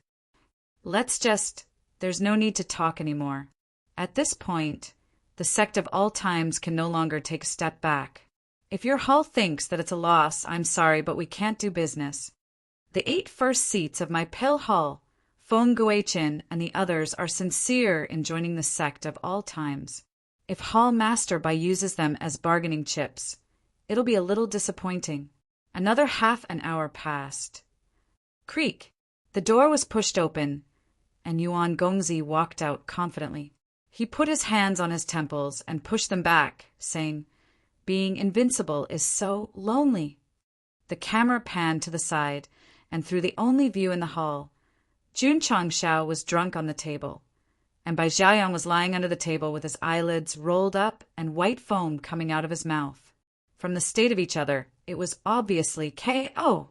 There's no need to talk anymore. At this point, the sect of all times can no longer take a step back. If your hall thinks that it's a loss, I'm sorry, but we can't do business. The 8 first seats of my pill hall, Feng Guichin and the others are sincere in joining the sect of all times. If Hall Master Bai uses them as bargaining chips, it'll be a little disappointing. Another half an hour passed. Creak! The door was pushed open, and Yuan Gongzi walked out confidently. He put his hands on his temples and pushed them back, saying, being invincible is so lonely. The camera panned to the side, and through the only view in the hall, Jun Changshao was drunk on the table, and Bai Zhaoyang was lying under the table with his eyelids rolled up and white foam coming out of his mouth. From the state of each other, it was obviously KO.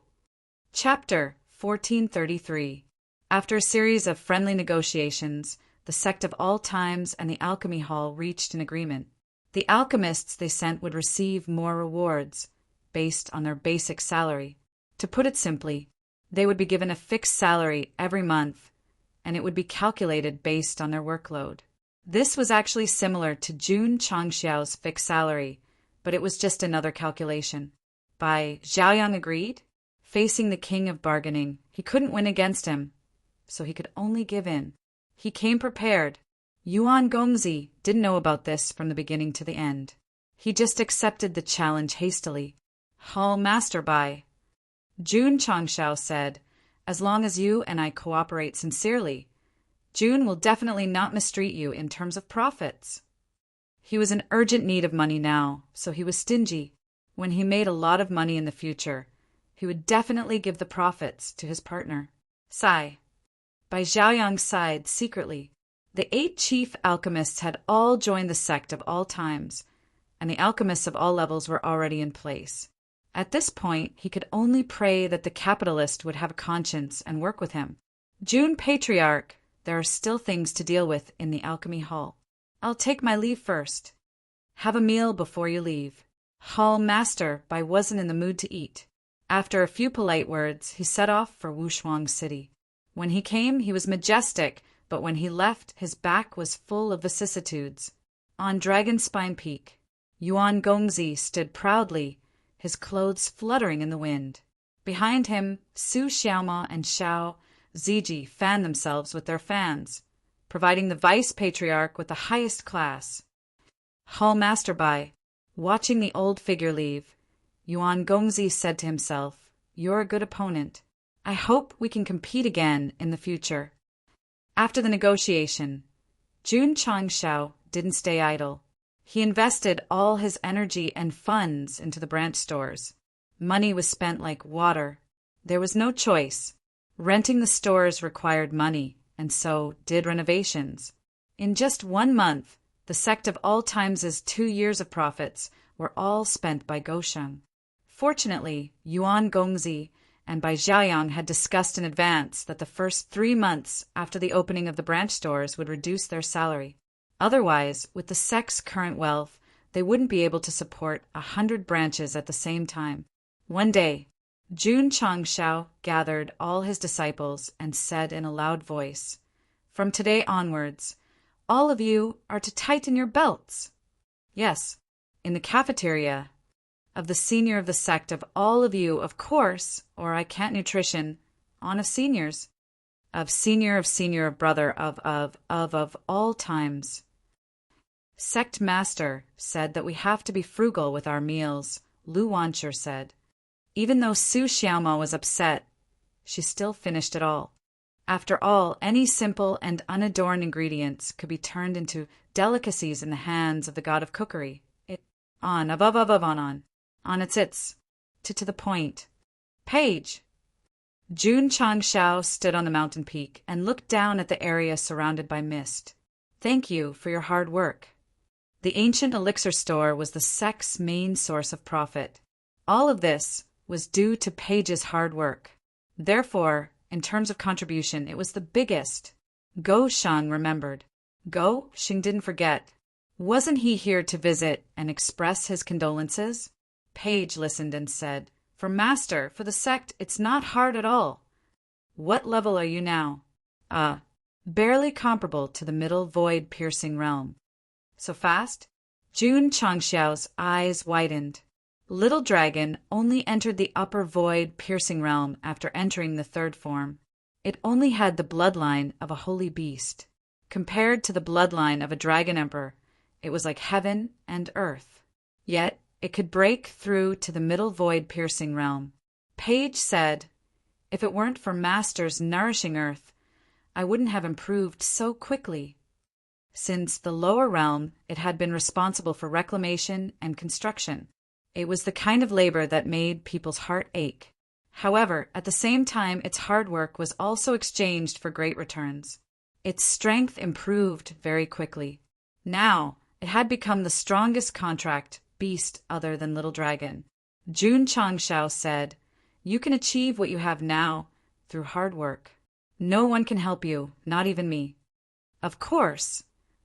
Chapter 1433. After a series of friendly negotiations, the sect of all times and the alchemy hall reached an agreement. The alchemists they sent would receive more rewards, based on their basic salary. To put it simply, they would be given a fixed salary every month, and it would be calculated based on their workload. This was actually similar to Jun Changshao's fixed salary, but it was just another calculation. Bai Zhaoyang agreed. Facing the king of bargaining, he couldn't win against him, so he could only give in. He came prepared. Yuan Gongzi didn't know about this from the beginning to the end. He just accepted the challenge hastily. Hall Master Bai, Jun Changshao said, as long as you and I cooperate sincerely, Jun will definitely not mistreat you in terms of profits. He was in urgent need of money now, so he was stingy. When he made a lot of money in the future, he would definitely give the profits to his partner. Sigh. By Zhaoyang's side, secretly, the 8 chief alchemists had all joined the sect of all times, and the alchemists of all levels were already in place. At this point, he could only pray that the capitalist would have a conscience and work with him. June Patriarch, there are still things to deal with in the alchemy hall. I'll take my leave first. Have a meal before you leave. Hall Master Bai wasn't in the mood to eat. After a few polite words, he set off for Wushuang City. When he came, he was majestic, but when he left, his back was full of vicissitudes. On Dragon Spine Peak, Yuan Gongzi stood proudly, his clothes fluttering in the wind. Behind him, Su Xiaoma and Xiao Ziji fanned themselves with their fans, providing the vice-patriarch with the highest class. Hall Master Bai, watching the old figure leave, Yuan Gongzi said to himself, "You're a good opponent. I hope we can compete again in the future." After the negotiation, Jun Changshao didn't stay idle. He invested all his energy and funds into the branch stores. Money was spent like water. There was no choice. Renting the stores required money, and so did renovations. In just 1 month, the sect of all times' 2 years of profits were all spent by Gosheng. Fortunately, Yuan Gongzi and Bai Zhaoyang had discussed in advance that the first 3 months after the opening of the branch stores would reduce their salary. Otherwise, with the sect's current wealth, they wouldn't be able to support 100 branches at the same time. One day, Jun Changshao gathered all his disciples and said in a loud voice, "From today onwards, all of you are to tighten your belts." Yes, in the cafeteria of the senior of the sect of all of you, of course, or I can't nutrition, on of seniors, of senior of senior of brother of all times. Sect Master said that we have to be frugal with our meals, Lu Wancher said. Even though Su Xiaoma was upset, she still finished it all. After all, any simple and unadorned ingredients could be turned into delicacies in the hands of the god of cookery. On its to the point. Page. Jun Changshao stood on the mountain peak and looked down at the area surrounded by mist. Thank you for your hard work. The ancient elixir store was the sect's main source of profit. All of this was due to Page's hard work. Therefore, in terms of contribution, it was the biggest. Go Sheng remembered. Go Sheng didn't forget. Wasn't he here to visit and express his condolences? Page listened and said, "For Master, for the sect, it's not hard at all." What level are you now? Barely comparable to the middle void-piercing realm. So fast? Jun Changxiao's eyes widened. Little Dragon only entered the upper void-piercing realm after entering the 3rd form. It only had the bloodline of a holy beast. Compared to the bloodline of a dragon emperor, it was like heaven and earth. Yet, it could break through to the middle void-piercing realm. Page said, "If it weren't for Master's nourishing earth, I wouldn't have improved so quickly." Since the lower realm, it had been responsible for reclamation and construction. It was the kind of labor that made people's heart ache. However, at the same time, its hard work was also exchanged for great returns. Its strength improved very quickly. Now, it had become the strongest contract beast other than Little Dragon. Jun Changshao said, "You can achieve what you have now through hard work. No one can help you, not even me." Of course,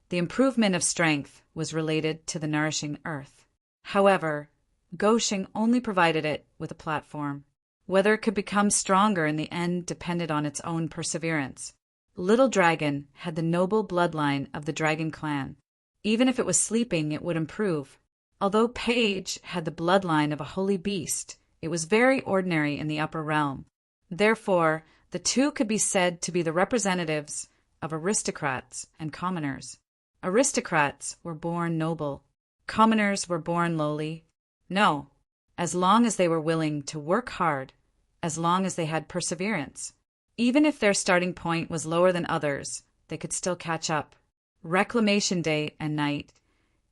the improvement of strength was related to the nourishing earth. However, Gosheng only provided it with a platform. Whether it could become stronger in the end depended on its own perseverance. Little Dragon had the noble bloodline of the Dragon clan. Even if it was sleeping, it would improve. Although Page had the bloodline of a holy beast, it was very ordinary in the upper realm. Therefore, the two could be said to be the representatives of aristocrats and commoners. Aristocrats were born noble. Commoners were born lowly. No, as long as they were willing to work hard, as long as they had perseverance. Even if their starting point was lower than others, they could still catch up. Reclamation day and night,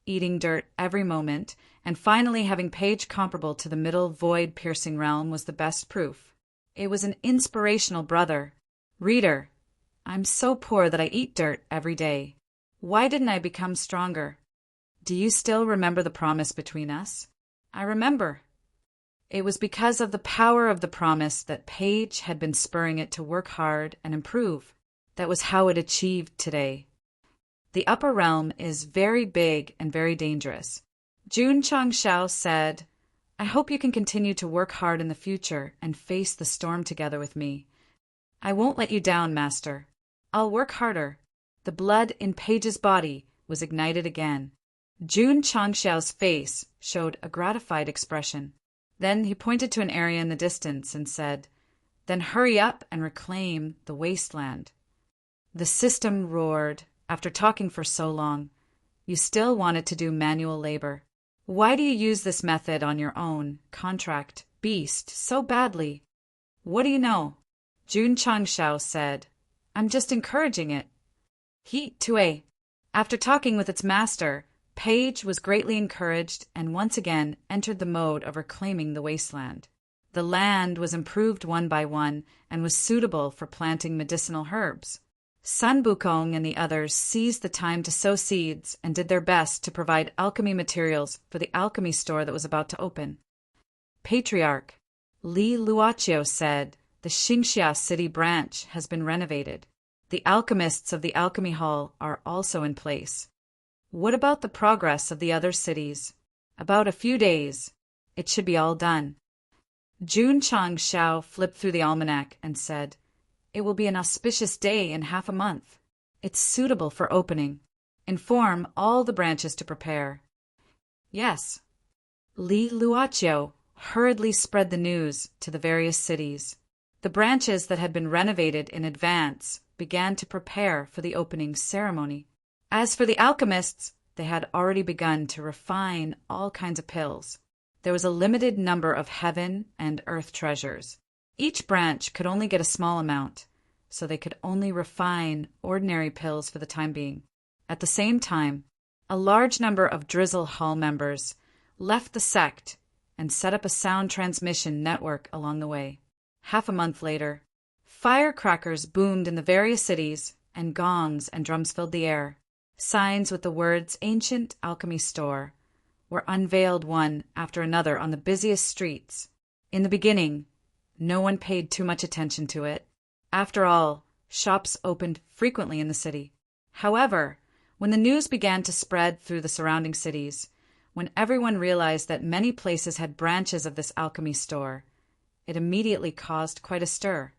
eating dirt every moment, and finally having Page comparable to the middle void-piercing realm was the best proof. It was an inspirational brother. Reader, I'm so poor that I eat dirt every day. Why didn't I become stronger? Do you still remember the promise between us? I remember. It was because of the power of the promise that Paige had been spurring it to work hard and improve. That was how it achieved today. The upper realm is very big and very dangerous. Jun Changshao said, I hope you can continue to work hard in the future and face the storm together with me. I won't let you down, Master. I'll work harder. The blood in Paige's body was ignited again. Jun Changshao's face showed a gratified expression. Then he pointed to an area in the distance and said, Then hurry up and reclaim the wasteland. The system roared. After talking for so long, you still wanted to do manual labor. Why do you use this method on your own contract beast so badly? What do you know? Jun Changshao said, I'm just encouraging it. He, Tue. After talking with its master, Paige was greatly encouraged and once again entered the mode of reclaiming the wasteland. The land was improved one by one and was suitable for planting medicinal herbs. Sun Bukong and the others seized the time to sow seeds and did their best to provide alchemy materials for the alchemy store that was about to open. Patriarch Li Luochio said, the Xingxia city branch has been renovated. The alchemists of the alchemy hall are also in place. What about the progress of the other cities? About a few days. It should be all done. Jun Changshao flipped through the almanac and said, It will be an auspicious day in half a month. It's suitable for opening. Inform all the branches to prepare. Yes. Li Luochio hurriedly spread the news to the various cities. The branches that had been renovated in advance began to prepare for the opening ceremony. As for the alchemists, they had already begun to refine all kinds of pills. There was a limited number of heaven and earth treasures. Each branch could only get a small amount, so they could only refine ordinary pills for the time being. At the same time, a large number of Drizzle Hall members left the sect and set up a sound transmission network along the way. Half a month later, firecrackers boomed in the various cities, and gongs and drums filled the air. Signs with the words Ancient Alchemy Store were unveiled one after another on the busiest streets. In the beginning, no one paid too much attention to it. After all, shops opened frequently in the city. However, when the news began to spread through the surrounding cities, when everyone realized that many places had branches of this alchemy store, it immediately caused quite a stir.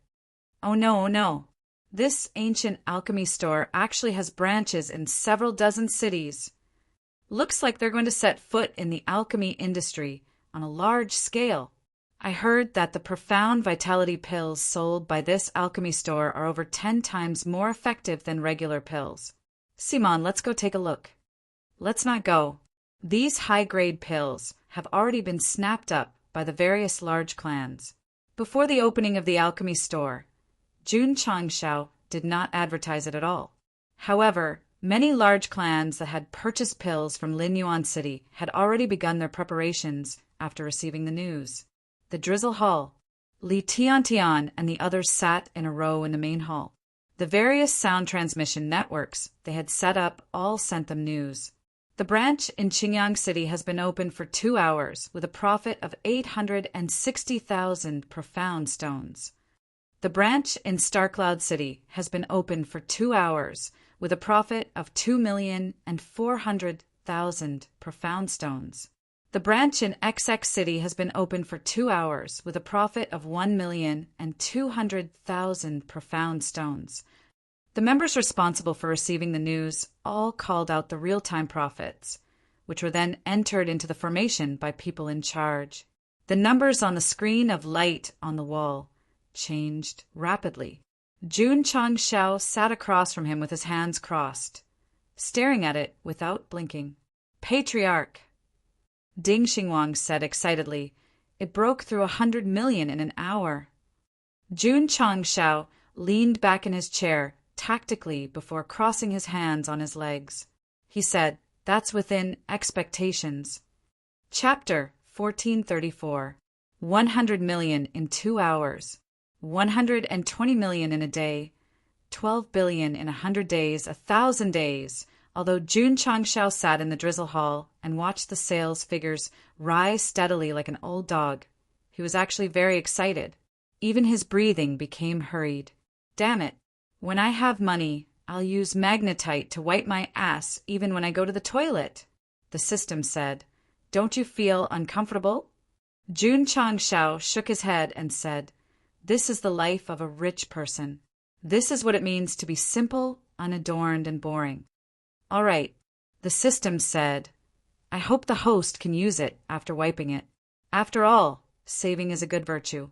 Oh no, oh no. This ancient alchemy store actually has branches in several dozen cities. Looks like they're going to set foot in the alchemy industry on a large scale. I heard that the profound vitality pills sold by this alchemy store are over 10 times more effective than regular pills. Simon, let's go take a look. Let's not go. These high-grade pills have already been snapped up by the various large clans. Before the opening of the alchemy store, Jun Changshao did not advertise it at all. However, many large clans that had purchased pills from Linyuan City had already begun their preparations after receiving the news. The Drizzle Hall, Li Tiantian and the others sat in a row in the main hall. The various sound transmission networks they had set up all sent them news. The branch in Qingyang City has been open for 2 hours with a profit of 860,000 profound stones. The branch in Starcloud City has been open for 2 hours with a profit of 2,400,000 profound stones. The branch in XX City has been open for 2 hours with a profit of 1,200,000 profound stones. The members responsible for receiving the news all called out the real-time profits, which were then entered into the formation by people in charge. The numbers on the screen of light on the wall changed rapidly. Jun Changshao sat across from him with his hands crossed, staring at it without blinking. Patriarch! Ding Xingwang said excitedly, It broke through 100 million in an hour. Jun Changshao leaned back in his chair tactically before crossing his hands on his legs. He said, That's within expectations. Chapter 1434. 100 million in 2 hours. 120 million in a day. 12 billion in 100 days, 1,000 days, although Jun Changshao sat in the drizzle hall and watched the sales figures rise steadily like an old dog. He was actually very excited. Even his breathing became hurried. Damn it. When I have money, I'll use magnetite to wipe my ass even when I go to the toilet, the system said. Don't you feel uncomfortable? Jun Changshao shook his head and said, This is the life of a rich person. This is what it means to be simple, unadorned, and boring. All right, the system said. I hope the host can use it after wiping it. After all, saving is a good virtue.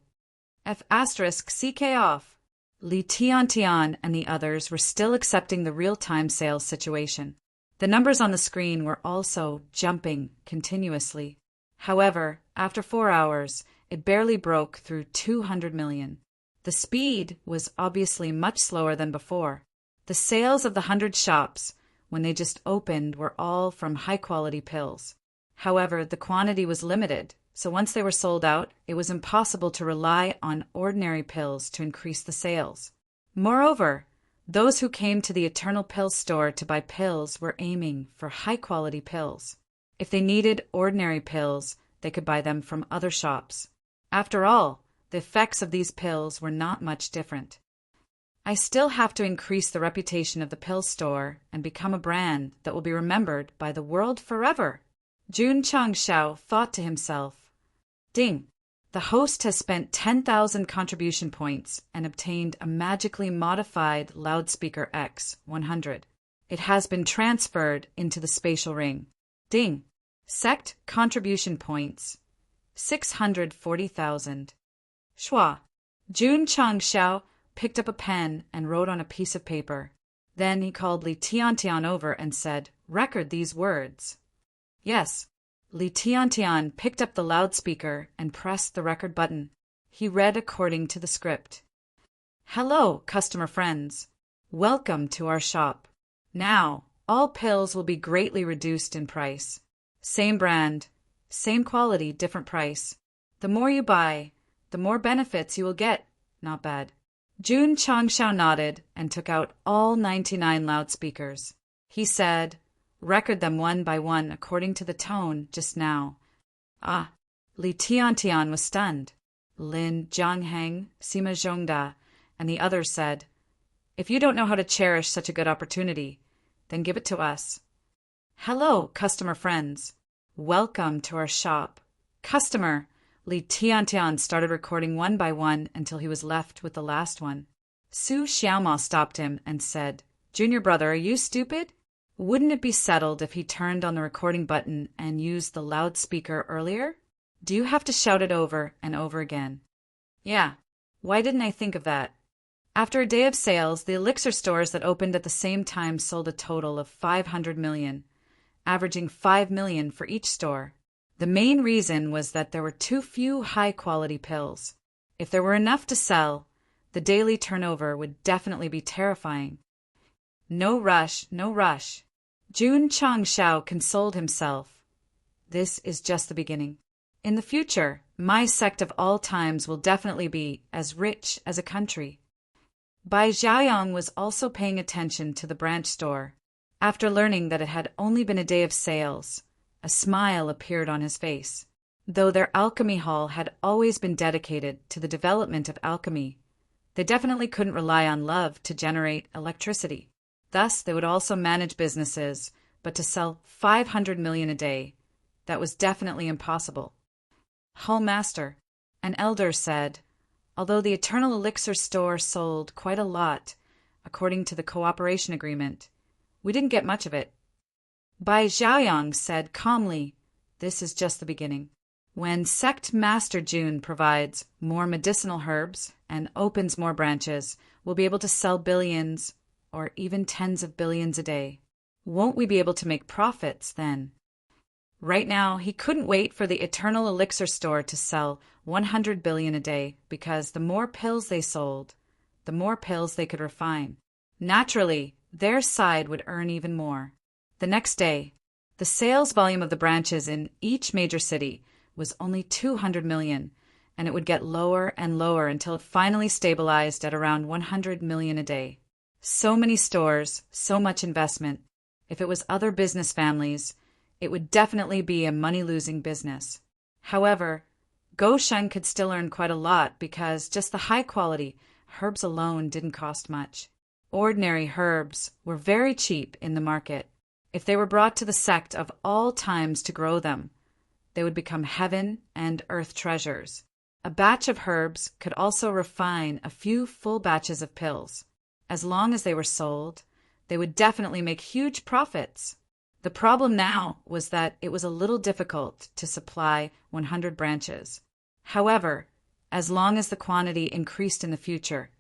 F***CK off. Li Tiantian and the others were still accepting the real-time sales situation. The numbers on the screen were also jumping continuously. However, after 4 hours, it barely broke through 200 million. The speed was obviously much slower than before. The sales of the 100 shops, when they just opened, were all from high-quality pills. However, the quantity was limited, so once they were sold out, it was impossible to rely on ordinary pills to increase the sales. Moreover, those who came to the Eternal Pill store to buy pills were aiming for high-quality pills. If they needed ordinary pills, they could buy them from other shops. After all, the effects of these pills were not much different. I still have to increase the reputation of the pill store and become a brand that will be remembered by the world forever. Jun Changshao thought to himself. Ding! The host has spent 10,000 contribution points and obtained a magically modified loudspeaker X100. It has been transferred into the spatial ring. Ding! Sect contribution points 640,000. Schwa. Jun Changshao picked up a pen and wrote on a piece of paper. Then he called Li Tiantian over and said, Record these words. Yes. Li Tiantian picked up the loudspeaker and pressed the record button. He read according to the script. Hello, customer friends. Welcome to our shop. Now, all pills will be greatly reduced in price. Same brand, same quality, different price. The more you buy, the more benefits you will get. Not bad. Jun Changshao nodded and took out all 99 loudspeakers. He said, Record them one by one according to the tone just now. Ah, Li Tiantian was stunned. Lin Jiangheng, Sima Zhongda, and the others said, If you don't know how to cherish such a good opportunity, then give it to us. Hello, customer friends. Welcome to our shop. Customer. Li Tiantian started recording one by one until he was left with the last one. Su Xiaoma stopped him and said, Junior brother, are you stupid? Wouldn't it be settled if he turned on the recording button and used the loudspeaker earlier? Do you have to shout it over and over again? Yeah. Why didn't I think of that? After a day of sales, the elixir stores that opened at the same time sold a total of 500 million, averaging 5 million for each store. The main reason was that there were too few high-quality pills. If there were enough to sell, the daily turnover would definitely be terrifying. No rush, no rush. Jun Changshao consoled himself. This is just the beginning. In the future, my sect of all times will definitely be as rich as a country. Bai Xiaoyang was also paying attention to the branch store. After learning that it had only been a day of sales, a smile appeared on his face. Though their alchemy hall had always been dedicated to the development of alchemy, they definitely couldn't rely on love to generate electricity. Thus, they would also manage businesses, but to sell 500 million a day, that was definitely impossible. Hall Master, an elder, said, although the Eternal Elixir store sold quite a lot, according to the cooperation agreement, we didn't get much of it. Bai Xiaoyang said calmly, this is just the beginning. When Sect Master Jun provides more medicinal herbs and opens more branches, we'll be able to sell billions or even tens of billions a day. Won't we be able to make profits then? Right now, he couldn't wait for the Eternal Elixir store to sell 100 billion a day because the more pills they sold, the more pills they could refine. Naturally, their side would earn even more. The next day, the sales volume of the branches in each major city was only 200 million, and it would get lower and lower until it finally stabilized at around 100 million a day. So many stores, so much investment. If it was other business families, it would definitely be a money-losing business. However, Goshen could still earn quite a lot because just the high-quality herbs alone didn't cost much. Ordinary herbs were very cheap in the market. If they were brought to the sect of all times to grow them, they would become heaven and earth treasures. A batch of herbs could also refine a few full batches of pills. As long as they were sold, they would definitely make huge profits. The problem now was that it was a little difficult to supply 100 branches. However, as long as the quantity increased in the future,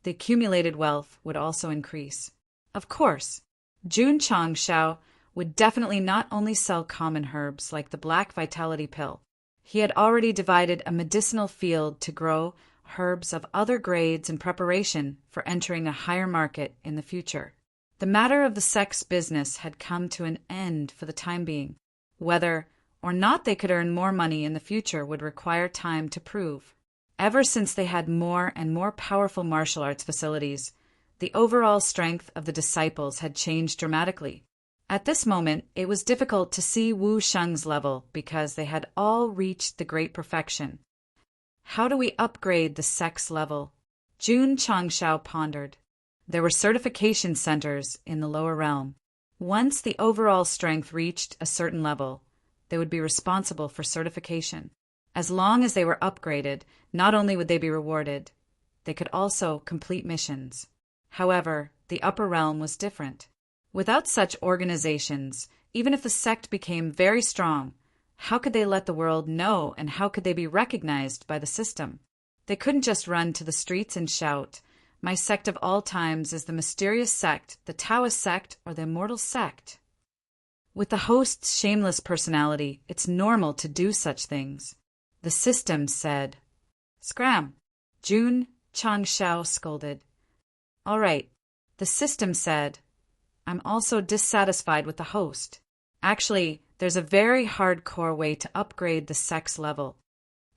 the accumulated wealth would also increase. Of course, Jun Changshao would definitely not only sell common herbs like the black vitality pill. He had already divided a medicinal field to grow herbs of other grades in preparation for entering a higher market in the future. The matter of the sect's business had come to an end for the time being. Whether or not they could earn more money in the future would require time to prove. Ever since they had more and more powerful martial arts facilities, the overall strength of the disciples had changed dramatically. At this moment, it was difficult to see Wu Sheng's level because they had all reached the great perfection. How do we upgrade the sect's level? Jun Changshao pondered. There were certification centers in the lower realm. Once the overall strength reached a certain level, they would be responsible for certification. As long as they were upgraded, not only would they be rewarded, they could also complete missions. However, the upper realm was different. Without such organizations, even if the sect became very strong, how could they let the world know and how could they be recognized by the system? They couldn't just run to the streets and shout, "My sect of all times is the mysterious sect, the Taoist sect, or the immortal sect." With the host's shameless personality, it's normal to do such things. The system said. "Scram!" Jun Changshao scolded. "All right," the system said. "I'm also dissatisfied with the host. Actually, there's a very hardcore way to upgrade the sect's level."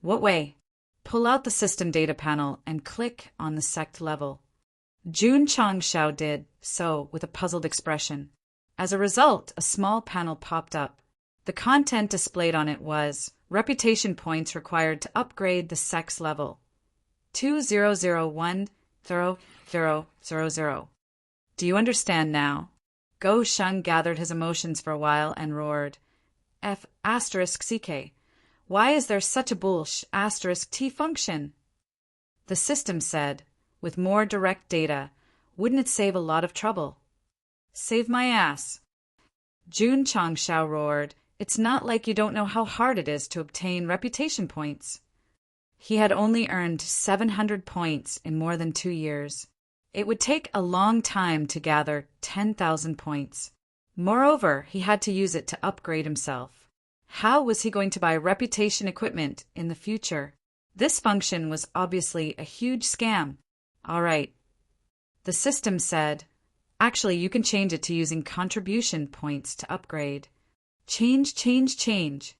"What way?" Pull out the system data panel and click on the sect level. Jun Changshao did so with a puzzled expression. As a result, a small panel popped up. The content displayed on it was reputation points required to upgrade the sect's level. 20010000. Do you understand now? Go Sheng gathered his emotions for a while and roared. F***CK. Why is there such a **T function? The system said, with more direct data, wouldn't it save a lot of trouble? Save my ass. Jun Changshao roared, it's not like you don't know how hard it is to obtain reputation points. He had only earned 700 points in more than 2 years. It would take a long time to gather 10,000 points. Moreover, he had to use it to upgrade himself. How was he going to buy reputation equipment in the future? This function was obviously a huge scam. All right. The system said, actually, you can change it to using contribution points to upgrade. Change. Change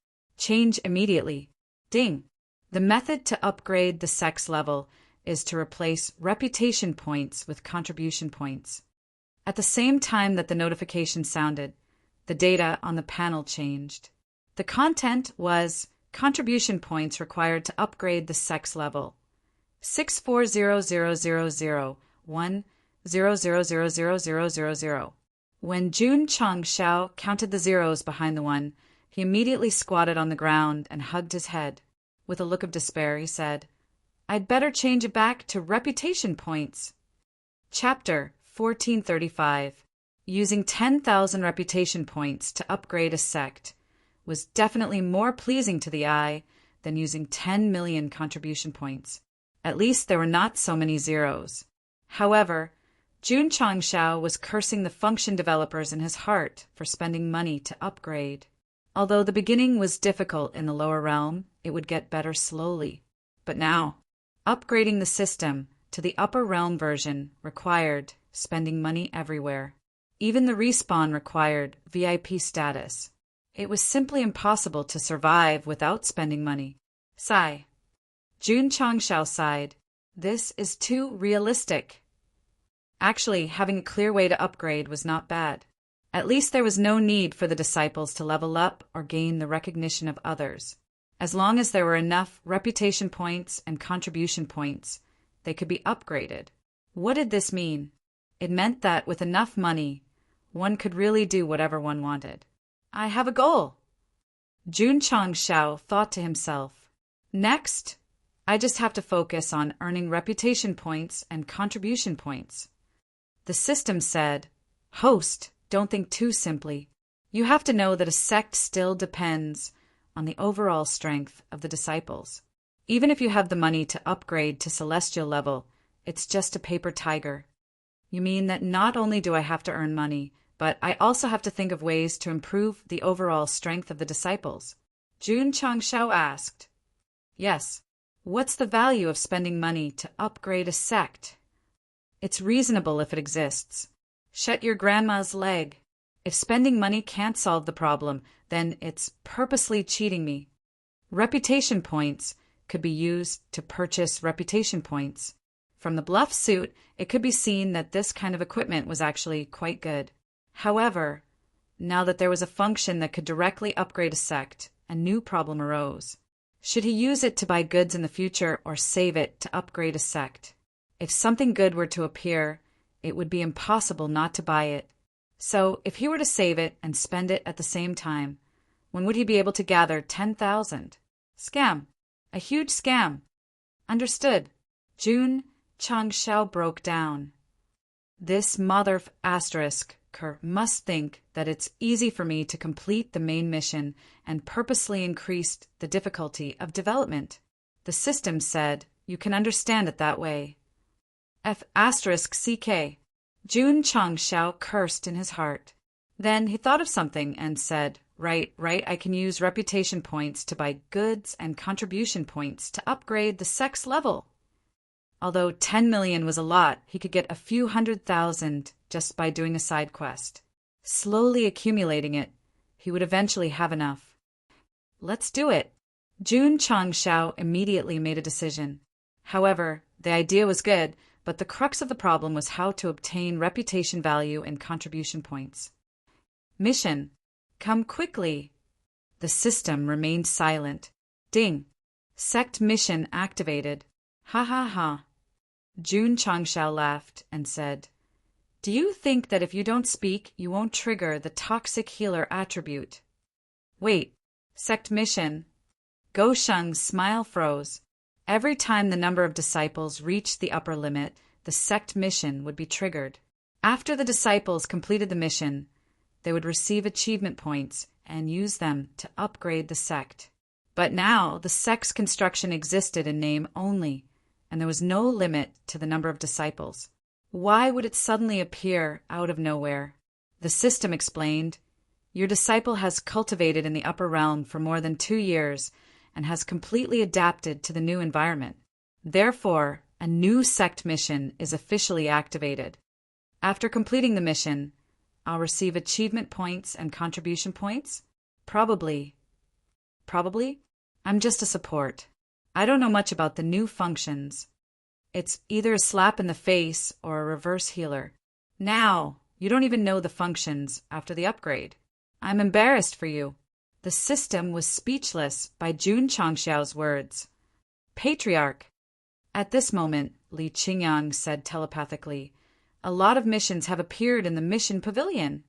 immediately. Ding. The method to upgrade the sex level is to replace reputation points with contribution points. At the same time that the notification sounded, the data on the panel changed. The content was contribution points required to upgrade the sex level. 6400001000000. When Jun Changshao counted the zeros behind the one, he immediately squatted on the ground and hugged his head. With a look of despair, he said, I'd better change it back to reputation points. Chapter 1435. Using 10,000 reputation points to upgrade a sect was definitely more pleasing to the eye than using 10 million contribution points. At least there were not so many zeros. However, Jun Changshao was cursing the function developers in his heart for spending money to upgrade. Although the beginning was difficult in the lower realm, it would get better slowly. But now, upgrading the system to the upper realm version required spending money everywhere. Even the respawn required VIP status. It was simply impossible to survive without spending money. Sigh. Jun Changshao sighed. This is too realistic. Actually, having a clear way to upgrade was not bad. At least there was no need for the disciples to level up or gain the recognition of others. As long as there were enough reputation points and contribution points, they could be upgraded. What did this mean? It meant that with enough money, one could really do whatever one wanted. I have a goal. Jun Changshao thought to himself. Next, I just have to focus on earning reputation points and contribution points. The system said, Host, don't think too simply. You have to know that a sect still depends on the overall strength of the disciples. Even if you have the money to upgrade to celestial level, it's just a paper tiger. You mean that not only do I have to earn money, but I also have to think of ways to improve the overall strength of the disciples? Jun Changshao asked. Yes. What's the value of spending money to upgrade a sect? It's reasonable if it exists. Shut your grandma's leg. If spending money can't solve the problem, then it's purposely cheating me. Reputation points could be used to purchase reputation points. From the bluff suit, it could be seen that this kind of equipment was actually quite good. However, now that there was a function that could directly upgrade a sect, a new problem arose. Should he use it to buy goods in the future or save it to upgrade a sect? If something good were to appear, it would be impossible not to buy it. So, if he were to save it and spend it at the same time, when would he be able to gather 10,000? Scam. A huge scam. Understood. Jun Changshao broke down. This mother asterisk must think that it's easy for me to complete the main mission and purposely increased the difficulty of development. The system said, you can understand it that way. F***CK. Jun Changshao cursed in his heart. Then he thought of something and said, Right, I can use reputation points to buy goods and contribution points to upgrade the sex level. Although 10 million was a lot, he could get a few 100,000 just by doing a side quest. Slowly accumulating it, he would eventually have enough. Let's do it. Jun Changshao immediately made a decision. However, the idea was good, but the crux of the problem was how to obtain reputation value and contribution points. Mission. Come quickly. The system remained silent. Ding. Sect mission activated. Ha ha ha. Jun Changshao laughed and said, Do you think that if you don't speak, you won't trigger the toxic healer attribute? Wait. Sect mission. Go Sheng's smile froze. Every time the number of disciples reached the upper limit, the sect mission would be triggered. After the disciples completed the mission, they would receive achievement points and use them to upgrade the sect. But now the sect's construction existed in name only, and there was no limit to the number of disciples. Why would it suddenly appear out of nowhere? The system explained, Your disciple has cultivated in the upper realm for more than 2 years and has completely adapted to the new environment. Therefore, a new sect mission is officially activated. After completing the mission, I'll receive achievement points and contribution points? Probably. I'm just a support. I don't know much about the new functions. It's either a slap in the face or a reverse healer. Now, you don't even know the functions after the upgrade. I'm embarrassed for you. The system was speechless by Jun Changshao's words. Patriarch. At this moment, Li Qingyang said telepathically, A lot of missions have appeared in the mission pavilion.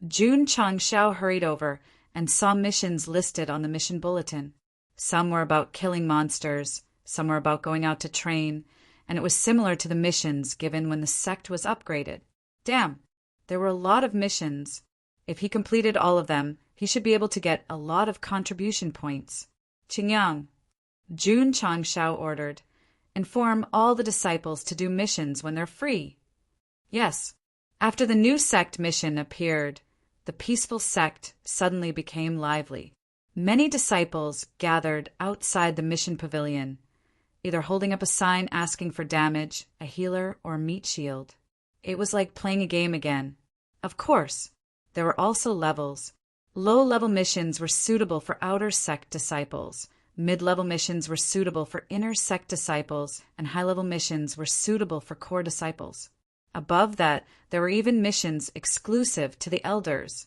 Jun Changshao hurried over and saw missions listed on the mission bulletin. Some were about killing monsters, some were about going out to train, and it was similar to the missions given when the sect was upgraded. Damn, there were a lot of missions. If he completed all of them, he should be able to get a lot of contribution points. Qingyang, Jun Changshao ordered, inform all the disciples to do missions when they're free. Yes. After the new sect mission appeared, the peaceful sect suddenly became lively. Many disciples gathered outside the mission pavilion, either holding up a sign asking for damage, a healer, or a meat shield. It was like playing a game again. Of course, there were also levels. Low-level missions were suitable for outer sect disciples. Mid-level missions were suitable for inner sect disciples, and high-level missions were suitable for core disciples. Above that, there were even missions exclusive to the elders.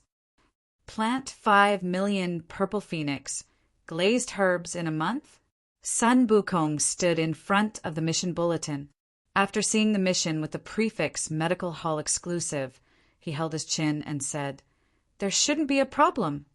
Plant 5 million purple phoenix, glazed herbs in a month? Sun Bukong stood in front of the mission bulletin. After seeing the mission with the prefix medical hall exclusive, he held his chin and said, "There shouldn't be a problem."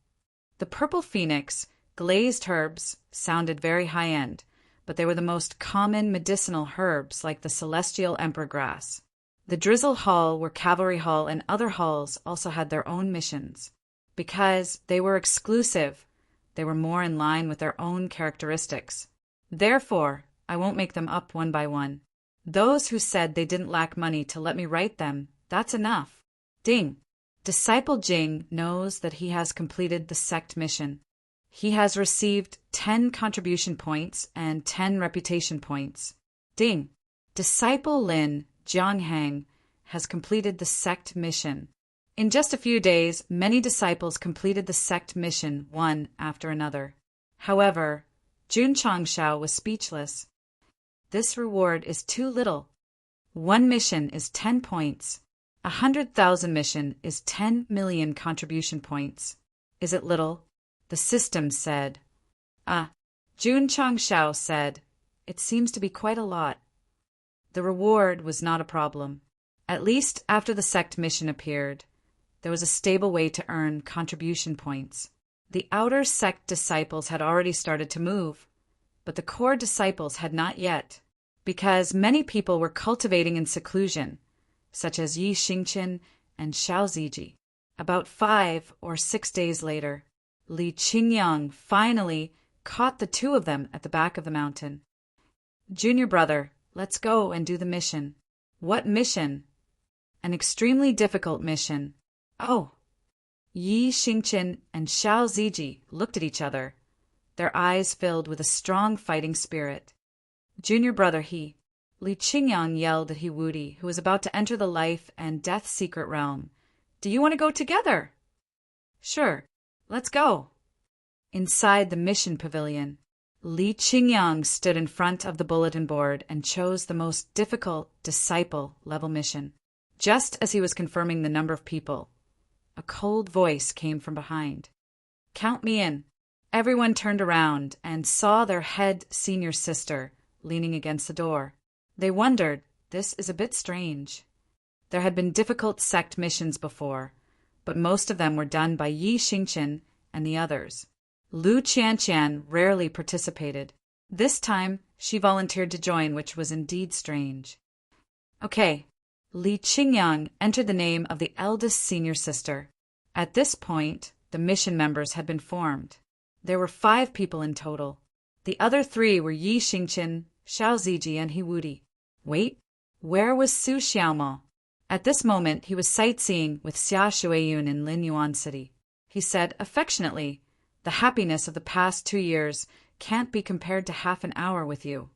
The purple phoenix, glazed herbs, sounded very high-end, but they were the most common medicinal herbs like the celestial emperor grass. The drizzle hall, where cavalry hall and other halls also had their own missions. Because they were exclusive, they were more in line with their own characteristics. Therefore, I won't make them up one by one. Those who said they didn't lack money to let me write them, that's enough. Ding. Disciple Jing knows that he has completed the sect mission. He has received 10 contribution points and 10 reputation points. Ding. Disciple Lin Jianghang has completed the sect mission. In just a few days, many disciples completed the sect mission one after another. However, Jun Changshao was speechless. This reward is too little. 1 mission is 10 points. 100,000 mission is 10 million contribution points. Is it little? The system said. Jun Changshao said, "It seems to be quite a lot." The reward was not a problem. At least after the sect mission appeared, there was a stable way to earn contribution points. The outer sect disciples had already started to move, but the core disciples had not yet, because many people were cultivating in seclusion, such as Yi Xingqian and Xiao Ziji. About 5 or 6 days later, Li Qingyang finally caught the two of them at the back of the mountain. "Junior brother, let's go and do the mission." "What mission?" "An extremely difficult mission." "Oh." Yi Xingqian and Xiao Ziji looked at each other, their eyes filled with a strong fighting spirit. "Junior brother, Li Qingyang yelled at Hiwudi, who was about to enter the life and death secret realm. "Do you want to go together?" "Sure, let's go." Inside the mission pavilion, Li Qingyang stood in front of the bulletin board and chose the most difficult disciple-level mission. Just as he was confirming the number of people, a cold voice came from behind. "Count me in." Everyone turned around and saw their head senior sister leaning against the door. They wondered, this is a bit strange. There had been difficult sect missions before, but most of them were done by Yi Xingqian and the others. Lu Qianqian rarely participated. This time, she volunteered to join, which was indeed strange. Okay, Li Qingyang entered the name of the eldest senior sister. At this point, the mission members had been formed. There were 5 people in total. The other 3 were Yi Xingqian, Xiao Ziji, and Hiwudi. Wait, where was Su Xiaomo? At this moment, he was sightseeing with Xia Shuiyun in Linyuan City. He said affectionately, "The happiness of the past 2 years can't be compared to half an hour with you."